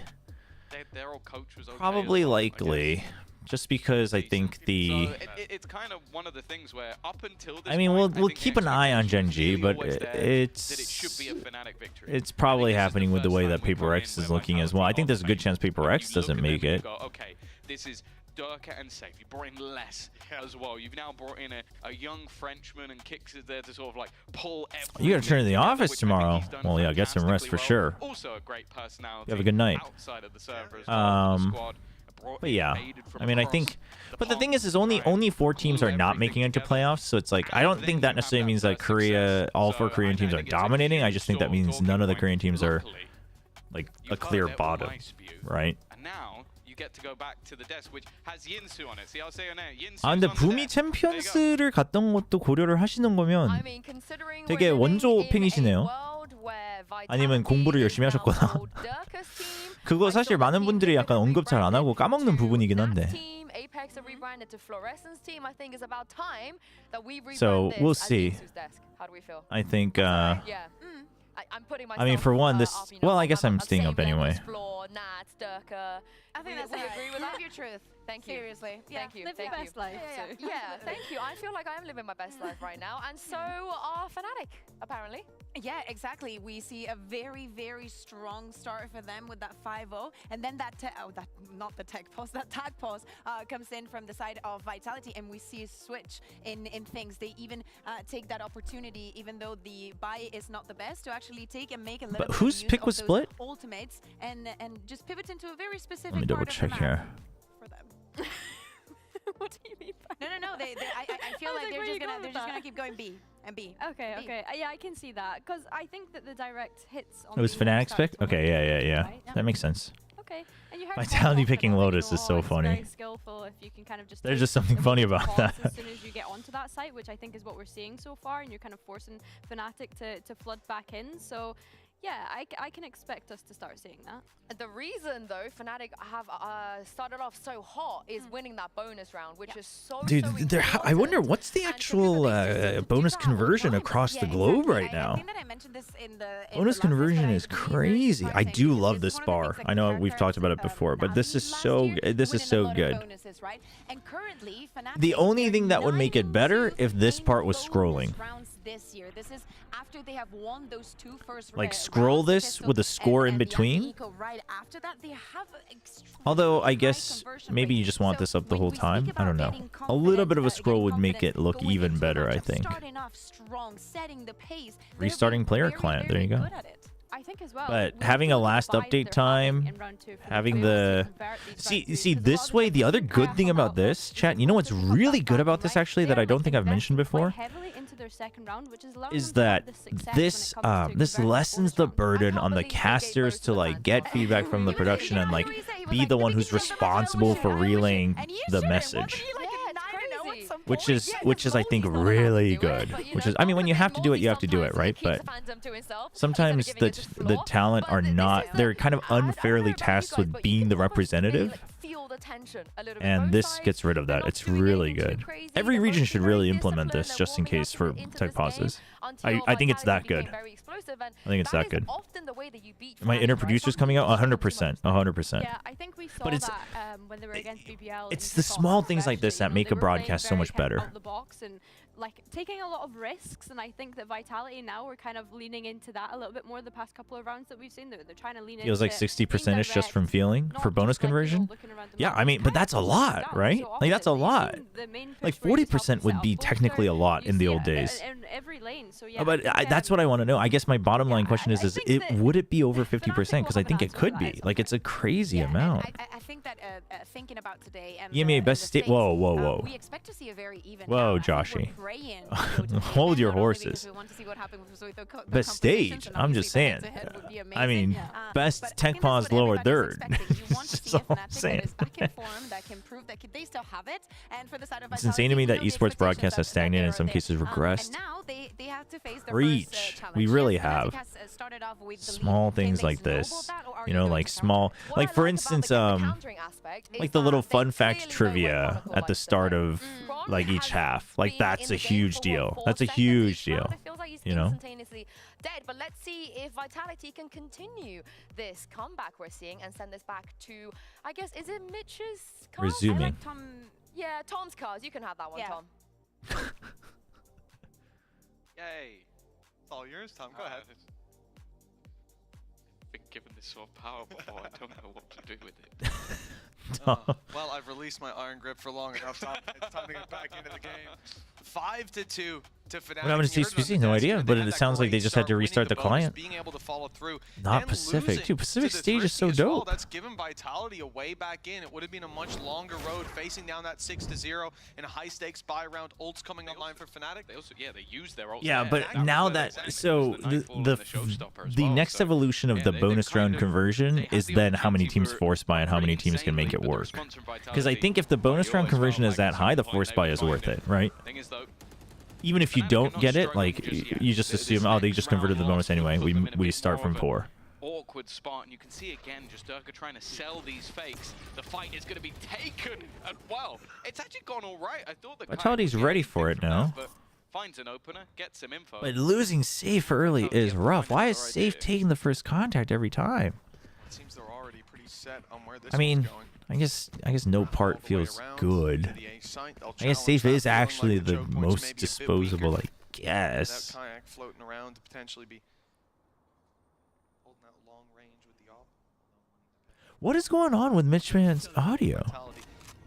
Their old coach was okay Probably as well, I likely. Just because I think the... So it's kind of one of the things where up until this I mean, point, we'll think keep an eye on Gen G, but that it should be a Fnatic victory. it's probably happening with the way that Paper X is looking as well. I think there's a good chance Paper X doesn't make it. Okay, this is Durka and Safe. You brought in less as well. You've now brought in a young Frenchman, and Kix is there to sort of like pull everything. You gotta turn to the together, office which I think tomorrow. he's done Well, yeah, get some rest for fantastically sure. well. Also a great personality. You have a good night. Outside of the server as well, for the squad. But yeah, I mean, I think, but the thing is only 4 teams are not making it to playoffs, so it's like, I don't think that necessarily means that Korea, all 4 Korean teams are dominating. I just think that means none of the Korean teams are like a clear bottom, right? And now you get to go back to the desk, which has Yinsu on it. See, I'll say on it. Yinsu. 아, 근데 부미 챔피언스를 갔던 것도 고려를 하시는 거면 되게 원조 팬이시네요. 아니면 공부를 열심히 하셨거나. 그거 사실 많은 분들이 약간 언급 잘 안 하고 까먹는 부분이긴 한데. Apex have rebranded to Fluorescence team. I think it's about time that we rebrand So this we'll as see. Yinsu's desk. How do we feel? I think. Yeah. I'm putting myself I mean, for one, this. up, you know, Well, I guess I'm staying up saving anyway. Explore, Nats, Durka. I think that's we right. agree with Live that. your truth. Thank you. Seriously. Thank you. Live your Thank best you. life. Yeah, thank you. I feel like I am living my best life right now, and so are Fnatic, apparently. Yeah, exactly. We see a very, very strong start for them with that 5-0, and then that not the tech pause, that tag pause comes in from the side of Vitality, and we see a switch in things. They even take that opportunity, even though the buy is not the best, to actually take and make a little But bit whose of use pick of was those split? ultimates and just pivot into a very specific Let me double part of check the here. map for them. What do you mean by No. I feel like they're just gonna keep going B and B. Okay. Yeah, I can see that, because I think that the direct hits on It was the Fnatic's start pick? were Okay, yeah. right? That makes sense. Okay. And you heard Vitality both picking of them, Lotus is so it's funny. Very skillful if you can kind of just There's take just something the funny lead about pause that. as soon as you get onto that site, which I think is what we're seeing so far, and you're kind of forcing Fnatic to flood back in. So yeah, I can expect us to start seeing that. The reason, though, Fnatic have started off so hot is winning that bonus round, which is so, Dude, so I wonder what's the actual bonus conversion across the globe right now. I think that I mentioned this in the Bonus conversion is crazy. I do love this bar. I know we've talked about it before, but this is so good. Bonuses, right? And currently, Fnatic The only thing that would make it better if this part was scrolling. This year. This is after they have won those 2 first Like scroll this with a score in between. Right after that, they have Although I guess maybe you just want this up the whole time. I don't know. A little bit of a scroll would make it look even better, I think. Starting off strong, setting the pace. Restarting player client. There you go. I think as well. But having a last update time, having the see this way, the other good thing about this, chat, you know what's really good about this actually that I don't think I've mentioned before, is that this lessens the burden on the casters to like get feedback from the production and like be the one who's responsible for relaying the message. Some which is I think really good. Which is, I mean, when you have to do it, you have to do it, right? But sometimes the talent are not. They're kind of unfairly tasked with being the representative. And this gets rid of that. It's really good. Every region should really implement this just in case for tech pauses. I think it's that good. I think it's that good. My inner producer's coming out 100%. 100%. Yeah, I think we saw but it's, that when they were against BBL. It's the small things like this that make a broadcast so much better. Out the box and like taking a lot of risks, and I think that Vitality now we're kind of leaning into that a little bit more the past couple of rounds that we've seen. They're trying to lean into Feels like 60%ish just from feeling for bonus conversion. Yeah, I mean, but that's a lot, right? Like that's a lot. Like 40% would be technically a lot in the old days. In every lane, so yeah. But that's what I want to know. I guess my bottom line question is would it be over 50%? Because I think it could be. Like it's a crazy amount. I think that thinking about today and EMEA best state. Whoa. We expect to see a very even. Whoa, Joshy. Hold your horses. Best stage. I'm just saying. I mean, best tech pause lower third. That's all I'm saying. It's insane to me that esports broadcast has stagnated, in some cases regressed. Reach. We really have. Small things like this. You know, like small, like for instance, like the little fun fact trivia at the start of like each half. Like that's a huge deal. That's a huge deal. You know? Dead, but let's see if Vitality can continue this comeback we're seeing and send this back to, I guess, is it Mitch's cars? Resuming. Yeah, Tom's cars. You can have that one, Tom. Yay. It's all yours, Tom. Go ahead. I've been given this sort of power before. I don't know what to do with it. Well, I've released my iron grip for long enough. It's time to get back into the game. 5-2 to Fnatic. What happened to CSPC? No idea, but it sounds like they just had to restart the client. Being able to follow through. Not Pacific. Dude, Pacific stage is so dope. That's given Vitality a way back in. It would have been a much longer road facing down that 6-0 in a high stakes buy round. Ults coming online for Fnatic. They also, they used their ults. Yeah, but now that, so the next evolution of the bonus round conversion is then how many teams force buy and how many teams can make it work. Because I think if the bonus round conversion is that high, the force buy is worth it, right? Even if you don't get it, like you just assume, oh, they just converted the bonus anyway. We start from 4. Awkward spot, and you can see again just Durka trying to sell these fakes. The fight is going to be taken, and well, it's actually gone all right. I thought the Vitality's ready for it now. Finds an opener, gets some info. But losing Safe early is rough. Why is Safe taking the first contact every time? It seems they're already pretty set on where this I mean, I guess no part feels good. I guess Safe is actually the most disposable, I guess. That kayak floating around to potentially be holding out long range with the op. What is going on with Mitchman's audio?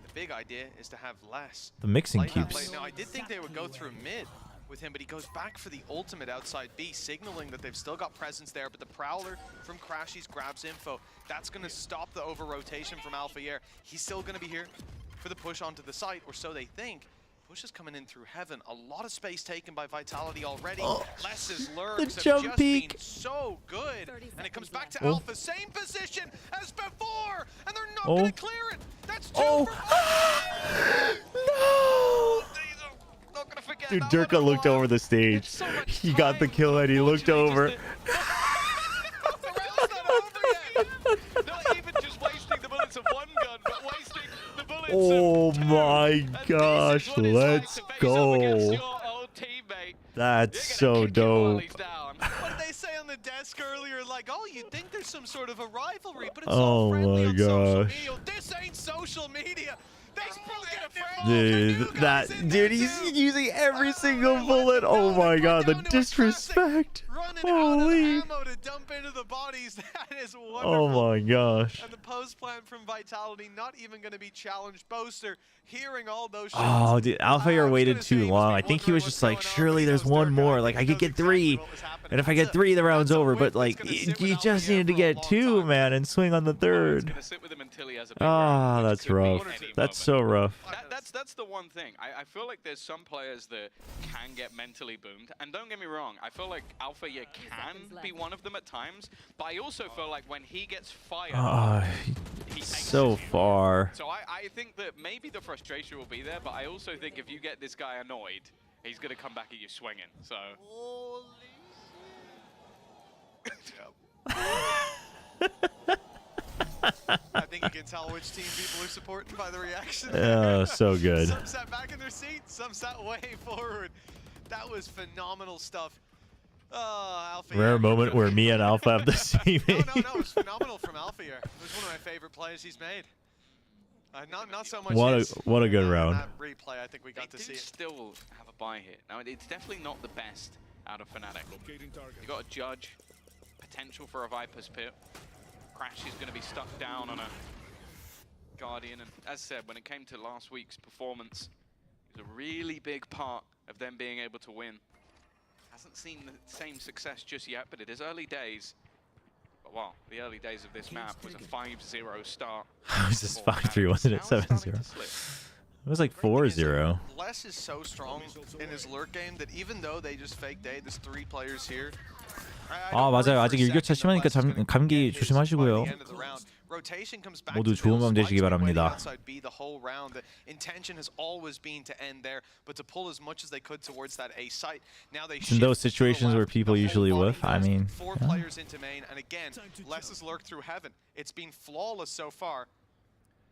The big idea is to have less. The mixing keeps. Now I did think they would go through mid with him, but he goes back for the ultimate outside B, signaling that they've still got presence there, but the Prowler from Crashies grabs info. That's going to stop the over-rotation from Alphayer. He's still going to be here for the push onto the site, or so they think. Push is coming in through Heaven. A lot of space taken by Vitality already. Less's lurks have just been so good. And it comes back to Alpha, same position as before, and they're not going to clear it. That's 2 for 5. No! Dude, Durka looked over the stage. He got the kill and he looked over. Not even just wasting the bullets of one gun, but wasting the bullets Oh my gosh, let's go. That's so dope. What did they say on the desk earlier? Like, oh, you'd think there's some sort of a rivalry, but it's Oh all friendly my on social gosh. media. This ain't social media. Dude, he's using every single bullet. Oh my god, the disrespect. Holy. Ammo to dump into the bodies. That is wonderful. Oh my gosh. And the post plan from Vitality not even going to be challenged. Boaster hearing all those shots. Oh, dude, Alphayer waited too long. I think he was just like, surely there's one more. Like, I could get 3. And if I get 3, the round's over. But, like, you just needed to get 2, man, and swing on the 3rd. Ah, that's rough. That's so rough. That's the one thing. I feel like there's some players that can get mentally boomed. And don't get me wrong, I feel like Alphayer can be one of them at times. But I also feel like when he gets fired, he takes so it. far. So I think that maybe the frustration will be there, but I also think if you get this guy annoyed, he's going to come back at you swinging. So. I think you can tell which team people are supporting by the reaction. So good. Some sat back in their seats, some sat way forward. That was phenomenal stuff. Alpha. Rare moment where me and Alpha have the same. No, it was phenomenal from Alpha here. It was one of my favorite plays he's made. Not so much. What a good round. That replay, I think we got to see it. Still have a buy hit. Now it's definitely not the best out of Fnatic. You got to judge potential for a Viper's Pit. Crash is going to be stuck down on a Guardian, and as I said, when it came to last week's performance, it was a really big part of them being able to win. Hasn't seen the same success just yet, but it is early days. But well, the early days of this map was a 5-0 start. It was just 5-3, wasn't it? 7-0. It was like 4-0. Les is so strong in his lurk game that even though they just faked A, there's 3 players here. 아 맞아요. 아직 일교차 심하니까 감기 조심하시고요. 모두 좋은 밤 되시기 바랍니다. The whole round, the intention has always been to end there, but to pull as much as they could towards that A site. Now they In those situations where people usually whiff, I mean, 4 players into main, and again, Les has lurked through heaven. It's been flawless so far.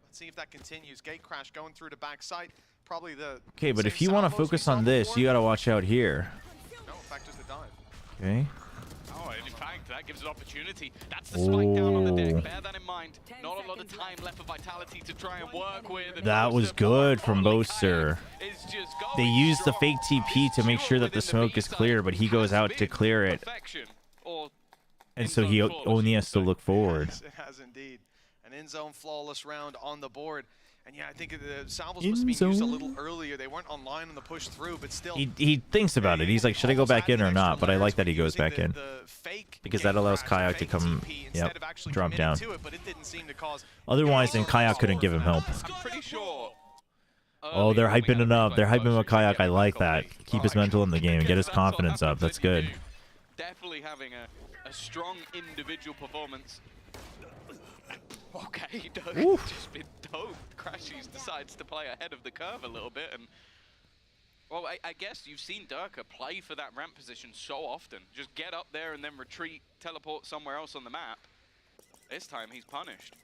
Let's see if that continues. Gate crash going through to back site. Probably the. Okay, but if you want to focus on this, you gotta watch out here. No, in fact, just the dive. Okay. Oh, in fact, that gives an opportunity. That's the spike down on the deck. Bear that in mind. Not a lot of time left for Vitality to try and work with. That was good from Boaster. They used the fake TP to make sure that the smoke is clear, but he goes out to clear it. And so he only has to look forward. It has indeed. An in-zone flawless round on the board. And yeah, I think the salvos must be used a little earlier. They weren't online on the push through, but still. He thinks about it. He's like, should I go back in or not? But I like that he goes back in. Because that allows Kayak to come, drop down. Otherwise, then Kayak couldn't give him help. I'm pretty sure. Oh, they're hyping it up. They're hyping up Kayak. I like that. Keep his mental in the game and get his confidence up. That's good. Definitely having a strong individual performance. Okay, Doug just been dope. Crashies decides to play ahead of the curve a little bit, and well, I guess you've seen Durka play for that ramp position so often. Just get up there and then retreat, teleport somewhere else on the map. This time he's punished.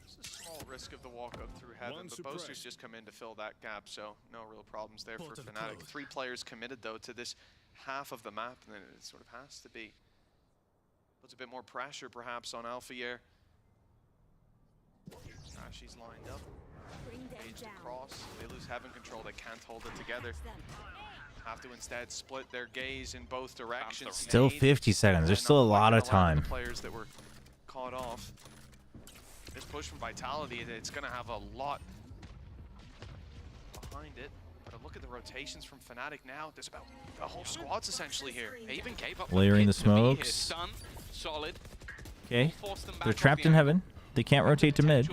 It's a small risk of the walk up through heaven, but Boaster's just come in to fill that gap, so no real problems there for Fnatic. 3 players committed though to this half of the map, and then it sort of has to be. Puts a bit more pressure perhaps on Alphier. She's lined up. Paged across. They lose heaven control. They can't hold it together. Have to instead split their gaze in both directions. Still 50 seconds. There's still a lot of time. Players that were caught off. This push from Vitality, it's going to have a lot behind it. But look at the rotations from Fnatic now. There's about a whole squad's essentially here. They even gave up layering the smokes. Solid. Okay. They're trapped in heaven. They can't rotate to mid.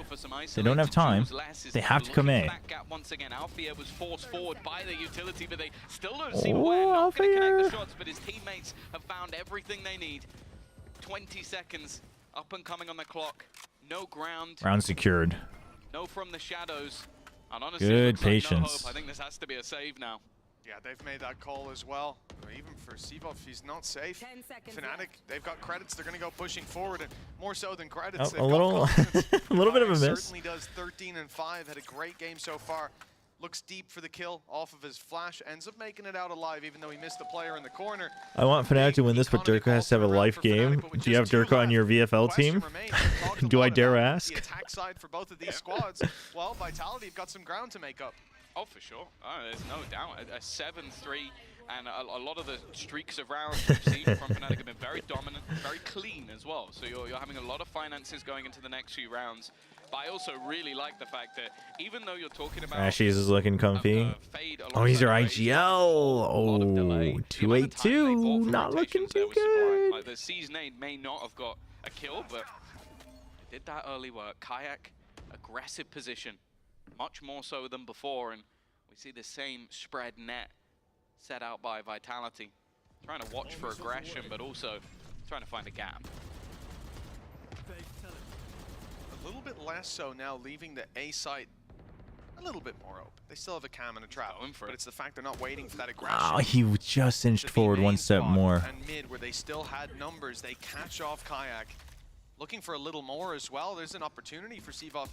They don't have time. They have to come in. Once again, Alfia was forced forward by the utility, but they still don't see where. Not going to connect the shots, but his teammates have found everything they need. 20 seconds up and coming on the clock. No ground. Round secured. No from the shadows. And honestly, good patience. Like no hope. I think this has to be a save now. Yeah, they've made that call as well. Even for Seabuff, he's not safe. Fnatic, they've got credits. They're going to go pushing forward, and more so than credits. A little, a little bit of a miss. Certainly does 13 and 5. Had a great game so far. Looks deep for the kill off of his flash. Ends up making it out alive, even though he missed the player in the corner. I want Fnatic to win this, but Durka has to have a life game. Do you have Durka on your VFL team? Do I dare ask? The attack side for both of these squads. Well, Vitality have got some ground to make up. Oh, for sure. There's no doubt. A 7-3, and a lot of the streaks of rounds we've seen from Fnatic have been very dominant, very clean as well. So you're having a lot of finances going into the next few rounds. But I also really like the fact that even though you're talking about... Ashes is looking comfy. Oh, he's your IGL. Oh, 282. Not looking too good. Like the Season 8 may not have got a kill, but did that early work. Kayak, aggressive position. Much more so than before, and we see the same spread net set out by Vitality. Trying to watch for aggression, but also trying to find a gap. little bit less so now, leaving the A site a little bit more open. They still have a cam and a trap, but it's the fact they're not waiting for that aggression. Oh, he just inched forward one step more. And mid, where they still had numbers, they catch off Kayak. Looking for a little more as well. There's an opportunity for Sivov.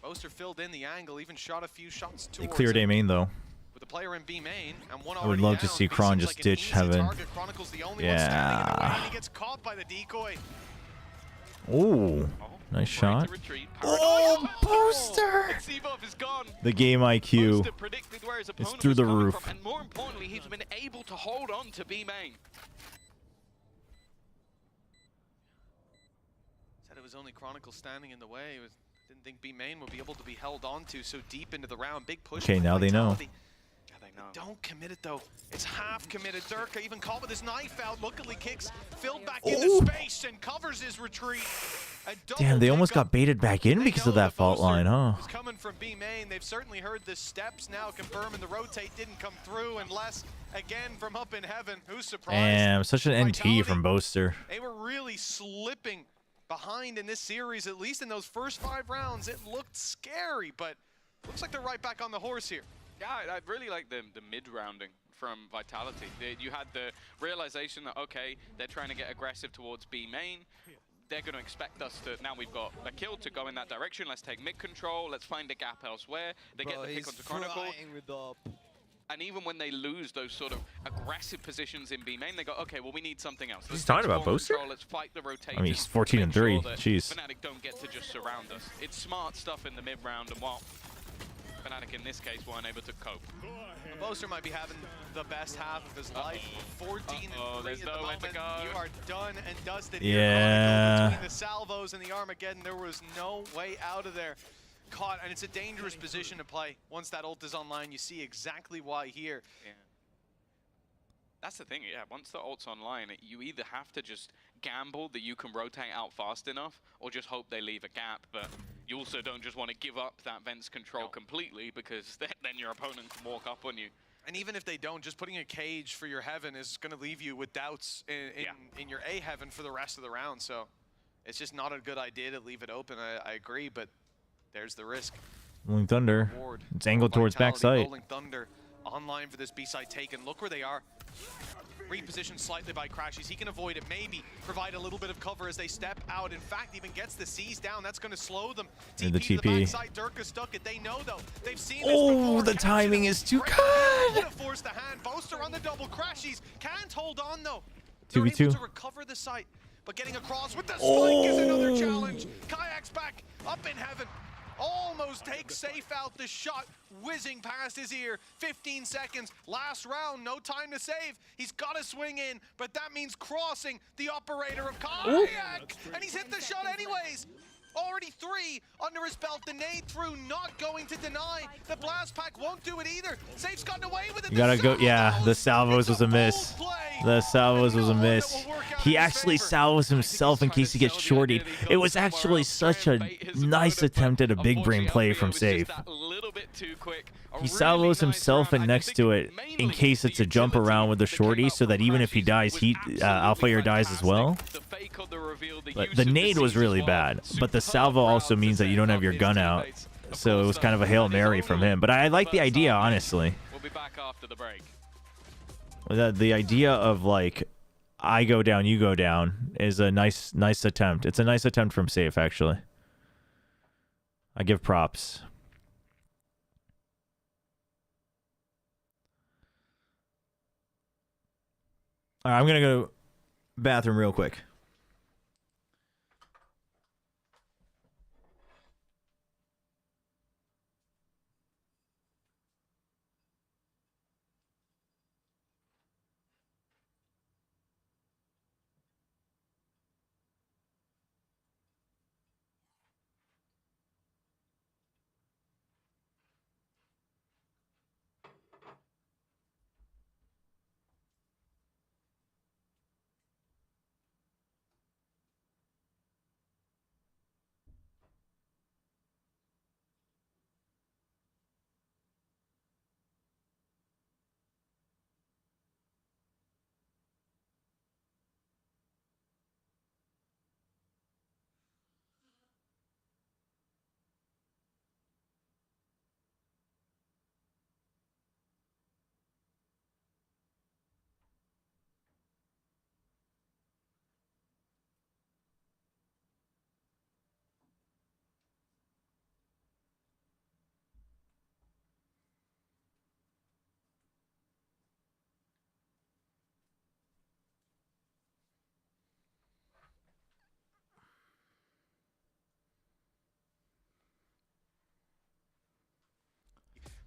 Boaster filled in the angle, even shot a few shots towards They cleared A main though. with the player in B main, and one I would love to see Kron just ditch Heaven. Yeah. He gets caught by the decoy. Ooh, nice shot. Oh, Booster! The game IQ is through the roof. And more importantly, he's been able to hold on to B main. Said it was only Chronicle standing in the way. Didn't think B main would be able to be held onto so deep into the round. Big push. Okay, now they know. Don't commit it though. It's half committed. Durka even caught with his knife out. Luckily kicks filled back into space and covers his retreat. Damn, they almost got baited back in because of that fault line, huh? Coming from B main, they've certainly heard the steps now confirming the rotate didn't come through, unless again from up in Heaven. Who's surprised? Damn, such an NT from Boaster. They were really slipping behind in this series, at least in those first 5 rounds. It looked scary, but looks like they're right back on the horse here. Yeah, I really like the mid-rounding from Vitality. You had the realization that, okay, they're trying to get aggressive towards B main. They're going to expect us to, now we've got a kill to go in that direction. Let's take mid control. Let's find a gap elsewhere. They get the pick onto Chronicle. And even when they lose those sort of aggressive positions in B main, they go, okay, well, we need something else. He's talking about Boaster? Let's fight the rotation. I mean, he's 14 and 3. Jeez. Fnatic don't get to just surround us. It's smart stuff in the mid round, and while Fnatic in this case weren't able to cope. Boaster might be having the best half of his life. 14 and 3 there's at the nowhere moment. to go. You are done and dusted Yeah. here. Between the salvos and the Armageddon, there was no way out of there. Caught, and it's a dangerous position to play. Once that ult is online, you see exactly why here. Yeah. That's the thing, yeah, once the ult's online, you either have to just gamble that you can rotate out fast enough, or just hope they leave a gap, but you also don't just want to give up that Vents control completely, because then your opponent can walk up on you. And even if they don't, just putting a cage for your Heaven is going to leave you with doubts in your A Heaven for the rest of the round, so it's just not a good idea to leave it open. I agree, but there's the risk. Rolling Thunder. It's angled towards backside. Rolling Thunder online for this B-side taken. Look where they are. Repositioned slightly by Crashies. He can avoid it, maybe provide a little bit of cover as they step out. In fact, even gets the C's down. That's going to slow them. And the TP to the TP. backside. Durka stuck it. They know, though. They've seen this Oh, before. the timing is too Would good. have forced the hand. Boaster on the double. Crashies can't hold on, though. 2v2. They're able to recover the site, but getting across with the spike is another challenge. Kayak's back, up in Heaven. Almost takes safe out. The shot whizzing past his ear. 15 seconds. Last round. No time to save. He's got to swing in, but that means crossing the operator of Kayak. And he's hit the shot anyways. Already 3 under his belt. The nade through, not going to deny. The blast pack won't do it either. Safe's gotten away with it. You gotta go. Yeah, the salvos was a miss. The salvos was a miss. He actually salvos himself in case he gets shortied. It was actually such a nice attempt at a big brain play from Safe. He salvos himself and next to it in case it's a jump around with the shorty, so that even if he dies, Alpha Air dies as well. But the nade was really bad. But the salvo also means that you don't have your gun out. So it was kind of a Hail Mary from him. But I like the idea, honestly. We'll be back after the break. The idea of, like, I go down, you go down is a nice attempt. It's a nice attempt from Safe, actually. I give props. All right, I'm going to go bathroom real quick.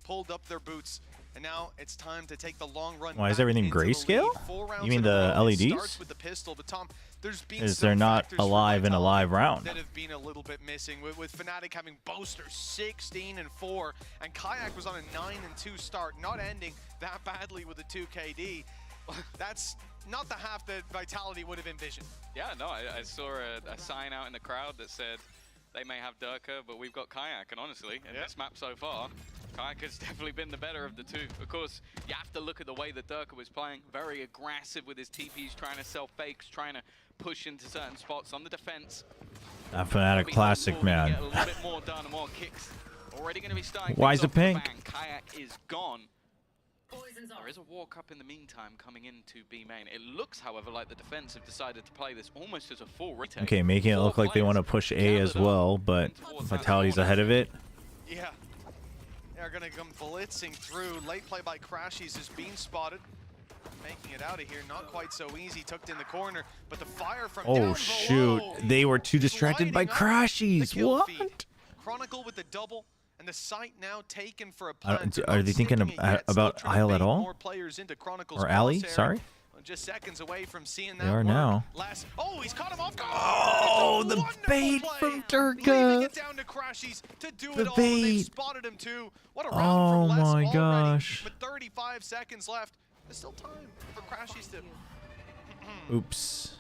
pulled up their boots. And now it's time to take the long run. Why is everything grayscale? You mean the LEDs? With the pistol, but Tom, there's been Is they're not alive in a live round? That have been a little bit missing. With Fnatic having Boaster 16-4, and Kayak was on a 9-2 start, not ending that badly with a 2 KD. That's not the half that Vitality would have envisioned. Yeah, no, I saw a sign out in the crowd that said they may have Durka, but we've got Kayak. And honestly, in this map so far, Kayak has definitely been the better of the two. Of course, you have to look at the way that Durka was playing. Very aggressive with his TPs, trying to sell fakes, trying to push into certain spots on the defense. That Fnatic classic, man. Get a little bit more done and more kicks. Already going to be starting. Why is it pink? Kayak is gone. There is a walk up in the meantime coming into B main. It looks, however, like the defense have decided to play this almost as a full retake. Okay, making it look like they want to push A as well, but Vitality's ahead of it. Yeah. They're going to come blitzing through. Late play by Crashies is being spotted. Making it out of here, not quite so easy. Tucked in the corner, but the fire from down shoot. below, They were too distracted by Crashies. What? feed. Chronicle with the double, and the site now taken for a plant. Are they thinking about Isle at all? Or Alley? Sorry? Just seconds away from seeing They that are work. now. Oh, he's caught him off guard. Oh, the bait from Durka. It down to Crashies to do The it all. They've bait. spotted him too. What a round from Les my already. gosh. With 35 seconds left, there's still time for Crashies to. Oops.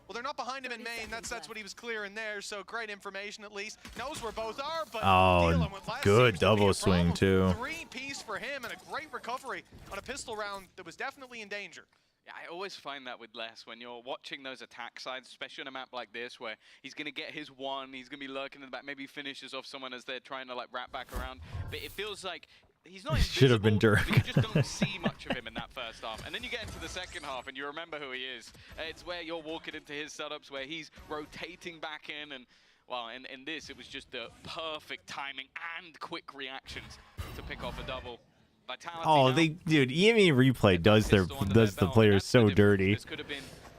Well, they're not behind him in main. That's what he was clearing there. So great information at least. Knows where both are, but dealing with Les good seems to be double a swing, problem. too. 3-piece for him and a great recovery on a pistol round that was definitely in danger. Yeah, I always find that with Les, when you're watching those attack sides, especially on a map like this, where he's going to get his one, he's going to be lurking in the back, maybe finishes off someone as they're trying to like wrap back around. But it feels like he's not invisible, Should have been Dirk. but you just don't see much of him in that first half. And then you get into the second half and you remember who he is. It's where you're walking into his setups, where he's rotating back in. And, well, in this, it was just the perfect timing and quick reactions to pick off a double. Vitality now. Dude, EME replay does the players so dirty.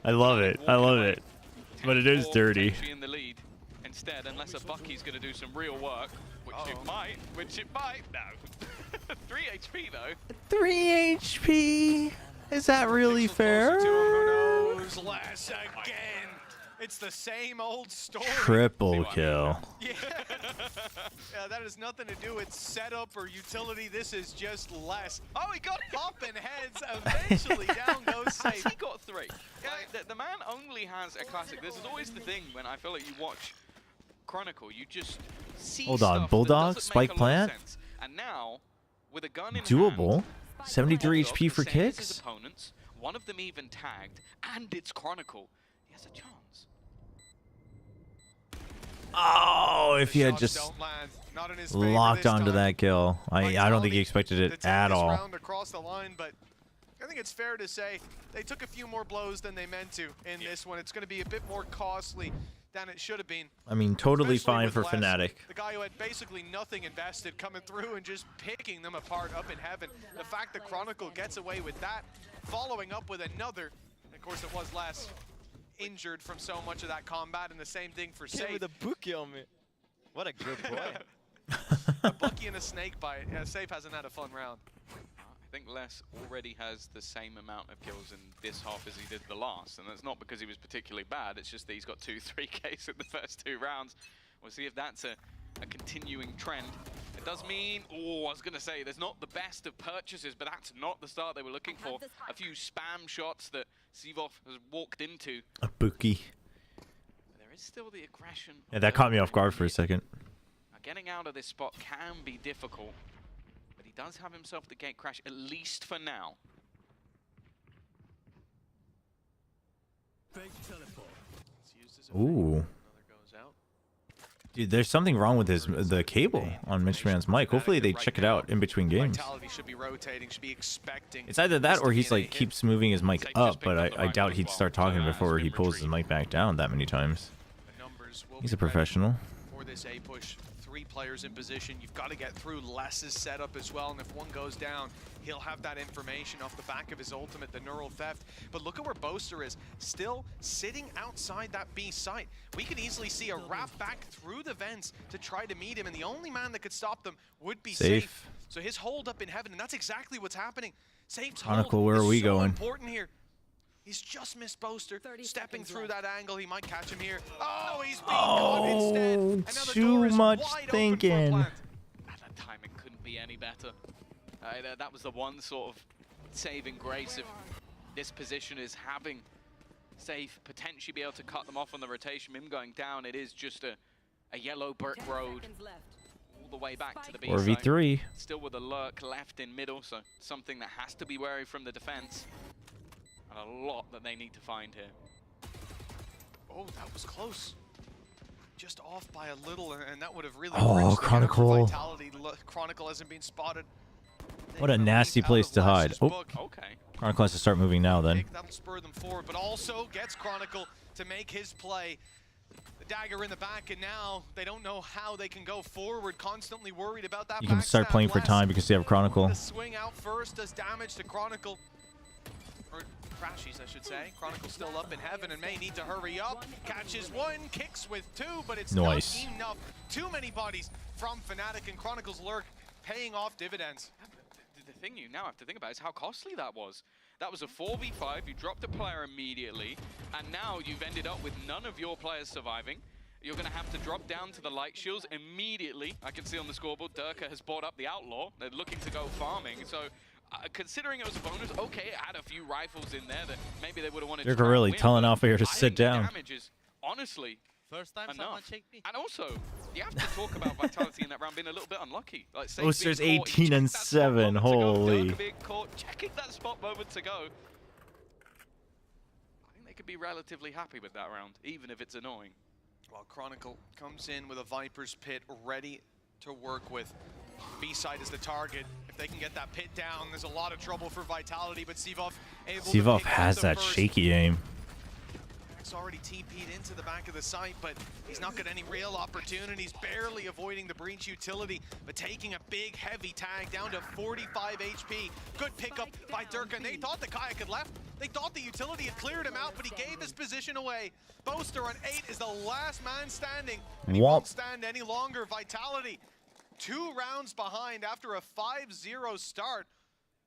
I love it. I love it. But it is dirty. In the lead instead, unless a Bucky's going to do some real work, which it might. No. 3 HP though. 3 HP. Is that really fair? Who knows? Les again. It's the same old story. Triple kill. Yeah. Yeah, that has nothing to do with setup or utility. This is just Les. Oh, he got popping heads. Eventually down goes safe. He got 3. Yeah, the man only has a classic. This is always the thing when I feel like you watch Chronicle, you just see Hold on, stuff Bulldog, that doesn't Spike make a lot of Plant? sense. And now, with a gun in Doable. hand, 73 Bulldog, HP for the same as his kicks. opponents, one of them even tagged, and it's Chronicle. He has a chance. Oh, if he had just locked onto that kill. I don't think he expected it at all. Across the line, but I think it's fair to say they took a few more blows than they meant to in this one. It's going to be a bit more costly than it should have been. I mean, totally Especially fine with for Les, Fnatic. the guy who had basically nothing invested coming through and just picking them apart up in heaven. The fact that Chronicle gets away with that, following up with another, and of course it was Les, injured from so much of that combat, and the same thing for Safe. With a bookie on me. What a good boy. A Bucky and a snake bite. Yeah, Safe hasn't had a fun round. I think Les already has the same amount of kills in this half as he did the last, and that's not because he was particularly bad, it's just that he's got 2 3Ks in the first 2 rounds. We'll see if that's a continuing trend. It does mean, I was going to say, there's not the best of purchases, but that's not the start they were looking for. A few spam shots that Sivov has walked into. A bookie. There is still the aggression. Yeah, that caught me off guard for a second. Now, getting out of this spot can be difficult, but he does have himself the gate crash, at least for now. Ooh. Dude, there's something wrong with the cable on Mitchman's mic. Hopefully they check it out in between games. Should be rotating, should be expecting. It's either that or he's like keeps moving his mic up, but I doubt he'd start talking before he pulls his mic back down that many times. He's a professional. For this A push, 3 players in position. You've got to get through Les's setup as well, and if one goes down, he'll have that information off the back of his ultimate, the neural theft. But look at where Boaster is, still sitting outside that B site. We could easily see a wrap back through the vents to try to meet him, and the only man that could stop them would be Safe. So his hold up in heaven, and that's exactly what's happening. Safe's Chronicle, hold where are we is so going? important here. He's just missed Boaster, stepping through that angle. He might catch him here. Oh, he's being caught instead. And now the Too door is much wide open for thinking. Plant. That timing couldn't be any better. That was the one sort of saving grace of this position, is having Safe potentially be able to cut them off on the rotation. Him going down, it is just a yellow brick road all the way back to the B Or side. V3. Still with a lurk left in middle, so something that has to be wary from the defense. And a lot that they need to find here. Oh, that was close. Just off by a little, and that would have really Oh, bridged the gap for Chronicle. Vitality. Chronicle hasn't been spotted. What a nasty place to hide. Oh, okay. Chronicle has to start moving now then. That'll spur them forward, but also gets Chronicle to make his play. The dagger in the back, and now they don't know how they can go forward, constantly worried about that. You can start playing for time because you have Chronicle. The swing out first does damage to Chronicle. Or Crashies, I should say. Chronicle's still up in heaven and may need to hurry up. Catches one, kicks with two, but it's Nice. not enough. Too many bodies from Fnatic, and Chronicle's lurk paying off dividends. The thing you now have to think about is how costly that was. That was a 4v5, you dropped a player immediately, and now you've ended up with none of your players surviving. You're going to have to drop down to the light shields immediately. I can see on the scoreboard, Durka has bought up the Outlaw. They're looking to go farming, so considering it was a bonus, okay, it had a few rifles in there that maybe they would have wanted to They're really win, telling but Alpha here to I sit think the down. damage is honestly First time someone enough. checked me. And also, you have to talk about Vitality in that round being a little bit unlucky. Like, Safe Boaster's being caught, 18 and 7. Holy. Durka being caught, checking that spot moment to go. I think they could be relatively happy with that round, even if it's annoying. While Chronicle comes in with a Viper's Pit ready to work with. B-side is the target. If they can get that pit down, there's a lot of trouble for Vitality, but Sivov able to Sivov pick up has the that first. shaky aim. He's already TP'd into the back of the site, but he's not got any real opportunities, barely avoiding the breach utility, but taking a big, heavy tag down to 45 HP. Good pickup by Durka, and they thought the kayak had left. They thought the utility had cleared him out, but he gave his position away. Boaster on 8 is the last man standing, and he won't stand any longer. Vitality, 2 rounds behind after a 5-0 start.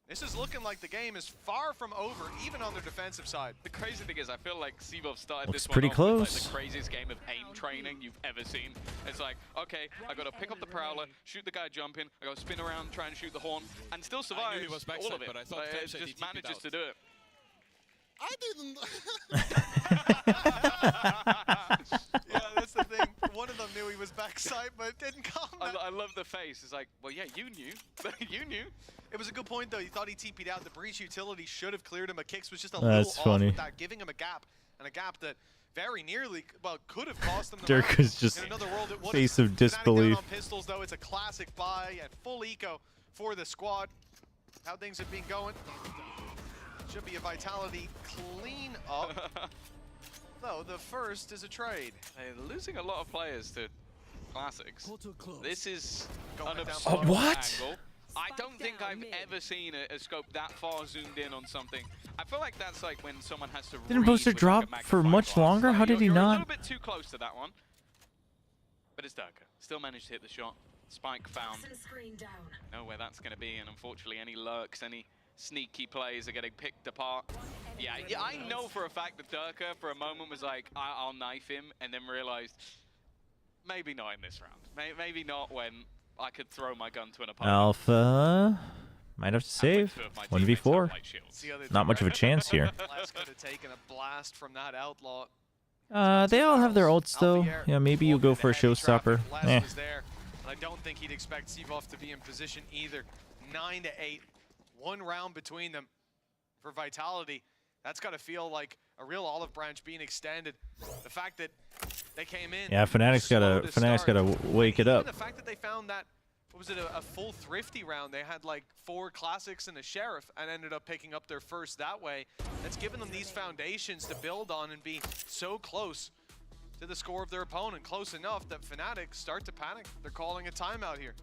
This is looking like the game is far from over, even on their defensive side. The crazy thing is, I feel like Sivov started Looks this one pretty off with, like, close. the craziest game of aim training you've ever seen. It's like, okay, I got to pick up the Prowler, shoot the guy jumping, I got to spin around, try and shoot the horn, and still survive he was all backside, of it. but I thought Like, Fab it said he just TP'd manages out. to do it. I didn't. Yeah, that's the thing. One of them knew he was backside, but it didn't come. I love the face. It's like, well, yeah, you knew. You knew. It was a good point, though. He thought he TP'd out. The breach utility should have cleared him, but Kix was just a That's little funny. off with that, giving him a gap, and a gap that very nearly, well, could have cost them the Dirk round. is just In another world, it would've. face of Fnatic disbelief. down on pistols, though. It's a classic buy at full eco for the squad. How things have been going. Should be a Vitality clean up. Though the first is a trade. They're losing a lot of players to classics. This is Going an down absurd below. What? angle. I don't think I've ever seen a scope that far zoomed in on something. I feel like that's like when someone has to Didn't read Boaster with, drop like, a for magnifying much glass. longer? How Like, did he you're a not? little bit too close to that one. But it's Durka. Still managed to hit the shot. Spike found. Know where that's going to be, and unfortunately any lurks, any sneaky plays are getting picked apart. Yeah, I know for a fact that Durka for a moment was like, I'll knife him, and then realized maybe not in this round. Maybe not when I could throw my gun to an opponent. Alpha might have to save. 1v4. Not much of a chance here. Blast could have taken a blast from that outlaw. They all have their ults though. Yeah, maybe you go for a showstopper. Eh. Was there, and I don't think he'd expect Sivov to be in position either. 9-8, 1 round between them for Vitality. That's got to feel like a real olive branch being extended. The fact that they came in. Yeah, Fnatic's gotta wake it up. The fact that they found that, what was it, a full thrifty round? They had like 4 classics and a sheriff and ended up picking up their first that way. That's given them these foundations to build on and be so close to the score of their opponent. Close enough that Fnatic start to panic. They're calling a timeout here.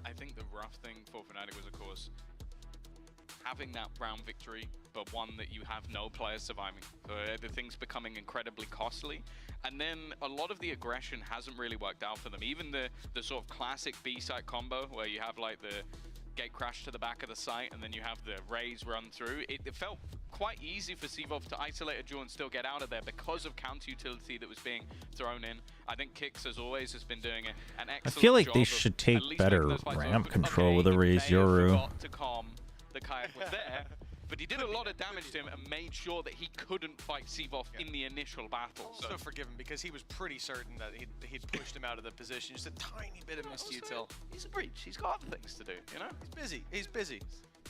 I think the rough thing for Fnatic was, of course, having that round victory, but one that you have no players surviving. So the thing's becoming incredibly costly. And then a lot of the aggression hasn't really worked out for them. Even the sort of classic B-side combo where you have like the gate crash to the back of the site, and then you have the rays run through. It felt quite easy for Sevov to isolate a duel and still get out of there because of counter utility that was being thrown in. I think Kix, as always, has been doing an excellent job. I feel like they should take better ramp control with a raised Yoru. To calm the kayak was there, but he did a lot of damage to him and made sure that he couldn't fight Sevov in the initial battle. Also forgive him because he was pretty certain that he'd pushed him out of the position. Just a tiny bit of missed util. He's a breach. He's got other things to do, you know? He's busy. He's busy.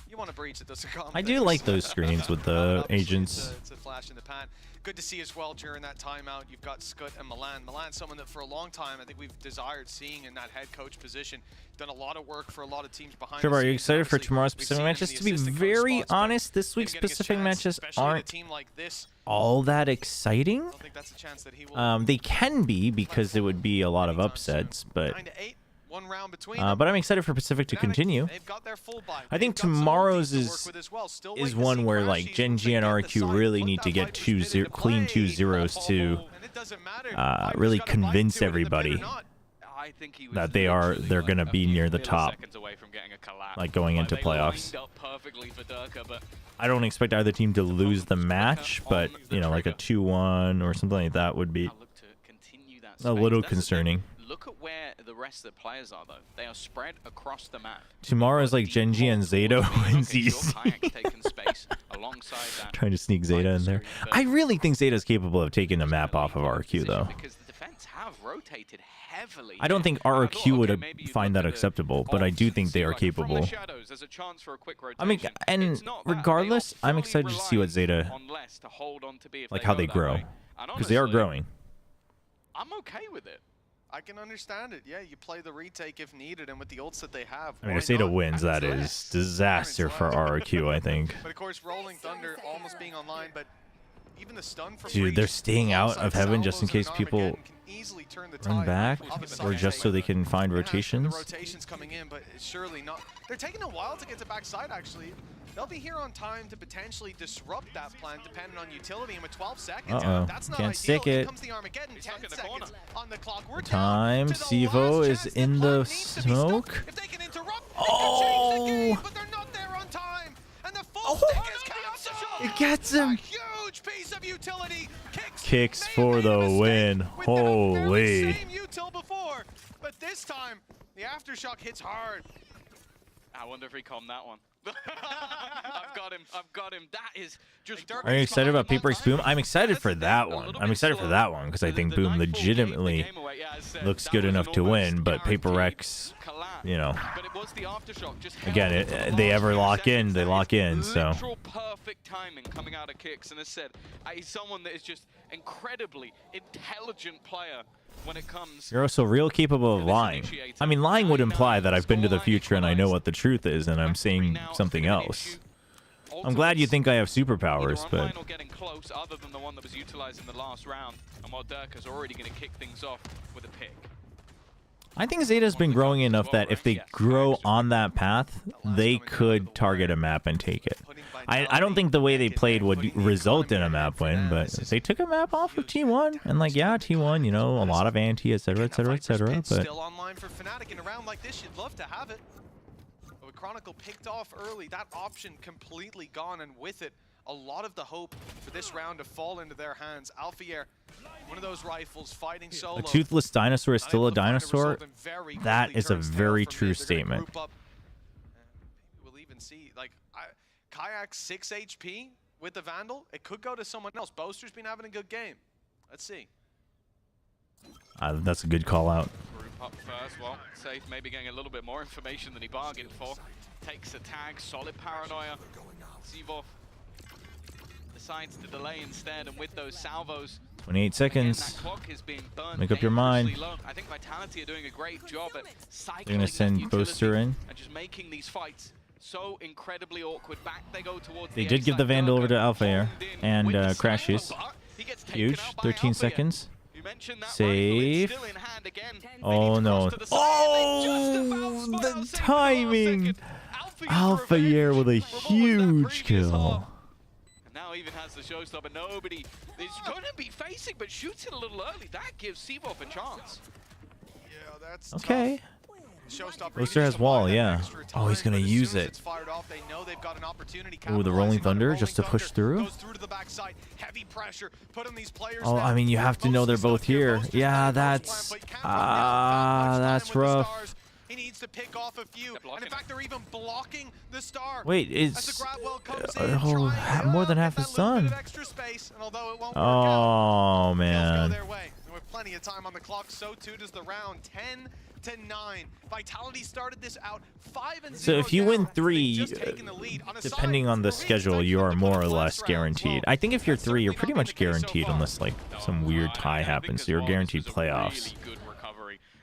You want a breach that doesn't calm I do like those screens with the agents. It's a flash in the pan. Good to see as well during that timeout. You've got Scut and Milan. Milan's someone that for a long time I think we've desired seeing in that head coach position. Done a lot of work for a lot of teams behind. Chobra, are you excited for tomorrow's Pacific matches? To be very honest, this week's Pacific matches aren't all that exciting. They can be because it would be a lot of upsets, but I'm excited for Pacific to continue. I think tomorrow's is one where like Gen G and RQ really need to get clean 2-0s to really convince everybody that they're gonna be near the top, like going into playoffs. I don't expect either team to lose the match, but you know, like a 2-1 or something like that would be a little concerning. Look at where the rest of the players are, though. They are spread across the map. Tomorrow's like Gen G and Zeta wins easy. Trying to sneak Zeta in there. I really think Zeta's capable of taking a map off of RQ, though. Because the defense have rotated heavily. I don't think RQ would find that acceptable, but I do think they are capable. I mean, and regardless, I'm excited to see what Zeta, like how they grow, because they are growing. I'm okay with it. I can understand it. Yeah, you play the retake if needed, and with the ults that they have. I mean, if Zeta wins, that is disaster for RQ, I think. But of course, Rolling Thunder almost being online, but even the stun from Dude, they're staying out of heaven just in case people run back, or just so they can find rotations. The rotations coming in, but it's surely not. They're taking a while to get to backside, actually. They'll be here on time to potentially disrupt that plan, depending on utility. And with 12 seconds, that's not can't ideal. stick it. Here comes the Armageddon. 10 seconds on the clock. We're Time. Sevo is in the smoke. If they can interrupt, they can change the game, but they're not there on time. And the full stick is canceled. It gets him. A huge piece of utility. Kicks for the win. Holy. Same util before, but this time the aftershock hits hard. I wonder if he calmed that one. I've got him. That is just. Are you excited about Paper X Boom? I'm excited for that one. I'm excited for that one because I think Boom legitimately looks good enough to win, but Paper X, you know, again, they ever lock in, they lock in. So. Perfect timing coming out of Kix, and as said, he's someone that is just incredibly intelligent player. When it comes, you're also real capable of lying. I mean, lying would imply that I've been to the future and I know what the truth is, and I'm saying something else. I'm glad you think I have superpowers, but getting close, other than the one that was utilized in the last round, and while Dirka's already going to kick things off with a pick. I think Zeta's been growing enough that if they grow on that path, they could target a map and take it. I don't think the way they played would result in a map win, but if they took a map off of T1, and like, yeah, T1, you know, a lot of anti, etc., etc., etc., but still online for Fnatic in a round like this, you'd love to have it. But with Chronicle picked off early, that option completely gone, and with it, a lot of the hope for this round to fall into their hands. Alfier, one of those rifles fighting solo. A toothless dinosaur is still a dinosaur. That is a very true statement. We'll even see, like, Kayak 6 HP with the Vandal. It could go to someone else. Boaster's been having a good game. Let's see. That's a good call out. Group up first. Well, Safe maybe getting a little bit more information than he bargained for. Takes a tag. Solid paranoia. Sevov decides to delay instead, and with those salvos, 28 seconds. Make up your mind. I think Vitality are doing a great job at cycling. They're gonna send Boaster in. And just making these fights so incredibly awkward. Back they go towards They did give the Vandal over to Alphair and crashes. Huge. 13 seconds. Save. Oh no. Oh, the timing. Alphair with a huge kill. And now even has the showstopper. Nobody is going to be facing, but shoots it a little early. That gives Sevov a chance. Yeah, that's okay. tough. Booster has wall, yeah. Oh, he's gonna use it. Ooh, the Rolling Thunder just to push through. Oh, I mean, you have to know they're both here. Yeah, that's rough. He needs to pick off a few, and in fact, they're even blocking the star. Wait, it's more than half his son. Oh man. With plenty of time on the clock, so too does the round. 10-9. Vitality started this out 5-0. So if you win 3, depending on the schedule, you are more or less guaranteed. I think if you're 3, you're pretty much guaranteed unless like some weird tie happens. So you're guaranteed playoffs.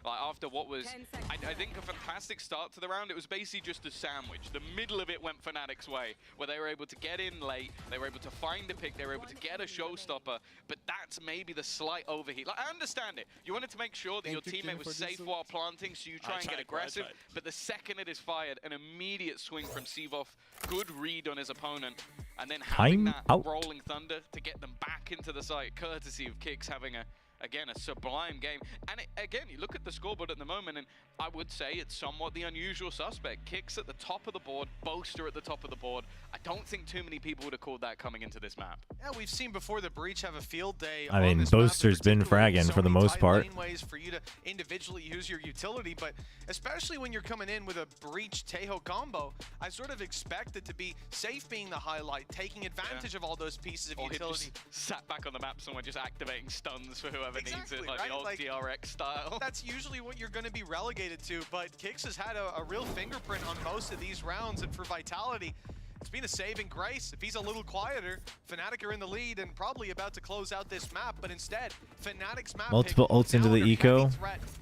Like after what was, I think, a fantastic start to the round, it was basically just a sandwich. The middle of it went Fnatic's way, where they were able to get in late, they were able to find a pick, they were able to get a showstopper, but that's maybe the slight overheat. Like, I understand it. You wanted to make sure that your teammate was safe while planting, so you try and get aggressive, but the second it is fired, an immediate swing from Seavoth, good read on his opponent, and then having that Rolling Thunder to get them back into the site, courtesy of Kicks having again, a sublime game. And again, you look at the scoreboard at the moment, and I would say it's somewhat the unusual suspect. Kicks at the top of the board, Boaster at the top of the board. I don't think too many people would have called that coming into this map. Yeah, we've seen before the Breach have a field day. I mean, Boaster's been fragging for the most part. Ways for you to individually use your utility, but especially when you're coming in with a Breach Tejo combo, I sort of expect it to be safe being the highlight, taking advantage of all those pieces of utility. Sat back on the map somewhere, just activating stuns for whoever needs it, like the old DRX style. That's usually what you're going to be relegated to, but Kicks has had a real fingerprint on most of these rounds, and for Vitality, it's been a saving grace. If he's a little quieter, Fnatic are in the lead and probably about to close out this map, but instead, Fnatic's map multiple ults into the eco.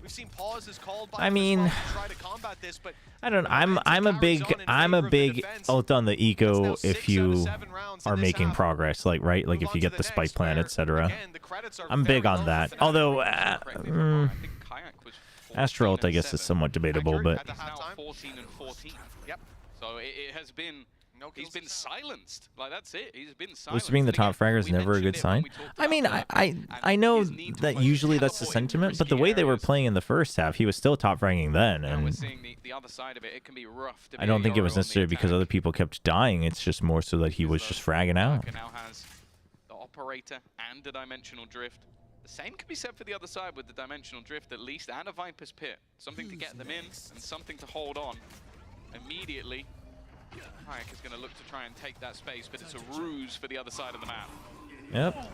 We've seen pauses called by I mean, try to combat this, but I don't know. I'm a big ult on the eco if you are making progress, like like if you get the spike plan, etc. I'm big on that. Although Astro ult, I guess, is somewhat debatable, but He's now 14 and 14. Yep. So it has been. He's been silenced. Like, that's it. He's been silenced. Booster being the top fragger is never a good sign. I mean, I know that usually that's the sentiment, but the way they were playing in the first half, he was still top fragging then, and we're seeing the other side of it. It can be rough. I don't think it was necessarily because other people kept dying. It's just more so that he was just fragging out. Now has the Operator and the Dimensional Drift. The same can be said for the other side with the Dimensional Drift at least, and a Viper's Pit. Something to get them in and something to hold on. Immediately, Hayek is going to look to try and take that space, but it's a ruse for the other side of the map. Yep.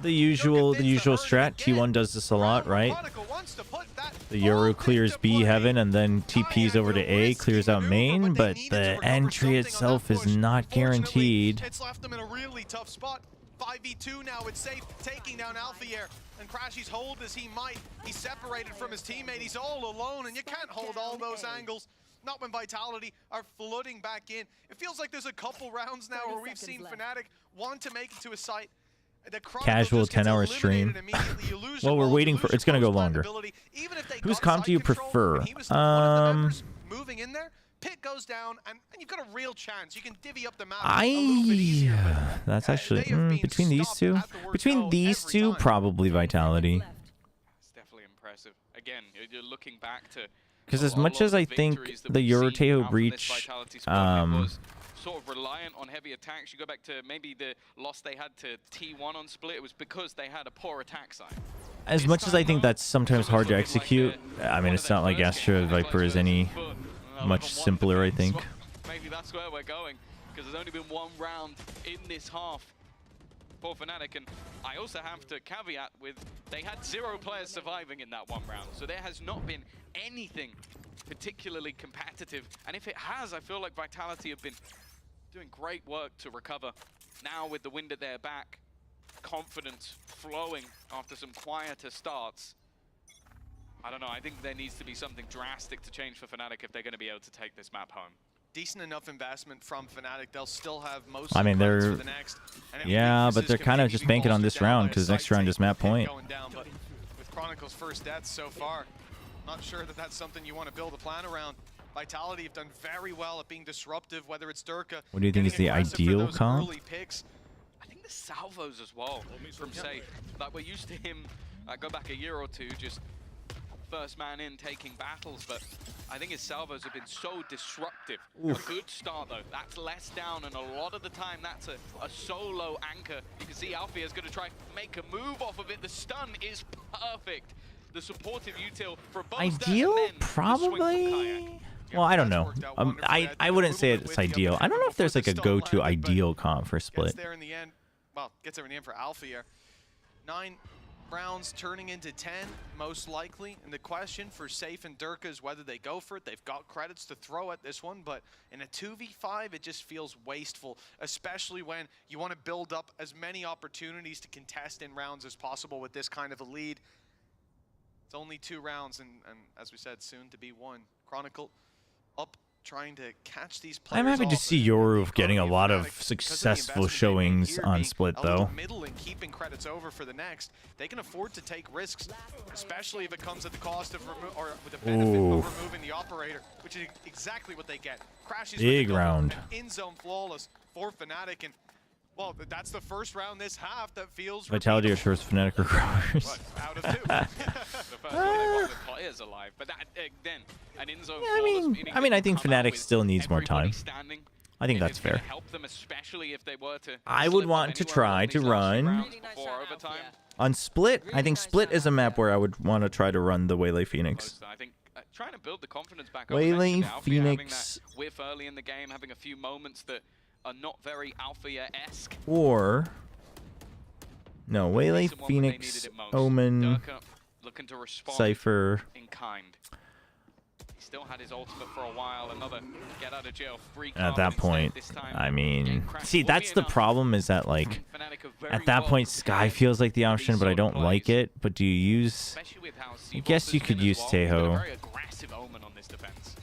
The usual strat. T1 does this a lot, right? The Yoru clears B heaven and then TPs over to A, clears out main, but the entry itself is not guaranteed. It's left them in a really tough spot. 5v2 now, it's safe, taking down Alfier, and Crashy's hold as he might. He's separated from his teammate, he's all alone, and you can't hold all those angles. Not when Vitality are flooding back in. It feels like there's a couple rounds now where we've seen Fnatic want to make it to a site. Casual 10-hour stream. Well, we're waiting for it's gonna go longer. Whose comp do you prefer? Moving in there, Pit goes down, and you've got a real chance. You can divvy up the map. That's actually between these two. Between these two, probably Vitality. It's definitely impressive. Again, you're looking back to. Because as much as I think the Euroteo Breach sort of reliant on heavy attacks, you go back to maybe the loss they had to T1 on Split, it was because they had a poor attack side. As much as I think that's sometimes hard to execute, I mean, it's not like Astra Viper is any much simpler, I think. Maybe that's where we're going, because there's only been one round in this half for Fnatic, and I also have to caveat with they had 0 players surviving in that one round, so there has not been anything particularly competitive, and if it has, I feel like Vitality have been doing great work to recover. Now with the wind at their back, confidence flowing after some quieter starts. I don't know, I think there needs to be something drastic to change for Fnatic if they're going to be able to take this map home. Decent enough investment from Fnatic. They'll still have most. I mean, they're for the next. yeah, but they're kind of just banking on this round because next round is map point. Down, but with Chronicle's first death so far, not sure that that's something you want to build a plan around. Vitality have done very well at being disruptive, whether it's Durka. What do you think is the ideal comp? I think the salvos as well from Safe. Like, we're used to him, go back a year or two, just first man in taking battles, but I think his salvos have been so disruptive. Oof. A good start though, that's less down, and a lot of the time that's a solo anchor. You can see Alfie is going to try make a move off of it. The stun is perfect. The supportive util for both Ideal? Probably? Well, I don't know. I wouldn't say it's ideal. I don't know if there's like a go-to ideal comp for Split. Gets there in the end. Well, gets there in the end for Alpha here. 9 rounds turning into 10, most likely. And the question for Safe and Durka is whether they go for it. They've got credits to throw at this one, but in a 2v5, it just feels wasteful, especially when you want to build up as many opportunities to contest in rounds as possible with this kind of a lead. It's only 2 rounds, and as we said, soon to be 1. Chronicle up, trying to catch these players. I'm happy to see Yoru getting a lot of successful showings on Split, though. Middle and keeping credits over for the next. They can afford to take risks, especially if it comes at the cost of with the benefit of removing the operator, which is exactly what they get. Crashes big round. In zone flawless for Fnatic, and well, that's the first round this half that feels Vitality assures Fnatic recovers. Out of 2. The first one, they want the players alive, but that then an in-zone I mean, I think Fnatic still needs more time. I think that's fair. Help them, especially if they were to I would want to try to run on Split. I think Split is a map where I would want to try to run the Waylay Phoenix. I think trying to build the confidence back up. Waylay Phoenix. Whiff early in the game, having a few moments that are not very Alpha-esque. Or no, Waylay Phoenix, Omen, looking to respond Cypher. In kind. He still had his ultimate for a while. Another get out of jail free. At that point, I mean, see, that's the problem, is that like at that point Sky feels like the option, but I don't like it. But do you use? I guess you could use Teho.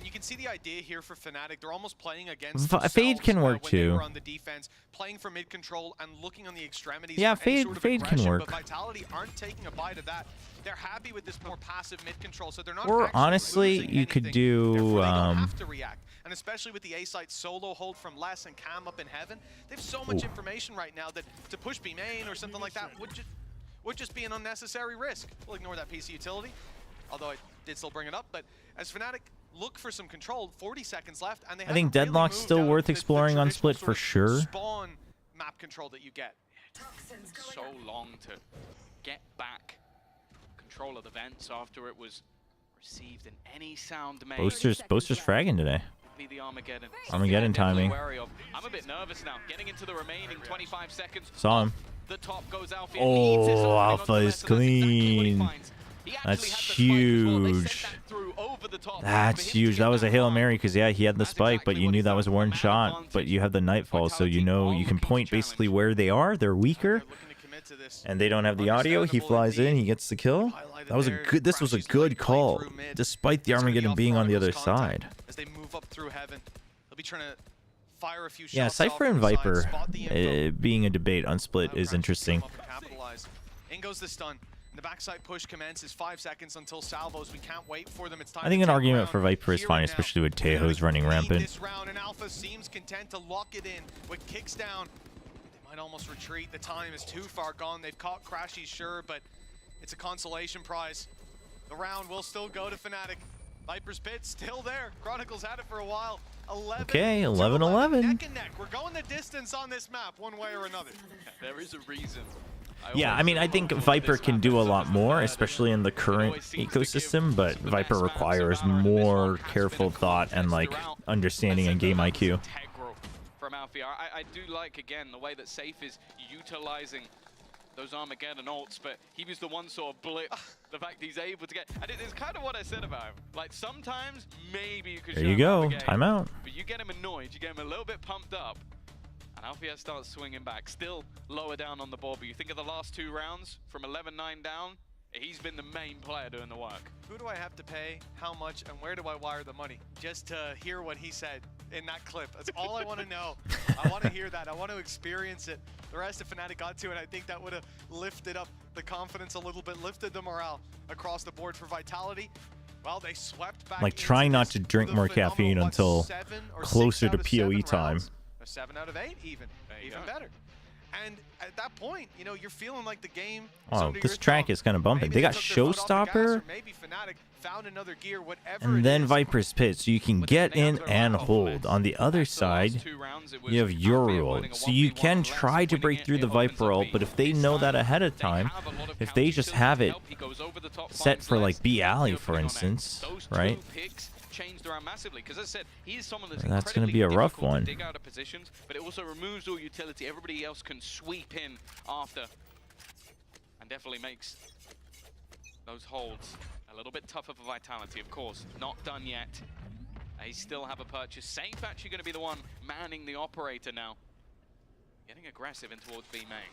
You can see the idea here for Fnatic. They're almost playing against Fade can work too. On the defense, playing for mid control and looking on the extremities. Yeah, for any Fade sort of Fade can work. But Vitality aren't taking a bite of that. They're happy with this more passive mid control, so they're not. Or honestly, you could do. They don't have to react, and especially with the A site solo hold from Les and Cam up in heaven, they have so much information right now that to push B main or something like that would just be an unnecessary risk. We'll ignore that PC utility, although I did still bring it up. But as Fnatic look for some control, 40 seconds left, and they I think Deadlock's still worth exploring on Split for sure. Spawn map control that you get. So long to get back control of the vents after it was received in any sound made. Boaster's fragging today. The Armageddon timing. I'm a bit nervous now. Getting into the remaining 25 seconds. Saw him. The top goes Alfie. Oh, Alpha is clean. That's huge. That's huge. That was a Hail Mary because, yeah, he had the spike, but you knew that was one shot. But you have the Nightfall, so you know you can point basically where they are. They're weaker, and they don't have the audio. He flies in. He gets the kill. That was a good. This was a good call, despite the Armageddon being on the other side. As they move up through heaven, they'll be trying to fire a few shots. Yeah, Cypher and Viper being a debate on Split is interesting. In goes the stun. The backside push commences 5 seconds until salvos. We can't wait for them. It's time. I think an argument for Viper is fine, especially with Tejo's running rampant. This round, and Alpha seems content to lock it in with kicks down. They might almost retreat. The time is too far gone. They've caught Crashy, sure, but it's a consolation prize. The round will still go to Fnatic. Viper's pit still there. Chronicles had it for a while. 11 okay, 11-11. Neck and neck. We're going the distance on this map, one way or another. There is a reason. Yeah, I mean, I think Viper can do a lot more, especially in the current ecosystem, but Viper requires more careful thought and, like, understanding and game IQ. From Alfie, I do like, again, the way that Safe is utilizing those Armageddon ults, but he was the one sort of blip. The fact he's able to get, and it's kind of what I said about him. Like, sometimes maybe you could. There you go, timeout. But you get him annoyed, you get him a little bit pumped up, and Alfie starts swinging back, still lower down on the board. But you think of the last 2 rounds, from 11-9 down, he's been the main player doing the work. Who do I have to pay, how much, and where do I wire the money? Just to hear what he said in that clip. That's all I want to know. I want to hear that. I want to experience it. The rest of Fnatic got to, and I think that would have lifted up the confidence a little bit, lifted the morale across the board for Vitality. Well, they swept back. Like, trying not to drink more caffeine until closer to POE time. 7 out of 8 even better. And at that point, you know, you're feeling like the game. Oh, this track is kind of bumping. They got Showstopper Maybe Fnatic found another gear, whatever and then Viper's Pit, so you can get in and hold. On the other side, you have your ult, so you can try to break through the Viper ult, but if they know that ahead of time, if they just have it set for like B Alley, for instance, right? Changed around massively, because as I said, he is someone that's going to be a rough one. To dig out of positions, but it also removes all utility. Everybody else can sweep in after, and definitely makes those holds a little bit tougher for Vitality. Of course, not done yet. They still have a purchase. Safe actually going to be the one manning the operator now, getting aggressive in towards B main.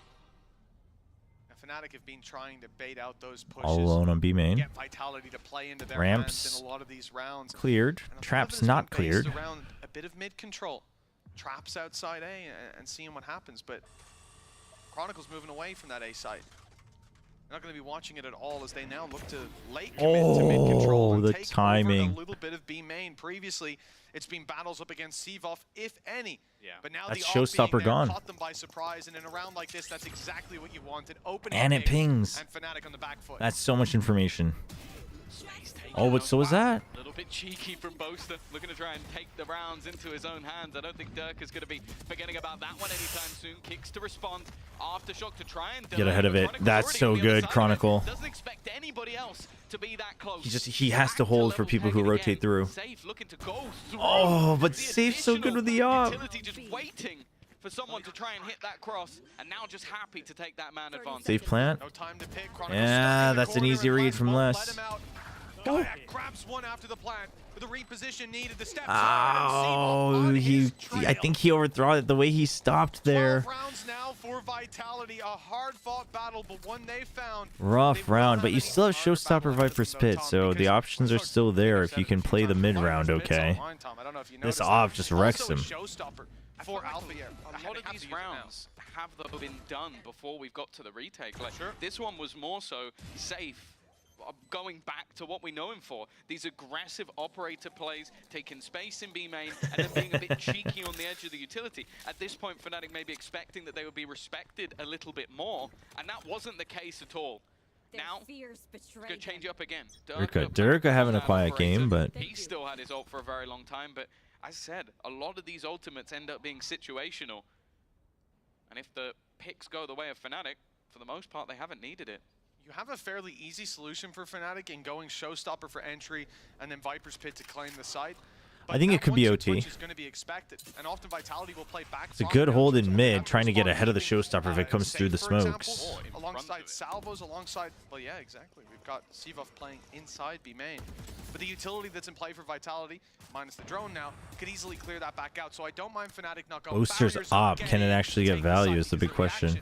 Fnatic have been trying to bait out those pushes. All alone on B main. Get Vitality to play into their Ramps in a lot of these rounds. Cleared. Traps not cleared. Around a bit of mid control. Traps outside A and seeing what happens, but Chronicle's moving away from that A side. They're not going to be watching it at all as they now look to late commit to mid control and the take timing. over a little bit of B main. Previously, it's been battles up against Sivov, if any. Yeah. But now That's the Showstopper gone. Caught them by surprise, and in a round like this, that's exactly what you wanted. Opening And it pings. and Fnatic on the back foot. That's so much information. Oh, but so is that? A little bit cheeky from Boaster, looking to try and take the rounds into his own hands. I don't think Dirk is going to be forgetting about that one anytime soon. Kicks to respond, aftershock to try and Get ahead of it. That's so good, Chronicle. Doesn't expect anybody else to be that close. He has to hold for people who rotate through. Safe looking to go through. Oh, but Safe's so good with the op. Utility just waiting for someone to try and hit that cross, and now just happy to take that man advantage. Safe plant. No time to pick. Yeah, that's an easy read from Les. Kayak grabs one after the plant with a reposition needed. The step Oh, I think he overthrew it the way he stopped there. 12 rounds now for Vitality, a hard-fought battle, but one they found. Rough round, but you still have Showstopper Viper's Pit, so the options are still there if you can play the mid round okay. This op just wrecks him. For Alpha Air. A lot of these rounds have though been done before we've got to the retake. Like this one was more so safe. Going back to what we know him for, these aggressive operator plays, taking space in B main, and then being a bit cheeky on the edge of the utility. At this point, Fnatic may be expecting that they would be respected a little bit more, and that wasn't the case at all. Now, it's going to change up again. Durka having a quiet game, but he still had his ult for a very long time, but as I said, a lot of these ultimates end up being situational. And if the picks go the way of Fnatic, for the most part, they haven't needed it. You have a fairly easy solution for Fnatic in going Showstopper for entry and then Viper's Pit to claim the site. I think it could be OT. Is going to be expected, and often Vitality will play back. It's a good hold in mid, trying to get ahead of the Showstopper if it comes through the smokes. Alongside Salvos, alongside, well, yeah, exactly. We've got Sivov playing inside B main. But the utility that's in play for Vitality, minus the drone now, could easily clear that back out. So I don't mind Fnatic not going. Boaster's op, can it actually get value is the big question.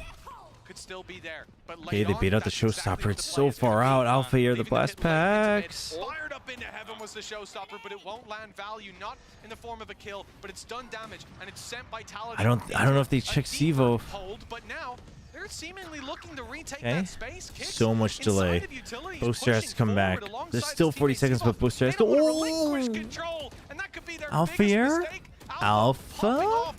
Could still be there, but okay, they beat out the Showstopper. It's so far out. Alpha Air, the blast packs. Fired up into heaven was the Showstopper, but it won't land value, not in the form of a kill, but it's done damage, and it's sent Vitality. I don't know if they check Sivo. Hold, but now they're seemingly looking to retake okay. that space. So much delay. Booster has to come back. There's still 40 seconds, but Booster has to. Oh! Alpha Air? Alpha?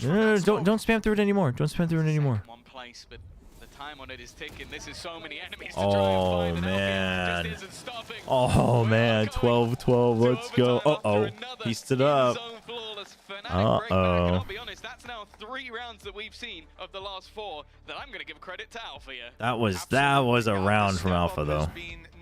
No, don't spam through it anymore. Don't spam through it anymore. One place, but the time on it is ticking. This is so many enemies. Oh man. Oh man. 12-12. Let's go. Uh-oh. He stood up. Uh-oh. I'll be honest, that's now 3 rounds that we've seen of the last 4 that I'm going to give credit to Alpha here. That was a round from Alpha though.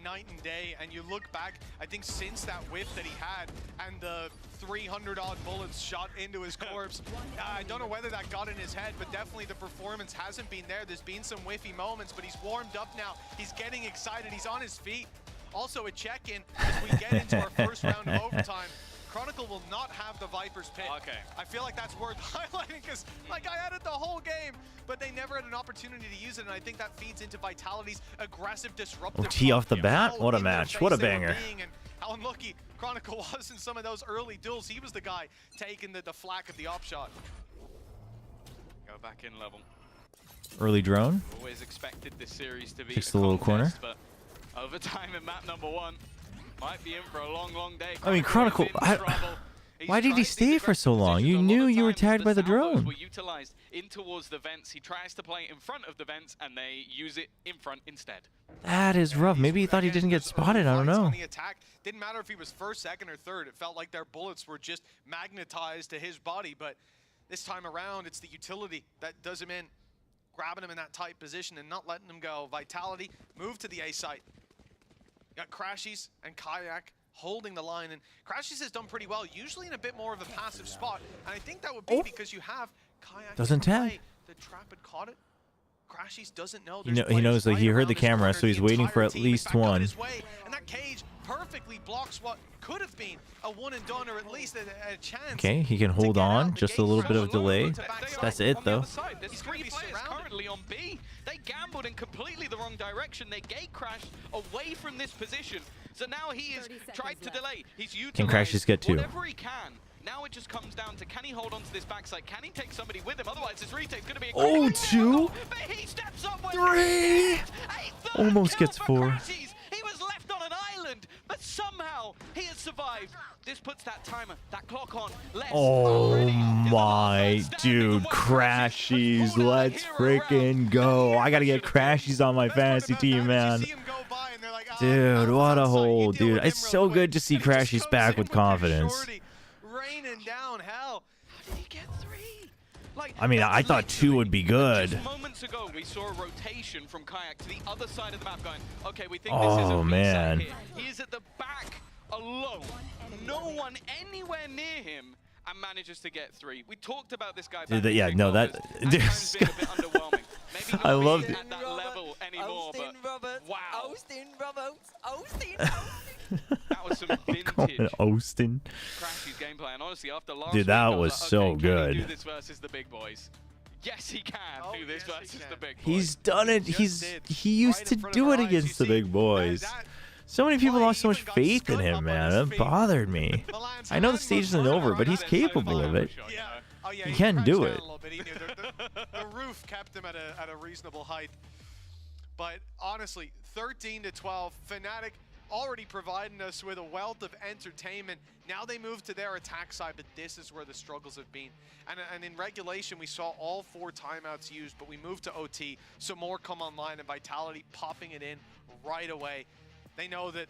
Night and day, and you look back, I think since that whiff that he had and the 300-odd bullets shot into his corpse, I don't know whether that got in his head, but definitely the performance hasn't been there. There's been some whiffy moments, but he's warmed up now. He's getting excited. He's on his feet. Also a check-in as we get into our first round of overtime. Chronicle will not have the Viper's Pit. Okay. I feel like that's worth highlighting because, like, I had it the whole game, but they never had an opportunity to use it, and I think that feeds into Vitality's aggressive, disruptive. OT off the bat? What a match. What a banger. And how unlucky Chronicle was in some of those early duels. He was the guy taking the flak of the op shot. Go back in level. Early drone. Always expected this series to be Takes the little corner. But overtime in map number 1. Might be in for a long, long day. I mean, Chronicle. Why did he stay for so long? You knew you were tagged by the drone. Were utilized in towards the vents. He tries to play in front of the vents, and they use it in front instead. That is rough. Maybe he thought he didn't get spotted. I don't know. Didn't matter if he was first, second, or third. It felt like their bullets were just magnetized to his body. But this time around, it's the utility that does him in, grabbing him in that tight position and not letting him go. Vitality move to the A site. Got Crashies and Kayak holding the line, and Crashies has done pretty well, usually in a bit more of a passive spot. And I think that would be because you have Kayak. Doesn't tag. The trap had caught it. Crashies doesn't know. He knows that he heard the camera, so he's waiting for at least one. And that cage perfectly blocks what could have been a one and done, or at least a chance. Okay, he can hold on. Just a little bit of delay. That's it, though. There's 3 players currently on B. They gambled in completely the wrong direction. They gate crashed away from this position. So now he has tried to delay. He's utilized Can Crashes get 2? whatever he can. Now it just comes down to, can he hold on to this backside? Can he take somebody with him? Otherwise, this retake's going to be a 2. 3. Almost gets 4. He was left on an island, but somehow he has survived. This puts that timer, that clock on. Oh my dude, Crashies, let's freaking go. I gotta get Crashies on my fantasy team, man. Dude, what a hole, dude. It's so good to see Crashies back with confidence. Raining down hell. How did he get 3? Like, I mean, I thought 2 would be good. Just moments ago, we saw a rotation from Kayak to the other side of the map going, okay, we think this is a man. here. He is at the back alone. No one anywhere near him, and manages to get 3. We talked about this guy. Dude, yeah, no, that... I loved it. At that level anymore, but wow. Austin Roberts. That was some vintage Austin. Crashies gameplay, and honestly, after last Dude, that week, I was like, so okay, good. Can he do this versus the big boys? Yes, he can do this versus the big boys. He's done it. He used to do it against the big boys. So many people lost so much faith in him, man. It bothered me. I know the stage isn't over, but he's capable of it. He can do it. The roof kept him at a reasonable height. But honestly, 13-12, Fnatic already providing us with a wealth of entertainment. Now they move to their attack side, but this is where the struggles have been. And in regulation, we saw all 4 timeouts used, but we moved to OT, so more come online, and Vitality popping it in right away. They know that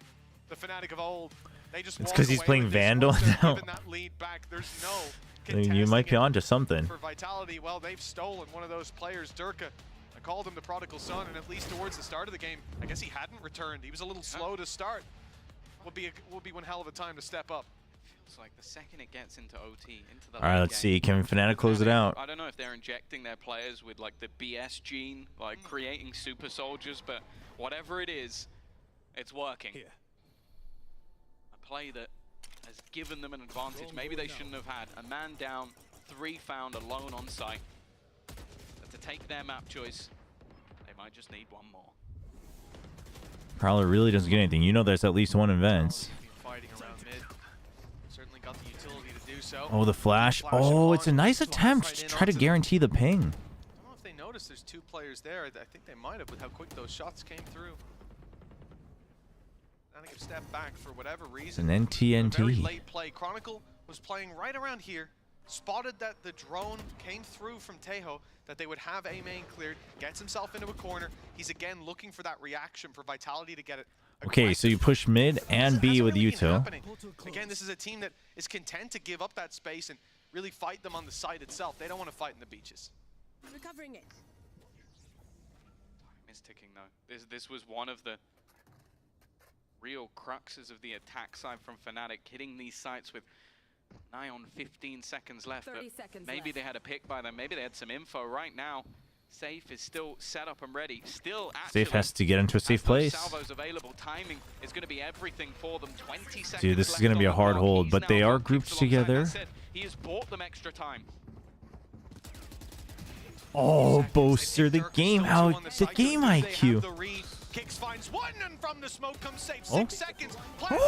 the Fnatic of old, they just It's because he's playing Vandal now. There's no I mean, you might be onto something. for Vitality. Well, they've stolen one of those players, Durka. I called him the prodigal son, and at least towards the start of the game, I guess he hadn't returned. He was a little slow to start. Will be one hell of a time to step up. Feels like the second it gets into OT, into the All right, let's see. Can Fnatic close it out? I don't know if they're injecting their players with like the BS gene, like creating super soldiers, but whatever it is, it's working. A play that has given them an advantage. Maybe they shouldn't have had. A man down, 3 found alone on site. But to take their map choice, they might just need 1 more. Prowler really doesn't get anything. You know there's at least 1 in Vents. Fighting around mid. Certainly got the utility to do so. Oh, the flash. Oh, it's a nice attempt to try to guarantee the ping. I don't know if they noticed there's 2 players there. I think they might have with how quick those shots came through. I think a step back for whatever reason. An NTNT. Very late play. Chronicle was playing right around here. Spotted that the drone came through from Tejo, that they would have A main cleared, gets himself into a corner. He's again looking for that reaction for Vitality to get it. Okay, so you push mid and B with Uto. Again, this is a team that is content to give up that space and really fight them on the site itself. They don't want to fight in the beaches. Recovering it. Time is ticking though. This was one of the real cruxes of the attack side from Fnatic, hitting these sites with nigh on 15 seconds left. 30 seconds maybe left. they had a pick by them. Maybe they had some info right now. Safe is still set up and ready. Still Safe has to get into a safe place. Salvos available. Timing is going to be everything for them. 20 seconds. Dude, this is going to be a hard hold, but they are grouped together. He has bought them extra time. Oh, Boaster, the game out, the game IQ. Kicks finds 1, and from the smoke comes Safe. 6 seconds. Plant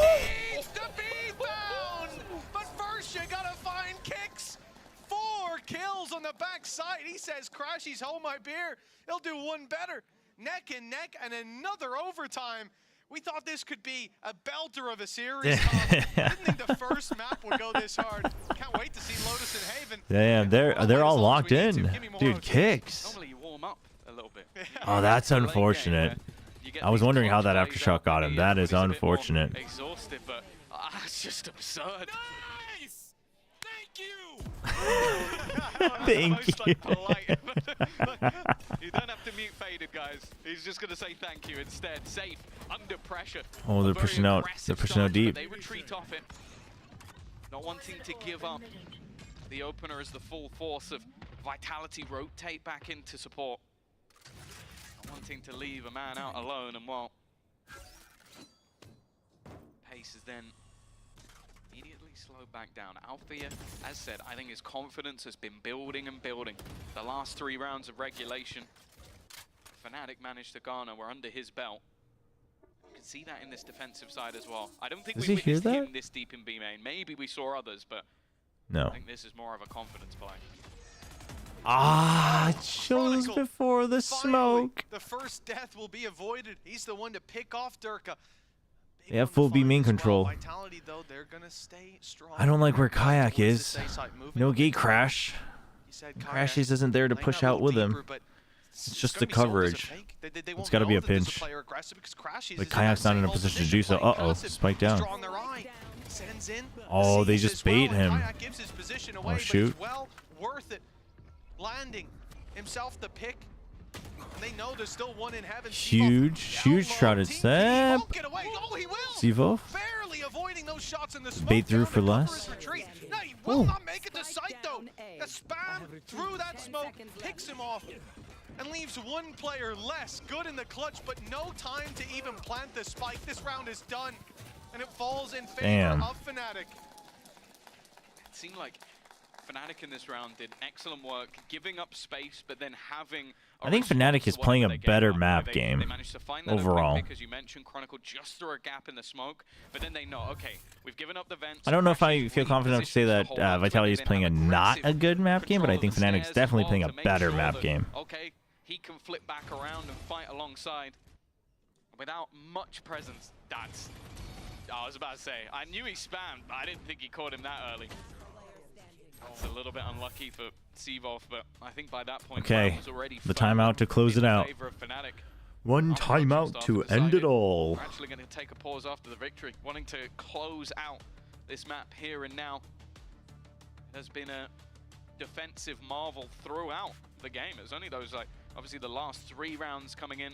needs to be found. But first, you gotta find Kicks. 4 kills on the backside. He says, Crashies, hold my beer. He'll do 1 better. Neck and neck, and another overtime We thought this could be a belter of a series. I didn't think the first map would go this hard. Can't wait to see Lotus and Haven. Damn, they're all locked in. Dude, kicks. Normally you warm up a little bit. Oh, that's unfortunate. I was wondering how that aftershock got him. That is unfortunate. Exhausted, but it's just absurd. Nice! Thank you! Thank you. You don't have to mute Faded, guys. He's just gonna say thank you instead. Safe, under pressure. Oh, they're pushing out. They're pushing out deep. They retreat off it, not wanting to give up the opener as the full force of Vitality rotate back into support. Not wanting to leave a man out alone, and well, pace is then immediately slowed back down. Althea, as said, I think his confidence has been building and building. The last 3 rounds of regulation, Fnatic managed to garner were under his belt. You can see that in this defensive side as well. I don't think we witnessed him this deep in B main. Maybe we saw others, but no. I think this is more of a confidence play. Ah, chills before the smoke. The first death will be avoided. He's the one to pick off Durka. They have full B main control. Vitality, though, they're gonna stay strong. I don't like where Kayak is. No gate crash. Crashes isn't there to push out with him. It's just the coverage. It's got to be a pinch. But Kayak's not in a position to do so. Uh-oh, spike down. Oh, they just bait him. Oh, shoot. Worth it. Landing himself the pick. They know there's still one in heaven. Huge shrouded step. Sivo. Barely avoiding those shots in the smoke. Bait through for less. No, he will not make it to sight though. The spam through that smoke picks him off and leaves one player less. Good in the clutch, but no time to even plant the spike. This round is done, and it falls in favor of Fnatic. It seemed like Fnatic in this round did excellent work, giving up space, but then having. I think Fnatic is playing a better map game They managed to find that overall. Pick, as you mentioned, Chronicle just through a gap in the smoke, but then they know, okay, we've given up the vents. I don't know if I feel confident enough to say that Vitality is playing a not a good map game, but I think Fnatic is definitely playing a better map game. Okay, he can flip back around and fight alongside without much presence. That's. I was about to say, I knew he spammed, but I didn't think he caught him that early. It's a little bit unlucky for Sivov, but I think by that point, okay, the timeout to close it out. One timeout to end it all. We're actually going to take a pause after the victory, wanting to close out this map here and now. There's been a defensive marvel throughout the game. It's only those, like, obviously the last 3 rounds coming in,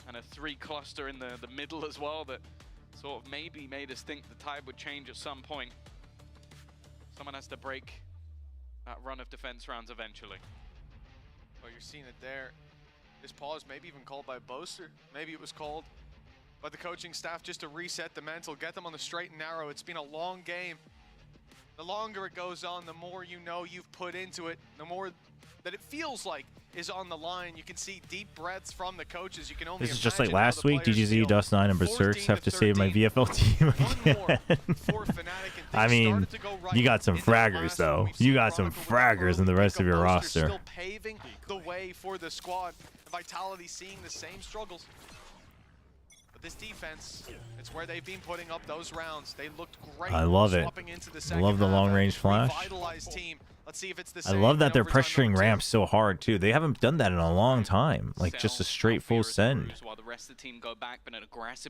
and a 3 cluster in the middle as well that sort of maybe made us think the tide would change at some point. Someone has to break that run of defense rounds eventually. Well, you're seeing it there. This pause maybe even called by Boaster. Maybe it was called by the coaching staff just to reset the mental, get them on the straight and narrow. It's been a long game. The longer it goes on, the more you know you've put into it, the more that it feels like is on the line. You can see deep breaths from the coaches. You can only This is just like last week. DGZ, Dust9, and Berserks have to save my VFL team again. I mean, you got some fraggers though. You got some fraggers in the rest of your roster. Still paving the way for the squad. Vitality seeing the same struggles. But this defense, it's where they've been putting up those rounds. They looked great. I love it. I love the long range flash. Team. Let's see if it's the I love that they're pressuring ramps so hard too. They haven't done that in a long time. Like just a straight full send.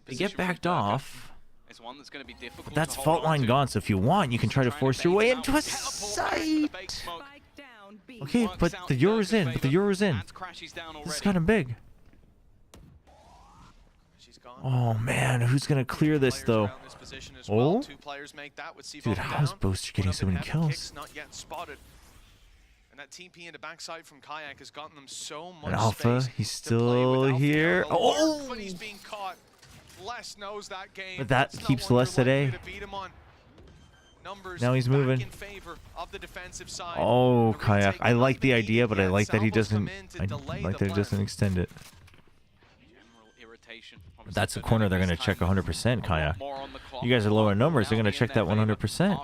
They get backed off. But that's fault line gone, so if you want, you can try to force your way into a site. Okay, but the Euro's in. But the Euro's in. This is kind of big. Oh man, who's gonna clear this though? Oh, dude, how is Boaster getting so many kills? And that TP into backside from Kayak has gotten them so much and Alpha, he's still here. Oh! But he's being caught. Les knows that game. But that keeps Les today. Now he's moving. Oh, Kayak. I like the idea, but I like that he doesn't. I like that he doesn't extend it. But that's the corner they're gonna check 100%, Kayak. You guys are low in numbers. They're gonna check that 100%.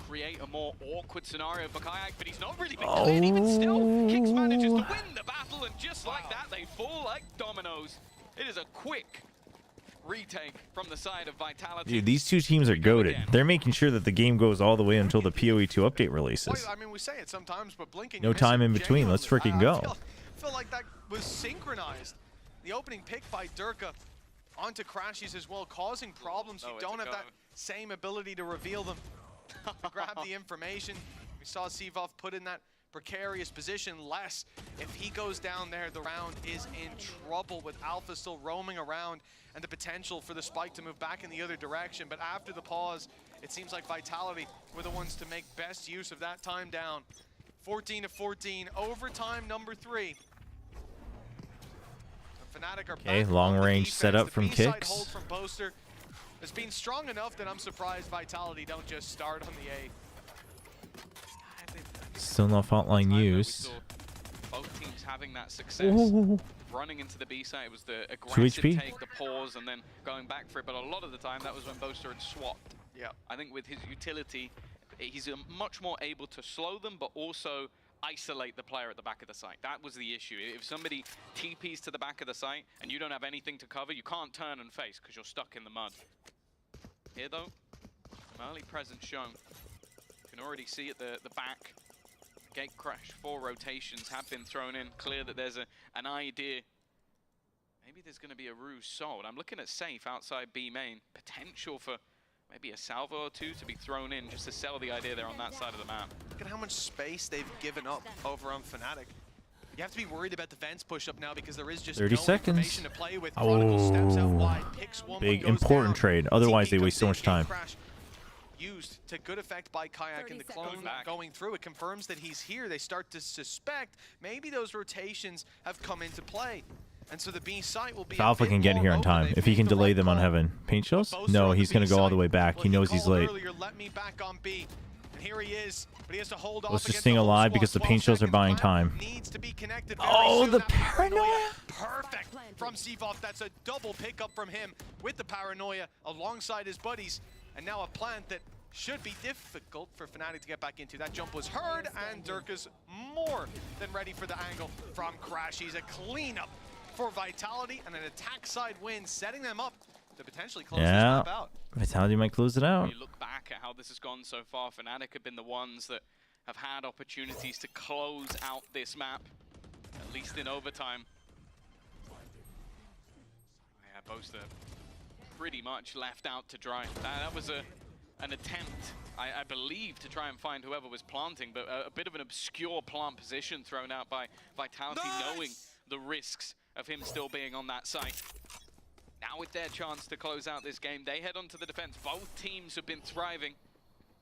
Create a more awkward scenario for Kayak, but he's not really been cleared even still. Kix manages to win the battle, and just like that, they fall like dominoes. It is a quick retake from the side of Vitality. Dude, these two teams are goated. They're making sure that the game goes all the way until the PoE 2 update releases. Well, I mean, we say it sometimes, but blinking. No time in between. Let's freaking go. I feel like that was synchronized. The opening pick by Durka onto Crashies as well, causing problems. You don't have that same ability to reveal them, to grab the information. We saw Sivov put in that precarious position. Less, if he goes down there, the round is in trouble with Alpha still roaming around and the potential for the spike to move back in the other direction. But after the pause, it seems like Vitality were the ones to make best use of that time down. 14-14, overtime number 3. Fnatic are Okay, long range setup from Kicks. Hold from Boaster has been strong enough that I'm surprised Vitality don't just start on the A. Still no fault line used. Both teams having that success. Running into the B side, it was the aggressive take, the pause, and then going back for it. But a lot of the time, that was when Boaster had swapped. Yeah. I think with his utility, he's much more able to slow them, but also isolate the player at the back of the site. That was the issue. If somebody TPs to the back of the site and you don't have anything to cover, you can't turn and face because you're stuck in the mud. Here though, some early presence shown. You can already see at the back, gate crash, 4 rotations have been thrown in. Clear that there's an idea. Maybe there's going to be a ruse sold. I'm looking at safe outside B main. Potential for maybe a salvo or 2 to be thrown in just to sell the idea there on that side of the map. Look at how much space they've given up over on Fnatic. You have to be worried about the fence push-up now because there is just 30 no seconds. information to play with. Chronicle steps out wide, picks one, Big goes important down. trade. Otherwise, TP they waste so comes much in, time. Crash used to good effect by Kayak and the clone going through. It confirms that he's here. They start to suspect maybe those rotations have come into play. And so the B site will be If Alpha can get here in time, if he can delay them on Heaven. Paint shells? No, he's going to go all the way back. He knows he's late. Let me back on B. And here he is, but he has to hold Let's just staying alive because the paint shells are buying time. Oh, the paranoia! Perfect from Sivov. That's a double pickup from him with the paranoia alongside his buddies. And now a plant that should be difficult for Fnatic to get back into. That jump was heard, and Durka's more than ready for the angle from Crash. He's a cleanup for Vitality and an attack side win, setting them up to potentially close this map out. Vitality might close it out. When you look back at how this has gone so far, Fnatic have been the ones that have had opportunities to close out this map, at least in overtime. Yeah, Boaster pretty much left out to dry. That was an attempt, I believe, to try and find whoever was planting, but a bit of an obscure plant position thrown out by Vitality, knowing the risks of him still being on that site. Now with their chance to close out this game, they head onto the defense. Both teams have been thriving,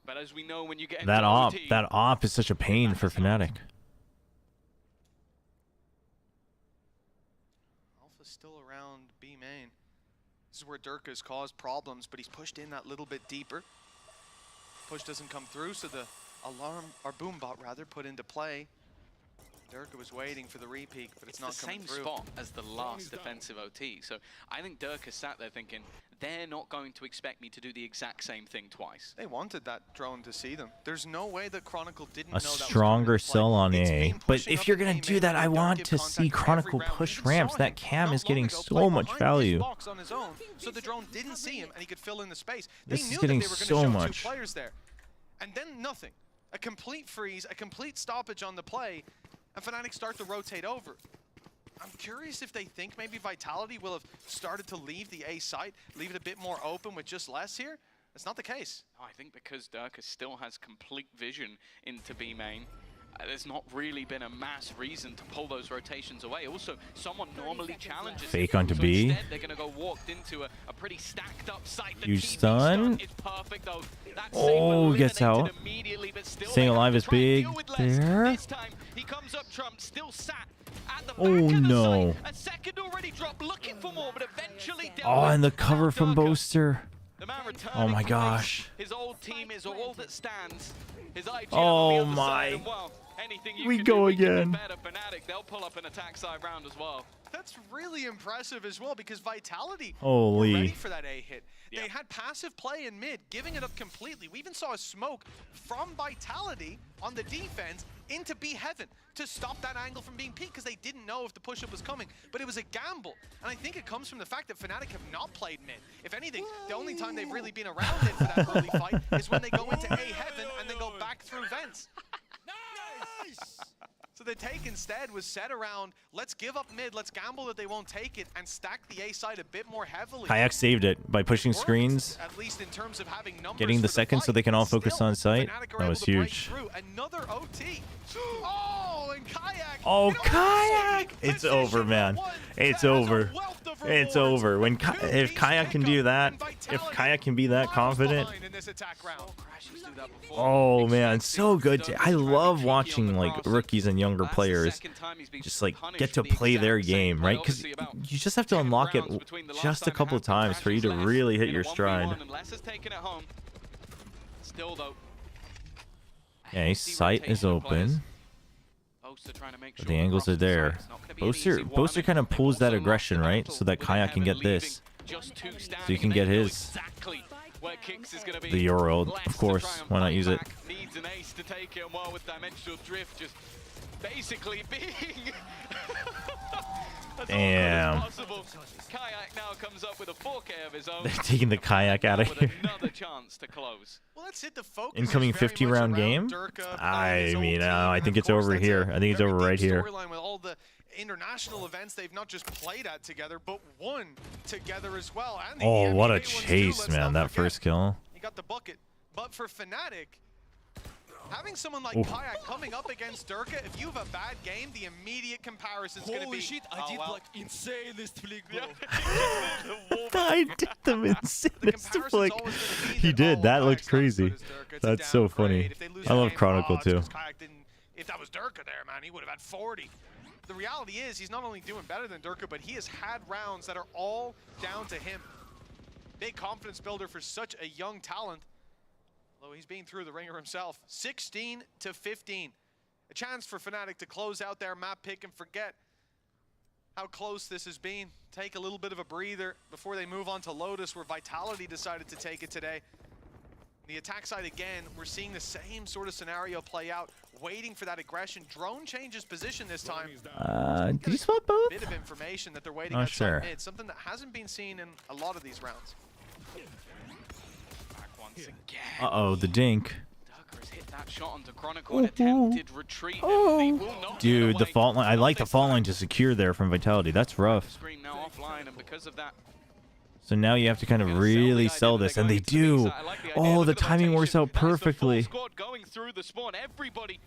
but as we know, when you get That op is such a pain for Fnatic. Alpha's still around B main. This is where Durka's caused problems, but he's pushed in that little bit deeper. Push doesn't come through, so the alarm, or boom bot rather, put into play. Durka was waiting for the repeat, but it's not coming through. It's the same spot as the last defensive OT, so I think Durka sat there thinking, they're not going to expect me to do the exact same thing twice. They wanted that drone to see them. There's no way that Chronicle didn't A know that stronger sell on A. But if you're going to do that, I want to see Chronicle push ramps. That cam is getting so much value. On his own, so the drone didn't see him, and he could fill in the space. This They is knew getting that they were so going to show much. 2 players there. And then nothing. A complete freeze, a complete stoppage on the play, and Fnatic start to rotate over. I'm curious if they think maybe Vitality will have started to leave the A site, leave it a bit more open with just less here. That's not the case. No, I think because Durka still has complete vision into B main, there's not really been a mass reason to pull those rotations away. Also, someone normally challenges. Fake onto so B. Instead, they're going to go walked into a pretty stacked up site. Huge stun. Perfect, though. Oh, gets out. Staying alive is big there. This time, he comes up Trump, still sat at the back Oh of the no. site. A second already dropped, looking for more, but eventually Oh, and the cover from Boaster. the man Oh my returning to gosh. face his old team is all that stands. His IGL Oh on the other my. side, and well, anything you We can go do, we can do again. better. Fnatic, they'll pull up an attack side round as well. That's really impressive as well, because Vitality Holy. were ready for that A hit. They had passive play in mid, giving it up completely. We even saw a smoke from Vitality on the defense into B Heaven to stop that angle from being peaked, because they didn't know if the push-up was coming. But it was a gamble, and I think it comes from the fact that Fnatic have not played mid. If anything, the only time they've really been around it for that early fight is when they go into A Heaven and then go back through vents. So the take instead was set around, let's give up mid, let's gamble that they won't take it, and stack the A side a bit more heavily. Kayak saved it by pushing screens, at least in terms of having numbers getting the second so they can all focus on site. That was huge. Another OT. Oh, and Kayak. Oh, Kayak! It's over, man. It's over. It's over. When if Kayak can do that, if Kayak can be that confident. Oh man, so good. I love watching like rookies and younger players just like get to play their game, right? Because you just have to unlock it just a couple of times for you to really hit your stride. Okay, sight is open. But the angles are there. Boaster kind of pulls that aggression, right? So that Kayak can get this. So you can get his. The Euro, of course. Why not use it? Needs an ace to take it, and while with dimensional drift just basically being damn. Kayak now comes up with a 4K of his own. They're taking the Kayak out of here. Another chance to close. Well, that's it. The focus incoming 50-round game. I mean, I think it's over here. I think it's over right here. With all the international events they've not just played at together, but won together as well. And oh, what a chase, man! That first kill. He got the bucket, but for Fnatic, having someone like Kayak coming up against Durka, if you have a bad game, the immediate comparison is going to be. Shit, I did like insanest flick, bro. I did the insanest flick. He did. That looked crazy. That's so funny. I love Chronicle too. If that was Durka there, man, he would have had 40. The reality is he's not only doing better than Durka, but he has had rounds that are all down to him. Big confidence builder for such a young talent. Although he's been through the ringer himself. 16 to 15. A chance for Fnatic to close out their map pick and forget how close this has been. Take a little bit of a breather before they move on to Lotus, where Vitality decided to take it today. The attack side again, we're seeing the same sort of scenario play out, waiting for that aggression. Drone changes position this time. Did you spot both? Bit of information that they're waiting Oh, outside sure. mid, something that hasn't been seen in a lot of these rounds. Back once again. Uh-oh, the dink. Durka hit that shot onto Chronicle and attempted retreat. They will not Dude, the fault line. I like the fault line to secure there from Vitality. That's rough. screen now offline, and because of that, So now you have to kind of really sell this, and they do. Oh, the timing works out perfectly. squad going through the spawn, everybody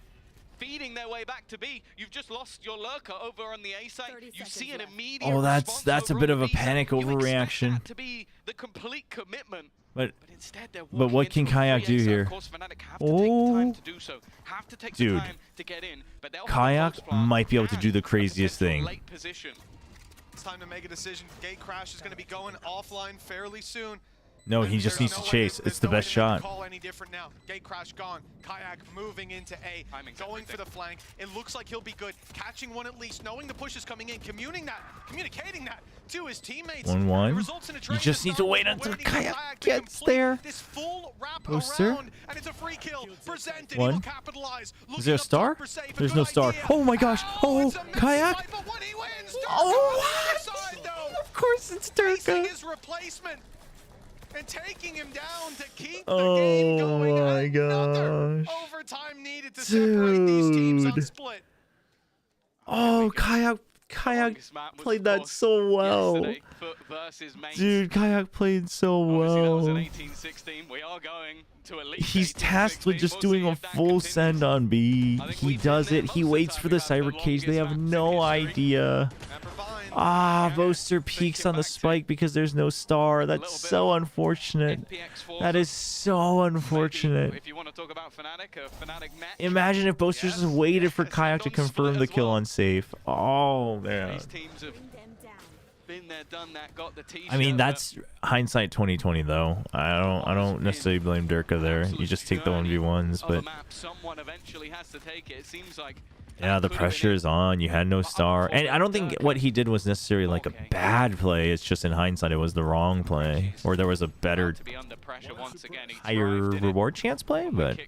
feeding their way back to B. You've just lost your lurker over on the A side. You see an immediate Oh, that's a bit of a panic overreaction. to be the complete commitment. But instead they're what can Kayak do here? Oh, dude, Kayak might be able to do the craziest thing. It's time to make a decision. Gate Crash is going to be going offline fairly soon. No, he just needs to chase. It's the best shot. Call any different now. Gate Crash gone. Kayak moving into A, going for the flank. It looks like he'll be good. Catching one at least, knowing the push is coming in, communicating that to his teammates. 1-1. You just need to wait until Kayak gets there. This full wrap Poster. around, and it's a free kill. Presented. One. He will capitalize. Is there a star? There's no star. Oh my gosh. Oh, Kayak. Oh, what? Of course it's Durka. His replacement. And taking him down to keep the game going. My gosh. Overtime needed to separate these teams on Dude. split. Oh, Kayak played that so well. Dude, Kayak played so well. He's tasked with just doing a full send on B. He does it. He waits for the cyber cage. They have no idea. Ah, Boaster peeks on the spike because there's no star. That's so unfortunate. That is so unfortunate. If you want to talk about Fnatic, Imagine if Boaster just waited for Kayak to confirm the kill on safe. Oh, man. These teams have been there, done that, got the t-shirt. I mean, that's hindsight 2020 though. I don't necessarily blame Durka there. You just take the 1v1s, but Someone eventually has to take it. It seems like Yeah, the pressure is on. You had no star. And I don't think what he did was necessarily like a bad play. It's just in hindsight, it was the wrong play. Or there was a better, higher reward chance play. But,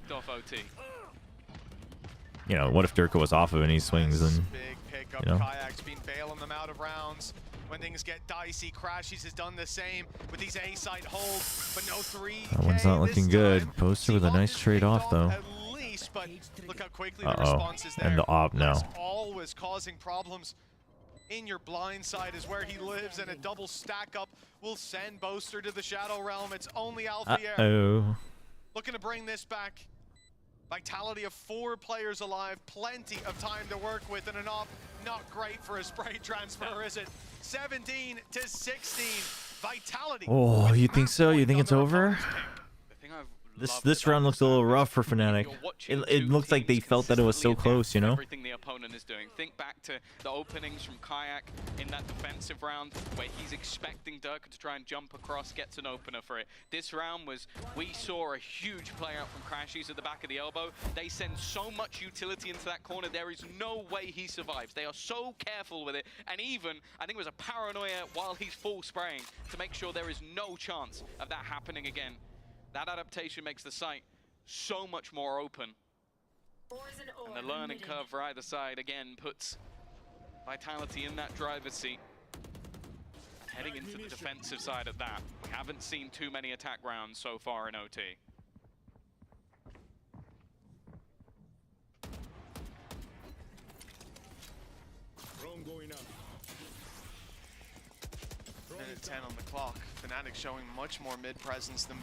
you know, what if Durka was off of it and he swings and, you know. Kayak's been bailing them out of rounds. When things get dicey, Crashies has done the same with these A-side holds, but no 3K. That one's not looking good. Poster with a nice trade off, though. But look how quickly the response is there. And the op now. Always causing problems in your blind side is where he lives, and a double stack up will send Boaster to the Shadow Realm. It's only Alfier looking to bring this back. Vitality of 4 players alive, plenty of time to work with, and an op not great for a spray transfer, is it? 17 to 16. Vitality. Oh, you think so? You think it's over? This round looks a little rough for Fnatic. It looks like they felt that it was so close, you know? Everything the opponent is doing. Think back to the openings from Kayak in that defensive round where he's expecting Durka to try and jump across, gets an opener for it. This round was, we saw a huge play out from Crashies at the back of the elbow. They send so much utility into that corner, there is no way he survives. They are so careful with it, and even, I think it was a paranoia while he's full spraying to make sure there is no chance of that happening again. That adaptation makes the site so much more open. And the learning curve for either side, again, puts Vitality in that driver's seat. Heading into the defensive side of that. We haven't seen too many attack rounds so far in OT. Going up. Minute 10 on the clock. Fnatic showing much more mid presence than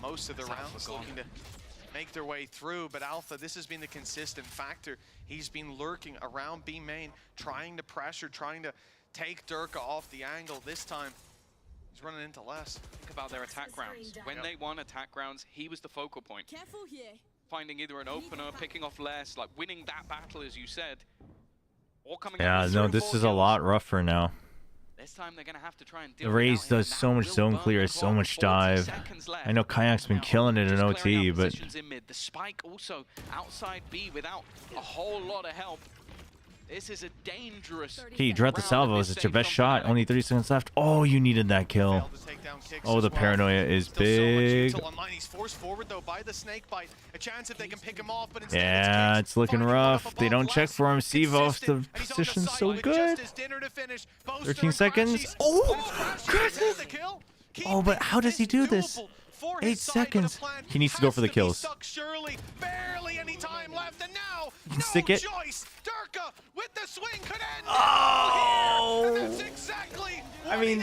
most of the rounds, looking to make their way through. But Alpha, this has been the consistent factor. He's been lurking around B main, trying to pressure, trying to take Durka off the angle. This time, he's running into less. Think about their attack rounds. When they won attack rounds, he was the focal point. Careful here. Finding either an opener, picking off less, like winning that battle, as you said. Or coming Yeah, no, this is a lot rougher now. This time they're gonna have to try and deal The Raze does so much zone clear, so much dive. I know Kayak's been killing it in OT, but the spike also outside B without a whole lot of help. This is a dangerous. okay, you dropped the salvos. It's your best shot. Only 30 seconds left. Oh, you needed that kill. Oh, the paranoia is big. He's forced forward though by the snake bite. A chance if they can pick him off, but Yeah, it's looking rough. They don't check for him. Sivo, the position's so good. 13 seconds. Oh, goodness. Oh, but how does he do this? 8 seconds. He needs to go for the kills. Barely any time left, and now you can stick it. Durka with the swing could end. Oh! I mean,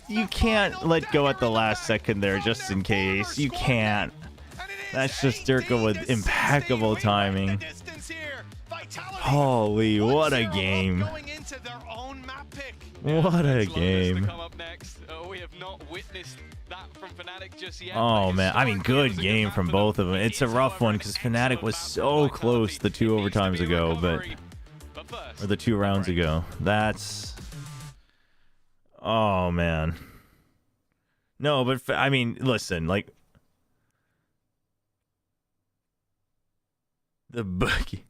you can't let go at the last second there just in case. You can't. That's just Durka with impeccable timing. Holy, what a game. What a game. We have not witnessed that from Fnatic just yet. Oh man, I mean, good game from both of them. It's a rough one because Fnatic was so close the 2 overtimes ago, or the 2 rounds ago. That's, oh man. No, but I mean, listen, like the bookie.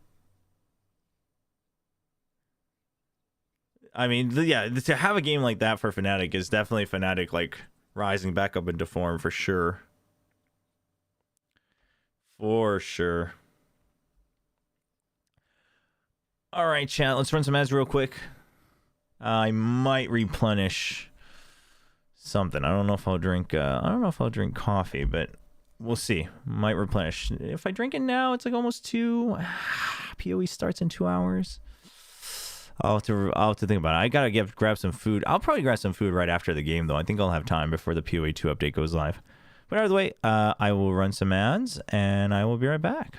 I mean, yeah, to have a game like that for Fnatic is definitely Fnatic like rising back up into form for sure. For sure. All right, chat. Let's run some ads real quick. I might replenish something. I don't know if I'll drink. I don't know if I'll drink coffee, but we'll see. Might replenish. If I drink it now, it's like almost 2. POE starts in 2 hours. I'll have to think about it. I gotta grab some food. I'll probably grab some food right after the game, though. I think I'll have time before the POE 2 update goes live. But either way, I will run some ads, and I will be right back.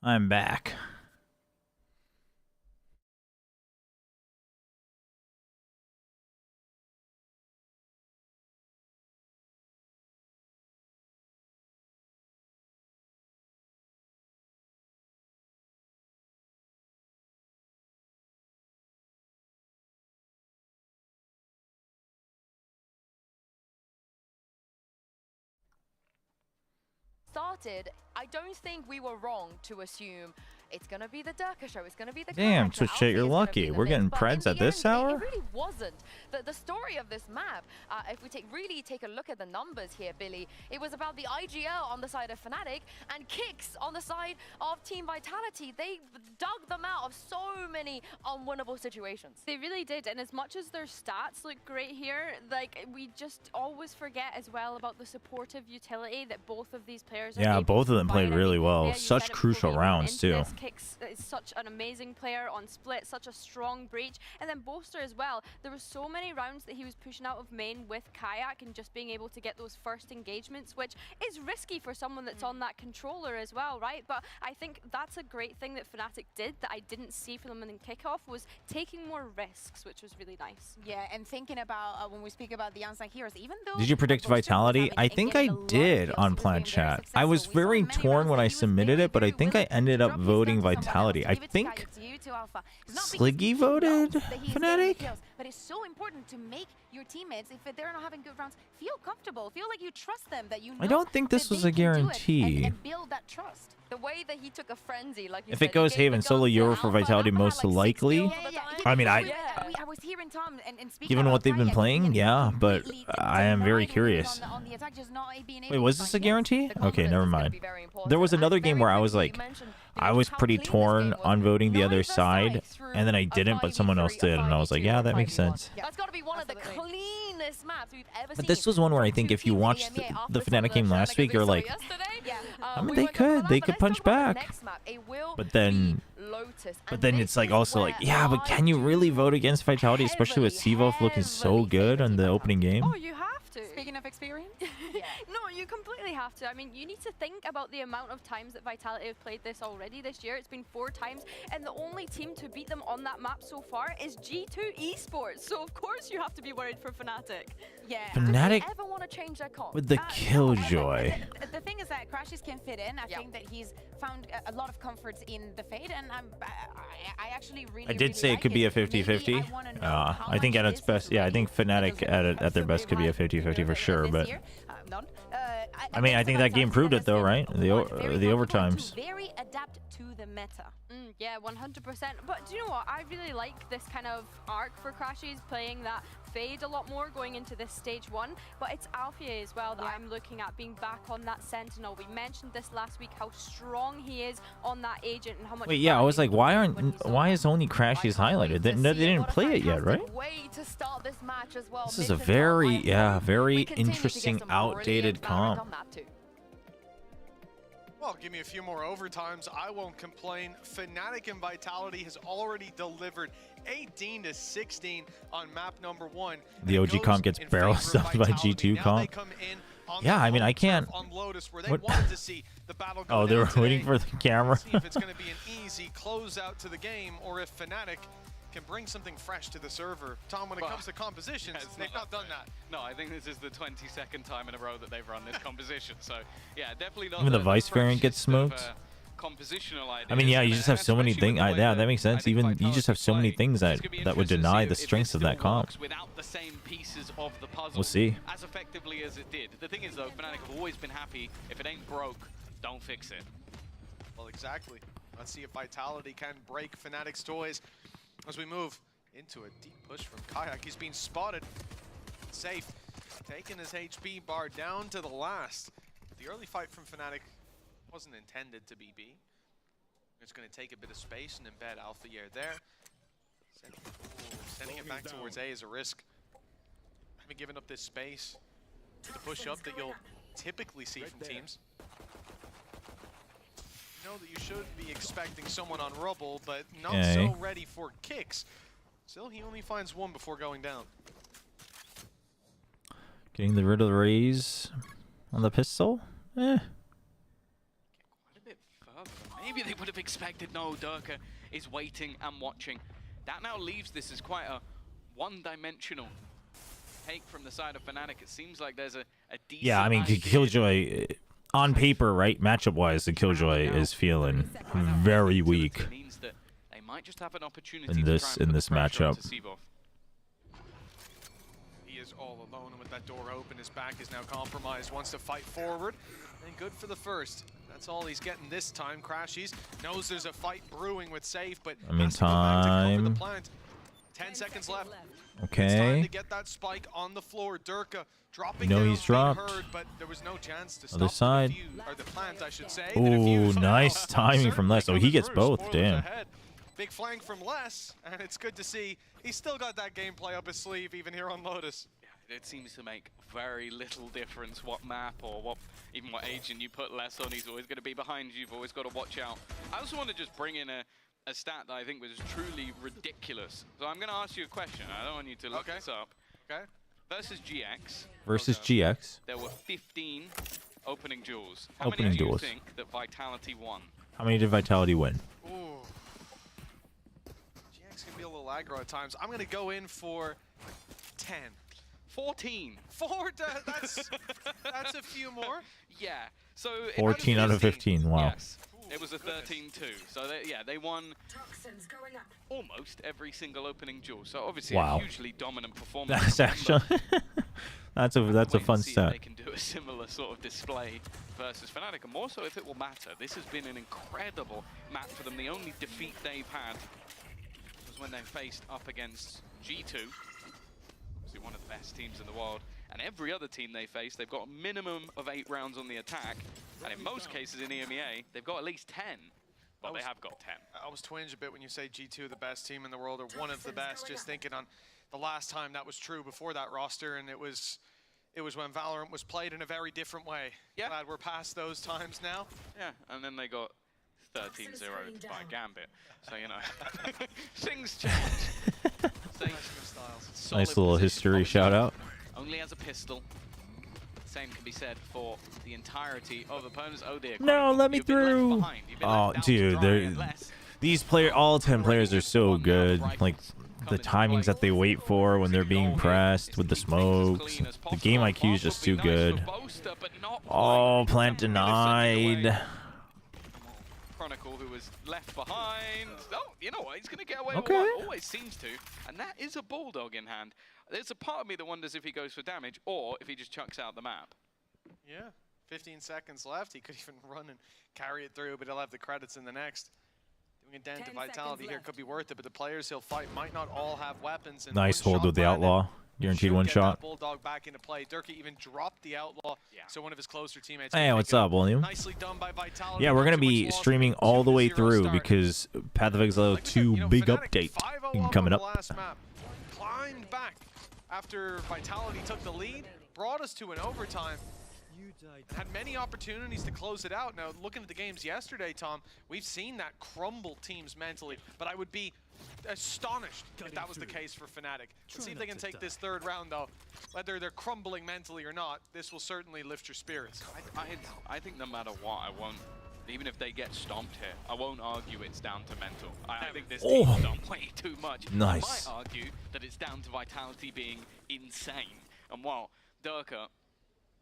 I'm back. Started, I don't think we were wrong to assume it's gonna be the Durka show. It's gonna be the Damn, Kayak, Twitch the chat, you're Alfie is gonna lucky. be the We're getting mix, but in Preds the at this end, hour? It really wasn't. The story of this map, if we really take a look at the numbers here, Billy, it was about the IGL on the side of Fnatic and Kicks on the side of Team Vitality. They dug them out of so many unwinnable situations. They really did, and as much as their stats look great here, like we just always forget as well about the supportive utility that both of these players are Yeah, able both to of them provide. played I mean, really well. yeah, you Such said it crucial before we went rounds into too. this. Kicks is such an amazing player on split, such a strong breach, and then Bolster as well. There were so many rounds that he was pushing out of main with Kayak and just being able to get those first engagements, which is risky for someone that's on that controller as well, right? But I think that's a great thing that Fnatic did that I didn't see from them in kickoff, was taking more risks, which was really nice. Yeah, and thinking about when we speak about the unsung heroes, even though Did you predict Vitality? I think I did on Plant Chat. I was very torn when I submitted it, but I think I ended up voting Vitality. I think Sliggy voted Fnatic? But it's so important to make your teammates, if they're not having good rounds, feel comfortable, feel like you trust them, that you know I don't think this was a guarantee. and build that trust. The way that he took a frenzy, like you If said, it goes he gave Haven the solo guns to Euro for Alpha, and Vitality, Alpha had, most like, 6 likely. kills all the time. I mean, I was hearing Tom and speaking Given what about they've been Kayak playing, yeah, but I am very curious. on the attack, just not being able Wait, was to this a find hits. guarantee? Okay, never mind. There was another game where I was like, I was pretty torn on voting the other side, and then I didn't, but someone else did, and I was like, yeah, that makes sense. That's got to be one of the cleanest maps we've ever seen. But this was one where I think if you watched the Fnatic game last week, you're like, I mean, they could punch back. But then it's like also like, yeah, but can you really vote against Vitality, especially with Seavolf looking so good on the opening game? Oh, you have to. Speaking of experience? No, you completely have to. I mean, you need to think about the amount of times that Vitality have played this already this year. It's been 4 times, and the only team to beat them on that map so far is G2 Esports. So of course you have to be worried for Fnatic. Yeah. Fnatic ever want to change their comp? with the Killjoy. The thing is that Crashes can fit in. I think that he's found a lot of comforts in the Fade, and I actually really I did say it could be a 50-50. I think at its best, yeah, I think Fnatic at their best could be a 50-50 for sure, but I mean, I think that game proved it though, right? The overtimes. Very adapt to the meta. Yeah, 100%. But do you know what? I really like this kind of arc for Crashies, playing that Fade a lot more going into this stage 1. But it's Alfie as well that I'm looking at, being back on that Sentinel. We mentioned this last week, how strong he is on that agent and how much. Wait, yeah, I was like, why is only Crashies highlighted? They didn't play it yet, right? This is a very interesting, outdated comp. Well, give me a few more overtimes. I won't complain. Fnatic and Vitality has already delivered 18-16 on map number 1. The OG comp gets barrel stuffed by G2 comp. Yeah, I mean, I can't. What? Oh, they were waiting for the camera. See if it's going to be an easy closeout to the game, or if Fnatic can bring something fresh to the server. Tom, when it comes to compositions, they've not done that. No, I think this is the 22nd time in a row that they've run this composition. So, yeah, definitely not. Even the Vice variant gets smoked. I mean, yeah, you just have so many things. Yeah, that makes sense. Even you just have so many things that would deny the strengths of that comp. Without the same pieces of the puzzle, we'll see. As effectively as it did. The thing is, though, Fnatic have always been happy. If it ain't broke, don't fix it. Well, exactly. Let's see if Vitality can break Fnatic's toys as we move into a deep push from Kayak. He's being spotted. Safe. Taking his HP bar down to the last. The early fight from Fnatic wasn't intended to be B. It's going to take a bit of space and embed Alpha Year there. Sending it back towards A is a risk. Having given up this space to the push up that you'll typically see from teams. You know that you should be expecting someone on rubble, but not so ready for kicks. Still, he only finds one before going down. Getting rid of the raise on the pistol? Eh. Quite a bit further. maybe they would have expected. No, Durka is waiting and watching. That now leaves this as quite a one-dimensional take from the side of Fnatic. It seems like there's a decent Yeah, I mean, Killjoy, on paper, right, matchup-wise, the Killjoy is feeling very weak means that they might just have an opportunity in this matchup. He is all alone, and with that door open, his back is now compromised. Wants to fight forward, and good for the first. That's all he's getting this time. Crashies knows there's a fight brewing with Safe, but I mean, time. 10 seconds left. Okay. It's time to get that spike on the floor. Durka dropping No, down, he's dropped. heard, but there was no chance to Other stop side. the plant, I should say. Ooh, nice timing from Les. Oh, he gets both. Damn. Big flank from Les, and it's good to see he's still got that gameplay up his sleeve, even here on Lotus. It seems to make very little difference what map or even what agent you put Les on. He's always going to be behind you. You've always got to watch out. I also want to just bring in a stat that I think was truly ridiculous. So I'm going to ask you a question. I don't want you to look this up. Okay. Versus GX. Versus GX. There were 15 opening duels. How Opening many do duels. you think that Vitality won? How many did Vitality win? Ooh. GX can be a little aggro at times. I'm going to go in for 10. 14. That's a few more. Yeah. So 14 out of 15. Wow. Yes. It was a 13-2. So they won almost every single opening duel. So obviously Wow. a hugely dominant performance. That's actually that's a fun See if stat. they can do a similar sort of display versus Fnatic, and more so if it will matter. This has been an incredible map for them. The only defeat they've had was when they faced up against G2. Obviously one of the best teams in the world. And every other team they face, they've got a minimum of 8 rounds on the attack. And in most cases in EMEA, they've got at least 10. Well, they have got 10. I was twinged a bit when you say G2, the best team in the world, or one of the best, just thinking on the last time that was true before that roster, and it was when Valorant was played in a very different way. Yeah. Glad we're past those times now. Yeah, and then they got 13-0'd by Gambit. So, you know, things change. Nice little history shout out. Only has a pistol. Same can be said for the entirety of opponents. Oh dear. No, let me through. Oh, dude, these all 10 players are so good. Like the timings that they wait for when they're being pressed with the smokes. The game IQ is just too good. Oh, plant denied. Chronicle, who was left behind. Oh, you know what? He's going to get away Okay. with one. Always seems to. And that is a bulldog in hand. There's a part of me that wonders if he goes for damage or if he just chucks out the map. Yeah, 15 seconds left. He could even run and carry it through, but he'll have the credits in the next. Doing a dent to Vitality here could be worth it, but the players he'll fight might not all have weapons. And Nice hold with the Outlaw. Guaranteed one shot. Bulldog back into play. Durka even dropped the Outlaw, so one of his closer teammates. Hey, what's up, William? Nicely done by Vitality. Yeah, we're going to be streaming all the way through because Path of Exile 2 big update coming up. Climbed back after Vitality took the lead, brought us to an overtime. Had many opportunities to close it out. Now, looking at the games yesterday, Tom, we've seen that crumble teams mentally, but I would be astonished if that was the case for Fnatic. Let's see if they can take this third round, though. Whether they're crumbling mentally or not, this will certainly lift your spirits. I think no matter what, I won't. Even if they get stomped here, I won't argue it's down to mental. I think this team's done way too much. Nice. I might argue that it's down to Vitality being insane. And while Durka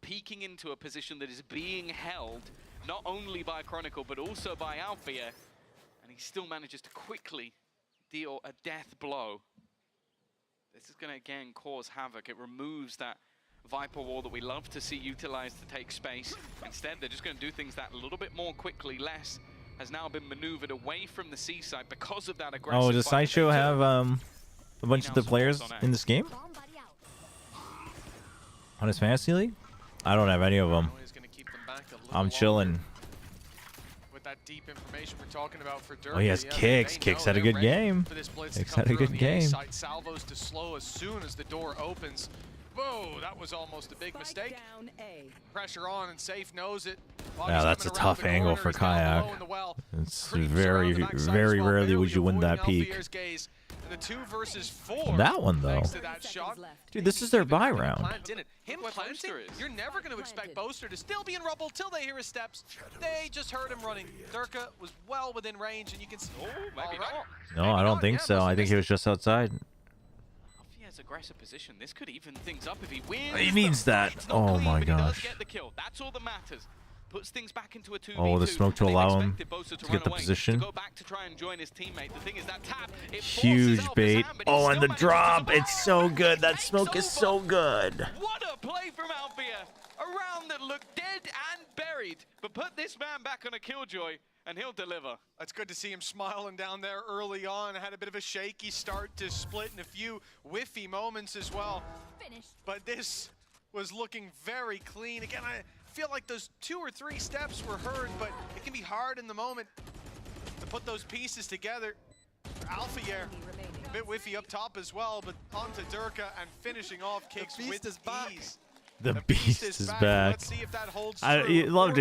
peeking into a position that is being held not only by Chronicle but also by Alfia, and he still manages to quickly deal a death blow. This is going to again cause havoc. It removes that Viper wall that we love to see utilized to take space. Instead, they're just going to do things that a little bit more quickly. Les has now been maneuvered away from the seaside because of that aggressive. Oh, does Sideshow have a bunch of the players in this game? On his fantasy league? I don't have any of them. I'm chilling. With that deep information we're talking about for Durka. Oh, he has Kicks. Kicks had a good game. Kicks had a good game. Salvos to slow as soon as the door opens. Whoa, that was almost a big mistake. Pressure on, and Safe knows it. Yeah, that's a tough angle for Kayak. It's very, very rarely would you win that peak. The 2 versus 4. That one though, dude, this is their buy round. Him planting, you're never going to expect Boaster to still be in rubble till they hear his steps. They just heard him running. Durka was well within range, and you can see. Oh, maybe not. No, I don't think so. I think he was just outside. He has aggressive position. This could even things up if he wins. He needs that. Oh my gosh. Get the kill. That's all that matters. Puts things back into a 2v2. Oh, the smoke to allow him to get the position. To go back to try and join his teammate. The thing is that tap, it huge bait. Oh, and the drop. It's so good. That smoke is so good. What a play from Alfia. A round that looked dead and buried. But put this man back on a killjoy and he'll deliver. It's good to see him smiling down there early on. Had a bit of a shaky start to split and a few whiffy moments as well. But this was looking very clean. Again, I feel like those 2 or 3 steps were heard, but it can be hard in the moment to put those pieces together. Alphayer, a bit whiffy up top as well, but onto Durka and finishing off kicks with ease. The beast is back. Let's see if that holds You love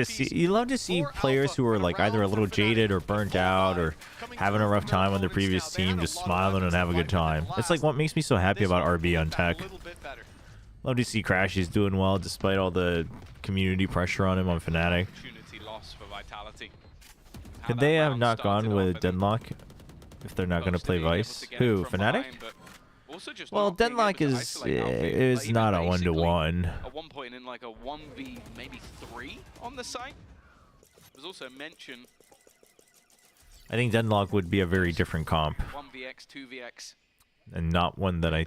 to see players who are like either a little jaded or burnt out or having a rough time on their previous team just smiling and have a good time. It's like what makes me so happy about RB on Tech. Love to see Crashy's doing well despite all the community pressure on him on Fnatic. Could they have not gone with Deadlock if they're not going to play Vice? Who, Fnatic? Well, Deadlock is not a 1-to-1. At one point in like a 1v maybe 3 on the site. There's also mention. I think Deadlock would be a very different comp. 1vx, 2vx. And not one that I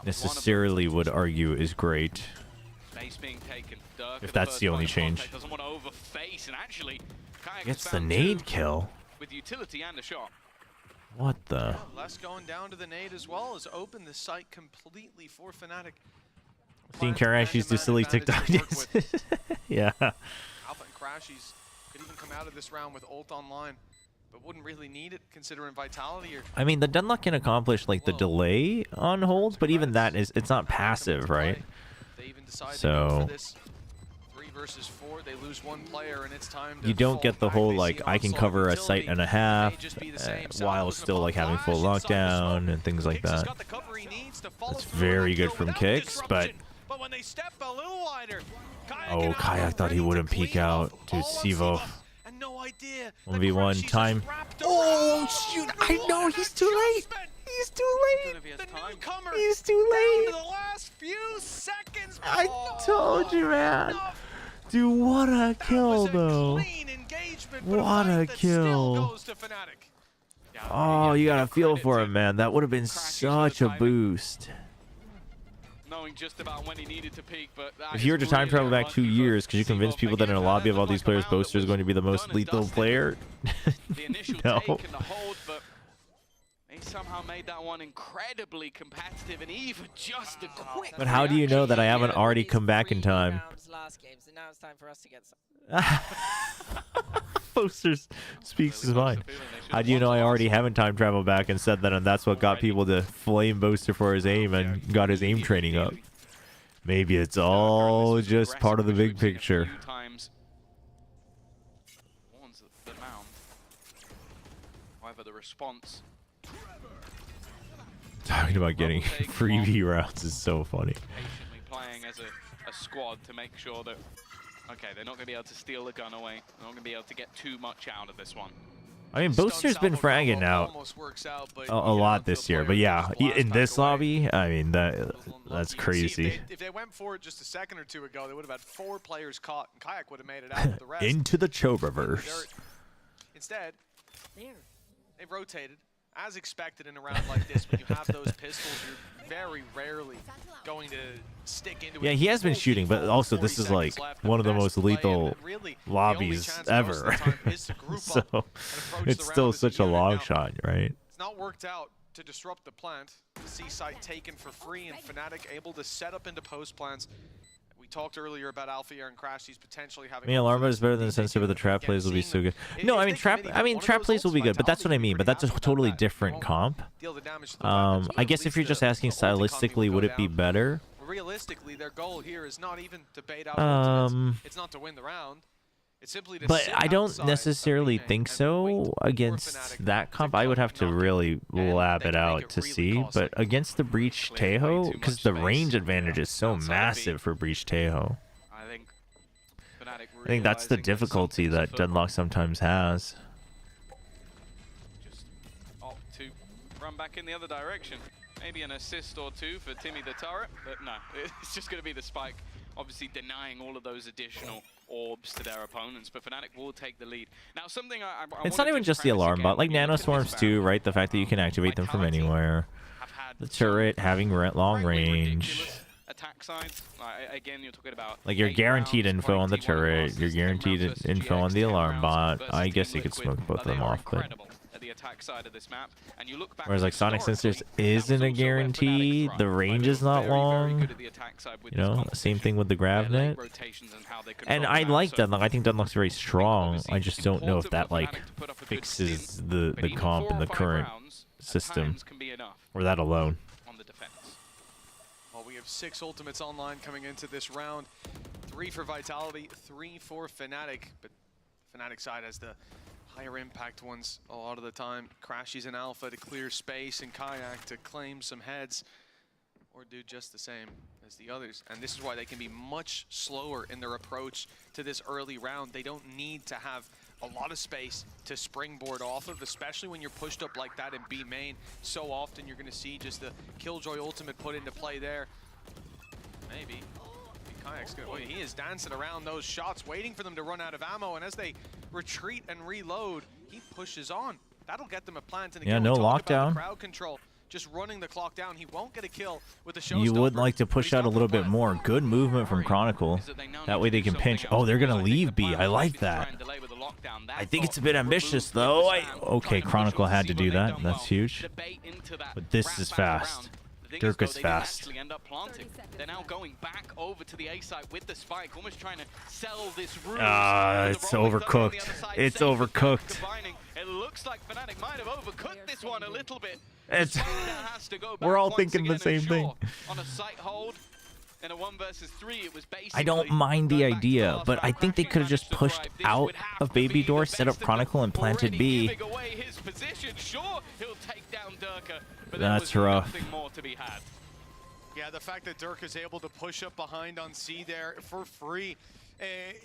necessarily would argue is great. If that's the only change. Gets the nade kill. With utility and a shot. What the? Less going down to the nade as well as open the site completely for Fnatic. Seeing Karashi's do silly TikTok dances. Yeah. Alpha and Crashies could even come out of this round with ult online, but wouldn't really need it considering Vitality. I mean, the Deadlock can accomplish like the delay on holds, but even that it's not passive, right? So versus 4, they lose 1 player and it's time you don't get the whole like I can cover a site and a half while still like having full lockdown and things like that. That's very good from Kicks, but oh, Kayak thought he wouldn't peek out. Dude, Sivo. 1v1 time. Oh shoot! I know he's too late. He's too late. He's too late. I told you, man. Dude, what a kill, though. What a kill. Oh, you got to feel for him, man. That would have been such a boost. Knowing just about when he needed to peak, but if you were to time travel back 2 years, could you convince people that in a lobby of all these players, Boaster is going to be the most lethal player? No. He somehow made that one incredibly competitive and even just a quick. But how do you know that I haven't already come back in time? Last game, so now it's time for us to get some. Boaster speaks his mind. How do you know I already haven't time traveled back and said that, and that's what got people to flame Boaster for his aim and got his aim training up? Maybe it's all just part of the big picture. However, the response. Talking about getting freebie rounds is so funny. Patiently playing as a squad to make sure that, okay, they're not going to be able to steal the gun away. They're not going to be able to get too much out of this one. I mean, Boaster's been fragging out a lot this year, but yeah, in this lobby, I mean, that's crazy. If they went for it just a second or two ago, they would have had 4 players caught, and Kayak would have made it out with the rest. Into the Chobraverse. Instead, they rotated. As expected in a round like this, when you have those pistols, you're very rarely going to stick into it. Yeah, he has been shooting, but also this is like one of the most lethal lobbies ever. So it's still such a long shot, right? It's not worked out to disrupt the plant. The C site taken for free, and Fnatic able to set up into post plans. We talked earlier about Alpha and Crash. He's potentially having. I mean, Alarma is better than Sensitive, but the trap plays will be so good. No, I mean trap plays will be good, but that's what I mean. But that's a totally different comp. I guess if you're just asking stylistically, would it be better? Realistically, their goal here is not even to bait out ultimates. It's not to win the round. It's simply to but I don't necessarily think so against that comp. I would have to really lab it out to see. But against the Breach Taeho, because the range advantage is so massive for Breach Taeho. I think that's the difficulty that Deadlock sometimes has. Just opt to run back in the other direction. Maybe an assist or two for Timmy the Turret, but no, it's just going to be the spike. Obviously denying all of those additional orbs to their opponents, but Fnatic will take the lead. Now, something I it's not even just the alarm bot, like nanoswarms too, right? The fact that you can activate them from anywhere. The turret having long range. Attack sides. Again, you're talking about like you're guaranteed info on the turret, you're guaranteed info on the alarm bot. I guess you could smoke both of them off, but the attack side of this map, and you look back. Whereas like Sonic Sensors isn't a guarantee, the range is not long. You know, same thing with the GravNet. And I like Deadlock. I think Deadlock's very strong. I just don't know if that like fixes the comp in the current system, or that alone. Well, we have 6 ultimates online coming into this round. 3 for Vitality, 3 for Fnatic, but Fnatic side has the higher impact ones a lot of the time. Crashies in Alpha to clear space, and Kayak to claim some heads, or do just the same as the others. And this is why they can be much slower in their approach to this early round. They don't need to have a lot of space to springboard off of, especially when you're pushed up like that in B main. So often you're going to see just the Killjoy ultimate put into play there. Maybe. Kayak's gonna, well, he is dancing around those shots, waiting for them to run out of ammo, and as they retreat and reload, he pushes on. That'll get them a plant. And yeah, no lockdown. Crowd control, just running the clock down. He won't get a kill with the showstopper. You would like to push out a little bit more. Good movement from Chronicle. That way they can pinch. Oh, they're gonna leave B. I like that. I think it's a bit ambitious though. Okay, Chronicle had to do that. That's huge. But this is fast. Dirk is fast. They're now going back over to the A site with the spike, almost trying to sell this room. It's overcooked. It's overcooked. It looks like Fnatic might have overcooked this one a little bit. We're all thinking the same thing. On a site hold. In a 1 versus 3, it was basically I don't mind the idea, but I think they could have just pushed out of Baby Door, set up Chronicle, and planted B. Sure, he'll take down Durka, but that's rough. More to be had. Yeah, the fact that Dirk is able to push up behind on C there for free.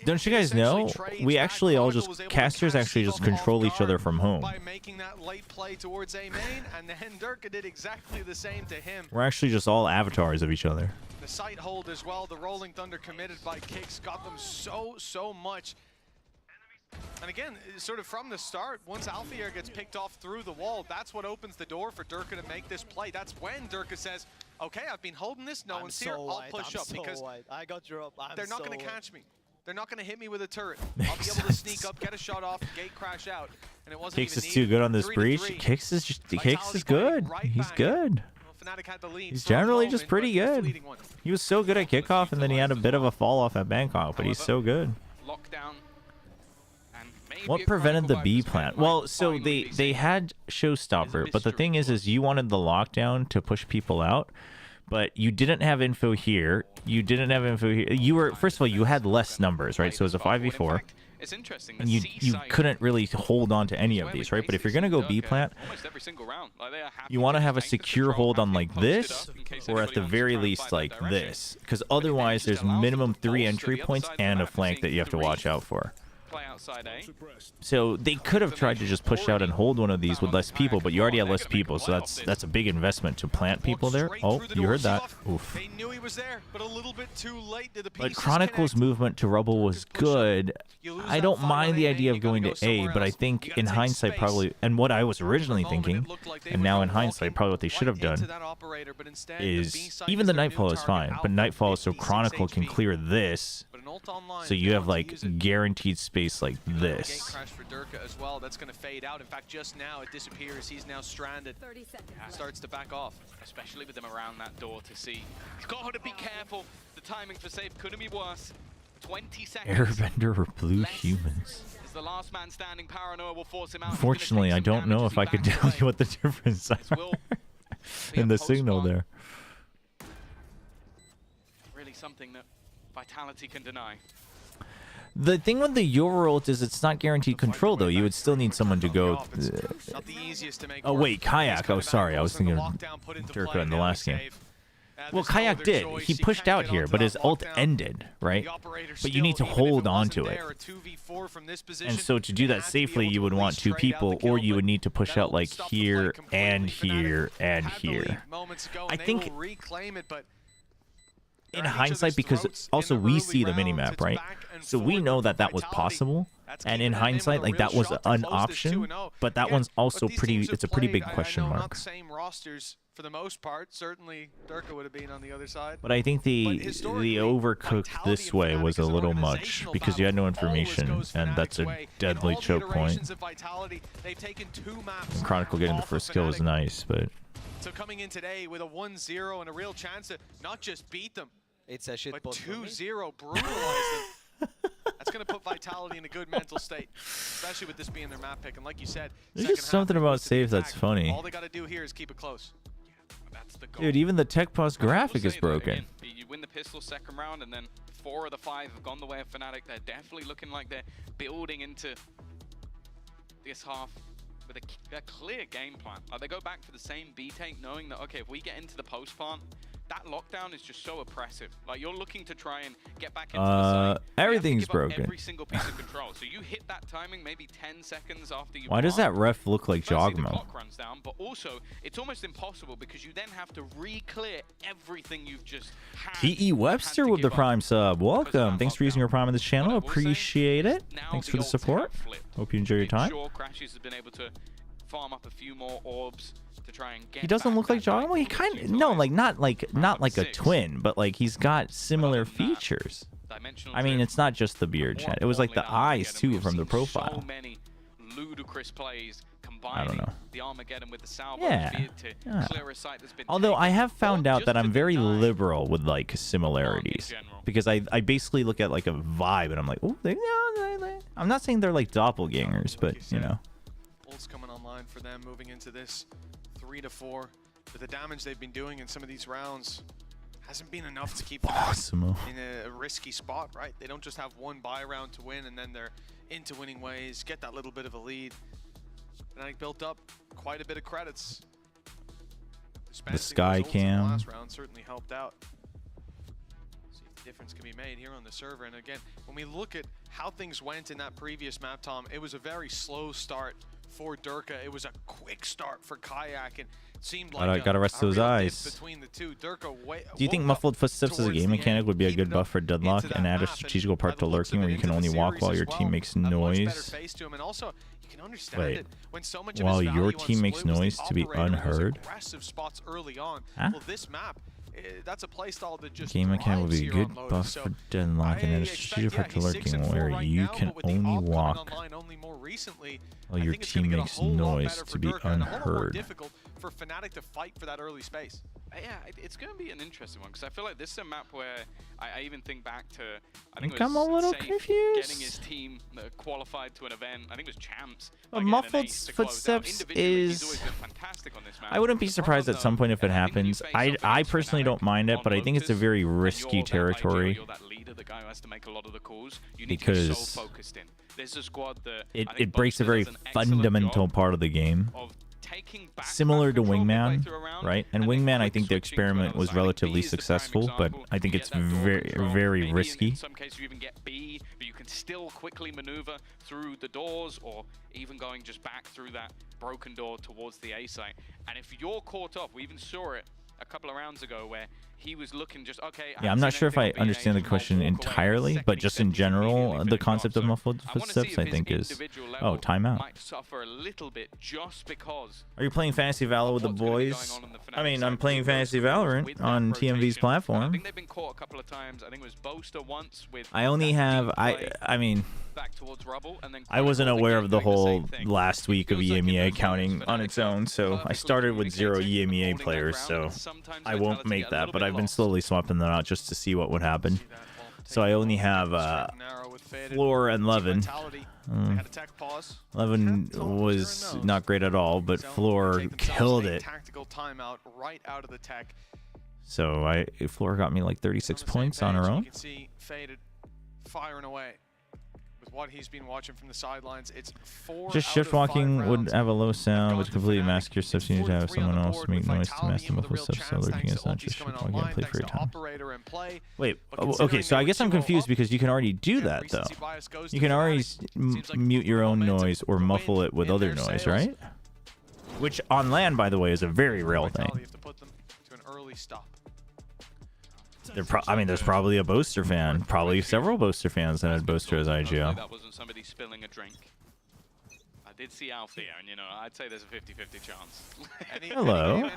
Don't you guys know? We actually all just casters actually just control each other from home. By making that late play towards A main, and then Dirk did exactly the same to him. We're actually just all avatars of each other. The site hold as well. The Rolling Thunder committed by Kicks got them so much. And again, sort of from the start, once Alfier gets picked off through the wall, that's what opens the door for Durka to make this play. That's when Durka says, okay, I've been holding this, no one's here, I'll push up because I got you up. They're not going to catch me. They're not going to hit me with a turret. I'll be able to sneak up, get a shot off, gate crash out. And it wasn't Kicks even is too good on this breach. Kicks is good. He's good. He's generally just pretty good. He was so good at kickoff, and then he had a bit of a fall off at Bangkok, but he's so good. Lockdown. What prevented the B plant? Well, so they had Showstopper, but the thing is you wanted the lockdown to push people out, but you didn't have info here. You didn't have info here. You were, first of all, you had less numbers, right? So it was a 5v4. It's interesting. And you couldn't really hold on to any of these, right? But if you're gonna go B plant, you want to have a secure hold on like this, or at the very least like this, because otherwise there's minimum 3 entry points and a flank that you have to watch out for. So they could have tried to just push out and hold one of these with less people, but you already have less people, so that's a big investment to plant people there. Oh, you heard that. Oof. They knew he was there, but a little bit too late. But Chronicle's movement to Rubble was good. I don't mind the idea of going to A, but I think in hindsight probably, and what I was originally thinking, and now in hindsight probably what they should have done, is even the Nightfall is fine, but Nightfall is so Chronicle can clear this, so you have like guaranteed space like this. Crash for Durka as well. That's going to fade out. In fact, just now it disappears. He's now stranded. 30 seconds. Starts to back off. Especially with them around that door to see. He's got to be careful. The timing for safe couldn't be worse. 20 seconds. Airbender or blue humans? As the last man standing, Paranoia will force him out. Unfortunately, I don't know if I could tell you what the difference are in the signal there. Really something that Vitality can deny. The thing with the Yoru ult is it's not guaranteed control, though. You would still need someone to go... oh, wait, Kayak. Oh, sorry. I was thinking of Durka in the last game. Well, Kayak did. He pushed out here, but his ult ended, right? But you need to hold on to it. And so to do that safely, you would want 2 people, or you would need to push out like here and here and here. I think... in hindsight, because also we see the minimap, right? So we know that that was possible, and in hindsight, like that was an option, but that one's also pretty, it's a pretty big question mark. For the most part, certainly Durka would have been on the other side. But I think the overcooked this way was a little much, because you had no information, and that's a deadly choke point. And Chronicle getting the first kill was nice, but... So coming in today with a 1-0 and a real chance to not just beat them, it's a shit but 2-0 brutalize them. That's going to put Vitality in a good mental state, especially with this being their map pick. And like you said, there's just something about save that's funny. All they got to do here is keep it close. That's the goal. Dude, even the tech pause graphic is broken. Again, you win the pistol second round, and then 4 of the 5 have gone the way of Fnatic. They're definitely looking like they're building into this half with a clear game plan. Like they go back for the same B take, knowing that, okay, if we get into the post plant, that lockdown is just so oppressive. Like you're looking to try and get back into the site. Everything's broken. Every single piece of control. So you hit that timing maybe 10 seconds after you. Why does that ref look like Jogmo? The clock runs down, but also it's almost impossible because you then have to re-clear everything you've just had. T.E. Webster with the Prime sub. Welcome. Thanks for using your Prime in this channel. Appreciate it. Thanks for the support. Hope you enjoy your time. Sure, Crashes has been able to farm up a few more orbs to try and get. He doesn't look like Jogmo. He kind of not like a twin, but like he's got similar features. I mean, it's not just the beard, chat. It was like the eyes too from the profile. So many ludicrous plays I don't know. The Armageddon with the salvo Yeah. to clear a site that's been Although I have found out that I'm very liberal with like similarities, because I basically look at like a vibe and I'm like, oh, I'm not saying they're like doppelgangers, but you know. Ult's coming online for them, moving into this 3-4. But the damage they've been doing in some of these rounds hasn't been enough to keep them in a risky spot, right? They don't just have one buy round to win and then they're into winning ways, get that little bit of a lead. And I built up quite a bit of credits. The sky cam. Last round certainly helped out. See if the difference can be made here on the server. And again, when we look at how things went in that previous map, Tom, it was a very slow start for Durka. It was a quick start for Kayak, and it seemed like I gotta rest those eyes. Between the two. Durka Do you think muffled footsteps as a game mechanic would be a good buff for deadlock and add a strategical part to lurking where you can only walk while your team makes noise? Wait, while your team makes noise to be unheard? Huh? That's a playstyle that just game mechanic would be a good buff for deadlock and add a strategical part to lurking where you can only walk while your team makes noise to be unheard. Difficult for Fnatic to fight for that early space. Yeah, it's going to be an interesting one because I feel like this is a map where I even think back to I think I'm a little confused. Getting his team qualified to an event. I think it was champs. But muffled footsteps is. I wouldn't be surprised at some point if it happens. I personally don't mind it, but I think it's a very risky territory. Because it breaks a very fundamental part of the game. Similar to Wingman, right? And Wingman, I think the experiment was relatively successful, but I think it's very, very risky. In some cases, you even get B, but you can still quickly maneuver through the doors, or even going just back through that broken door towards the A site. And if you're caught up, we even saw it a couple of rounds ago where he was looking just yeah, I'm not sure if I understand the question entirely, but just in general, the concept of muffled footsteps, I think, is timeout. Are you playing Fantasy Valor with the boys? I mean, I'm playing Fantasy Valorant on TMV's platform. I think they've been caught a couple of times. I think it was Boaster once with. I only have I mean. Back towards rubble, and then I wasn't aware of the whole last week of EMEA counting on its own, so I started with 0 EMEA players, so I won't make that, but I've I've been slowly swapping them out just to see what would happen. So I only have Floor and Levin. Levin was not great at all, but Floor killed it. So Floor got me like 36 points on her own. You can see Faded firing away. With what he's been watching from the sidelines, it's 4 Just shift walking would have a low sound, which completely masks your steps. You need to have someone else make noise to mask the muffled steps. So lurking is not just shift walking and play for your time. Wait, okay, so I guess I'm confused because you can already do that though. You can already mute your own noise or muffle it with other noise, right? Which on land, by the way, is a very real thing. I mean, there's probably a Boaster fan, probably several Boaster fans that had Boaster as IGL. That wasn't somebody spilling a drink. I did see Alf there, and you know, I'd say there's a 50-50 chance. Hello.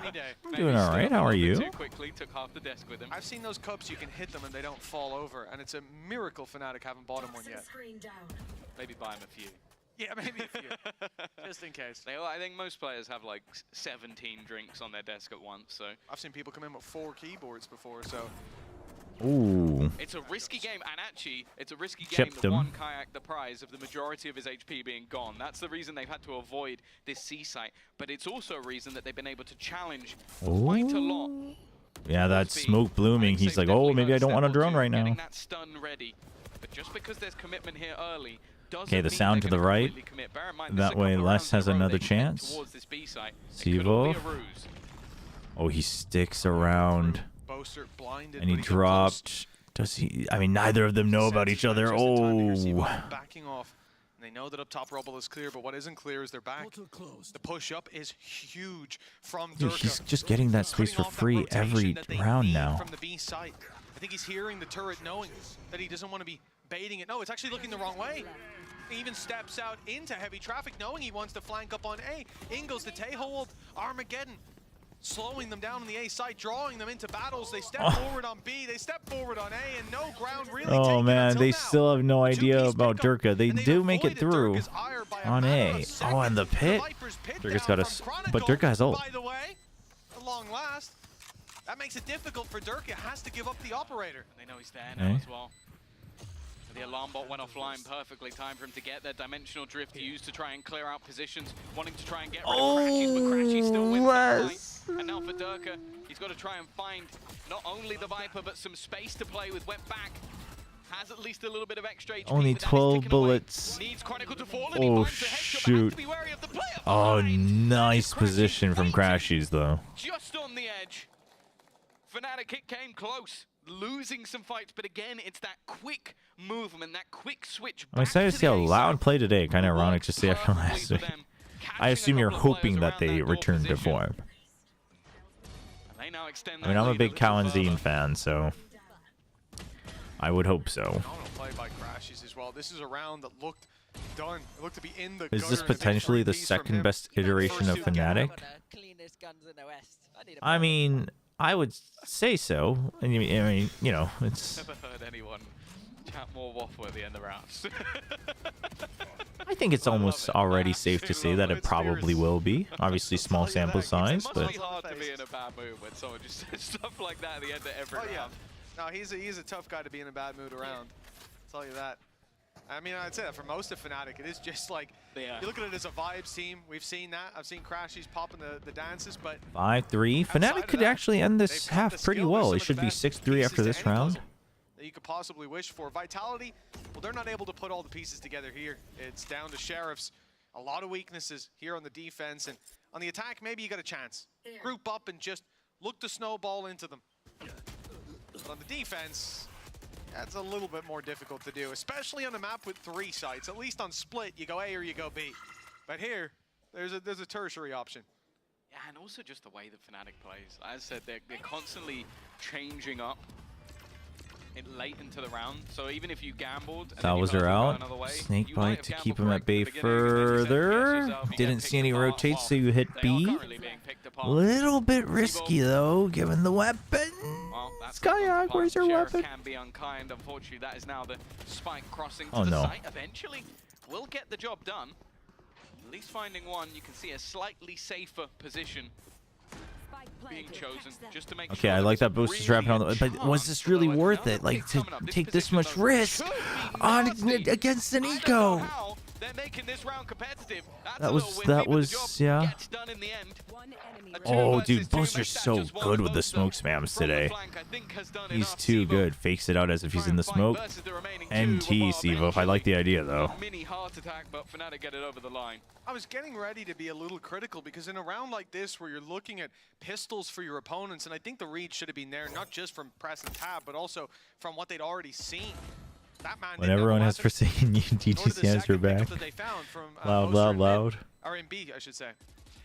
I'm doing all right. How are you? Too quickly, took half the desk with him. I've seen those cups, you can hit them and they don't fall over, and it's a miracle Fnatic haven't bought him one yet. Maybe buy him a few. Yeah, maybe a few, just in case. I think most players have like 17 drinks on their desk at once, so. I've seen people come in with 4 keyboards before, so. Ooh. It's a risky game, and actually, it's a risky game that won Kayak the prize of the majority of his HP being gone. That's the reason they've had to avoid this C site, but it's also a reason that they've been able to challenge quite a lot. Yeah, that smoke blooming. He's like, oh, maybe I don't want a drone right now. Getting that stun ready, but just because there's commitment here early. Okay, the sound to the right. That way, Les has another chance. Sivo. Oh, he sticks around. And he dropped. Does he? I mean, neither of them know about each other. Oh. Backing off. They know that up top rubble is clear, but what isn't clear is their back. The push up is huge from Dude, he's just getting that space for free every round now. From the B site. I think he's hearing the turret, knowing that he doesn't want to be baiting it. No, it's actually looking the wrong way. He even steps out into heavy traffic, knowing he wants to flank up on A. Ingles the Tay-hold, Armageddon, slowing them down on the A side, drawing them into battles. They step forward on B, they step forward on A, and no ground really taken. Oh man, they now. still have no idea about Durka. They do make it through on A. Oh, and the pit. Durka's got a, but Durka has ult. By the way, at long last, that makes it difficult for Durka. Has to give up the operator. They know he's there now as well. The alarm bot went offline perfectly. Time for him to get their dimensional drift used to try and clear out positions, wanting to try and get rid of Crashies, but Crashies still wins that fight. And now for Durka, he's got to try and find not only the Viper, but some space to play with. Went back, has at least a little bit of extra HP. Only 12 bullets. Oh shoot. Oh, nice position from Crashies though. Just on the edge. Fnatic, it came close. Losing some fights, but again, it's that quick movement, that quick switch. I'm excited to see how Loud play today. Kind of ironic to see after last week. I assume you're hoping that they return to form. I mean, I'm a big Cow and Zine fan, so I would hope so. Play by Crashies as well. This is a round that looked done. It looked to be in the Is this potentially the second best iteration of Fnatic? I mean, I would say so. And I mean, you know, it's. Never heard anyone chat more waffle at the end of rounds. I think it's almost already safe to say that it probably will be. Obviously, small sample size, but. It's hard to be in a bad mood when someone just says stuff like that at the end of every round. No, he's a tough guy to be in a bad mood around. I'll tell you that. I mean, I'd say that for most of Fnatic, it is just like, you look at it as a vibes team. We've seen that. I've seen Crashies popping the dances, but 5-3. Fnatic could actually end this half pretty well. It should be 6-3 after this round. That you could possibly wish for. Vitality, well, they're not able to put all the pieces together here. It's down to Sheriffs. A lot of weaknesses here on the defense, and on the attack, maybe you got a chance. Group up and just look to snowball into them. But on the defense, that's a little bit more difficult to do, especially on a map with 3 sites. At least on Split, you go A or you go B. But here, there's a tertiary option. Yeah, and also just the way that Fnatic plays. As I said, they're constantly changing up late into the round. So even if you gambled, Salvas are out. Snakebite to keep him at bay further. Didn't see any rotates, so you hit B. Little bit risky though, given the weapon. Skyhawk, where's your weapon? Can be unkind. Unfortunately, that is now the spike crossing to the site. Eventually, will get the job done. At least finding one, you can see a slightly safer position. being chosen just to make Okay, I like that boost is wrapping on the, but was this really worth it? Like to take this much risk on against an eco? They're making this round competitive. That was yeah. Oh, dude, Booster's so good with the smoke spams today. He's too good. Fakes it out as if he's in the smoke. NT Sivo. I like the idea though. Mini heart attack, but Fnatic get it over the line. I was getting ready to be a little critical because in a round like this where you're looking at pistols for your opponents, and I think the read should have been there, not just from press and tab, but also from what they'd already seen. That man When everyone has forsaken you, DTC has your back. Loud. Or in B, I should say.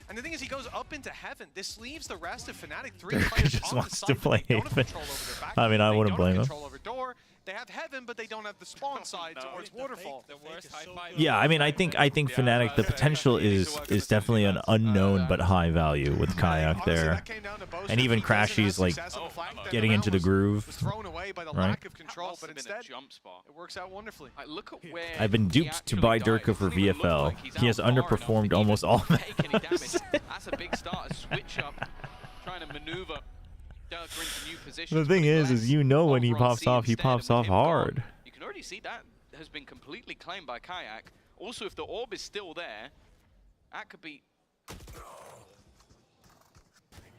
And the thing is, he goes up into heaven. This leaves the rest of Fnatic 3 players Just on wants the to site, play but they don't have Haven. control over their back. I mean, I They wouldn't don't blame have him. control over door. They have heaven, but they don't have the spawn side towards waterfall. Yeah, I mean, I think Fnatic, the potential is definitely an unknown but high value with Kayak there, and even Crashy's like getting into the groove, right? Control, but instead, it works out wonderfully. Look at where I've been duped to buy Durka for VFL. He has underperformed almost all maps. That's a big start, a switch up, trying to maneuver Durka into new positions. The thing is you know when he pops off, he pops off hard. You can already see that has been completely claimed by Kayak. Also, if the orb is still there, that could be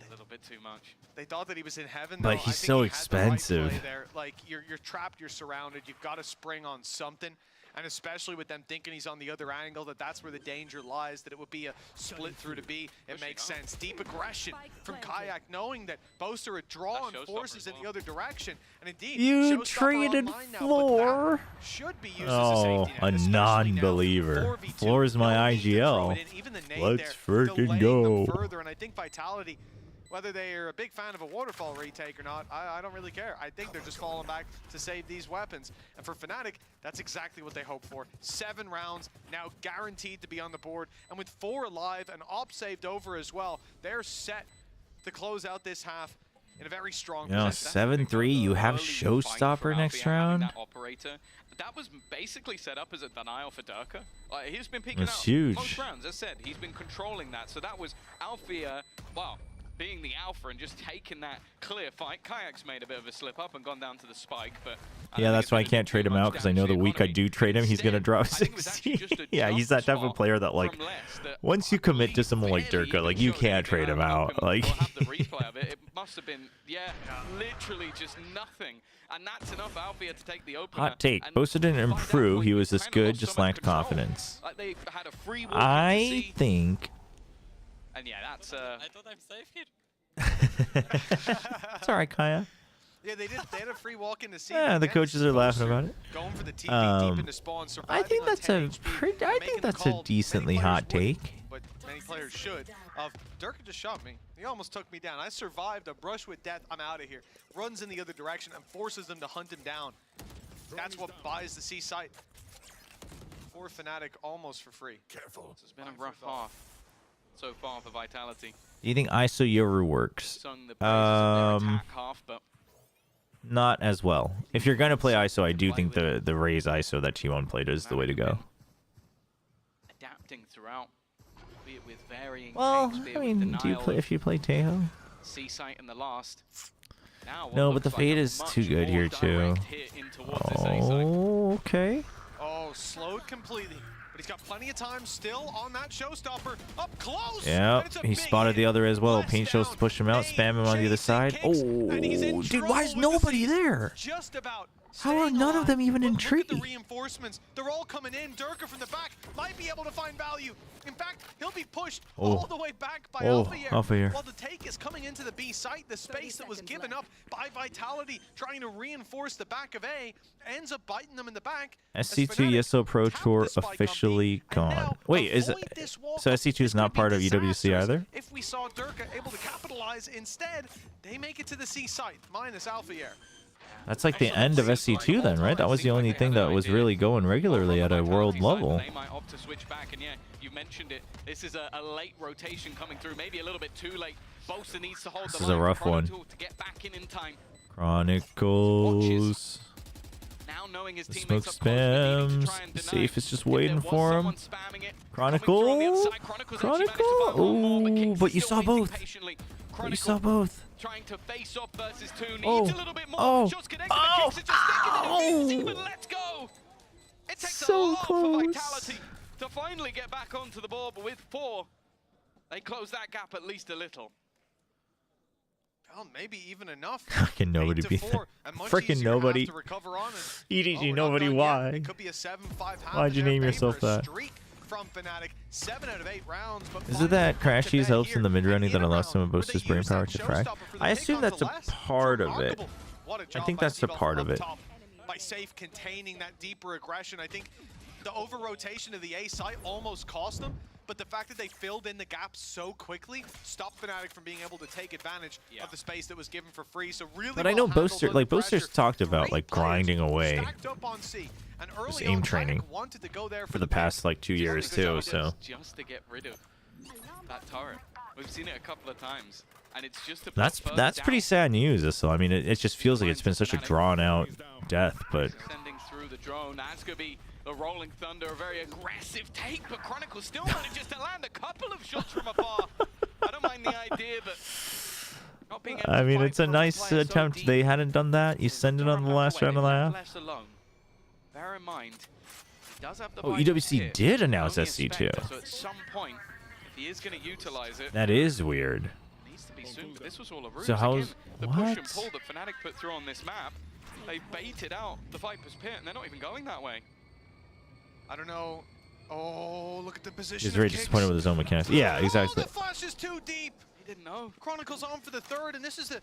a little bit too much. They thought that he was in heaven, But though. he's I think so he had the right expensive. play there. Like you're trapped, you're surrounded. You've got to spring on something, and especially with them thinking he's on the other angle, that's where the danger lies. That it would be a split through to B. It makes sense. Deep aggression from Kayak, knowing that Boaster are drawing forces in the other direction, and indeed You Showstopper traded online now, but Floor. that should be used Oh, as a non-believer. Floor is my IGL. Let's freaking go. further, and I think Vitality, whether they are a big fan of a waterfall retake or not, I don't really care. I think they're just falling back to save these weapons. And for Fnatic, that's exactly what they hope for. 7 rounds, now guaranteed to be on the board. And with 4 alive and op saved over as well, they're set to close out this half in a very strong position. 7-3. You have Showstopper next round. That operator. That was basically set up as a denial for Durka. He's been picking That's out huge. most rounds. As I said, he's been controlling that. So that was Althea, well, being the alpha and just taking that clear fight. Kayak's made a bit of a slip up and gone down to the spike, but Yeah, that's why I can't trade him out, because I know the week I do trade him, he's going to drop 60. Yeah, he's that type of player that, like, once you commit to someone like Durka, like, you can't trade him out. Like, the replay of it. It must have been, literally just nothing. And that's enough Althea to take the opener. hot take. Bosa didn't improve. He was this good, just lacked confidence. Like they had a free walk I think... And yeah, that's I thought I'm safe here. It's all right, Kaya. Yeah, they had a free walk in the sea. Yeah, the coaches are laughing about it. Going for the TP deep into spawn, I think that's a pretty. I think that's a decently hot take. But many players should. Durka just shot me. He almost took me down. I survived a brush with death. I'm out of here. Runs in the other direction and forces them to hunt him down. That's what buys the C site. For Fnatic, almost for free. Careful. This has been a rough half so far for Vitality. Do you think ISO Yoru works? Sung the praises of their attack half, but not as well. If you're gonna play ISO, I do think the raise ISO that T1 played is the way to go. adapting throughout, be it with varying Well, takes, be it I with mean, do you denial play of if you play Tejo? C-Site in the last. Now, what No, but looks the like Fade a is much too good more here too. direct hit in towards this A-Site. Oh, okay. Oh, slowed completely. But he's got plenty of time still on that showstopper. Up close! Yeah, And it's a he big spotted the other as well. Paint shows to push him out, spam him on the other side. Oh, dude, why is nobody there? Just about. How are none of them even in tree? The reinforcements, they're all coming in. Durka from the back might be able to find value. In fact, he'll be pushed all the way back by Alpha while the take is coming into the B site. The space that was given up by Vitality trying to reinforce the back of A ends up biting them in the back. SC2 Yeso Pro Tour officially gone. Wait, is it? So SC2 is not part of EWC either? If we saw Durka able to capitalize instead, they make it to the C site minus Alpha Air. That's like the end of SC2 then, right? That was the only thing that was really going regularly at a world level. They might opt to switch back, and yeah, you mentioned it. This is a late rotation coming through, maybe a little bit too late. Bosa needs to hold This the is a line rough for one. Chronicle to get back in time. Chronicles. Now knowing his The teammates smoke up close, they need to spams. try and deny. Safe is just If there waiting was for him. someone spamming it, Chronicle. Chronicles actually managed to find one more, but Oh, King's but you still saw waiting both. patiently. You saw both. Trying to face off versus 2, needs Oh. a little bit more. Oh. Shots connected, Oh. the kicks are just sticking, and it Ow. even lets go. It takes So a lot close. for Vitality to finally get back onto the board, but with 4, they close that gap at least a little. Well, maybe even enough. Fucking nobody beat that. Freaking nobody. EDG, nobody, why? It could be a 7-5 half. Why'd you name yourself that? From Fnatic, 7 out of 8 rounds, but Is it that Crash Cheese helps in the mid-running that allows him to boost his brain power to frag? I assume that's a part of it. I think that's a part of it. By safe containing that deeper aggression, I think the over-rotation of the A site almost cost them, but the fact that they filled in the gap so quickly stopped Fnatic from being able to take advantage of the space that was given for free. So really, But I know Boaster's talked about like grinding away this aim training for the past like 2 years too. So Just to get rid of that turret. We've seen it a couple of times, and it's just to that's pretty sad news. So I mean, it just feels like it's been such a drawn out death. But sending through the drone, that's gonna be the Rolling Thunder, a very aggressive take, but Chronicle still manages to land a couple of shots from afar. I don't mind the idea, but not being able I to mean, fight it's a from nice player so attempt. deep. They hadn't done that. You send it on the last round of the half. Less alone. Bear in mind, he does have the Oh, Viper EWC here, did announce only a SC2. Spectre, so at some point, if he is going to utilize it, That is weird. needs to be soon. But this was all a ruse. So how's Again, the push and what? pull that Fnatic put through on this map, they baited out the Viper's pit, and they're not even going that way. I don't know. Oh, look at the position. He's very disappointed with his own mechanics. Yeah, exactly. Oh, the flash is too deep. He didn't know. Chronicle's on for the 3rd, and this is a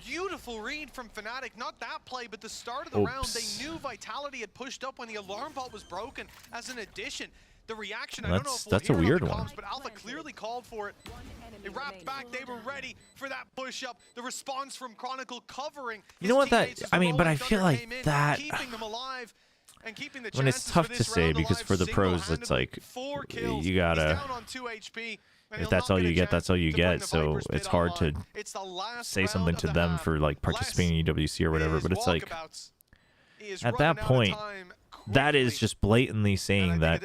beautiful read from Fnatic. Not that play, but the start of the round. They knew Vitality had pushed up when the alarm bot was broken as an addition. The reaction, I don't know if That's we'll a hear it weird on the one. comms, but Alpha clearly called for it. It wrapped back. They were ready for that push-up. The response from Chronicle covering. You know what that? I mean, but I feel like that. Keeping them alive. And keeping the When it's chances tough for to this say round because alive for the pros, it's like 4 kills. you He's gotta. down on 2 HP. If that's all you get, that's all you get. So it's hard to say something to them for like participating in EWC or whatever. But it's like at that point, that is just blatantly saying that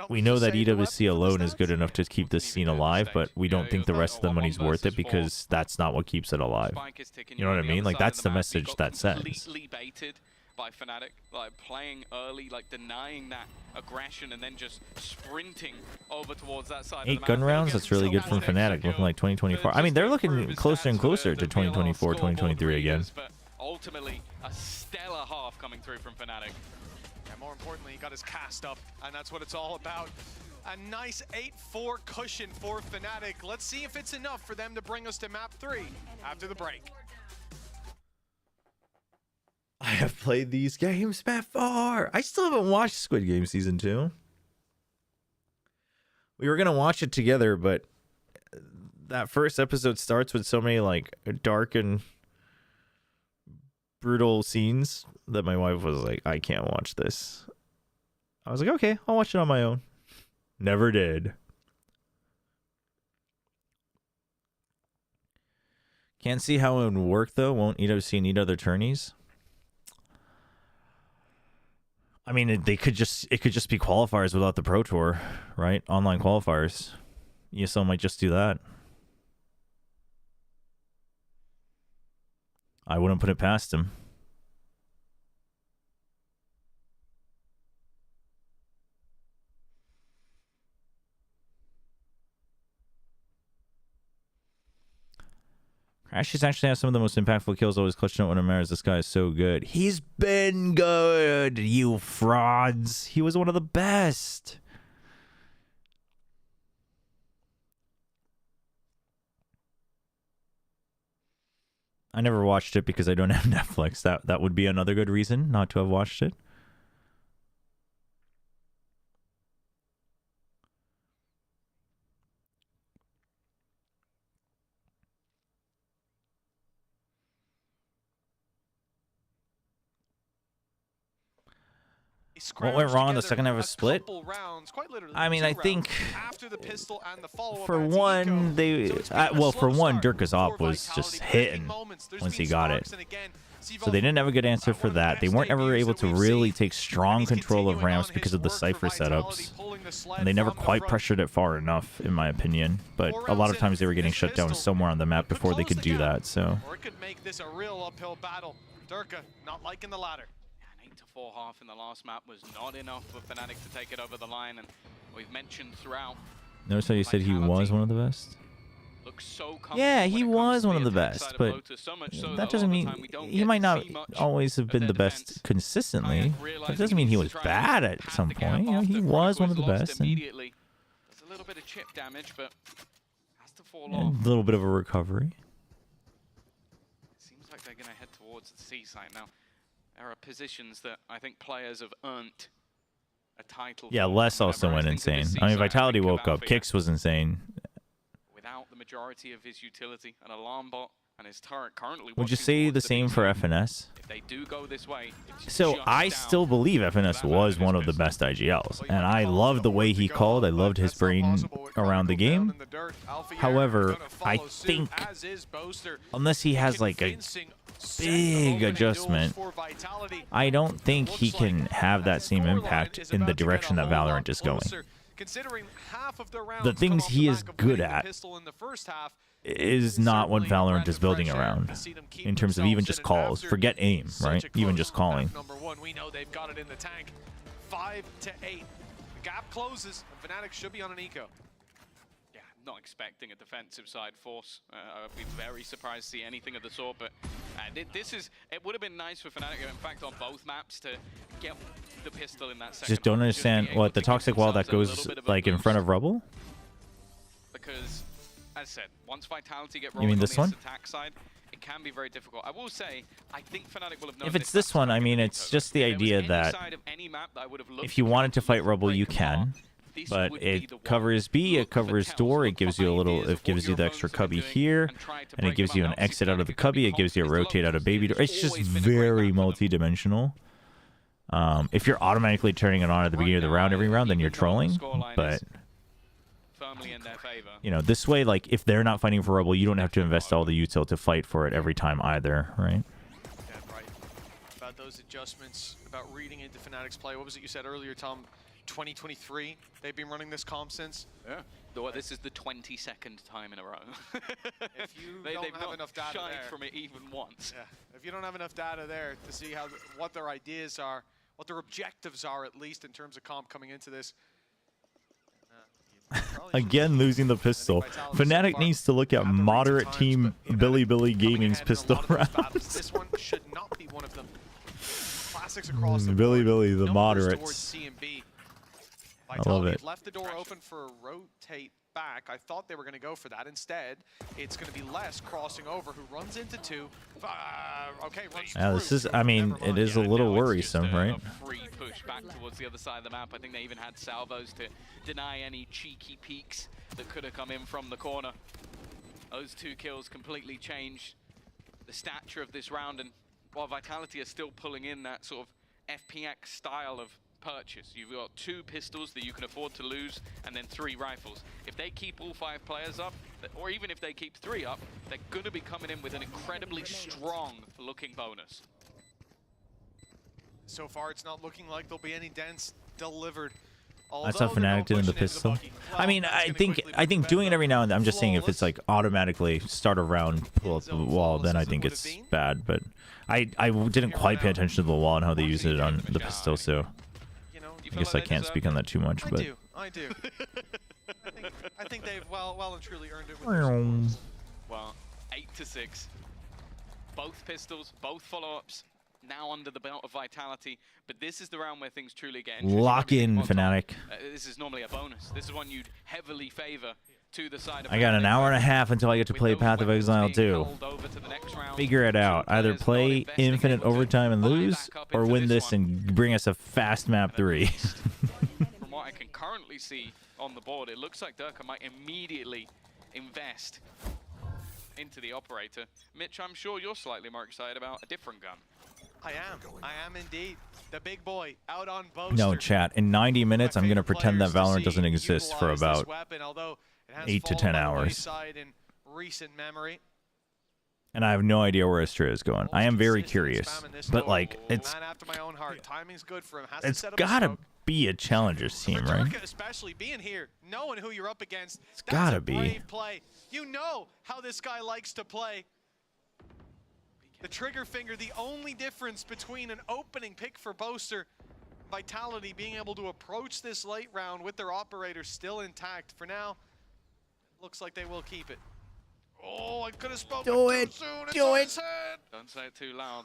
we know that EWC alone is good enough to keep this scene alive, but we don't think the rest of the money's worth it because that's not what keeps it alive. You know what I mean? Like that's the message that says. Completely baited by Fnatic, like playing early, like denying that aggression and then just sprinting over towards that side. 8 gun rounds, that's really good from Fnatic, looking like 2024. I mean, they're looking closer and closer to 2024, 2023 again. But ultimately, a stellar half coming through from Fnatic. And more importantly, he got his cast up, and that's what it's all about. A nice 8-4 cushion for Fnatic. Let's see if it's enough for them to bring us to map 3 after the break. I have played these games before. I still haven't watched Squid Game Season 2. We were going to watch it together, but that first episode starts with so many like dark and brutal scenes that my wife was like, I can't watch this. I was like, okay, I'll watch it on my own. Never did. Can't see how it would work though. Won't EWC need other tourneys? I mean, it could just be qualifiers without the Pro Tour, right? Online qualifiers. ESL might just do that. I wouldn't put it past him. Crashes actually has some of the most impactful kills, always clutching out when it matters. This guy is so good. He's been good, you frauds. He was one of the best. I never watched it because I don't have Netflix. That would be another good reason not to have watched it. What went wrong in the second half of Split? I mean, I think for one, Dirk Azop was just hitting once he got it. So they didn't have a good answer for that. They weren't ever able to really take strong control of ramps because of the Cypher setups. And they never quite pressured it far enough, in my opinion. But a lot of times they were getting shut down somewhere on the map before they could do that, so... Or it could make this a real uphill battle. Durka not liking the ladder. An 8-4 half in the last map was not enough for Fnatic to take it over the line, and we've mentioned throughout. Notice how you said he was one of the best? Yeah, he was one of the best, but that doesn't mean he might not always have been the best consistently. That doesn't mean he was bad at some point. You know, he was one of the best. And There's a little bit of chip damage, but has to fall off. a little bit of a recovery. Seems like they're going to head towards the C site now. There are positions that I think players have earned a title. Yeah, Les also went insane. I mean, Vitality woke up. Kix was insane. Without the majority of his utility, an alarm bot and his turret currently. Would you say the same for FNS? If they do go this way, So I still believe FNS was one of the best IGLs, and I loved the way he called. I loved his brain around the game. However, I think unless he has like a big adjustment, I don't think he can have that same impact in the direction that Valorant is going. The things he is good at is not what Valorant is building around in terms of even just calls. Forget aim, right? Even just calling. #1, we know they've got it in the tank. 5 to 8. The gap closes, and Fnatic should be on an eco. Yeah, not expecting a defensive side force. I'd be very surprised to see anything of the sort, but it would have been nice for Fnatic, in fact, on both maps to get the pistol in that second. Just don't understand what the toxic wall that goes like in front of rubble. Because, as I said, once Vitality get You mean rolling on this this one? attack side, it can be very difficult. I will say, I think Fnatic will have known If it's this one, I mean, it's just the idea that if you wanted to fight rubble, you can. But it covers B, it covers door, it gives you a little, it gives you the extra cubby here, and it gives you an exit out of the cubby, it gives you a rotate out of baby door. It's just very multi-dimensional. If you're automatically turning it on at the beginning of the round every round, then you're trolling. But you know, this way, like if they're not fighting for rubble, you don't have to invest all the util to fight for it every time either, right? Yeah, right. About those adjustments, about reading into Fnatic's play. What was it you said earlier, Tom? 2023, they've been running this comp since? Yeah. Well, this is the 22nd time in a row. If you they've don't have not enough data shied there, from it even once. Yeah. If you don't have enough data there to see how what their ideas are, what their objectives are, at least in terms of comp coming into this. Again, losing the pistol. Fnatic needs to look at moderate team Billy Gaming's pistol rounds. This one should not be one of them. Classics across the Billy, the no moderates. C and B. I love it. Left the door open for a rotate back. I thought they were going to go for that. Instead, it's going to be Les crossing over, who runs into 2. Okay, runs Yeah, this is, I mean, it is a little worrisome, right? A free push back towards the other side of the map. I think they even had salvos to deny any cheeky peeks that could have come in from the corner. Those 2 kills completely changed the stature of this round, and while Vitality are still pulling in that sort of FPX style of purchase, you've got 2 pistols that you can afford to lose, and then 3 rifles. If they keep all 5 players up, or even if they keep 3 up, they're going to be coming in with an incredibly strong looking bonus. So far, it's not looking like there'll be any dents delivered. That's how Fnatic did in the pistol. I mean, I think doing it every now and then, I'm just saying if it's like automatically start a round, pull up the wall, then I think it's bad. But I didn't quite pay attention to the wall and how they use it on the pistol, so I guess I can't speak on that too much. But I do. I think they've well and truly earned it with this. Well, 8 to 6. Both pistols, both follow-ups, now under the belt of Vitality. But this is the round where things truly get interesting. Lock in, Fnatic. This is normally a bonus. This is one you'd heavily favor to the side of I got an hour and a half until I get to play Path of Exile 2. Figure it out. Either play infinite overtime and lose, or win this and bring us a fast map 3. From what I can currently see on the board, it looks like Durka might immediately invest into the operator. Mitch, I'm sure you're slightly more excited about a different gun. I am indeed. The big boy out on Boaster. No, chat. In 90 minutes, I'm going to pretend that Valorant doesn't exist for about 8 to 10 hours. In recent memory. And I have no idea where Astria is going. I am very curious, but like it's gotta be a challengers team, right? Especially being here, knowing who you're up against. It's gotta be. Brave play. You know how this guy likes to play. The trigger finger, the only difference between an opening pick for Boaster, Vitality being able to approach this late round with their operator still intact. For now, looks like they will keep it. Oh, I could have spoken too soon. Do it. Don't say it too loud.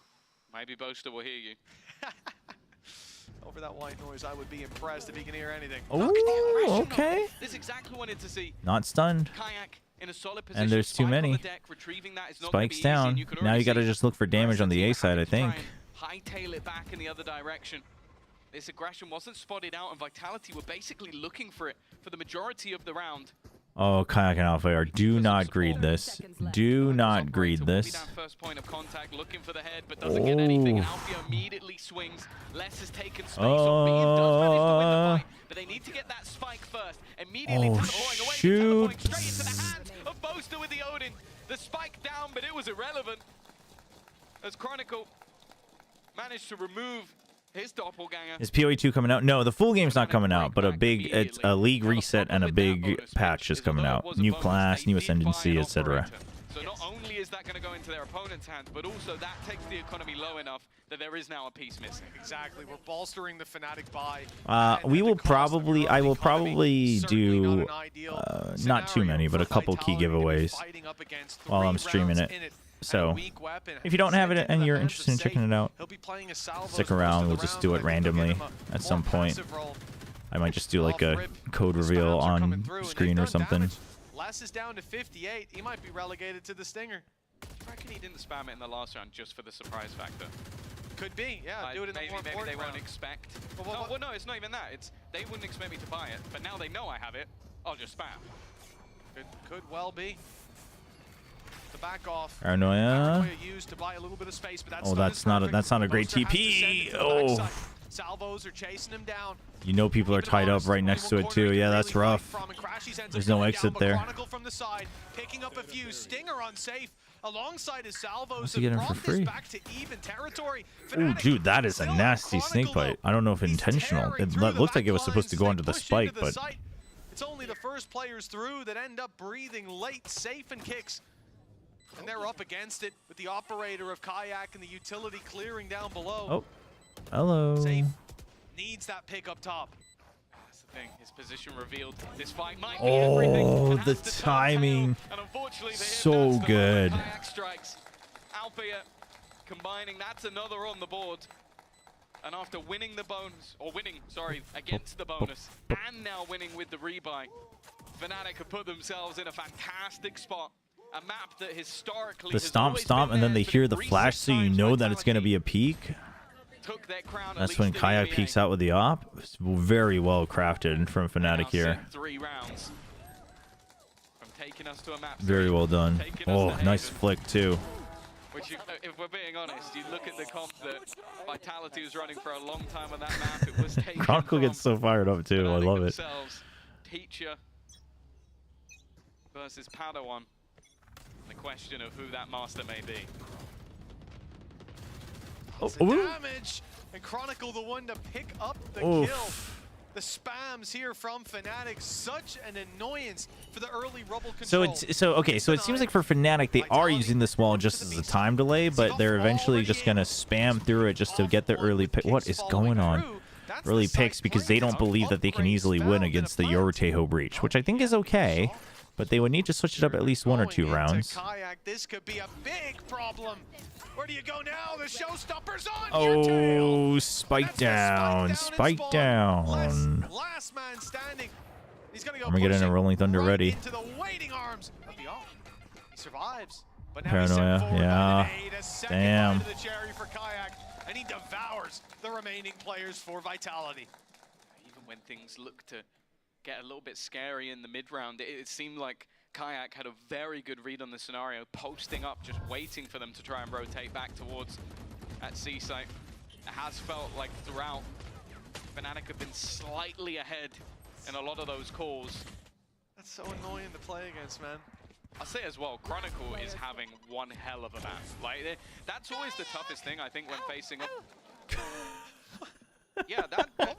Maybe Boaster will hear you. Over that white noise, I would be impressed if he can hear anything. Oh, okay. This is exactly what I wanted to see. Not stunned. Kayak in a solid position. And there's too many. Spikes down. Now you got to just look for damage on the A side, I think. Hightail it back in the other direction. This aggression wasn't spotted out, and Vitality were basically looking for it for the majority of the round. Oh, Kayak and Alpha are. Do not greed this. Do not greed this. First point of contact, looking for the head, but doesn't get anything. And Alfia immediately swings. Les has taken space on B and does manage to win the fight, but they need to get that spike first. Immediately teleporting away, teleporting straight into the hands of Boaster with the Odin. The spike down, but it was irrelevant as Chronicle managed to remove his doppelganger. Is POE 2 coming out? No, the full game's not coming out, but it's a league reset and a big patch is coming out. New class, new ascendancy, etc. So not only is that going to go into their opponent's hands, but also that takes the economy low enough that there is now a piece missing. Exactly. We're bolstering the Fnatic buy. I will probably do not too many, but a couple key giveaways while I'm streaming it. So, if you don't have it and you're interested in checking it out, stick around. We'll just do it randomly at some point. I might just do like a code reveal on screen or something. Les is down to 58. He might be relegated to the Stinger. I reckon he didn't spam it in the last round just for the surprise factor. Could be, yeah. Do it in the more maybe they round. won't expect. Well, no, it's not even that. It's they wouldn't expect me to buy it, but now they know I have it. I'll just spam. Could well be. The back off. Paranoia. Used to buy a little bit of space, but Oh, that's not a great TP. Oh. Salvos are chasing him down. You know people are tied up right next to it too. Yeah, that's rough. There's no exit there. Chronicle from the side, picking up a few. Stinger unsafe alongside his salvos. What's he getting for free? Back to even territory. Oh, dude, that is a nasty snake bite. I don't know if intentional. It looked like it was supposed to go onto the spike, but it's only the first players through that end up breathing late, safe and kicks. And they're up against it with the operator of Kayak and the utility clearing down below. Oh, hello. Safe needs that pick up top. That's the thing. His position revealed. This fight might be everything. Oh, the timing. And unfortunately, so good. Kayak strikes. Alfia combining. That's another on the board. And after winning the bonus, or winning, sorry, against the bonus, and now winning with the rebuy, Fnatic have put themselves in a fantastic spot. A map that historically the stomp, and then they hear the flash, so you know that it's going to be a peek. That's when Kayak peeks out with the op. It's very well crafted from Fnatic here. 3 rounds. From taking us to a map very well done. Oh, nice flick too. Which, if we're being honest, you look at the comp that Vitality was running for a long time on that map. It was taken Chronicle gets so fired up too. I love it. Teacher versus Padawan. The question of who that master may be. Damage, and Chronicle the one to pick up the kill. The spams here from Fnatic, such an annoyance for the early rubble control. So it seems like for Fnatic they are using this wall just as a time delay, but they're eventually just gonna spam through it just to get the early pick. What is going on? Early picks because they don't believe that they can easily win against the Yoruteho breach, which I think is okay. But they would need to switch it up at least 1 or 2 rounds. Kayak, this could be a big problem. Where do you go now? The showstopper's on. Oh, spike down, spike down. Last man standing. He's gonna go. I'm gonna get in a Rolling Thunder ready. Into the waiting arms of the Ark. He survives. But now Paranoia, yeah. Damn. The cherry for Kayak, and he devours the remaining players for Vitality. Even when things look to get a little bit scary in the mid-round, it seemed like Kayak had a very good read on the scenario, posting up, just waiting for them to try and rotate back towards that C site. It has felt like throughout, Fnatic have been slightly ahead in a lot of those calls. That's so annoying to play against, man. I'll say as well, Chronicle is having one hell of a map. Like, that's always the toughest thing, I think, when facing up. Yeah,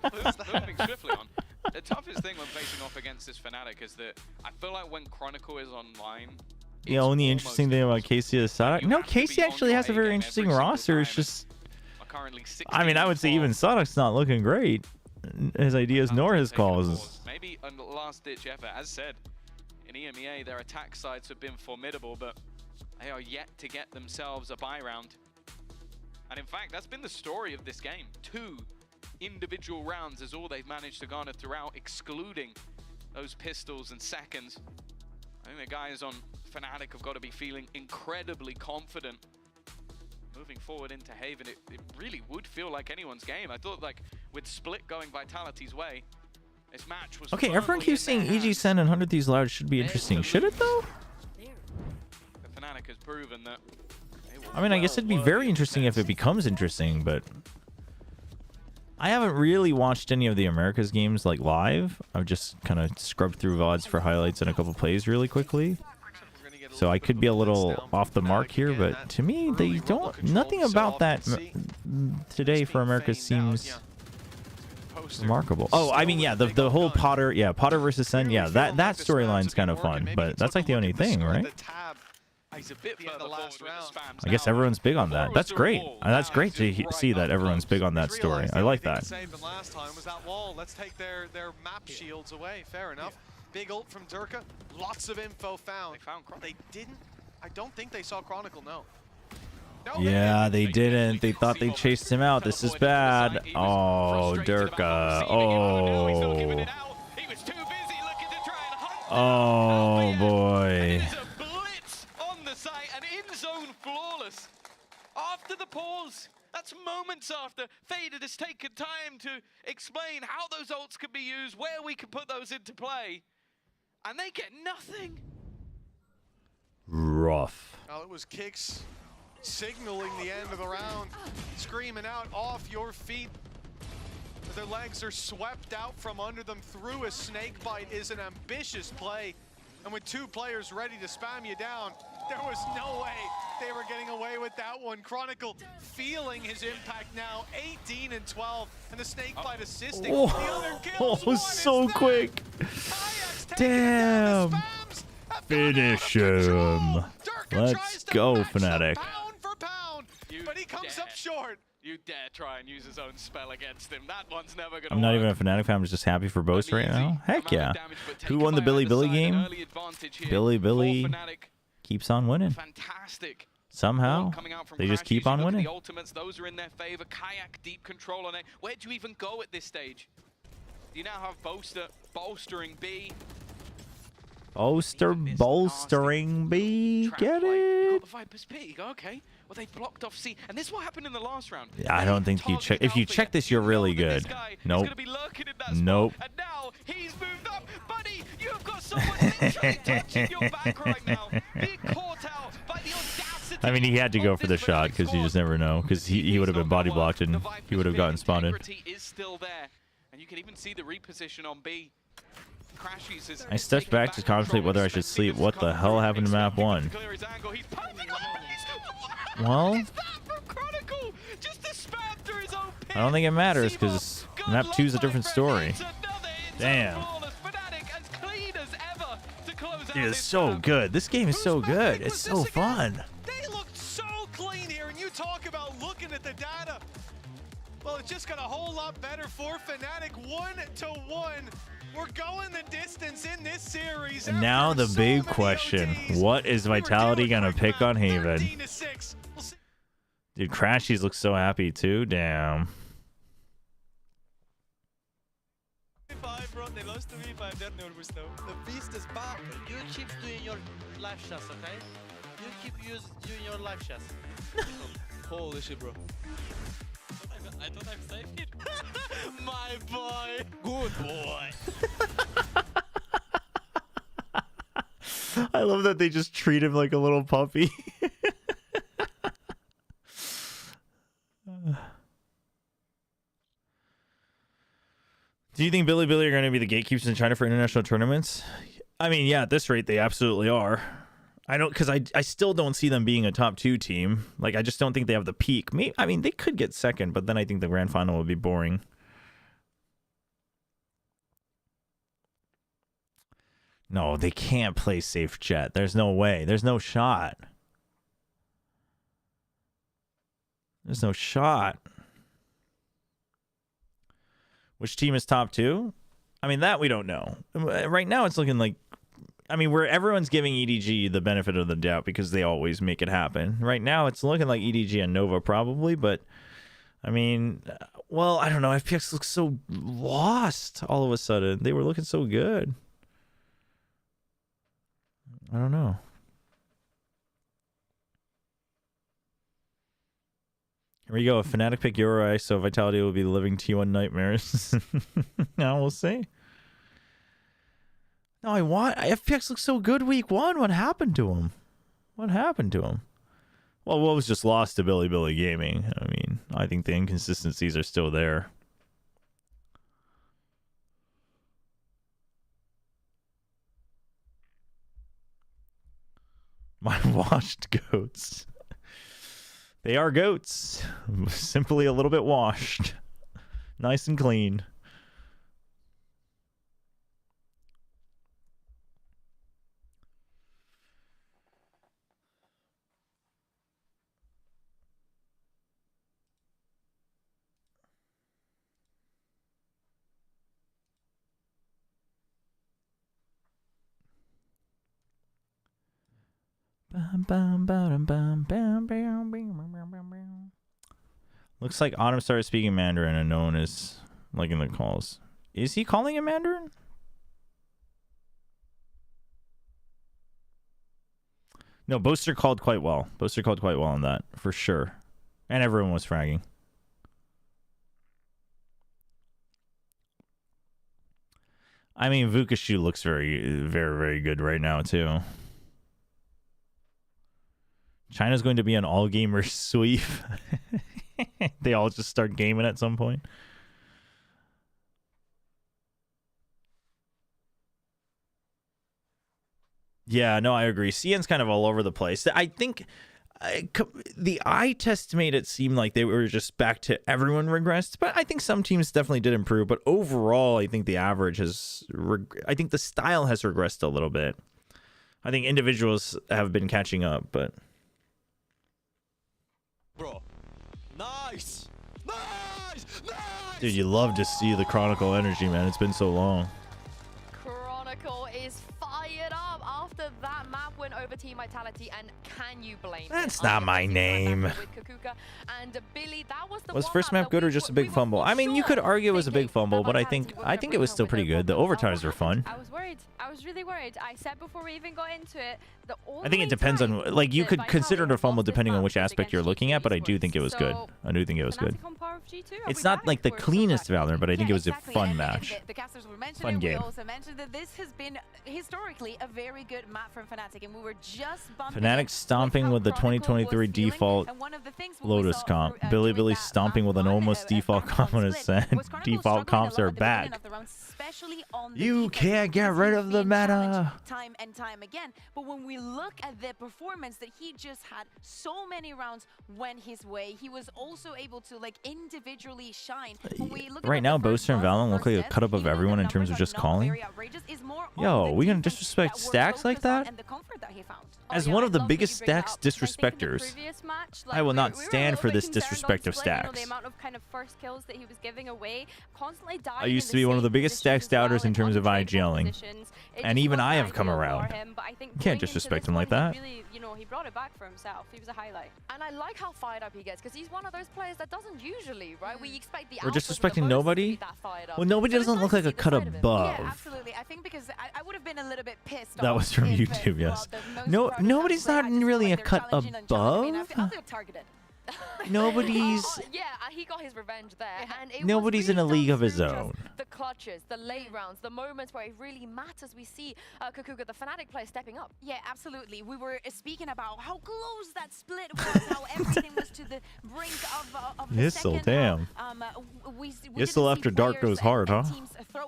moving swiftly on. The toughest thing when facing off against this Fnatic is that I feel like when Chronicle is online. The only interesting thing about Casey is Sonic. No, Casey actually has a very interesting roster. It's just, I mean, I would say even Sonic's not looking great. His ideas nor his calls. Maybe a last-ditch effort. As said, in EMEA, their attack sides have been formidable, but they are yet to get themselves a buy round. And in fact, that's been the story of this game. 2 individual rounds is all they've managed to garner throughout, excluding those pistols and seconds. I think the guys on Fnatic have got to be feeling incredibly confident moving forward into Haven. It really would feel like anyone's game. I thought, like, with Split going Vitality's way, this match was Okay, everyone keeps saying EG Sen and 100 Thieves Loud should be interesting. Should it though? The Fnatic has proven that. I mean, I guess it'd be very interesting if it becomes interesting, but I haven't really watched any of the Americas games like live. I've just kind of scrubbed through VODs for highlights and a couple plays really quickly. So I could be a little off the mark here, but to me, they don't. Nothing about that today for Americas seems remarkable. Oh, I mean, yeah, the whole Potter, yeah, Potter versus Sen, yeah, that storyline's kind of fun, but that's like the only thing, right? He's a bit further forward with the spams. I guess everyone's big on that. That's great. That's great to see that everyone's big on that story. I like that. Saved them last time was that wall. Let's take their map shields away. Fair enough. Big ult from Durka. Lots of info found. They didn't. I don't think they saw Chronicle. No. Yeah, they didn't. They thought they chased him out. This is bad. Oh, Durka. Oh. Oh boy. After the pause, that's moments after, Faded has taken time to explain how those ults can be used, where we can put those into play, and they get nothing. Rough. Well, it was Kicks signaling the end of the round, screaming out, off your feet. Their legs are swept out from under them through a snake bite is an ambitious play. And with 2 players ready to spam you down, there was no way they were getting away with that one. Chronicle feeling his impact now, 18 and 12, and the snakebite assisting. Oh, the other kills. oh so quick. Damn. Finish him. Let's go, Fnatic. Pound for pound, but he comes up short. You dare try and use his own spell against him. That one's never gonna I'm not work. even a Fnatic fan. I'm just happy for Boast right now. Heck yeah. Who won the Billy game? Billy keeps on winning. Fantastic. Somehow, they just keep on winning. The ultimates, those are in their favor. Kayak deep control on it. Where do you even go at this stage? Do you now have Boaster bolstering B? Bolstering B. Get it? You got the Viper's Pit. You go, okay. Well, they blocked off C, and this is what happened in the last round. I don't think you check. If you check this, you're really good. Nope. Nope. And now he's moved up, buddy. You've got someone literally touching your back right now. Being caught out by the audacity. I mean, he had to go for the shot because you just never know. Because he would have been body blocked and he would have gotten spotted. Is still there, and you can even see the reposition on B. I stepped back to contemplate whether I should sleep. What the hell happened to map 1? Well, I don't think it matters because map 2 is a different story. Damn. Dude, it's so good. This game is so good. It's so fun. They looked so clean here, and you talk about looking at the data. Well, it just got a whole lot better for Fnatic. 1-1. We're going the distance in this series. And now the big question. What is Vitality going to pick on Haven? Dude, Crashies looks so happy too. Damn. They lost to V5, they're nervous though. The beast is back. You keep doing your live shots, okay? You keep doing your live shots. Holy shit, bro. I thought I'm safe here. My boy. Good boy. I love that they just treat him like a little puppy. Do you think Billy are going to be the gatekeepers in China for international tournaments? I mean, yeah, at this rate, they absolutely are. I don't, because I still don't see them being a top 2 team. Like, I just don't think they have the peak. I mean, they could get second, but then I think the grand final would be boring. No, they can't play safe jet. There's no way. There's no shot. There's no shot. Which team is top 2? I mean, that we don't know. Right now, it's looking like, I mean, where everyone's giving EDG the benefit of the doubt because they always make it happen. Right now, it's looking like EDG and Nova probably, but I mean, well, I don't know. FPX looks so lost all of a sudden. They were looking so good. I don't know. Here we go. If Fnatic pick Yorai, so Vitality will be living T1 nightmares. Now we'll see. No, FPX looks so good week 1. What happened to him? What happened to him? Well, what was just lost to Billy Gaming? I mean, I think the inconsistencies are still there. My washed goats. They are goats. Simply a little bit washed. Nice and clean. Looks like Autumn started speaking Mandarin and no one is liking the calls. Is he calling it Mandarin? No, Boaster called quite well. Boaster called quite well on that, for sure. And everyone was fragging. I mean, Vukashu looks very, very, very good right now, too. China's going to be an all-gamer sweep. They all just start gaming at some point. Yeah, no, I agree. CN's kind of all over the place. I think the eye test made it seem like they were just back to everyone regressed, but I think some teams definitely did improve. But overall, I think the average has... I think the style has regressed a little bit. I think individuals have been catching up, but... Bro. Nice! Nice! Nice! Dude, you love to see the Chronicle energy, man. It's been so long. Chronicle is fired up after that map win over Team Vitality, and can you blame That's not my name. And Billy, that was the Was first map good or just a big fumble? I mean, you could argue it was a big fumble, but I think it was still pretty good. The overtimes were fun. I was worried. I was really worried. I said before we even got into it, I think it depends on, like, you could consider it a fumble depending on which aspect you're looking at, but I do think it was good. I do think it was good. It's not like the cleanest Valorant, but I think it was a fun match. Fun game. We also mentioned that this has been historically a very good map from Fnatic, and we were just bumping Fnatic stomping with the 2023 default Lotus comp. Billy stomping with an almost default comp on his set. Default comps are back. You can't get rid of the meta. Time and time again, but when we look at the performance that he just had, so many rounds went his way. He was also able to like individually shine. Right now, Boaster and Valen look like a cut up of everyone in terms of just calling. Yo, we gonna disrespect Stacks like that? As one of the biggest Stacks disrespecters, I will not stand for this disrespect of Stacks. I used to be one of the biggest Stacks doubters in terms of IGLing, and even I have come around. You can't disrespect him like that. He brought it back for himself. He was a highlight. And I like how fired up he gets, because he's one of those players that doesn't usually, right? We expect the We're disrespecting nobody? Well, nobody doesn't look like a cut above. Yeah, absolutely. I think because I would have been a little bit pissed. That was from YouTube, yes. No, nobody's not really a cut above. Nobody's Yeah, he got his revenge there. And it nobody's was in a really league of done his through own. just the clutches, the late rounds, the moments where it really matters. We see Kakuga, the Fnatic player, stepping up. Yeah, absolutely. We were speaking about how close that split was, how everything was to the brink of the Yissel, second. damn. We Yissel after dark goes hard, huh?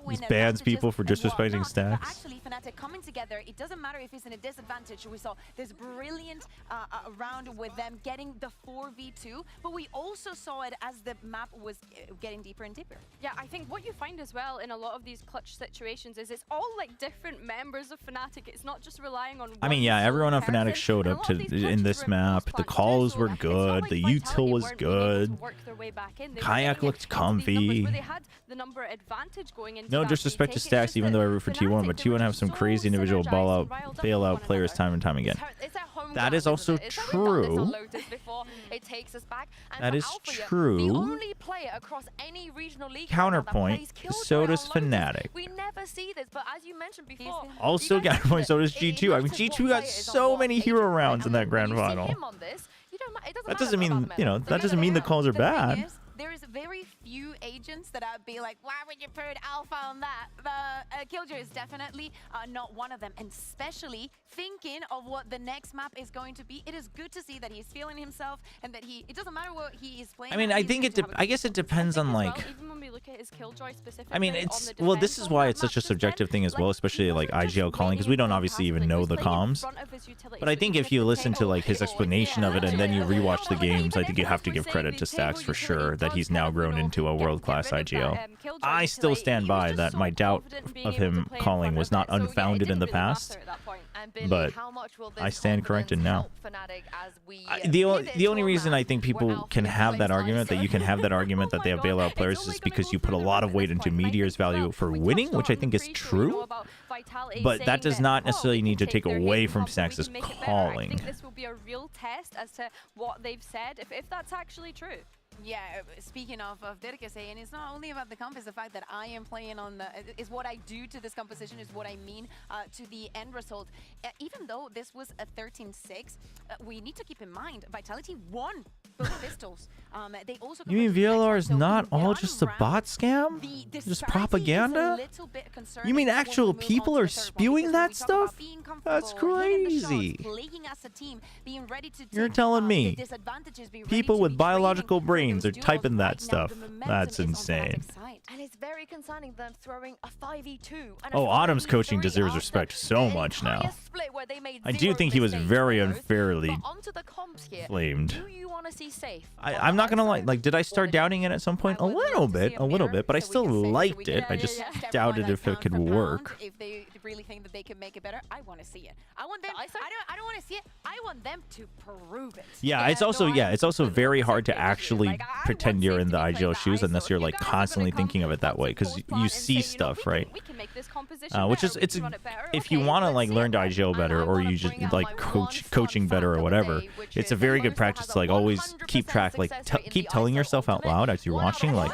Just bans people for disrespecting stacks. Actually, Fnatic coming together, it doesn't matter if it's in a disadvantage. We saw this brilliant round with them getting the 4v2, but we also saw it as the map was getting deeper and deeper. Yeah, I think what you find as well in a lot of these clutch situations is it's all like different members of Fnatic. It's not just relying on. I mean, yeah, everyone on Fnatic showed up to in this map. The calls were good. The util was good. Kayak looked comfy. No disrespect to stacks, even though I root for T1, but T1 have some crazy individual bailout players time and time again. That is also true. That is true. Counterpoint, so does Fnatic. We never see this, but as you mentioned before, Also counterpoint, so does G2. I mean, G2 got so many hero rounds in that grand final. That doesn't mean, you know, that doesn't mean the calls are bad. There is very few agents that I'd be like, why would you put Alpha on that? Killjoy is definitely not one of them, and especially thinking of what the next map is going to be. It is good to see that he's feeling himself and that it doesn't matter what he is playing. I mean, I think I guess it depends on like. Even when we look at his Killjoy specifically. I mean, it's well, this is why it's such a subjective thing as well, especially like IGL calling, because we don't obviously even know the comms. But I think if you listen to like his explanation of it and then you rewatch the games, I think you have to give credit to Stacks for sure that he's now grown into a world-class IGL. I still stand by that my doubt of him calling was not unfounded in the past, but I stand corrected now. The only reason I think people can have that argument, that you can have that argument that they have bailout players, is because you put a lot of weight into Meteor's value for winning, which I think is true, but that does not necessarily need to take away from Stacks' calling. I think this will be a real test as to what they've said, if that's actually true. Yeah, speaking of Dirk saying, it's not only about the comp, it's the fact that I am playing on the, is what I do to this composition, is what I mean to the end result. Even though this was a 13-6, we need to keep in mind, Vitality won both pistols. They also You mean VLR is not all just a bot scam? Just propaganda? You mean actual people are spewing that stuff? That's crazy. You're telling me people with biological brains are typing that stuff? That's insane. And it's very concerning them throwing a 5v2. Oh, Autumn's coaching deserves respect so much now. I do think he was very unfairly flamed. I'm not gonna lie, like, did I start doubting it at some point? A little bit, but I still liked it. I just doubted if it could work. If they really think that they can make it better, I want to see it. I want them. I don't want to see it. I want them to prove it. Yeah, it's also very hard to actually pretend you're in the IGL shoes unless you're like constantly thinking of it that way, because you see stuff, right? Which is, it's, if you want to like learn to IGL better, or you just like coaching better or whatever, it's a very good practice to like always keep track, like keep telling yourself out loud as you're watching, like,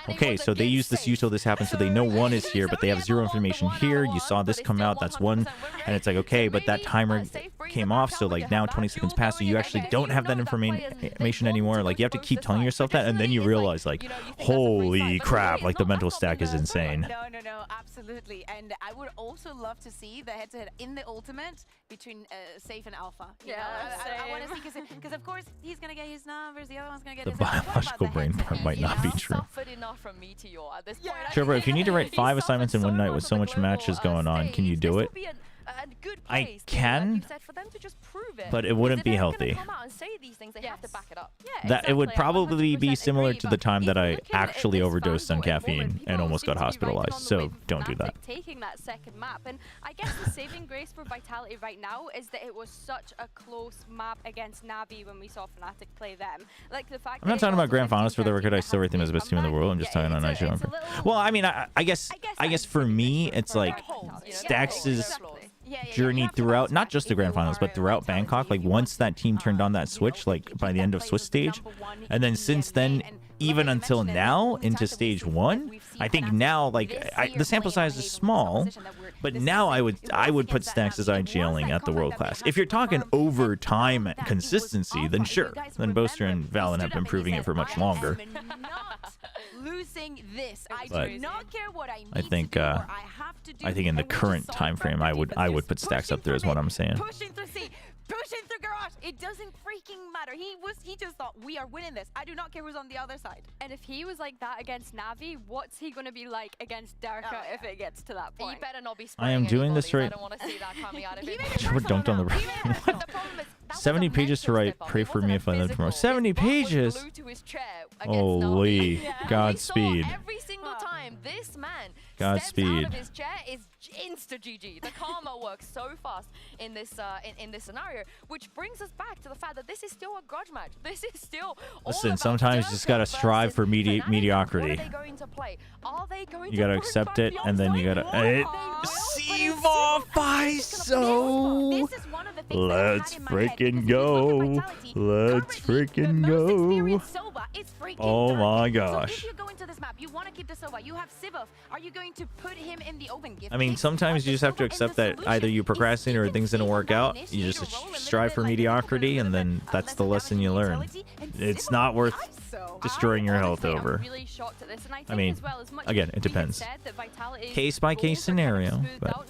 okay, so they use this util, this happens, so they know one is here, but they have zero information here. You saw this come out, that's one, and it's like, okay, but that timer came off, so like now 20 seconds passed, so you actually don't have that information anymore. Like, you have to keep telling yourself that, and then you realize, like, holy crap, like the mental stack is insane. No, absolutely. And I would also love to see the head-to-head in the ultimate between Safe and Alpha. I want to see, because of course he's gonna get his numbers, the other one's gonna get his numbers. The biological brain part might not be true. From Meteor at this point. Chobra, if you need to write 5 assignments in one night with so much matches going on, can you do it? I can, but it wouldn't be healthy. That it would probably be similar to the time that I actually overdosed on caffeine and almost got hospitalized. So don't do that. Taking that second map, and I guess the saving grace for Vitality right now is that it was such a close map against Navi when we saw Fnatic play them. Like the fact. I'm not talking about grand finals for the record. I still rate them as the best team in the world. I'm just talking on IGL. Well, I mean, I guess for me, it's like Stacks' journey throughout, not just the grand finals, but throughout Bangkok. Like, once that team turned on that switch, like by the end of Swiss stage, and then since then, even until now into stage 1, I think now, like, the sample size is small, But now I would put Stacks as IGLing at the world class. If you're talking overtime consistency, then sure. Then Boaster and Valen have been proving it for much longer. Losing this. I But do not care what I I think in the current time frame, I would put Stacks up there, is what I'm saying. Pushing through C, pushing through garage. It doesn't freaking matter. He just thought we are winning this. I do not care who's on the other side. And if he was like that against Navi, what's he gonna be like against Darka if it gets to that point? You better not be I am doing this right. I don't want to see that coming out of it. Chobra dunked on the right. 70 pages to write. Pray for me if I live tomorrow. 70 pages. Holy Godspeed. Every single time this man Godspeed. steps out of his chair is insta GG. The karma works so fast in this scenario, which brings us back to the fact that this is still a grudge match. This is still Listen, sometimes you just gotta strive for mediocrity. You gotta accept it, and then you gotta. ISO. Let's freaking go. Let's freaking go. Oh my gosh. If you go into this map, you want to keep the Sova. You have Sivov. Are you going to put him in the open? I mean, sometimes you just have to accept that either you procrastinate or things didn't work out. You just strive for mediocrity, and then that's the lesson you learn. It's not worth destroying your health over. I mean, again, it depends. Case by case scenario, but.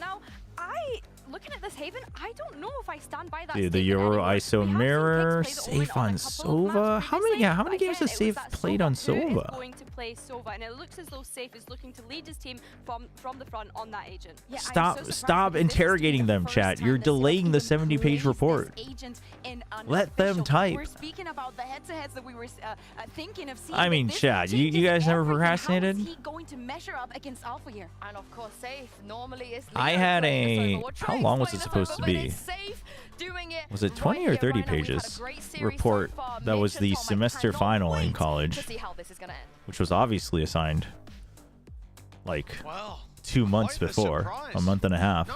Looking at this Haven, I don't know if I stand by that. Dude, the Euro ISO mirror, safe on Sova. How many games has Safe played on Sova? Going to play Sova, and it looks as though Safe is looking to lead his team from the front on that agent. Yeah, Stop interrogating them, chat. You're delaying the 70-page report. Let them type. We're speaking about the head-to-heads that we were thinking of seeing. I mean, chat, you guys never procrastinated? How is he going to measure up against Alpha here? And of course, Safe normally is. I had a. How long was it supposed to be? Was it 20 or 30 pages report that was the semester final in college, which was obviously assigned like 2 months before, a month and a half,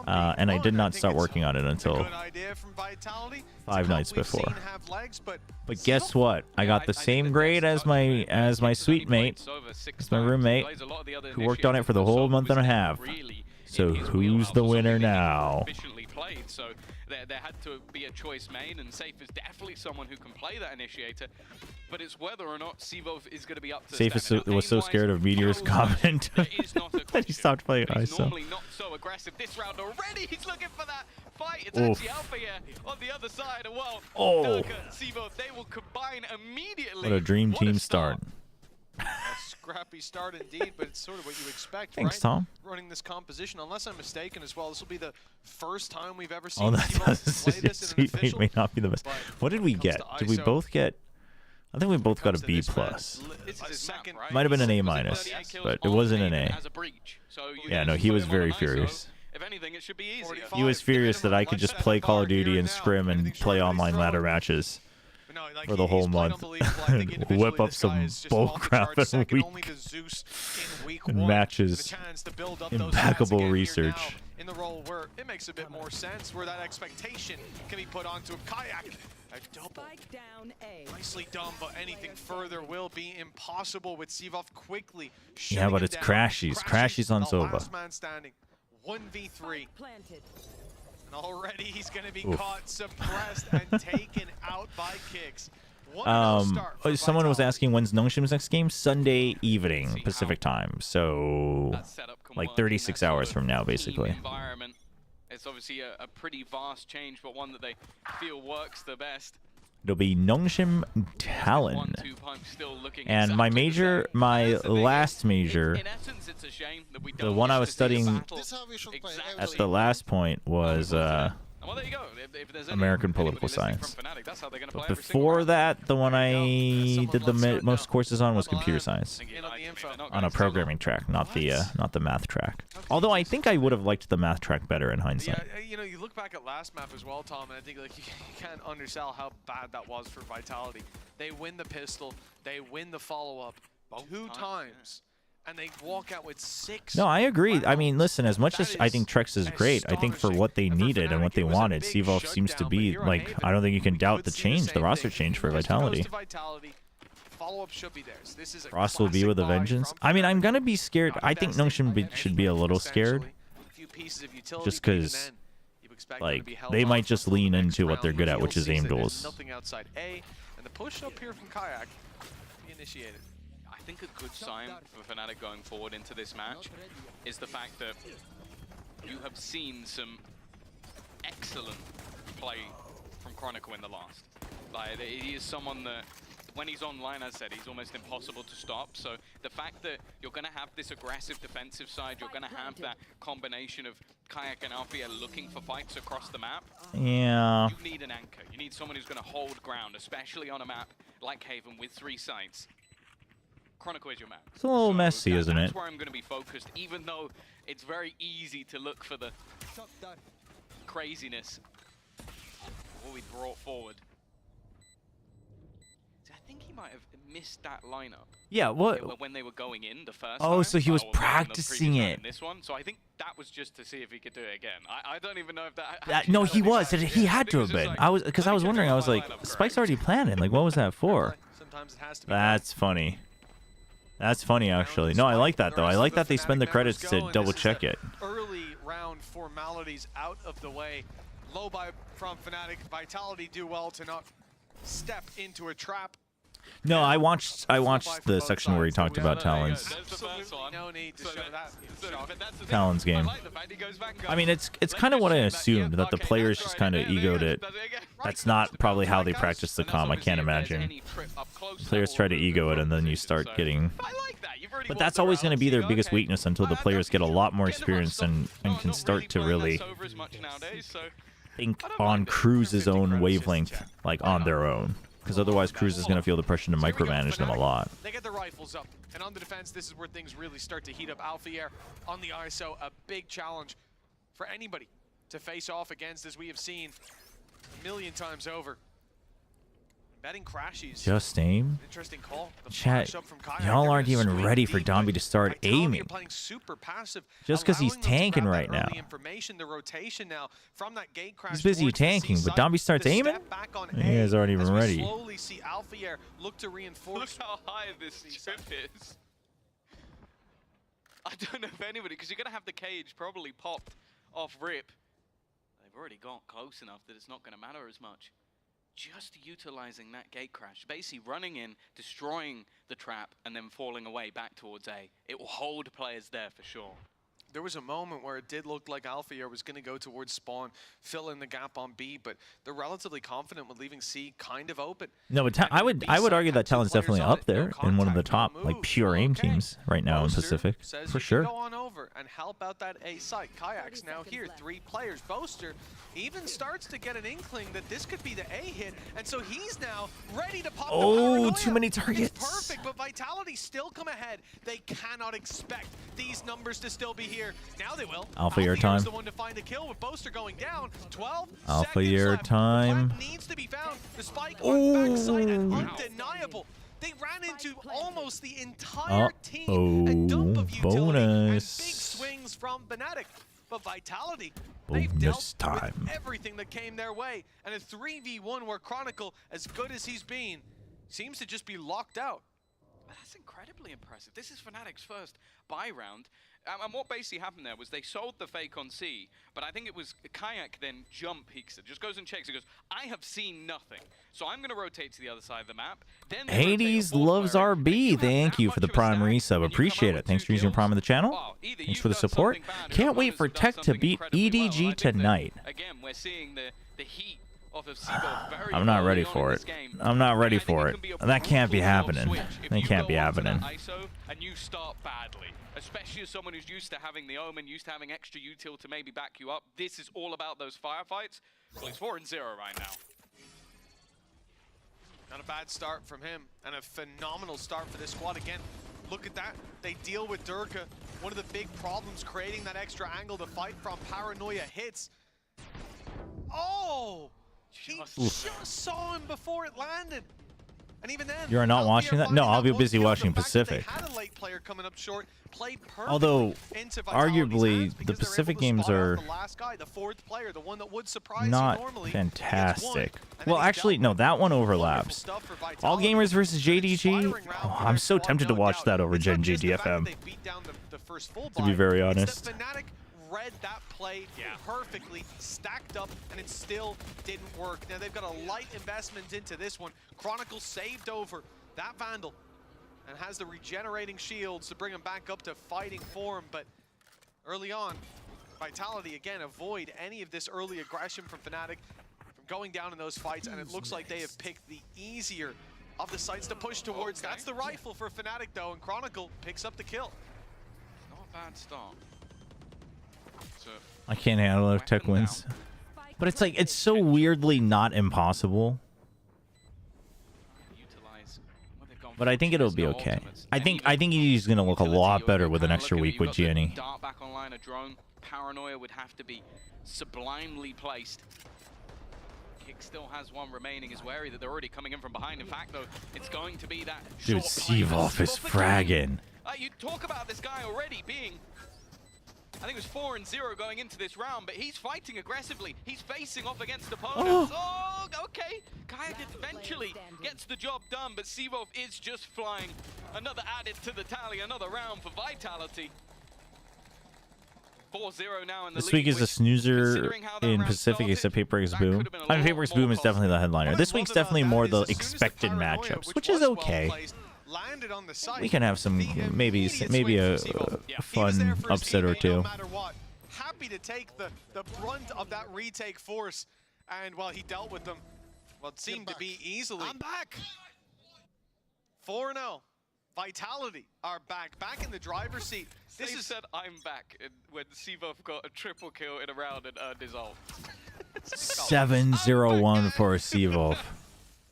and I did not start working on it until 5 nights before. But guess what? I got the same grade as my suite mate, as my roommate, who worked on it for the whole month and a half. So who's the winner now? So there had to be a choice made, and Safe is definitely someone who can play that initiator. But it's whether or not Sivov is going to be up to. Safe was so scared of Meteor's comment that he stopped playing ISO. Normally not so aggressive this round already. He's looking for that fight. It's actually Alpha here on the other side. And well, Durka, Sivov, they will combine immediately. What a dream team start. A scrappy start indeed, but it's sort of what you expect, Thanks, right? Tom. Running this composition, unless I'm mistaken as well, this will be the first time we've ever seen Sivov play this in an official. May not be the best. What did we get? Did we both get? I think we both got a B+. Might have been an A-, but it wasn't an A. Yeah, no, he was very furious. If anything, it should be easier. He was furious that I could just play Call of Duty and scrim and play online ladder matches for the whole month and whip up some bullcrap in a week and matches. Impeccable research. In the role where it makes a bit more sense, where that expectation can be put onto a kayak. A double. Nicely done, but anything further will be impossible with Sivov quickly. Yeah, but it's Crashies. Crashies on Sova. Last man standing. 1v3. And already he's going to be caught, suppressed, and taken out by kicks. Someone was asking when's Nongshim's next game? Sunday evening Pacific time, so like 36 hours from now, basically. It's obviously a pretty vast change, but one that they feel works the best. It'll be Nongshim Talon. And my major, my last major, the one I was studying at the last point was American Political Science. But before that, the one I did the most courses on was Computer Science, on a programming track, not the math track. Although I think I would have liked the math track better in hindsight. Yeah, you know, you look back at last map as well, Tom, and I think like you can't undersell how bad that was for Vitality. They win the pistol, they win the follow-up 2 times. And they walk out with 6. No, I agree. I mean, listen, as much as I think Trex is great, I think for what they needed and what they wanted, Sivov seems to be, like, I don't think you can doubt the change, the roster change for Vitality. Ross will be with a vengeance. I mean, I'm going to be scared. I think Nongshim should be a little scared pieces of utility, just but even because then, you expect them to like be held they off might just for the lean next into what round, they're good but at, which you'll is see aim that there's duels. nothing outside A, and the push up here from Kayak be initiated. I think a good sign for Fnatic going forward into this match is the fact that you have seen some excellent play from Chronicle in the last. Like, he is someone that, when he's online, as I said, he's almost impossible to stop. So the fact that you're going to have this aggressive defensive side, you're going to have that combination of Kayak and Alfia looking for fights across the map. Yeah. You need an anchor. You need someone who's going to hold ground, especially on a map like Haven with 3 sites. Chronicle is your map. It's a little messy, isn't it? That's where I'm going to be focused, even though it's very easy to look for the craziness of what we brought forward. I think he might have missed that lineup. Yeah, what? When they were going in the first Oh, time, so he was or the practicing previous time it. in this one. So I think that was just to see if he could do it again. I don't even know if that. No, he was. He had to have been. I was because I was wondering. I was like, Spike's already planning. Like, what was that for? Sometimes it has to be. That's funny. That's funny, actually. No, I like that though. I like that they spend the credits to double check it. Early round formalities out of the way. Low buy from Fnatic. Vitality do well to not step into a trap. No, I watched the section where he talked about Talon's No need to show that. Talon's game. I mean, it's kind of what I assumed, that the players just kind of egoed it. That's not probably how they practice the comm. I can't imagine. Players try to ego it, and then you start getting. But that's always going to be their biggest weakness until the players get a lot more experience and can start to really think on Cruz's own wavelength, like on their own. Because otherwise, Cruz is going to feel the pressure to micromanage them a lot. They get their rifles up, and on the defense, this is where things really start to heat up. Alfier on the ISO, a big challenge for anybody to face off against, as we have seen a million times over. Betting crashes. Just aim. Interesting call. Chat, y'all aren't even ready for Domby to start aiming. Just because he's tanking right now. The rotation now from that gate crash. He's busy tanking, but Domby starts aiming? You guys aren't even ready. Slowly see Alfier look to reinforce. Look how high this trip is. I don't know if anybody, because you're going to have the cage probably popped off rip. They've already got close enough that it's not going to matter as much. Just utilizing that gate crash, basically running in, destroying the trap, and then falling away back towards A. It will hold players there for sure. There was a moment where it did look like Alfier was going to go towards spawn, fill in the gap on B, but they're relatively confident with leaving C kind of open. No, but I would argue that Talon's definitely up there in one of the top like pure aim teams right now in Pacific, for sure. Go on over and help out that A site. Kayak's now here, 3 players. Boaster even starts to get an inkling that this could be the A hit, and so he's now ready to pop the paranoia. Too many targets. It's perfect, but Vitality still come ahead. They cannot expect these numbers to still be here. Now they will. Alpha year time. The one to find a kill with Boaster going down. 12 Alpha year time. Needs to be found. The spike on backside and undeniable. They ran into almost the entire team. A dump of utility and big swings from Fnatic. But Vitality, they've dealt with everything that came their way. And a 3v1 where Chronicle, as good as he's been, seems to just be locked out. That's incredibly impressive. This is Fnatic's first buy round. And what basically happened there was they sold the fake on C, but I think it was Kayak then jump peeks it, just goes and checks. It goes, I have seen nothing, so I'm going to rotate to the other side of the map. Then Hades loves RB. Thank you for the Prime resub. Appreciate it. Thanks for using your Prime in the channel. Thanks for the support. Can't wait for Tech to beat EDG tonight. Again, we're seeing the heat. I'm not ready for it. I'm not ready for it. That can't be happening. That can't be happening. And you start badly, especially as someone who's used to having the Omen, used to having extra util to maybe back you up. This is all about those firefights. Well, he's 4-0 right now. Not a bad start from him, and a phenomenal start for this squad. Again, look at that. They deal with Durka. One of the big problems creating that extra angle to fight from. Paranoia hits. Oh! He just saw him before it landed. And even then, you're not watching that? No, I'll be busy watching Pacific. Although, arguably, the Pacific games are not fantastic. Well, actually, no, that one overlaps. All Gamers versus JDG? Oh, I'm so tempted to watch that over Gen GDFM, to be very honest. read that play perfectly, stacked up, and it still didn't work. Now they've got a light investment into this one. Chronicle saved over that Vandal and has the regenerating shields to bring him back up to fighting form, but early on, Vitality again avoid any of this early aggression from Fnatic from going down in those fights, and it looks like they have picked the easier of the sites to push towards. That's the rifle for Fnatic though, and Chronicle picks up the kill. Not a bad start. So, I can't handle it if Tech wins. But it's like, it's so weirdly not impossible. But I think it'll be okay. I think he's gonna look a lot better with an extra week with Gianni. Dart back online, a drone. Paranoia would have to be sublimely placed. Kick still has one remaining. Is wary that they're already coming in from behind. In fact, though, it's going to be that Dude, short Seavoff is fragging. You talk about this guy already being, I think it was 4-0 going into this round, but he's fighting aggressively. He's facing off against opponents. Oh, okay. Kayak eventually gets the job done, but Seavoff is just flying. Another added to the tally, another round for Vitality. 4-0 now in the This week is a snoozer in Pacific, except Paper Breaks Boom. I mean, Paper Breaks Boom is definitely the headliner. This week's definitely more the expected matchups, which is okay. We can have some, maybe a fun upset or two. Happy to take the brunt of that retake force, and while he dealt with them, well, it seemed to be easily. I'm back. 4-0. Vitality are back in the driver's seat. This is said I'm back when Seavoff got a triple kill in a round and earned his ult. 7-0-1 for Seavoff.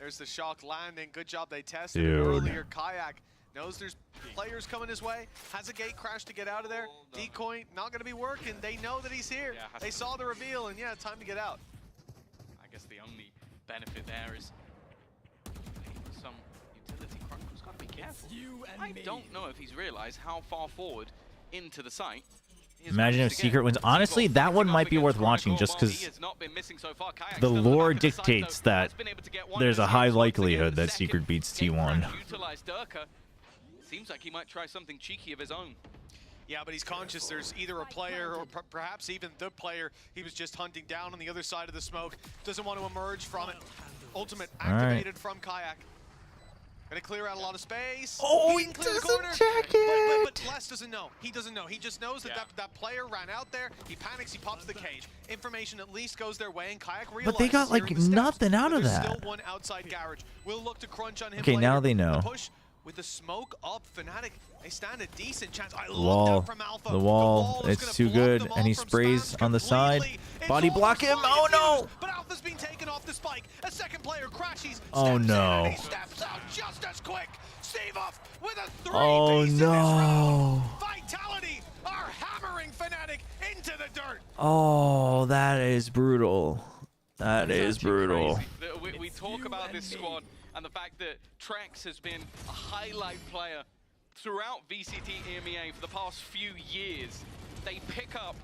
There's the shock landing. Good job they tested it earlier. Kayak knows there's players coming his way. Has a gate crash to get out of there. Decoy not going to be working. They know that he's here. Yeah, they saw the reveal, and yeah, time to get out. I guess the only benefit there is some utility. Chronicle's got to be careful. I don't know if he's realized how far forward into the site. Imagine if Secret wins. Honestly, that one might be worth watching just because the lore dictates that there's a high likelihood that Secret beats T1. Seems like he might try something cheeky of his own. Yeah, but he's conscious there's either a player or perhaps even the player he was just hunting down on the other side of the smoke. Doesn't want to emerge from it. Ultimate activated from Kayak. Gonna clear out a lot of space. Oh, he doesn't check it! But Les doesn't know. He doesn't know. He just knows that that player ran out there. He panics, he pops the cage. Information at least goes their way, and Kayak realizes. But they got like nothing out of that. Still one outside garage. We'll look to crunch on him okay, later. now they know. The push with the smoke up, Fnatic, they stand a decent chance. I The love that from Alpha. the wall, it's too good, and he sprays on the side. Body block him. Oh no! But Alpha's been taken off the spike. A second player crashes. Oh no! He steps out just as quick. Seavoff with a 3 Oh no! Vitality are hammering Fnatic into the dirt. Oh, that is brutal. That is brutal. We talk about this squad and the fact that Trex has been a highlight player throughout VCT EMEA for the past few years. They pick up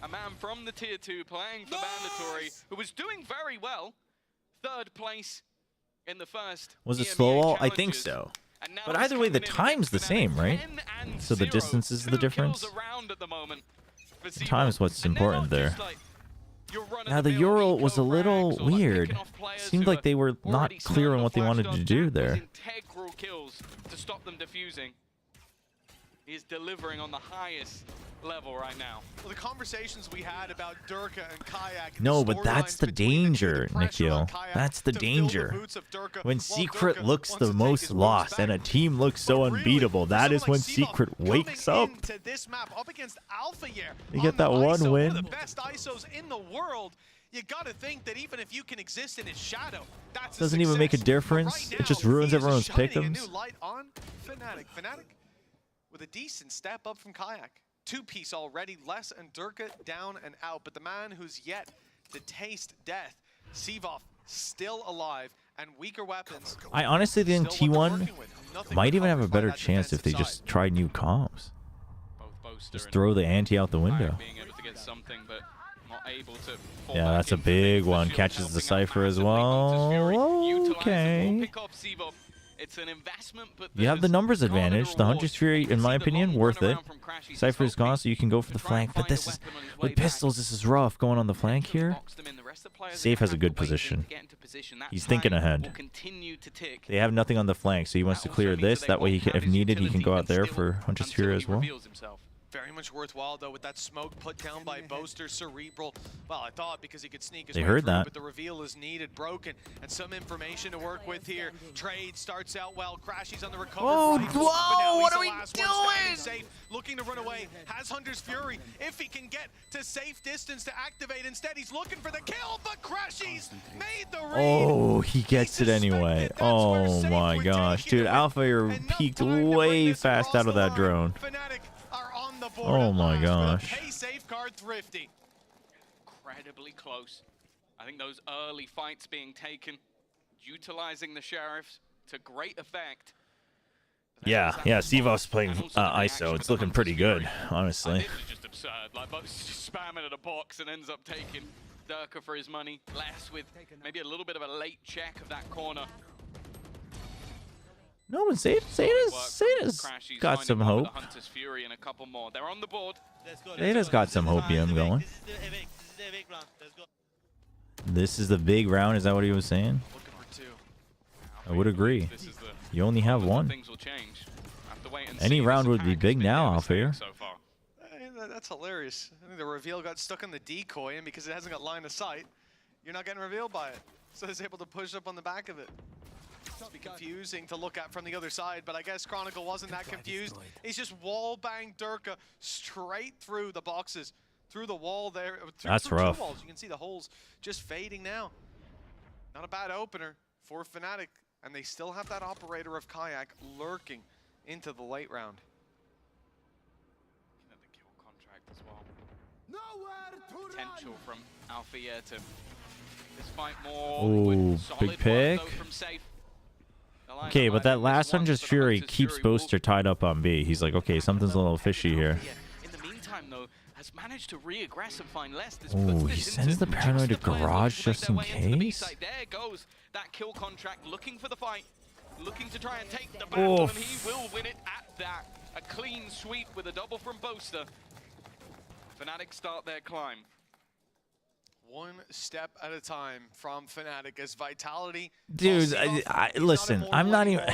a man from the tier 2 playing for Mandatory who was doing very well. 3rd place in the first. Was it slow wall? I think so. But either way, the time's the same, right? So the distance is the difference. The time's what's important there. Now the Ural was a little weird. Seemed like they were not clear on what they wanted to do there. Integral kills to stop them defusing. He's delivering on the highest level right now. Well, the conversations we had about Durka and Kayak. No, but that's the danger, Nikhil. That's the danger. When Secret looks the most lost and a team looks so unbeatable, that is when Secret wakes up. You get that one win. The best ISOs in the world. You gotta think that even if you can exist in his shadow, that's doesn't even make a difference. It just ruins everyone's pick'ems. New light on Fnatic. Fnatic with a decent step up from Kayak. 2-piece already, Les and Durka down and out, but the man who's yet to taste death, Seavoff, still alive, and weaker weapons. I honestly think T1 might even have a better chance if they just try new comms. Just throw the ante out the window. Yeah, that's a big one. Catches the Cypher as well. Okay. It's an investment, but You have the numbers advantage. The Hunter's Fury, in my opinion, worth it. Cypher's gone, so you can go for the flank. But this is, with pistols, this is rough going on the flank here. Safe has a good position. He's thinking ahead. They have nothing on the flank, so he wants to clear this. That way, he can, if needed, he can go out there for Hunter's Fury as well. Very much worthwhile, though, with that smoke put down by Boaster. Cerebral, well, I thought because he could sneak his way heard through, that. but the reveal is needed, broken, and some information to work with here. Trade starts out well. Crashy's on the recovery. Whoa, what are we doing? Safe, looking to run away, has Hunter's Fury. If he can get to safe distance to activate, instead he's looking for the kill, but Crashy's made the read. Oh, he gets it anyway. Oh my gosh, dude, Alpha, you're peeked way fast out of that drone. Oh my gosh. Safeguard thrifty. Incredibly close. I think those early fights being taken, utilizing the sheriffs to great effect. Yeah, Sivov's playing ISO. It's looking pretty good, honestly. This is just absurd. Like, both just spamming at a box and ends up taking Durka for his money. Less with maybe a little bit of a late check of that corner. No, but Zeta's got some hope. Hunter's Fury and a couple more. They're on the board. Zeta's got some hopium going. This is the big round. Is that what he was saying? I would agree. You only have one. Any round would be big now, Alfair. That's hilarious. I think the reveal got stuck on the decoy, and because it hasn't got line of sight, you're not getting revealed by it. So it's able to push up on the back of it. It'll be confusing to look at from the other side, but I guess Chronicle wasn't that confused. He's just wall-banged Durka straight through the boxes, through the wall there. That's rough. Two walls. You can see the holes just fading now. Not a bad opener for Fnatic, and they still have that operator of Kayak lurking into the late round. The kill contract as well. Potential from Alfair to this fight more. Ooh, big pick. Okay, but that last Hunter's Fury keeps Boaster tied up on B. He's like, okay, something's a little fishy here. In the meantime, though, has managed to re-aggress and find less. Oh, he sends the paranoid to garage just in case. There goes that kill contract, looking for the fight, looking to try and take the battle, and he will win it at that. A clean sweep with a double from Boaster. Fnatic start their climb. One step at a time from Fnatic as Vitality. Dude, listen, I'm not even.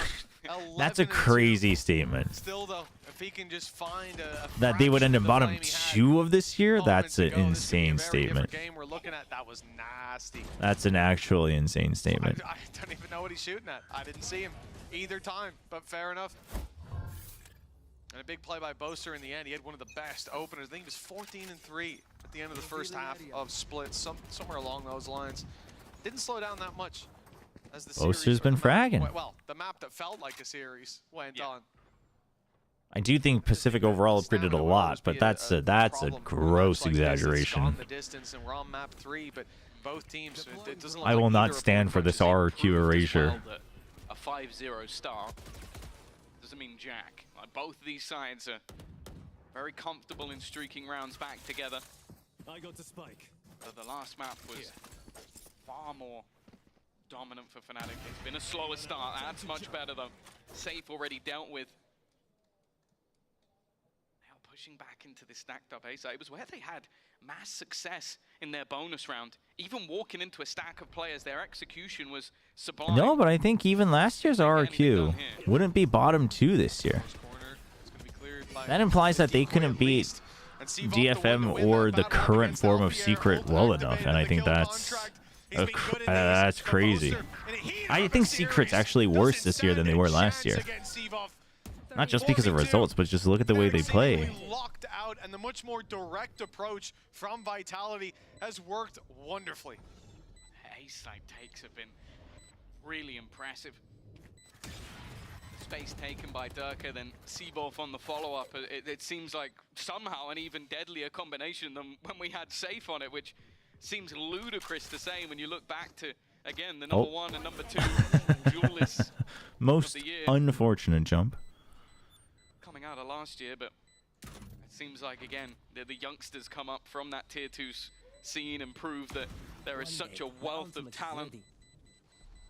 That's a crazy statement. Still, though, if he can just find that they would end up bottom 2 of this year, that's an insane statement. Game we're looking at, that was nasty. That's an actually insane statement. I don't even know what he's shooting at. I didn't see him either time, but fair enough. And a big play by Boaster in the end. He had one of the best openers. I think he was 14-3 at the end of the first half of splits, somewhere along those lines. Didn't slow down that much as the Boaster's been fragging. Well, the map that felt like a series went on. I do think Pacific overall upgraded a lot, but that's a gross exaggeration. The distance, and we're on map 3, but both teams, it doesn't look I will like not stand for this RQ erasure. A 5-0 start doesn't mean jack. Like, both of these sides are very comfortable in streaking rounds back together. I got to spike. The last map was far more dominant for Fnatic. It's been a slower start. That's much better though. Safe already dealt with. Now pushing back into this stacked up A side. It was where they had mass success in their bonus round. Even walking into a stack of players, their execution was sublime. No, but I think even last year's RQ wouldn't be bottom 2 this year. That implies that they couldn't beat DFM or the current form of Secret well enough, and I think that's crazy. I think Secret's actually worse this year than they were last year. Not just because of results, but just look at the way they play. Locked out, and the much more direct approach from Vitality has worked wonderfully. A-side takes have been really impressive. Space taken by Durka, then Seaborth on the follow-up. It seems like somehow an even deadlier combination than when we had Safe on it, which seems ludicrous to say when you look back to, again, the number 1 and number 2 duelists Most of the year. unfortunate jump. Coming out of last year, but it seems like, again, the youngsters come up from that tier 2 scene and prove that there is such a wealth of talent.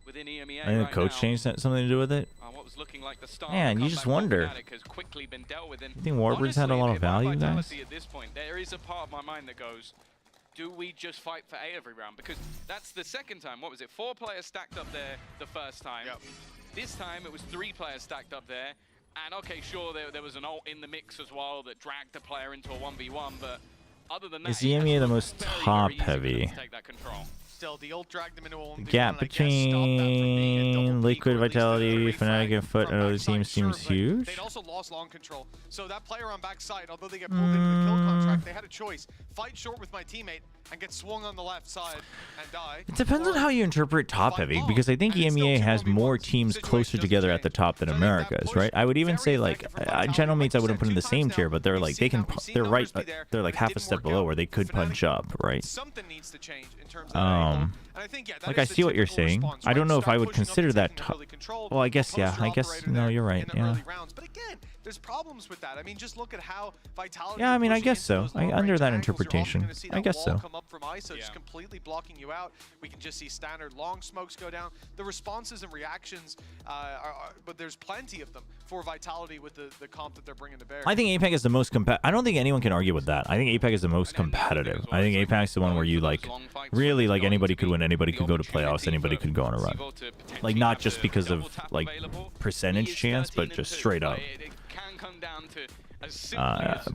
within EMEA I think the right coach now. changed something to do with it. What was looking like the start Man, of you the just comeback for wonder. Fnatic has quickly been dealt with. And You think Warbirds had a lot of value, honestly, guys? Vitality at this point, there is a part of my mind that goes, do we just fight for A every round? Because that's the second time. What was it? 4 players stacked up there the first time. This time it was 3 players stacked up there. And okay, sure, there was an ult in the mix as well that dragged the player into a 1v1, but other than that, Is EMEA the most top heavy? take that control. Still, the ult dragged them into a 1v1. Gap between Liquid, Vitality, Fnatic, and Foot and other teams seems huge. They'd also lost long control. So that player on backside, although they get pulled into the kill contract, they had a choice. Fight short with my teammate and get swung on the left side and die. It depends on how you interpret top heavy, because I think EMEA has more teams closer together at the top than America's, right? I would even say like General Mates I wouldn't put in the same tier, but they're like they're right, they're like half a step below where they could punch up, right? Something needs to change in terms of like I see what you're saying. I don't know if I would consider that top. Well, I guess yeah. I guess no, you're right. Yeah. But again, there's problems with that. I mean, just look at how Vitality. Yeah, I mean, I guess so. Under that interpretation, I guess so. Come up from ISO, just completely blocking you out. We can just see standard long smokes go down. The responses and reactions, but there's plenty of them for Vitality with the comp that they're bringing to bear. I think APAC is the most I don't think anyone can argue with that. I think APAC is the most competitive. I think APAC is the one where you like really like anybody could win, anybody could go to playoffs, anybody could go on a run. Like not just because of like percentage chance, but just straight up.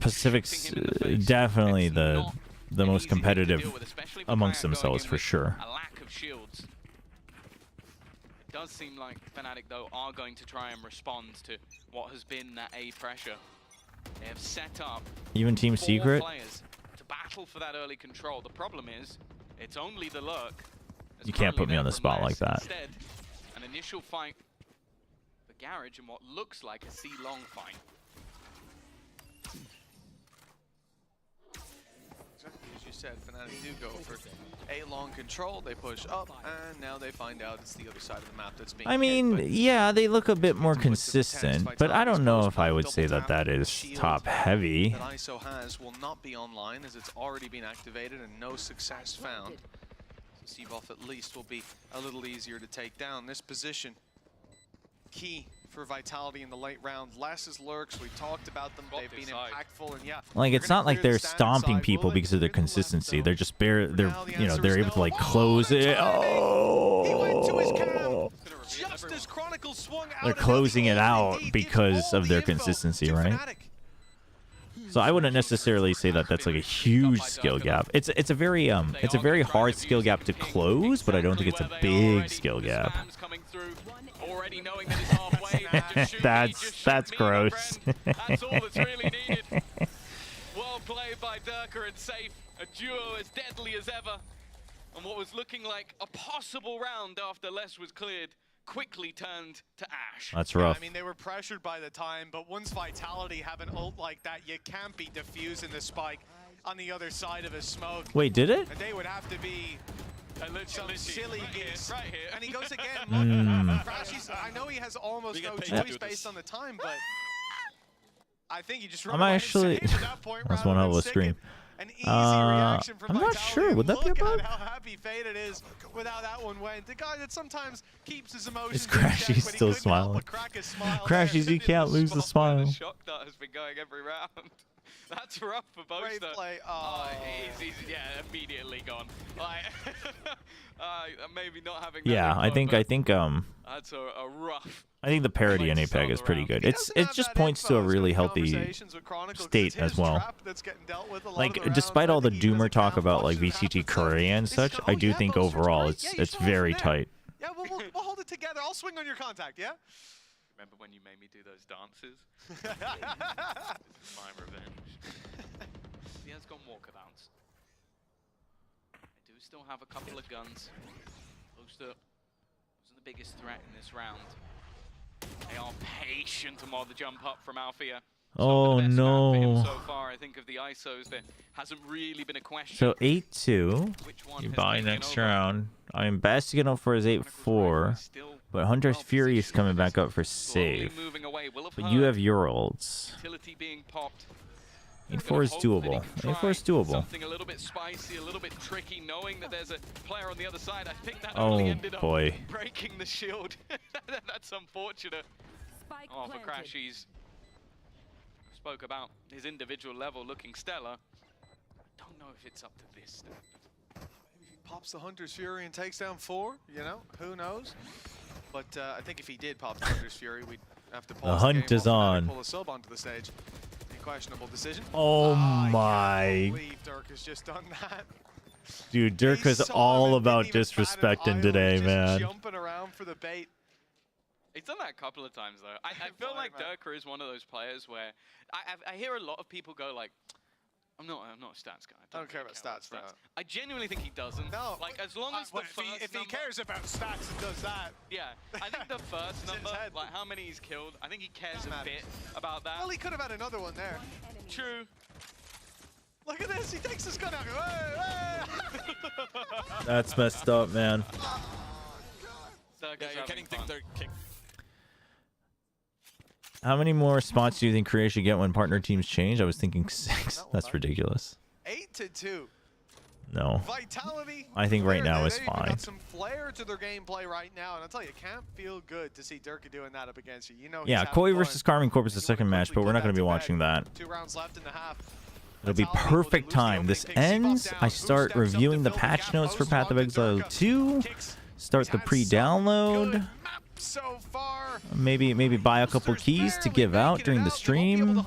Pacific's definitely the most competitive amongst themselves for sure. A lack of shields. It does seem like Fnatic though are going to try and respond to what has been that A pressure. They have set up Even Team 4 Secret. players to battle for that early control. The problem is it's only the lurk. You can't put me on the spot like that. Instead, an initial fight for Garage and what looks like a C-long fight. As you said, Fnatic do go for a long control. They push up, and now they find out it's the other side of the map that's being I mean, yeah, they look a bit more consistent, but I don't know if I would say that that is top heavy. that ISO has will not be online as it's already been activated and no success found. So C-Buff at least will be a little easier to take down. This position, key for Vitality in the late round. Less is lurks. We talked about them. They've been impactful, and yeah. Like it's not like they're stomping people because of their consistency. They're just they're able to like close it. Oh, they're closing it out because of their consistency, right? So I wouldn't necessarily say that that's like a huge skill gap. It's a very hard skill gap to close, but I don't think it's a big skill gap. Already knowing that it's halfway. That's gross. That's all that's really needed. Well played by Durka and Safe. A duo as deadly as ever. And what was looking like a possible round after Les was cleared quickly turned to ash. That's rough. I mean, they were pressured by the time, but once Vitality have an ult like that, you can't be defusing the spike on the other side of a smoke. Wait, did it? And they would have to be some silly beats. Right here. And he goes again. Crashies, I know he has almost no choice based on the time, but I think he just I'm actually. That's one hell of a stream. I'm not sure. Would that be a bug? How happy Faded is with how that one went. The guy that sometimes keeps his emotions. Is Crashy still smiling? Crashies, you can't lose the smile. Shock dart has been going every round. That's rough for both. Great play. He's yeah, immediately gone. Like, maybe not having. Yeah, I think that's a rough. I think the parity in APEC is pretty good. It just points to a really healthy state as well. Like despite all the doomer talk about like VCT Korea and such, I do think overall it's very tight. Yeah, we'll hold it together. I'll swing on your contact. Yeah. Remember when you made me do those dances? This is my revenge. He has gone walkabouts. They do still have a couple of guns. Those are the biggest threat in this round. They are patient to mod the jump up from Althea. Oh no. So far, I think of the ISOs, there hasn't really been a question. So 8-2. You buy next round. I'm basking up for his 8-4. But Hunter's Fury is coming back up for save. But you have your ults. Utility being popped. 8-4 is doable. 8-4 is doable. Something a little bit spicy, a little bit tricky, knowing that there's a player on the other side. I think that Oh, only ended boy. up breaking the shield. That's unfortunate. Oh, for Crash, he's spoke about his individual level looking stellar. I don't know if it's up to this standard. Maybe he pops the Hunter's Fury and takes down 4, you know, who knows? But I think if he did pop the Hunter's Fury, we'd have to pause The hunt game is while Fnatic on. pull a sub onto the stage. A questionable decision. Oh I my. can't believe Dirk has just done that. Dude, Dirk was all about disrespecting today, man. Jumping around for the bait. He's done that a couple of times, though. I feel like Dirk is one of those players where I hear a lot of people go like, I'm not a stats guy. I don't care about stats. No. I genuinely think he doesn't. No. Like, as long as the first if he number, cares about stats and does that. Yeah, I think the first number, like how many he's killed, I think he cares a bit about that. Well, he could have had another one there. True. Look at this. He takes his gun out. Hey, hey. That's messed up, man. Yeah, you're getting Dirk kicked. How many more spots do you think Korea should get when partner teams change? I was thinking 6. That's ridiculous. 8-2. No. Vitality. I think right now is they've fine. got some flair to their gameplay right now, and I'll tell you, it can't feel good to see Dirk doing that up against you. You know, Yeah, KOE versus Carmine Corp is the second match, but we're not going to be watching that. 2 rounds left in the half. It'll be perfect time. This ends. I start reviewing the patch notes for Path of Exile 2. Start the pre-download. So far. Maybe buy a couple keys to give out during the stream.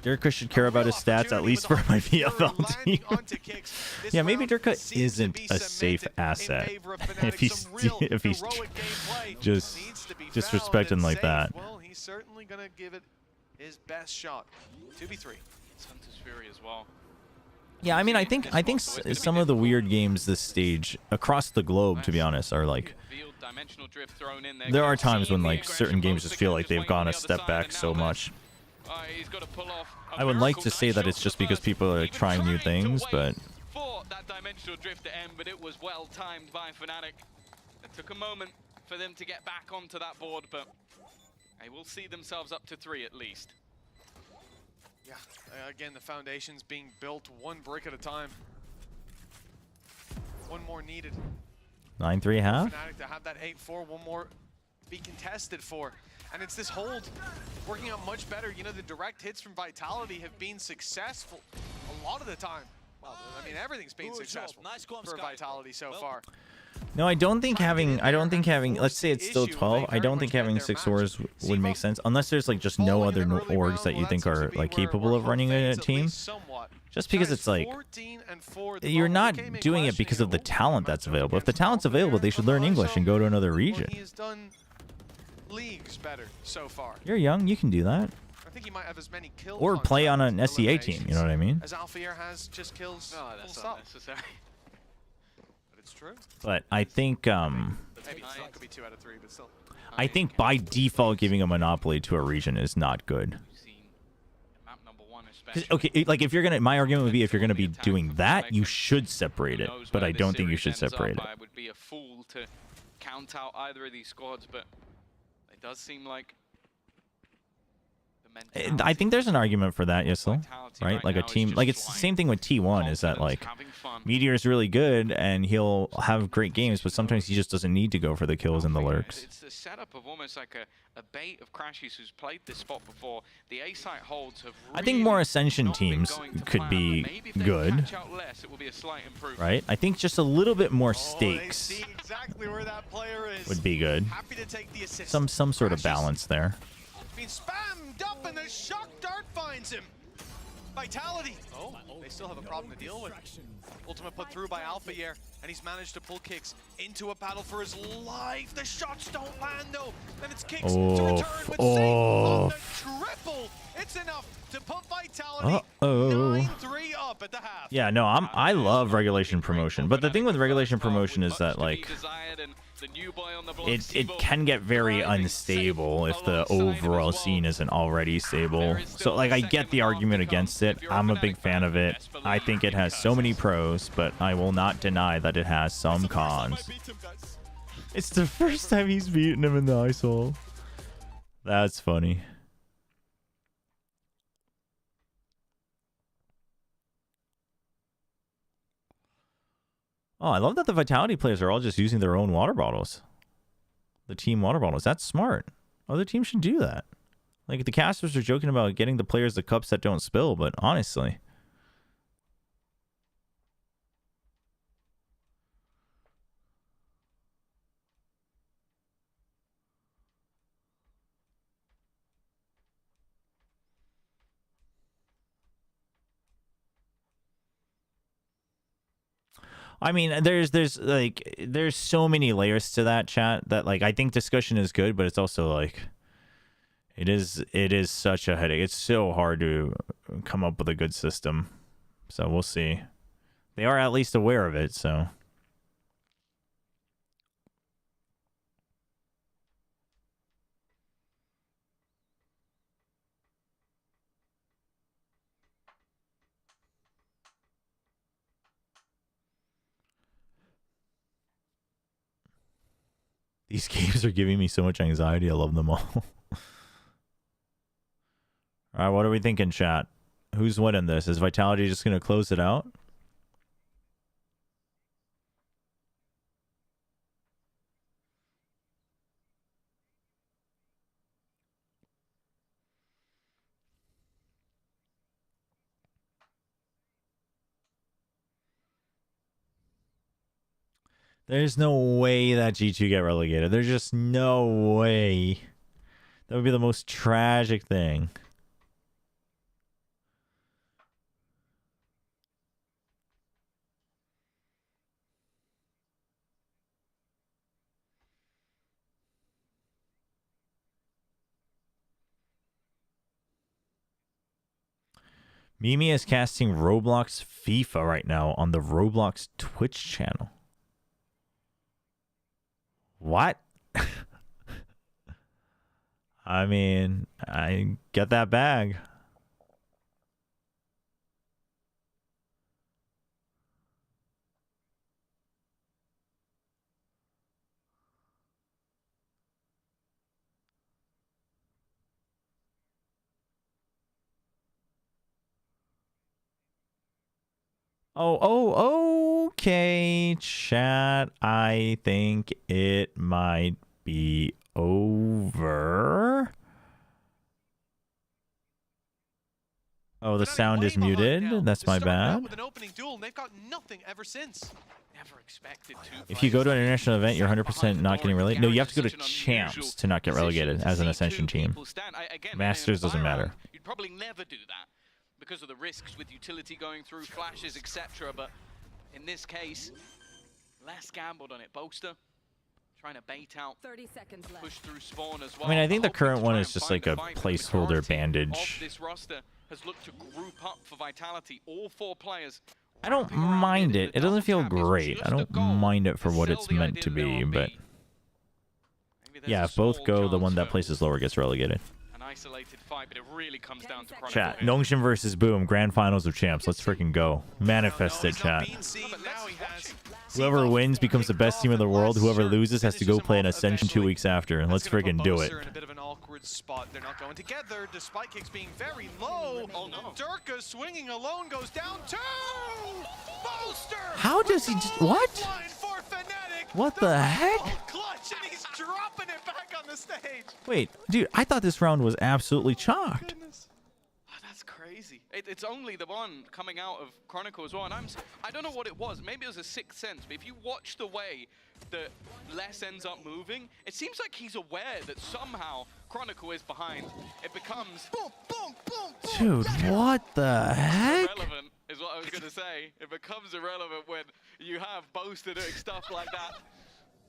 Dirka should care about his stats, at least for my VFL team. Yeah, maybe Dirka isn't a safe asset if he's just disrespecting like that. Well, he's certainly gonna give it his best shot. 2v3. Hunter's Fury as well. Yeah, I mean, I think some of the weird games this stage across the globe, to be honest, are like. There are times when like certain games just feel like they've gone a step back so much. I would like to say that it's just because people are like, trying new things, but For that dimensional drift to end, but it was well timed by Fnatic. It took a moment for them to get back onto that board, but they will see themselves up to 3 at least. Yeah, again, the foundation's being built 1 brick at a time. 1 more needed. 9-3 half. Fnatic to have that 8-4, 1 more to be contested for. And it's this hold working out much better. You know, the direct hits from Vitality have been successful a lot of the time. Well, I mean, everything's been successful for Vitality so far. No, I don't think having, let's say it's still 12, I don't think having 6 ores would make sense, unless there's like just no other orgs that you think are like capable of running a team. Just because it's like, you're not doing it because of the talent that's available. If the talent's available, they should learn English and go to another region. He has done leagues better so far. You're young, you can do that. I think he might have as many kills Or play on an SEA team, you know what I mean? As Alfier has just kills. No, that's not necessary. But it's true. But I think, Maybe it's not, could be 2 out of 3, but still. I think by default giving a monopoly to a region is not good. Okay, like if you're gonna, my argument would be if you're gonna be doing that, you should separate it. But I don't think you should separate it. I would be a fool to count out either of these squads, but it does seem like I think there's an argument for that, Yisel, right? Like a team, like it's the same thing with T1, is that like Meteor is really good and he'll have great games, but sometimes he just doesn't need to go for the kills and the lurks. It's the setup of almost like a bait of Crashies who's played this spot before. The A site holds have I think more Ascension teams could be good, right? I think just a little bit more stakes would be good. Some sort of balance there. Being spammed up and the shock dart finds him. Vitality. Oh, they still have a problem to deal with. Ultimate put through by Alfier, and he's managed to pull Kicks into a battle for his life. The shots don't land though. Then it's Kicks to return with save on the triple. It's enough to put Vitality 9-3 up at the half. Yeah, no, I love regulation promotion, but the thing with regulation promotion is that like it can get very unstable if the overall scene isn't already stable. So like I get the argument against it. I'm a big fan of it. I think it has so many pros, but I will not deny that it has some cons. It's the first time he's beaten him in the ice hole. That's funny. Oh, I love that the Vitality players are all just using their own water bottles. The team water bottles. That's smart. Other teams should do that. Like, the casters are joking about getting the players the cups that don't spill, but honestly. I mean, there's so many layers to that, chat, that like I think discussion is good, but it's also like it is such a headache. It's so hard to come up with a good system. So we'll see. They are at least aware of it, so. These games are giving me so much anxiety. I love them all. All right, what are we thinking, chat? Who's winning this? Is Vitality just going to close it out? There's no way that G2 get relegated. There's just no way. That would be the most tragic thing. Mimi is casting Roblox FIFA right now on the Roblox Twitch channel. What? I mean, I get that bag. Oh, okay, chat. I think it might be over. Oh, the sound is muted. That's my bad. With an opening duel, and they've got nothing ever since. Never expected to. If you go to an international event, you're 100% not getting relegated. No, you have to go to champs to not get relegated as an Ascension team. Masters doesn't matter. You'd probably never do that because of the risks with utility going through, flashes, etc. But in this case, less gambled on it. Boaster trying to bait out, 30 seconds left. Push through spawn as well. I mean, I think the current one is just like a placeholder bandage. This roster has looked to group up for Vitality. All 4 players. I don't mind it. It doesn't feel great. I don't mind it for what it's meant to be, but yeah, if both go, the one that places lower gets relegated. An isolated fight, but it really comes down to Chat, Nongshin versus Boom, grand finals of champs. Let's freaking go. Manifest it, chat. Whoever wins becomes the best team in the world. Whoever loses has to go play an Ascension 2 weeks after. Let's freaking do it. In a bit of an awkward spot. They're not going together, despite kicks being very low. Oh no. Durka swinging alone goes down too. Boaster. How does he just, what? What the heck? Clutch, and he's dropping it back on the stage. Wait, dude, I thought this round was absolutely chalked. Oh, that's crazy. It's only the one coming out of Chronicle as well, and I don't know what it was. Maybe it was a sixth sense, but if you watch the way that Les ends up moving, it seems like he's aware that somehow Chronicle is behind. It becomes boom, boom, boom, boom. Dude, what the heck? Irrelevant is what I was going to say. It becomes irrelevant when you have Boaster doing stuff like that.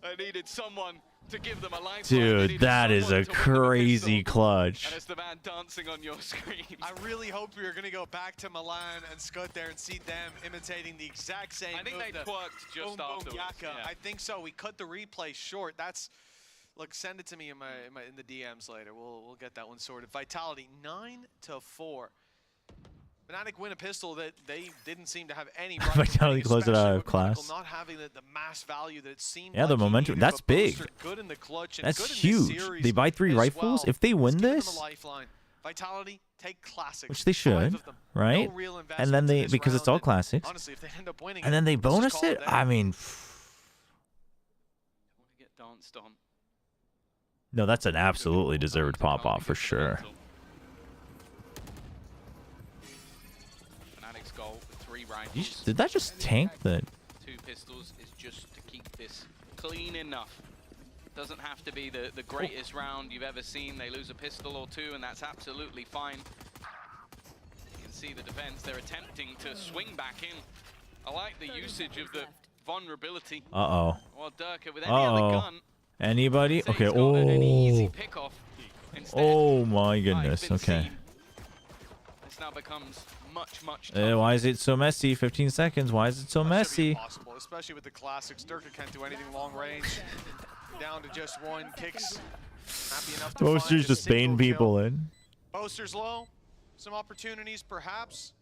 I needed someone to give them a lifeline. Dude, that is a crazy clutch. And it's the man dancing on your screen. I really hoped we were going to go back to Milan and Scud there and see them imitating the exact same I think move, they twerked just afterwards. Yeah. I think so. We cut the replay short. That's... Look, send it to me in the DMs later. We'll get that one sorted. Vitality 9-4. Fnatic win a pistol that they didn't seem to have any. Vitality closed it out of class. Not having the mass value that it seemed. Yeah, the momentum. That's big. That's huge. They buy 3 rifles. If they win this, Vitality take classics. which they 5 should, of them. right? No real And then investment they, in this because it's round, all and classics, honestly, if they end up winning and then they let's just bonus call it. there. I mean, Get danced on. no, that's an absolutely deserved pop off for sure. Fnatic's goal with 3 rifles. Did that just tank the? 2 pistols is just to keep this clean enough. Doesn't have to be the greatest round you've ever seen. They lose a pistol or 2, and that's absolutely fine. You can see the defense. They're attempting to swing back in. I like the usage of the vulnerability. Uh-oh. Well, Durka with any other gun. Anybody? Okay. Oh my goodness. Okay. This now becomes much Why is it so messy? 15 seconds. Why is it so messy? Possible, especially with the classics. Durka can't do anything long range. Down to just 1. Kicks happy enough to Boaster's find a just baiting single people kill. in. Boaster's low. Some opportunities, perhaps.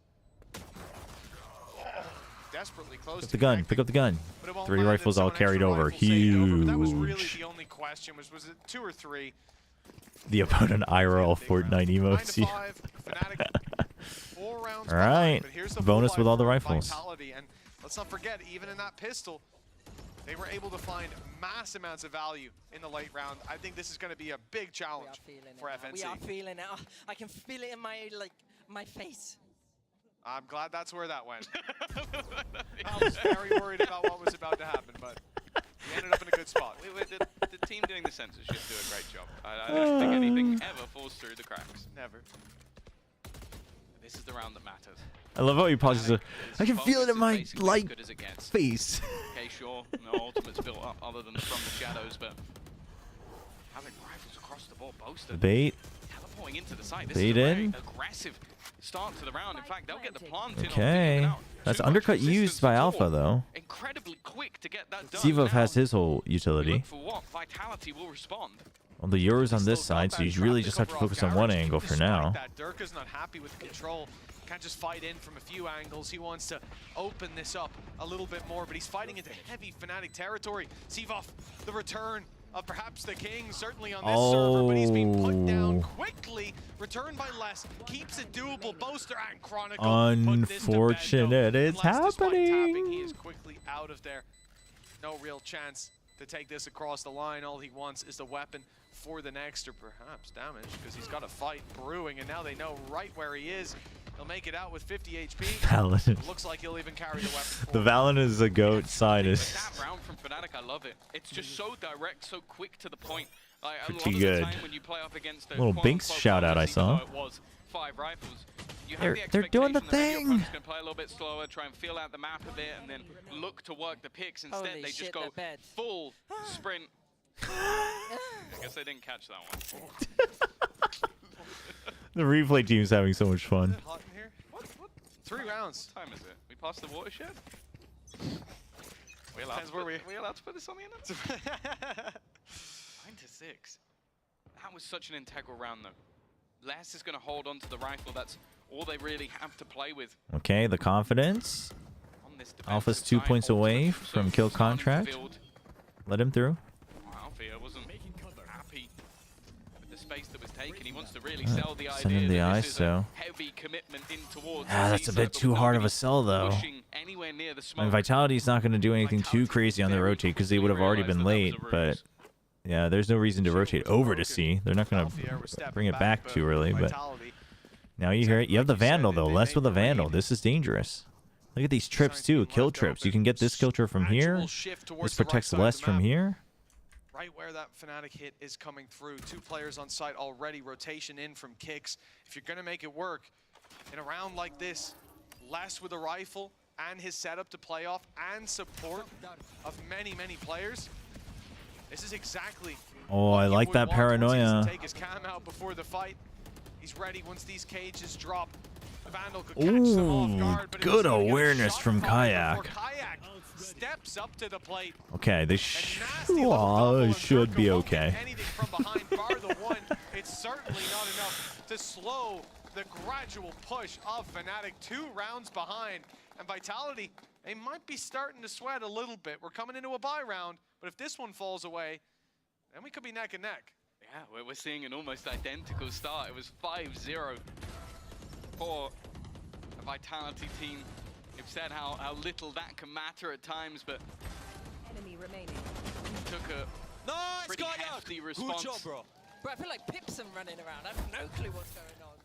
Desperately close. Pick up the gun. Pick up the gun. 3 rifles all carried over. But that was really Huge. the only question. Was it 2 or 3? The opponent IRL Fortnite emotes. All right. Bonus with all the rifles. Vitality. And let's not forget, even in that pistol, they were able to find mass amounts of value in the late round. I think this is going to be a big challenge for FNC. We are feeling it. I can feel it in my face. I'm glad that's where that went. I was very worried about what was about to happen, but we ended up in a good spot. The team doing the censorship do a great job. I don't think anything ever falls through the cracks. Never. This is the round that matters. I love how he pauses. I can feel it in my light face. Okay, sure. No ultimate's built up other than from the shadows, but having rifles across the board, Boaster. Bait. Teleporting into the site. This Bait is a very in. aggressive start to the round. In fact, they'll get the plant in. Okay. That's undercut used by Alpha though. Incredibly quick to get that done. Zivov has his whole utility. For what? Vitality will respond. Well, the Euro's on this side, so you really just have to focus on one angle for now. Durka's not happy with the control. Can't just fight in from a few angles. He wants to open this up a little bit more, but he's fighting into heavy Fnatic territory. Zivov, the return of perhaps the king, certainly on this server, but he's being put down quickly. Returned by less, keeps it doable. Boaster and Chronicle. Unfortunate, it's happening. He is quickly out of there. No real chance to take this across the line. All he wants is the weapon for the next, or perhaps damage, because he's got a fight brewing, and now they know right where he is. He'll make it out with 50 HP. Valen. Looks like he'll even carry the weapon. The Valen is a goat side is That round from Fnatic, I love it. It's just so direct, so quick to the point. Like, pretty a lot of good. the time when you play up against a Little Binks shout out I saw. it was 5 rifles. You have the They're doing the expectation that maybe your thing. opponent's gonna play a little bit slower, try and feel out the map a bit, and then look to work the picks. Instead, Holy they just shit, go that bed. full sprint. I guess they didn't catch that one. The replay team's having so much fun. Hot in here? What? 3 rounds. What time is it? We passed the watershed? We allowed, Depends where we allowed to put this on the internet? 9-6. That was such an integral round, though. Les is going to hold on to the rifle. That's all they really have to play with. Okay, the confidence. On this Alpha's 2 points away from kill contract. Let him through. Alfia wasn't happy with the space that was taken. He wants to really sell the Send him idea the that eye, this is so. a heavy commitment in towards That's a bit too hard of a sell, though. anywhere near the I smoke. mean, Vitality's not going to do anything too crazy on the rotate because they would have already been late, but yeah, there's no reason to rotate over to C. They're not going to bring it back too early, but now you hear it. You have the Vandal, though. Less with the Vandal. This is dangerous. Look at these trips, too. Kill trips. You can get this kill trip from here. This protects less from here. Right where that Fnatic hit is coming through. 2 players on site already. Rotation in from kicks. If you're going to make it work in a round like this, less with a rifle and his setup to play off and support of many, many players, this is exactly. Oh, I like that paranoia. Take his cam out before the fight. He's ready once these cages drop. The Vandal could catch them off guard, but good awareness from Kayak. Kayak steps up to the plate. Okay, they should be okay. Anything from behind bar the one, it's certainly not enough to slow the gradual push of Fnatic. 2 rounds behind, and Vitality, they might be starting to sweat a little bit. We're coming into a bye round, but if this one falls away, then we could be neck and neck. They Yeah, we're seeing an almost identical start. It was 5-0 for a Vitality team. They've said how little that can matter at times, but enemy remaining. Took a pretty hefty response. Good job, bro. Bro, I feel like Pipson running around. I have no clue what's going on.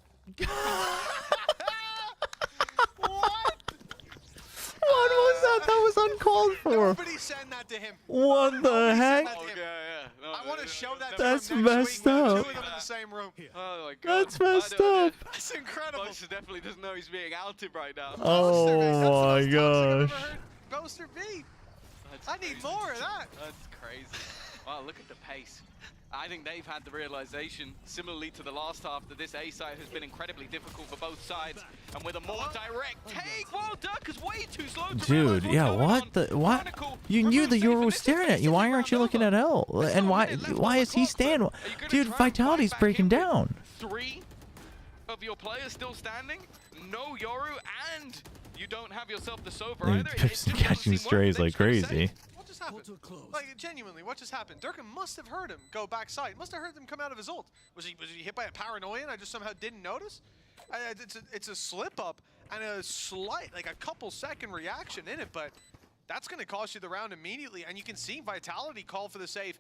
What was that? That was uncalled for. Nobody sent that to him. What the heck? I want to show that That's to him next messed week when up. the two of them in the same room. Oh my god. That's messed up. That's incredible. Boaster definitely doesn't know he's being outed right now. Oh my gosh. Boaster B. I need more of that. That's crazy. Wow, look at the pace. I think they've had the realization, similarly to the last half, that this A side has been incredibly difficult for both sides. And with a more direct take, well, Dirk is way too slow to Dude, yeah, what the what? You knew the Euro was staring at you. Why aren't you looking at L? And why is he staying? Dude, Vitality's breaking down. 3 of your players still standing, no Yoru, and you don't have yourself the Sova Dude, either. Pip's catching strays like crazy. What just happened? Like, genuinely, what just happened? Durkin must have heard him go backside. Must have heard him come out of his ult. Was he hit by a paranoia and I just somehow didn't notice? It's a slip up and a slight, like a couple second reaction in it, but that's going to cost you the round immediately. And you can see Vitality call for the save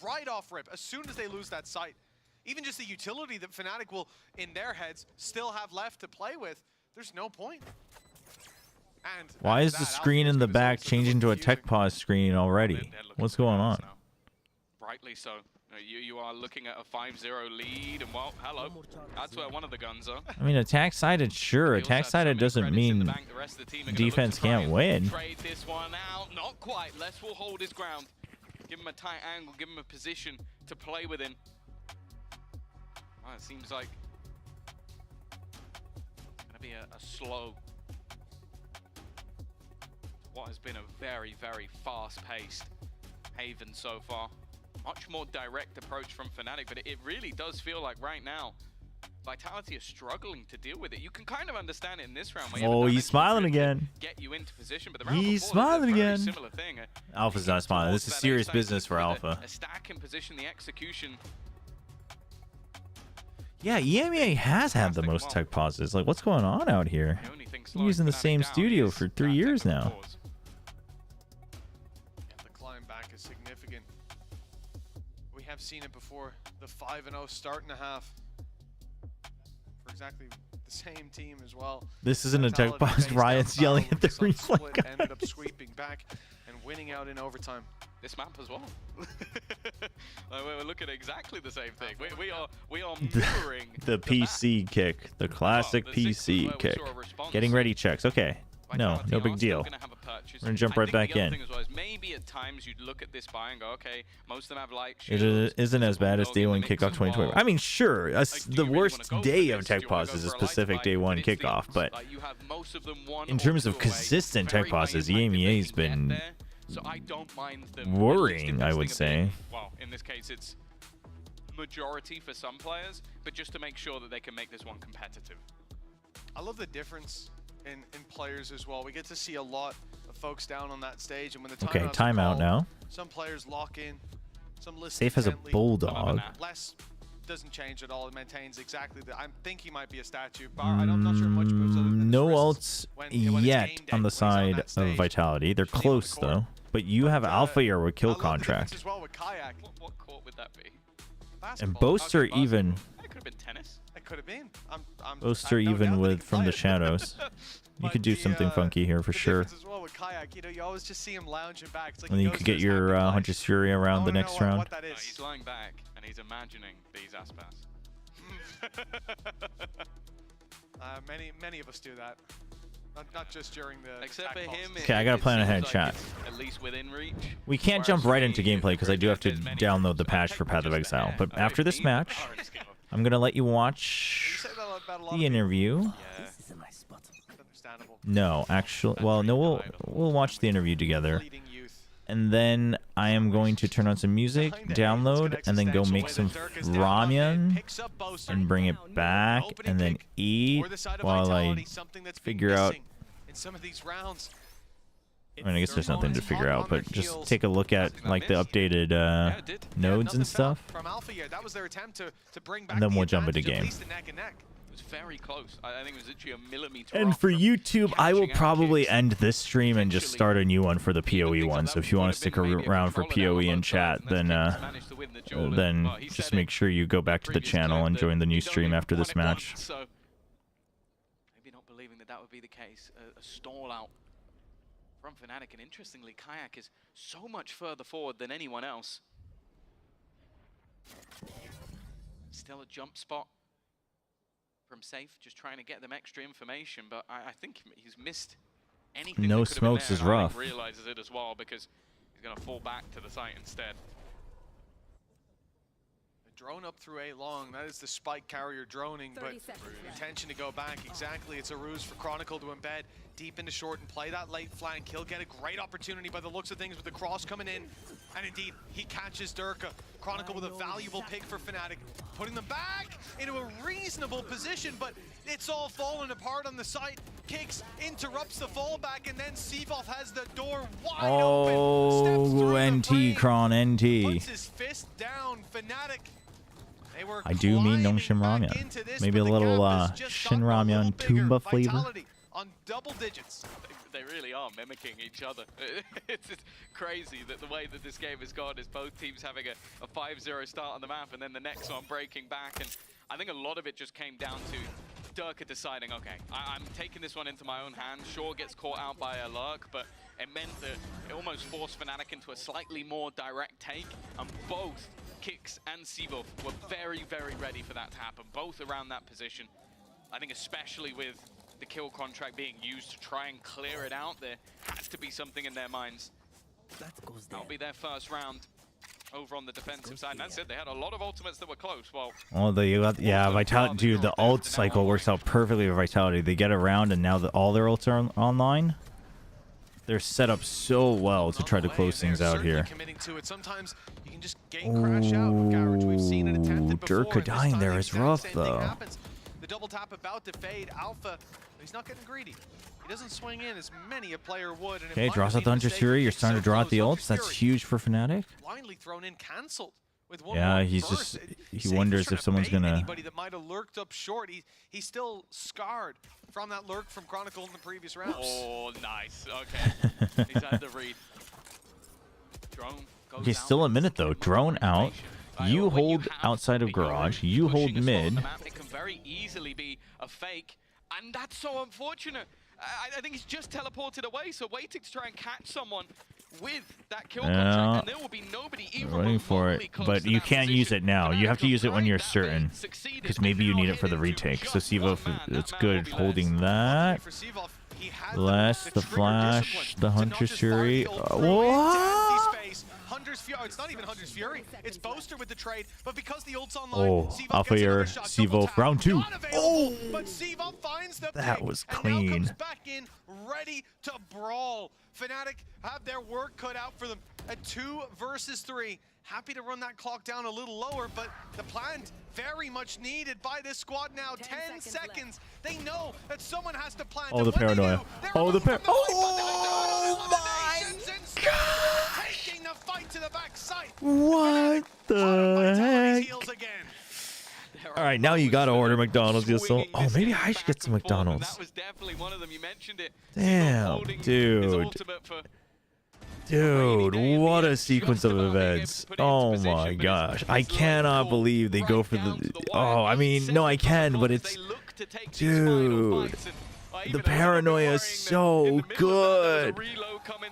right off rip as soon as they lose that sight. Even just the utility that Fnatic will, in their heads, still have left to play with, there's no point. And Why is the screen in the back changing to a tech pause screen already? What's going on? Rightly so. You are looking at a 5-0 lead, and well, hello. That's where one of the guns are. I mean, attack-sided, sure. Attack-sided doesn't mean defense can't win. Trade this one out. Not quite. Les will hold his ground. Give him a tight angle. Give him a position to play within. Well, it seems like it's going to be a slow. What has been a very, very fast-paced Haven so far. Much more direct approach from Fnatic, but it really does feel like right now Vitality is struggling to deal with it. You can kind of understand it in this round. Oh, he's smiling again. Get you into position, but the round he's before, smiling very again. Similar thing. Alpha's not smiling. This is serious business for Alpha. A stack in position, the execution. Yeah, EMEA has had the most tech pauses. Like, what's going on out here? We're using the same studio for 3 years now. The climb back is significant. We have seen it before. The 5-0 start and a half for exactly the same team as well. This isn't a tech pause. Riot's yelling at the replay. Ended up sweeping back and winning out in overtime. This map as well. We're looking at exactly the same thing. We are mirroring the PC kick, the classic PC kick. Getting ready checks. Okay. No big deal. We're gonna jump right back in. Maybe at times you'd look at this buy and go, okay, most of them have light It isn't as bad as day one kickoff 2020. I mean, sure, the worst day of tech pauses is Pacific day one kickoff, but in terms of consistent tech pauses, EMEA's been worrying, I would say. Well, in this case, it's majority for some players, but just to make sure that they can make this one competitive. I love the difference in players as well. We get to see a lot of folks down on that stage, and when the timeout now. Some players lock in, some listen Safe has a intently. bulldog. Less doesn't change at all. It maintains exactly the. I think he might be a statue. I'm not sure much moves other than No ults yet on the side of Vitality. They're close though. But you have Alpha Air with kill contract. as well with Kayak. What court would that be? And Boaster even. That could have been tennis. It could have been. Boaster even with from the shadows. You could do something funky here for sure. As well with Kayak, you always just see him lounging back. It's like And then you could get your Hunter's Fury around the next round. No, he's lying back and he's imagining these Aspas. Many of us do that. Not just during the. Except for him. Okay, I gotta plan ahead, chat. At least within reach. We can't jump right into gameplay because I do have to download the patch for Path of Exile. But after this match, I'm gonna let you watch the interview. No, actually, well, no, we'll watch the interview together, and then I am going to turn on some music, download, and then go make some ramen and bring it back, and then eat while I figure out in some of these rounds. I mean, I guess there's nothing to figure out, but just take a look at like the updated nodes and stuff, From Alpha here. That was their attempt to bring back and then the we'll jump into advantage, at game. least a neck and neck. It was very close. I think it was literally a millimeter. And off for from YouTube, I will catching out probably kicks. end this stream and just start a new one for the POE one. So if you want to stick around for POE and chat, then just make sure you go back to the channel and join the new stream after this match. So maybe not believing that would be the case. A stall out from Fnatic, and interestingly, Kayak is so much further forward than anyone else. Still a jump spot from Safe, just trying to get them extra information, but I think he's missed anything. No that could have been smokes there, is and I rough. think realizes it as well, because he's going to fall back to the site instead. Drone up through A long. That is the spike carrier droning, but intention to go back. Exactly. It's a ruse for Chronicle to embed deep into short and play that late flank. He'll get a great opportunity by the looks of things with the cross coming in. And indeed, he catches Durka. Chronicle with a valuable pick for Fnatic, putting them back into a reasonable position, but it's all falling apart on the site. Kicks interrupts the fallback, and then Seavoth has the door wide open. Oh, NT, Kron, NT. Puts his fist down. Fnatic. I do mean no Shinramyun. Maybe a little Shinramyun Tumba flavor. On double digits. They really are mimicking each other. It's just crazy that the way that this game has gone is both teams having a 5-0 start on the map and then the next one breaking back. And I think a lot of it just came down to Durka deciding, okay, I'm taking this one into my own hands. Shaw gets caught out by a lurk, but it meant that it almost forced Fnatic into a slightly more direct take, and both Kicks and Seavoth were very, very ready for that to happen, both around that position. I think especially with the kill contract being used to try and clear it out, there has to be something in their minds. That'll be their first round over on the defensive side. And that's it, they had a lot of ultimates that were close. Well, Yeah, Vitality, dude, the ult cycle works out perfectly with Vitality. They get around, and now that all their ults are online, they're set up so well to try to close things out here. Committing to it. Sometimes you can just game crash out with Garage. We've seen it attempted before. Durka dying there is rough, though. The double tap about to fade. Alpha, he's not getting greedy. He doesn't swing in as many a player would. Okay, draws out the Hunter's Fury. You're starting to draw out the ults. That's huge for Fnatic. Blindly thrown in, cancelled. With one Yeah, more he's burst. he wonders if someone's gonna. Anybody that might have lurked up short. He's still scarred from that lurk from Chronicle in the previous rounds. oh, nice. Okay, he's had the read. Drone goes Okay, out. still a minute though. Drone out. You hold outside of garage. You hold mid. It can very easily be a fake, and that's so unfortunate. I think he's just teleported away, so waiting to try and catch someone with that kill contract, and there will be nobody even Waiting for it, but you can't use it now. You have to use it when you're certain, because maybe you need it for the retake. So Seavoth, it's good holding that. Less the flash, the Hunter's Fury. What? Hunter's Fury. It's not even Hunter's Fury. It's Boaster with the trade, but because the ult's online, Oh, Alpha Air, Seavoth, round 2. Oh, but Seavoth finds the that pick, was and now clean. comes back in, ready to brawl. Fnatic have their work cut out for them. At 2 versus 3. Happy to run that clock down a little lower, but the plant very much needed by this squad now. 10 seconds. They know that someone has to plant. Oh, the paranoia. Oh, the paranoia. Oh my God! Taking the fight to the backside. What the heck? All right, now you gotta order McDonald's. Oh, maybe I should get some McDonald's. That was definitely one of them. You mentioned it. Damn, dude. Dude, what a sequence of events. Oh my gosh. I cannot believe they go for the... Oh, I mean, no, I can, but it's... Dude, the paranoia is so good.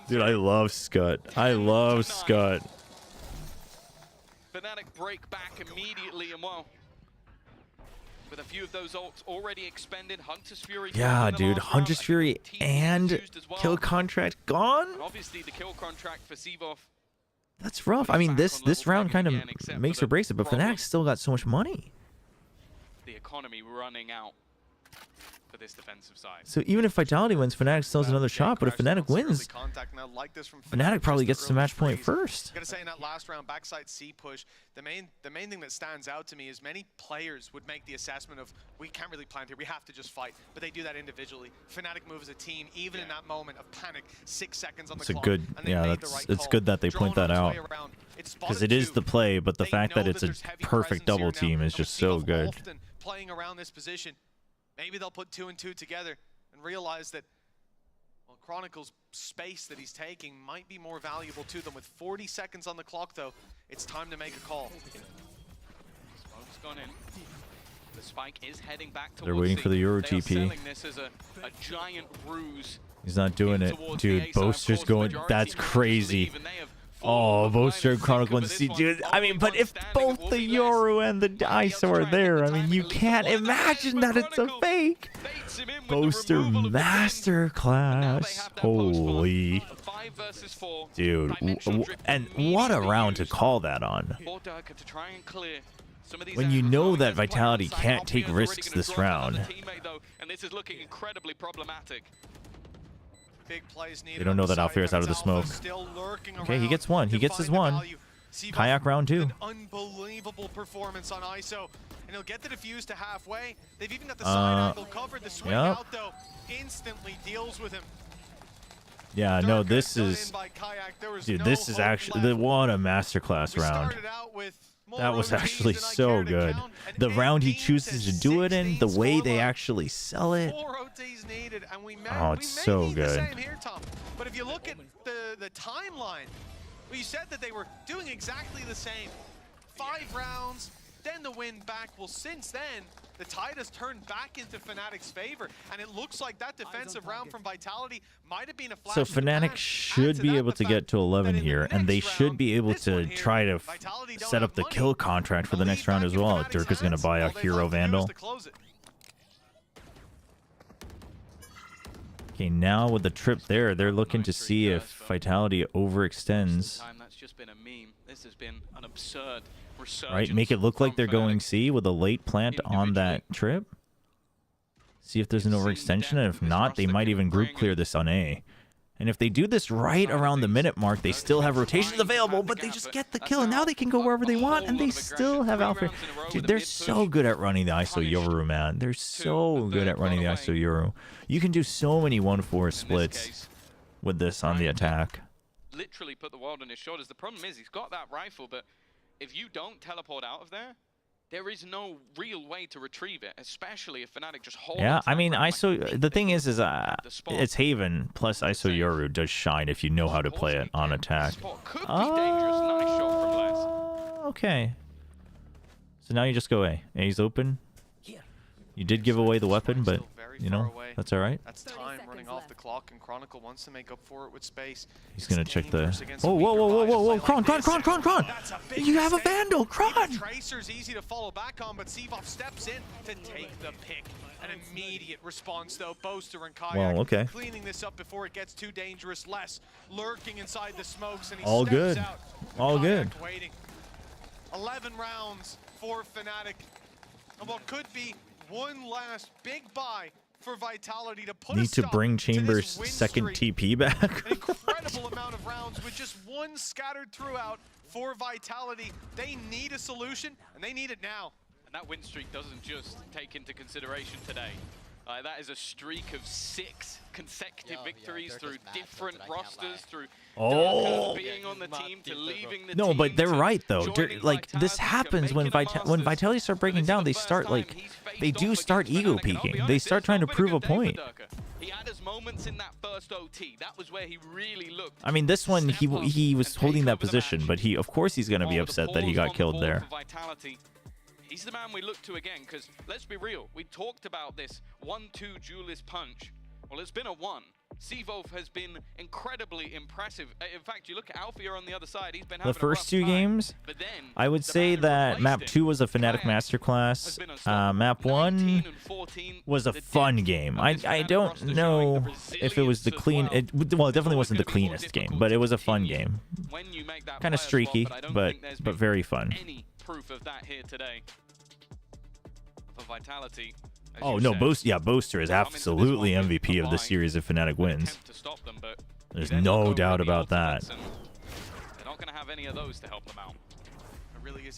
Dude, I love Scud. I love Scud. Fnatic break back immediately, and well, with a few of those ults already expended, Hunter's Fury. Yeah, dude, Hunter's Fury and kill contract gone? And obviously the kill contract for Seavoth. That's rough. I mean, this round kind of makes or breaks it, but Fnatic still got so much money. The economy running out. for this defensive side. So even if Vitality wins, Fnatic still has another shot. But if Fnatic wins, Fnatic probably gets the match point first. Gotta say, in that last round backside C push, the main thing that stands out to me is many players would make the assessment of, we can't really plant here, we have to just fight. But they do that individually. Fnatic move as a team, even in that moment of panic, 6 seconds on the clock. It's a good, yeah, it's good that they point that out, because it is the play, but the fact that it's a perfect double team is just so good. Playing around this position, maybe they'll put 2 and 2 together and realize that, well, Chronicle's space that he's taking might be more valuable to them. With 40 seconds on the clock, though, it's time to make a call. Smoke's gone in. The spike is heading back towards They're waiting for the Euro They are TP. selling this as a giant ruse. He's not doing it, dude. Boaster's going. That's crazy. Oh, Boaster and Chronicle and C, dude. I mean, but if both the Yoru and the ISO are there, I mean, you can't imagine that it's a fake. Boaster Masterclass. Holy. Dude. And what a round to call that on. When you know that Vitality can't take risks this round. And this is looking incredibly problematic. Big plays needed. They don't know that Alfear's out of the smoke. Okay, he gets one. He gets his one. Kayak round 2. Unbelievable performance on ISO. And he'll get the defuse to halfway. They've even got the side angle covered. The swing out, though, instantly deals with him. Yeah, no, this is... Dude, this is actually... What a masterclass round. That was actually so good. The round he chooses to do it in, the way they actually sell it. Oh, it's so good. But if you look at the timeline, well, you said that they were doing exactly the same. 5 rounds, then the win back. Well, since then, the tide has turned back into Fnatic's favor, and it looks like that defensive round from Vitality might have been a flash. So Fnatic should be able to get to 11 here, and they should be able to try to set up the kill contract for the next round as well. Dirk is going to buy a Hero Vandal. Okay, now with the trip there, they're looking to see if Vitality overextends. That's just been a meme. This has been an absurd resurgence. Right, make it look like they're going C with a late plant on that trip. See if there's an overextension, and if not, they might even group clear this on A. And if they do this right around the minute mark, they still have rotations available, but they just get the kill, and now they can go wherever they want, and they still have Alfred. Dude, they're so good at running the ISO Yoru, man. They're so good at running the ISO Yoru. You can do so many 1-4 splits with this on the attack. Literally put the world on his shoulders. The problem is he's got that rifle, but if you don't teleport out of there, there is no real way to retrieve it, especially if Fnatic just hold. Yeah, I mean, ISO. The thing is it's Haven plus ISO Yoru does shine if you know how to play it on attack. Okay. So now you just go A. A's open. You did give away the weapon, but you know that's all right. That's time running off the clock, and Chronicle wants to make up for it with space. He's gonna check the. Oh, whoa! Kron! You have a Vandal, Kron! Tracer's easy to follow back on, but Sevov steps in to take the pick. An immediate response, though. Boaster and Kayak well, okay. cleaning this up before it gets too dangerous. Less lurking inside the smokes, and he all steps good. out. All good. Waiting. 11 rounds for Fnatic, and what could be one last big buy for Vitality to put Need to bring Chambers' second TP back. An incredible amount of rounds with just one scattered throughout for Vitality. They need a solution, and they need it now. And that win streak doesn't just take into consideration today. That is a streak of 6 consecutive victories through different rosters, through being on the team to leaving the team. No, but they're right though. Like this happens when Vitality start breaking down. They start they do start ego peaking. They start trying to prove a point. He had his moments in that first OT. That was where he really looked. I mean, this one he was holding that position, but of course he's gonna be upset that he got killed there. He's the man we look to again, because let's be real, we talked about this 1-2 duelist punch. Well, it's been a 1. Sevov has been incredibly impressive. In fact, you look at Alfia on the other side, he's been having The first 2 games, I would say that map 2 was a Fnatic masterclass. Map 1 was a fun game. I don't know if it was the clean. Well, it definitely wasn't the cleanest game, but it was a fun game. Kind of streaky, but very fun. Any proof of that here today for Vitality. Oh no, Boaster is absolutely MVP of the series if Fnatic wins. There's no doubt about that. They're not going to have any of those to help them out.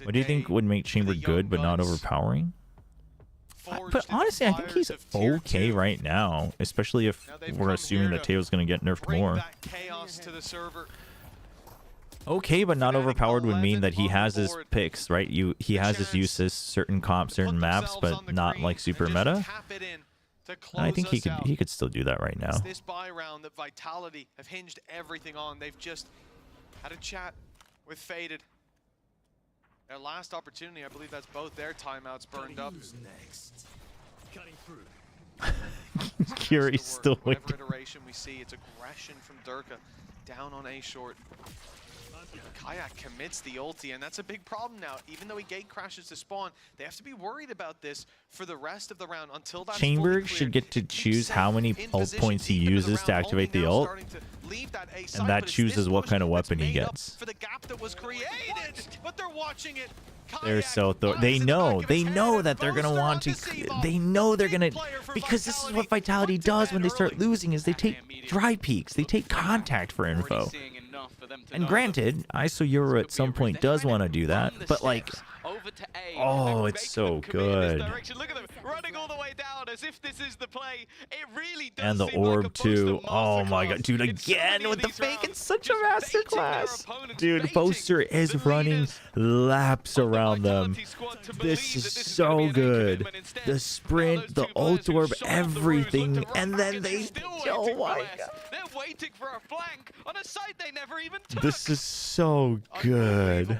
What do you think would make Chamber good but not overpowering? But honestly, I think he's okay right now, especially if we're assuming that Teo's going to get nerfed more. Chaos to the server. Okay, but not overpowered would mean that he has his picks, right? He has his uses, certain comps, certain maps, but not like super meta. I think he could still do that right now. It's this buy round that Vitality have hinged everything on. They've just had a chat with Faded. Their last opportunity, I believe that's both their timeouts burned up. Next. Cutting through. Kiri's still waiting. Whatever iteration we see, it's aggression from Durka down on A short. Kayak commits the ulti, and that's a big problem now. Even though he gate crashes to spawn, they have to be worried about this for the rest of the round until that Chamber should get to choose how many ult points he uses to activate the ult, and that chooses what kind of weapon he gets. For the gap that was created, but they're watching it. They're so they know that they're gonna want to. They know they're gonna, because this is what Vitality does when they start losing, is they take dry peeks, they take contact for info. And granted, ISO Euro at some point does want to do that, but like, oh, it's so good. Look at them running all the way down as if this is the play. It really does. And the orb too. Oh my god, dude! Again with the fake, it's such a masterclass. Dude, Boaster is running laps around them. This is so good. The sprint, the ult orb, everything, and then they. Oh my god. They're waiting for a flank on a site they never even took. This is so good.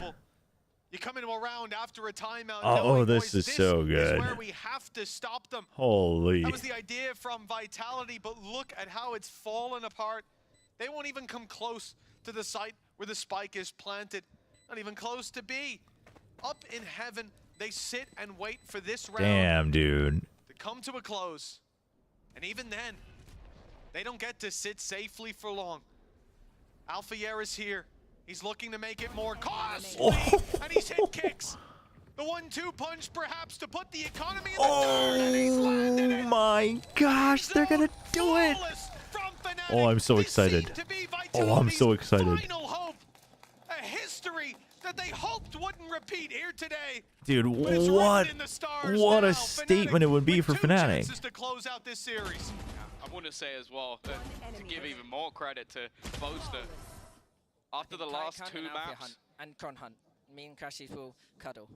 You come into a round after a timeout. Oh, this is so good. Is where we have to stop them. Holy. That was the idea from Vitality, but look at how it's fallen apart. They won't even come close to the site where the spike is planted. Not even close to B. Up in heaven, they sit and wait for this round. Damn, dude. To come to a close. And even then, they don't get to sit safely for long. Alphayer is here. He's looking to make it more costly, and he's hit kicks. The 1-2 punch, perhaps, to put the economy in the dirt, and he's landed it. Oh my gosh, they're gonna do it. Oh, I'm so excited. Oh, I'm so excited. Final hope, a history that they hoped wouldn't repeat here today. Dude, what a statement it would be for Fnatic. To close out this series. I want to say as well, to give even more credit to Boaster. After the last two maps, and Cron Hunt, me and Crashies will cuddle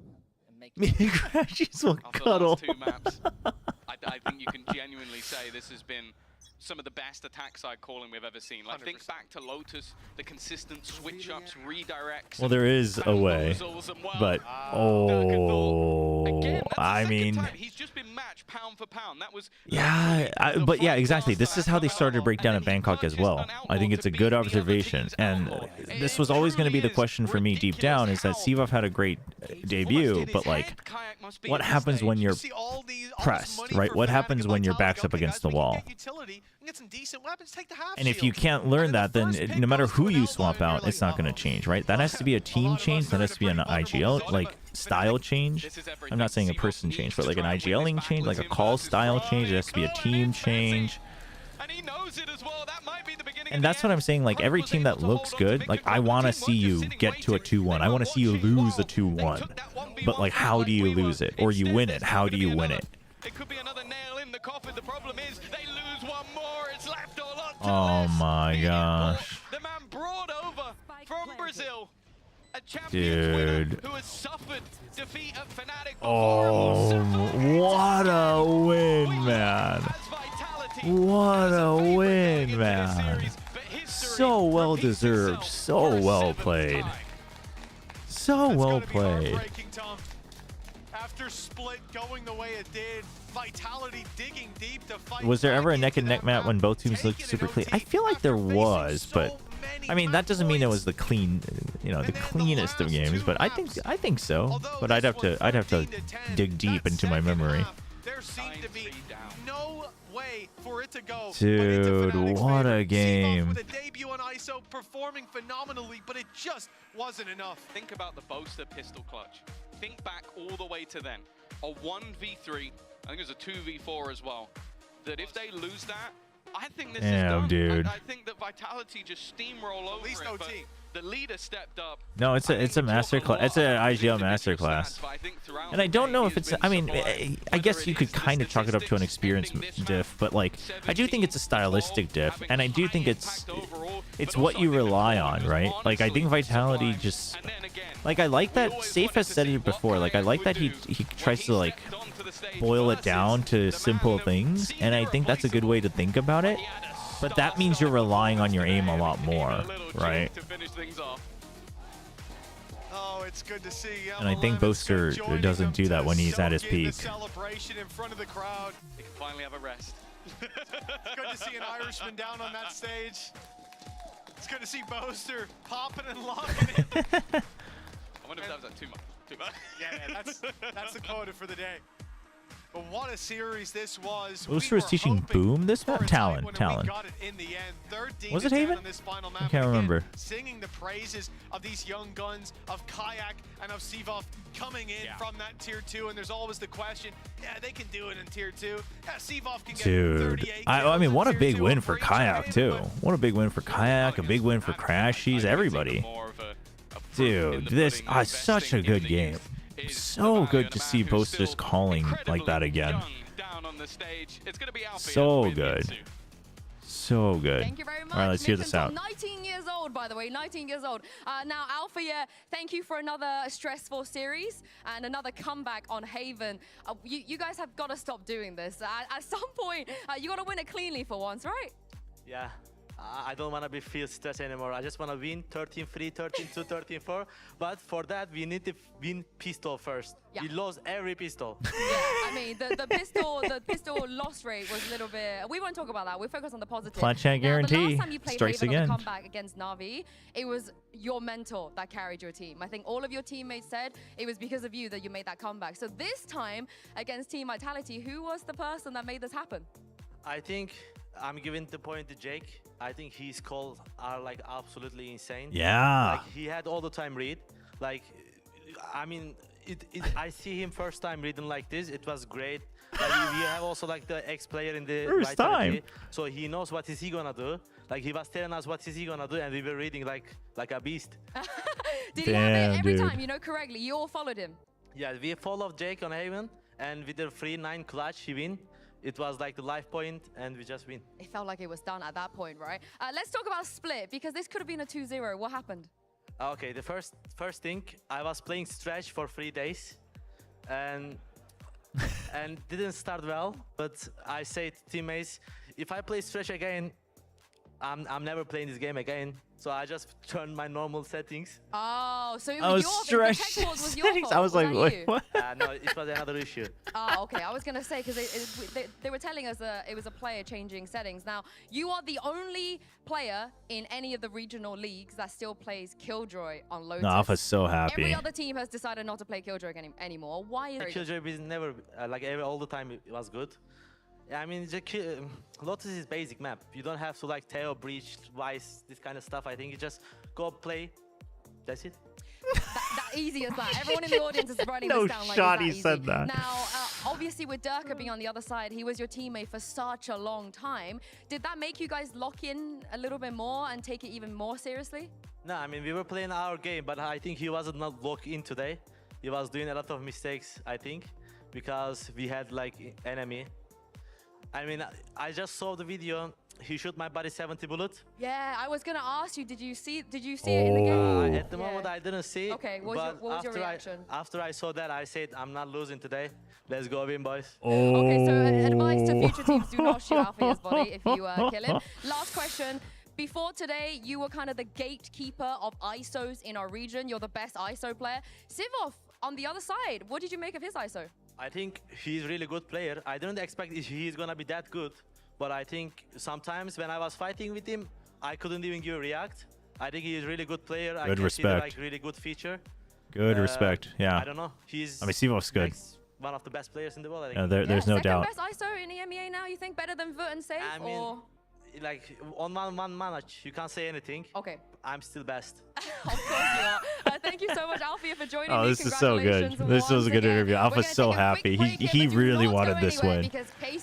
and make. Me and Crashies will after cuddle. the last two maps, I think you can genuinely say this has been some of the best attack side calling we've ever seen. Like, 100%. Think back to Lotus, the consistent switch ups, redirects. Well, there is a way, but I mean, he's just been matched pound for pound. That was but yeah, exactly. This is how they started to break down at Bangkok as well. I think it's a good observation, and this was always going to be the question for me deep down: is that Sivov had a great debut, but like, what happens when you're pressed, right? What happens when your back's up against the wall? And if you can't learn that, then no matter who you swap out, it's not going to change, right? That has to be a team change. That has to be an IGL like style change. I'm not saying a person change, but like an IGLing change, like a call style change. It has to be a team change. And that's what I'm saying. Like, every team that looks good, like, I want to see you get to a 2-1. I want to see you lose a 2-1. But like, how do you lose it? Or you win it? How do you win it? It could be another nail in the coffin. The problem is they lose one more. It's left all up to Oh my gosh. the man brought over from Brazil. A champions winner who has suffered defeat at Fnatic. Oh, what a win, man. What a win, man. So well deserved. So well played. So well played. After split going the way it did, Vitality digging deep to fight. Was there ever a neck and neck match when both teams looked super clean? I feel like there was, but I mean, that doesn't mean it was the clean, the cleanest of games. But I think so. But I'd have to dig deep into my memory. There seemed to be no way for it to go. Dude, what a game. With a debut on ISO, performing phenomenally, but it just wasn't enough. Think about the Boaster pistol clutch. think back all the way to then, a 1v3, I think it was a 2v4 as well, that if they lose that, I think this is done. Dude. I think that Vitality just steamroll over it, but the leader stepped up. No, it's a masterclass. It's an IGL masterclass. And I don't know if it's. I mean, I guess you could kind of chalk it up to an experience diff, but like, I do think it's a stylistic diff, and I do think it's what you rely on, right? Like, I think Vitality just, like, I like that Safe has said it before. Like, I like that he tries to like boil it down to simple things, and I think that's a good way to think about it. But that means you're relying on your aim a lot more, right? Oh, it's good to see. And I think Boaster doesn't do that when he's at his peak. Celebration in front of the crowd. They can finally have a rest. It's good to see an Irishman down on that stage. It's good to see Boaster popping and locking it. I wonder if that was too much. Too much. Yeah, that's the quota for the day. But what a series this was. Boaster was teaching Boom this map? Talon. Was it Haven? I can't remember. Singing the praises of these young guns, of Kayak and of Sivov coming in from that tier 2, and there's always the question, yeah, they can do it in tier 2. Yeah, Sivov can get 38 I mean, what a big win for Kayak too. What a big win for Kayak, a big win for Crashies, everybody. Dude, this such a good game. So good to see Boasters calling like that again. So good. So good. Thank you very much. All right, let's hear this out. 19 years old, by the way, 19 years old. Now, Alpha, yeah, thank you for another stressful series and another comeback on Haven. You guys have got to stop doing this. At some point, you got to win it cleanly for once, right? Yeah. I don't want to feel stressed anymore. I just want to win 13-3, 13-2, 13-4. But for that, we need to win pistol first. Yeah. We lost every pistol. Yeah, I mean, the pistol loss rate was a little bit... We won't talk about that. We'll focus on the positive. Clutch and guarantee. The last time you played Strikes Haven again. on the comeback against Na'Vi, it was your mentor that carried your team. I think all of your teammates said it was because of you that you made that comeback. So this time, against Team Vitality, who was the person that made this happen? I think I'm giving the point to Jake. I think his calls are like absolutely insane. Yeah. Like he had all the time read. Like, I mean, I see him first time reading like this. It was great. Like, we have also like the ex-player in the First time. So he knows what is he gonna do. Like he was telling us what is he gonna do, and we were reading like a beast. Did he have it every time, you know, correctly? You all followed him. Yeah, we followed Jake on Haven, and with the 3-9 clutch, he win. It was like the life point, and we just win. It felt like it was done at that point, right? Let's talk about split, because this could have been a 2-0. What happened? Okay, the first thing, I was playing Stretch for 3 days, and didn't start well. But I said to teammates, if I play Stretch again, I'm never playing this game again. So I just turned my normal settings. Oh, so it was your fault. The tech pause was your fault. I was like, wait, what? No, it was another issue. Oh, okay. I was going to say, because they were telling us it was a player changing settings. Now, you are the only player in any of the regional leagues that still plays Killjoy on Lotus. No, Alpha's so happy. Every other team has decided not to play Killjoy anymore. Why is it? Killjoy is never, all the time it was good. I mean, Lotus is basic map. You don't have to like Tail, Breach, Vice, this kind of stuff. I think you just go play. That's it. that easy as that. Everyone in the audience is writing No this down like shot, it's that he easy. said that. Now, obviously with Durka being on the other side, he was your teammate for such a long time. Did that make you guys lock in a little bit more and take it even more seriously? No, I mean, we were playing our game, but I think he wasn't not locked in today. He was doing a lot of mistakes, I think, because we had like enemy. I mean, I just saw the video. He shot my body 70 bullets. Yeah, I was gonna ask you. Did you see it in the game? At the moment, I didn't see. Okay, what was your reaction? After I saw that, I said, "I'm not losing today. Let's go win, boys." Okay, so advice to future teams: do not shoot Alpha's body if you kill him. Last question. Before today, you were kind of the gatekeeper of ISOs in our region. You're the best ISO player. Sivov, on the other side, what did you make of his ISO? I think he's a really good player. I didn't expect he's gonna be that good, but I think sometimes when I was fighting with him, I couldn't even give a react. I think he's a really good player. Good respect. Like really good feature. Good respect. Yeah. I don't know. I mean, Sivov's good. One of the best players in the world. I think. Yeah, there's no doubt. Second best ISO in EMEA now. You think better than Vert and Safe? I mean, like on one match, you can't say anything. Okay. I'm still best. Of course you are. Thank you so much, Alfia, for joining Oh, me. this is so good. This was a good interview. Alpha's so happy. He really wanted this win.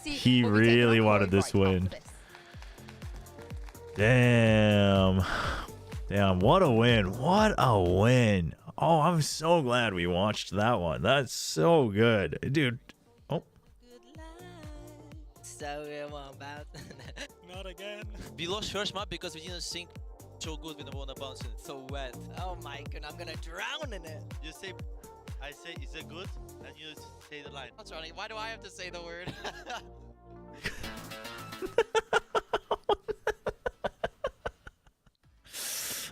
He really wanted this win. Damn. Damn, what a win. What a win. Oh, I'm so glad we watched that one. That's so good. Dude. Oh. So about Not again. we lost first map because we didn't sync so good with the one bounce. It's so wet. Oh my god, I'm gonna drown in it. You say, I say, is it good? And you say the line. What's wrong? Why do I have to say the word?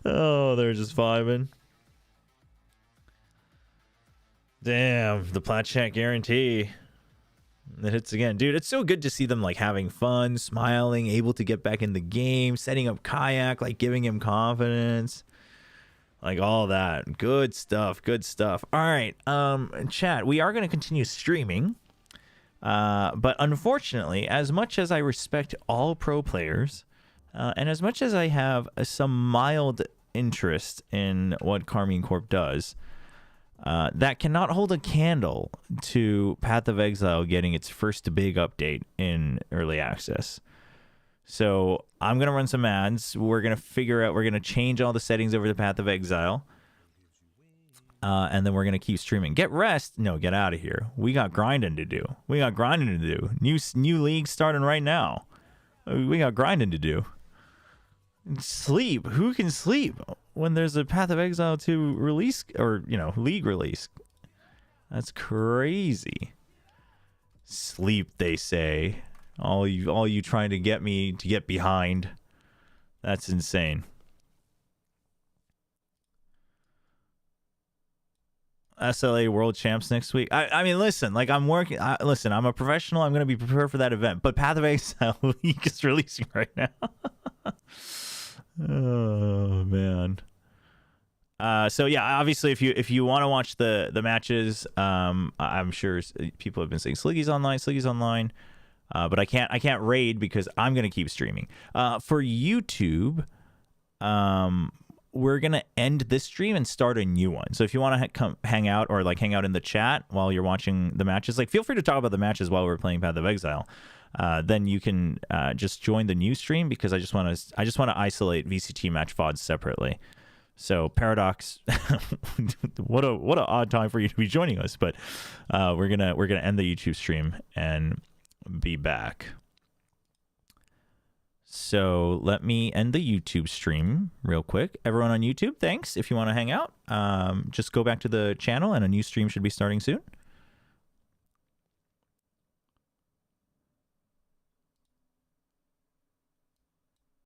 Oh, they're just vibing. Damn, the plat chat guarantee. It hits again. Dude, it's so good to see them like having fun, smiling, able to get back in the game, setting up Kayak, like giving him confidence. Like all that. Good stuff. Good stuff. All right. Chat, we are going to continue streaming. But unfortunately, as much as I respect all pro players, and as much as I have some mild interest in what Carmine Corp does, that cannot hold a candle to Path of Exile getting its first big update in early access. So I'm going to run some ads. We're going to change all the settings over to Path of Exile. And then we're going to keep streaming. Get rest? No, get out of here. We got grinding to do. New league starting right now. We got grinding to do. Sleep. Who can sleep when there's a Path of Exile 2 release, or league release? That's crazy. Sleep, they say. All you trying to get me to get behind. That's insane. SLA World Champs next week. I mean, listen, like I'm working. Listen, I'm a professional. I'm going to be prepared for that event. But Path of Exile League is releasing right now. Oh man. So yeah, obviously, if you want to watch the matches, I'm sure people have been saying Sliggy's online, but I can't raid because I'm gonna keep streaming. For YouTube, we're gonna end this stream and start a new one. So if you want to come hang out or like hang out in the chat while you're watching the matches, like feel free to talk about the matches while we're playing Path of Exile. Then you can just join the new stream because I just want to isolate VCT match VODs separately. So Paradox, what a odd time for you to be joining us, but we're gonna end the YouTube stream and be back. So let me end the YouTube stream real quick. Everyone on YouTube, thanks. If you want to hang out, just go back to the channel and a new stream should be starting soon.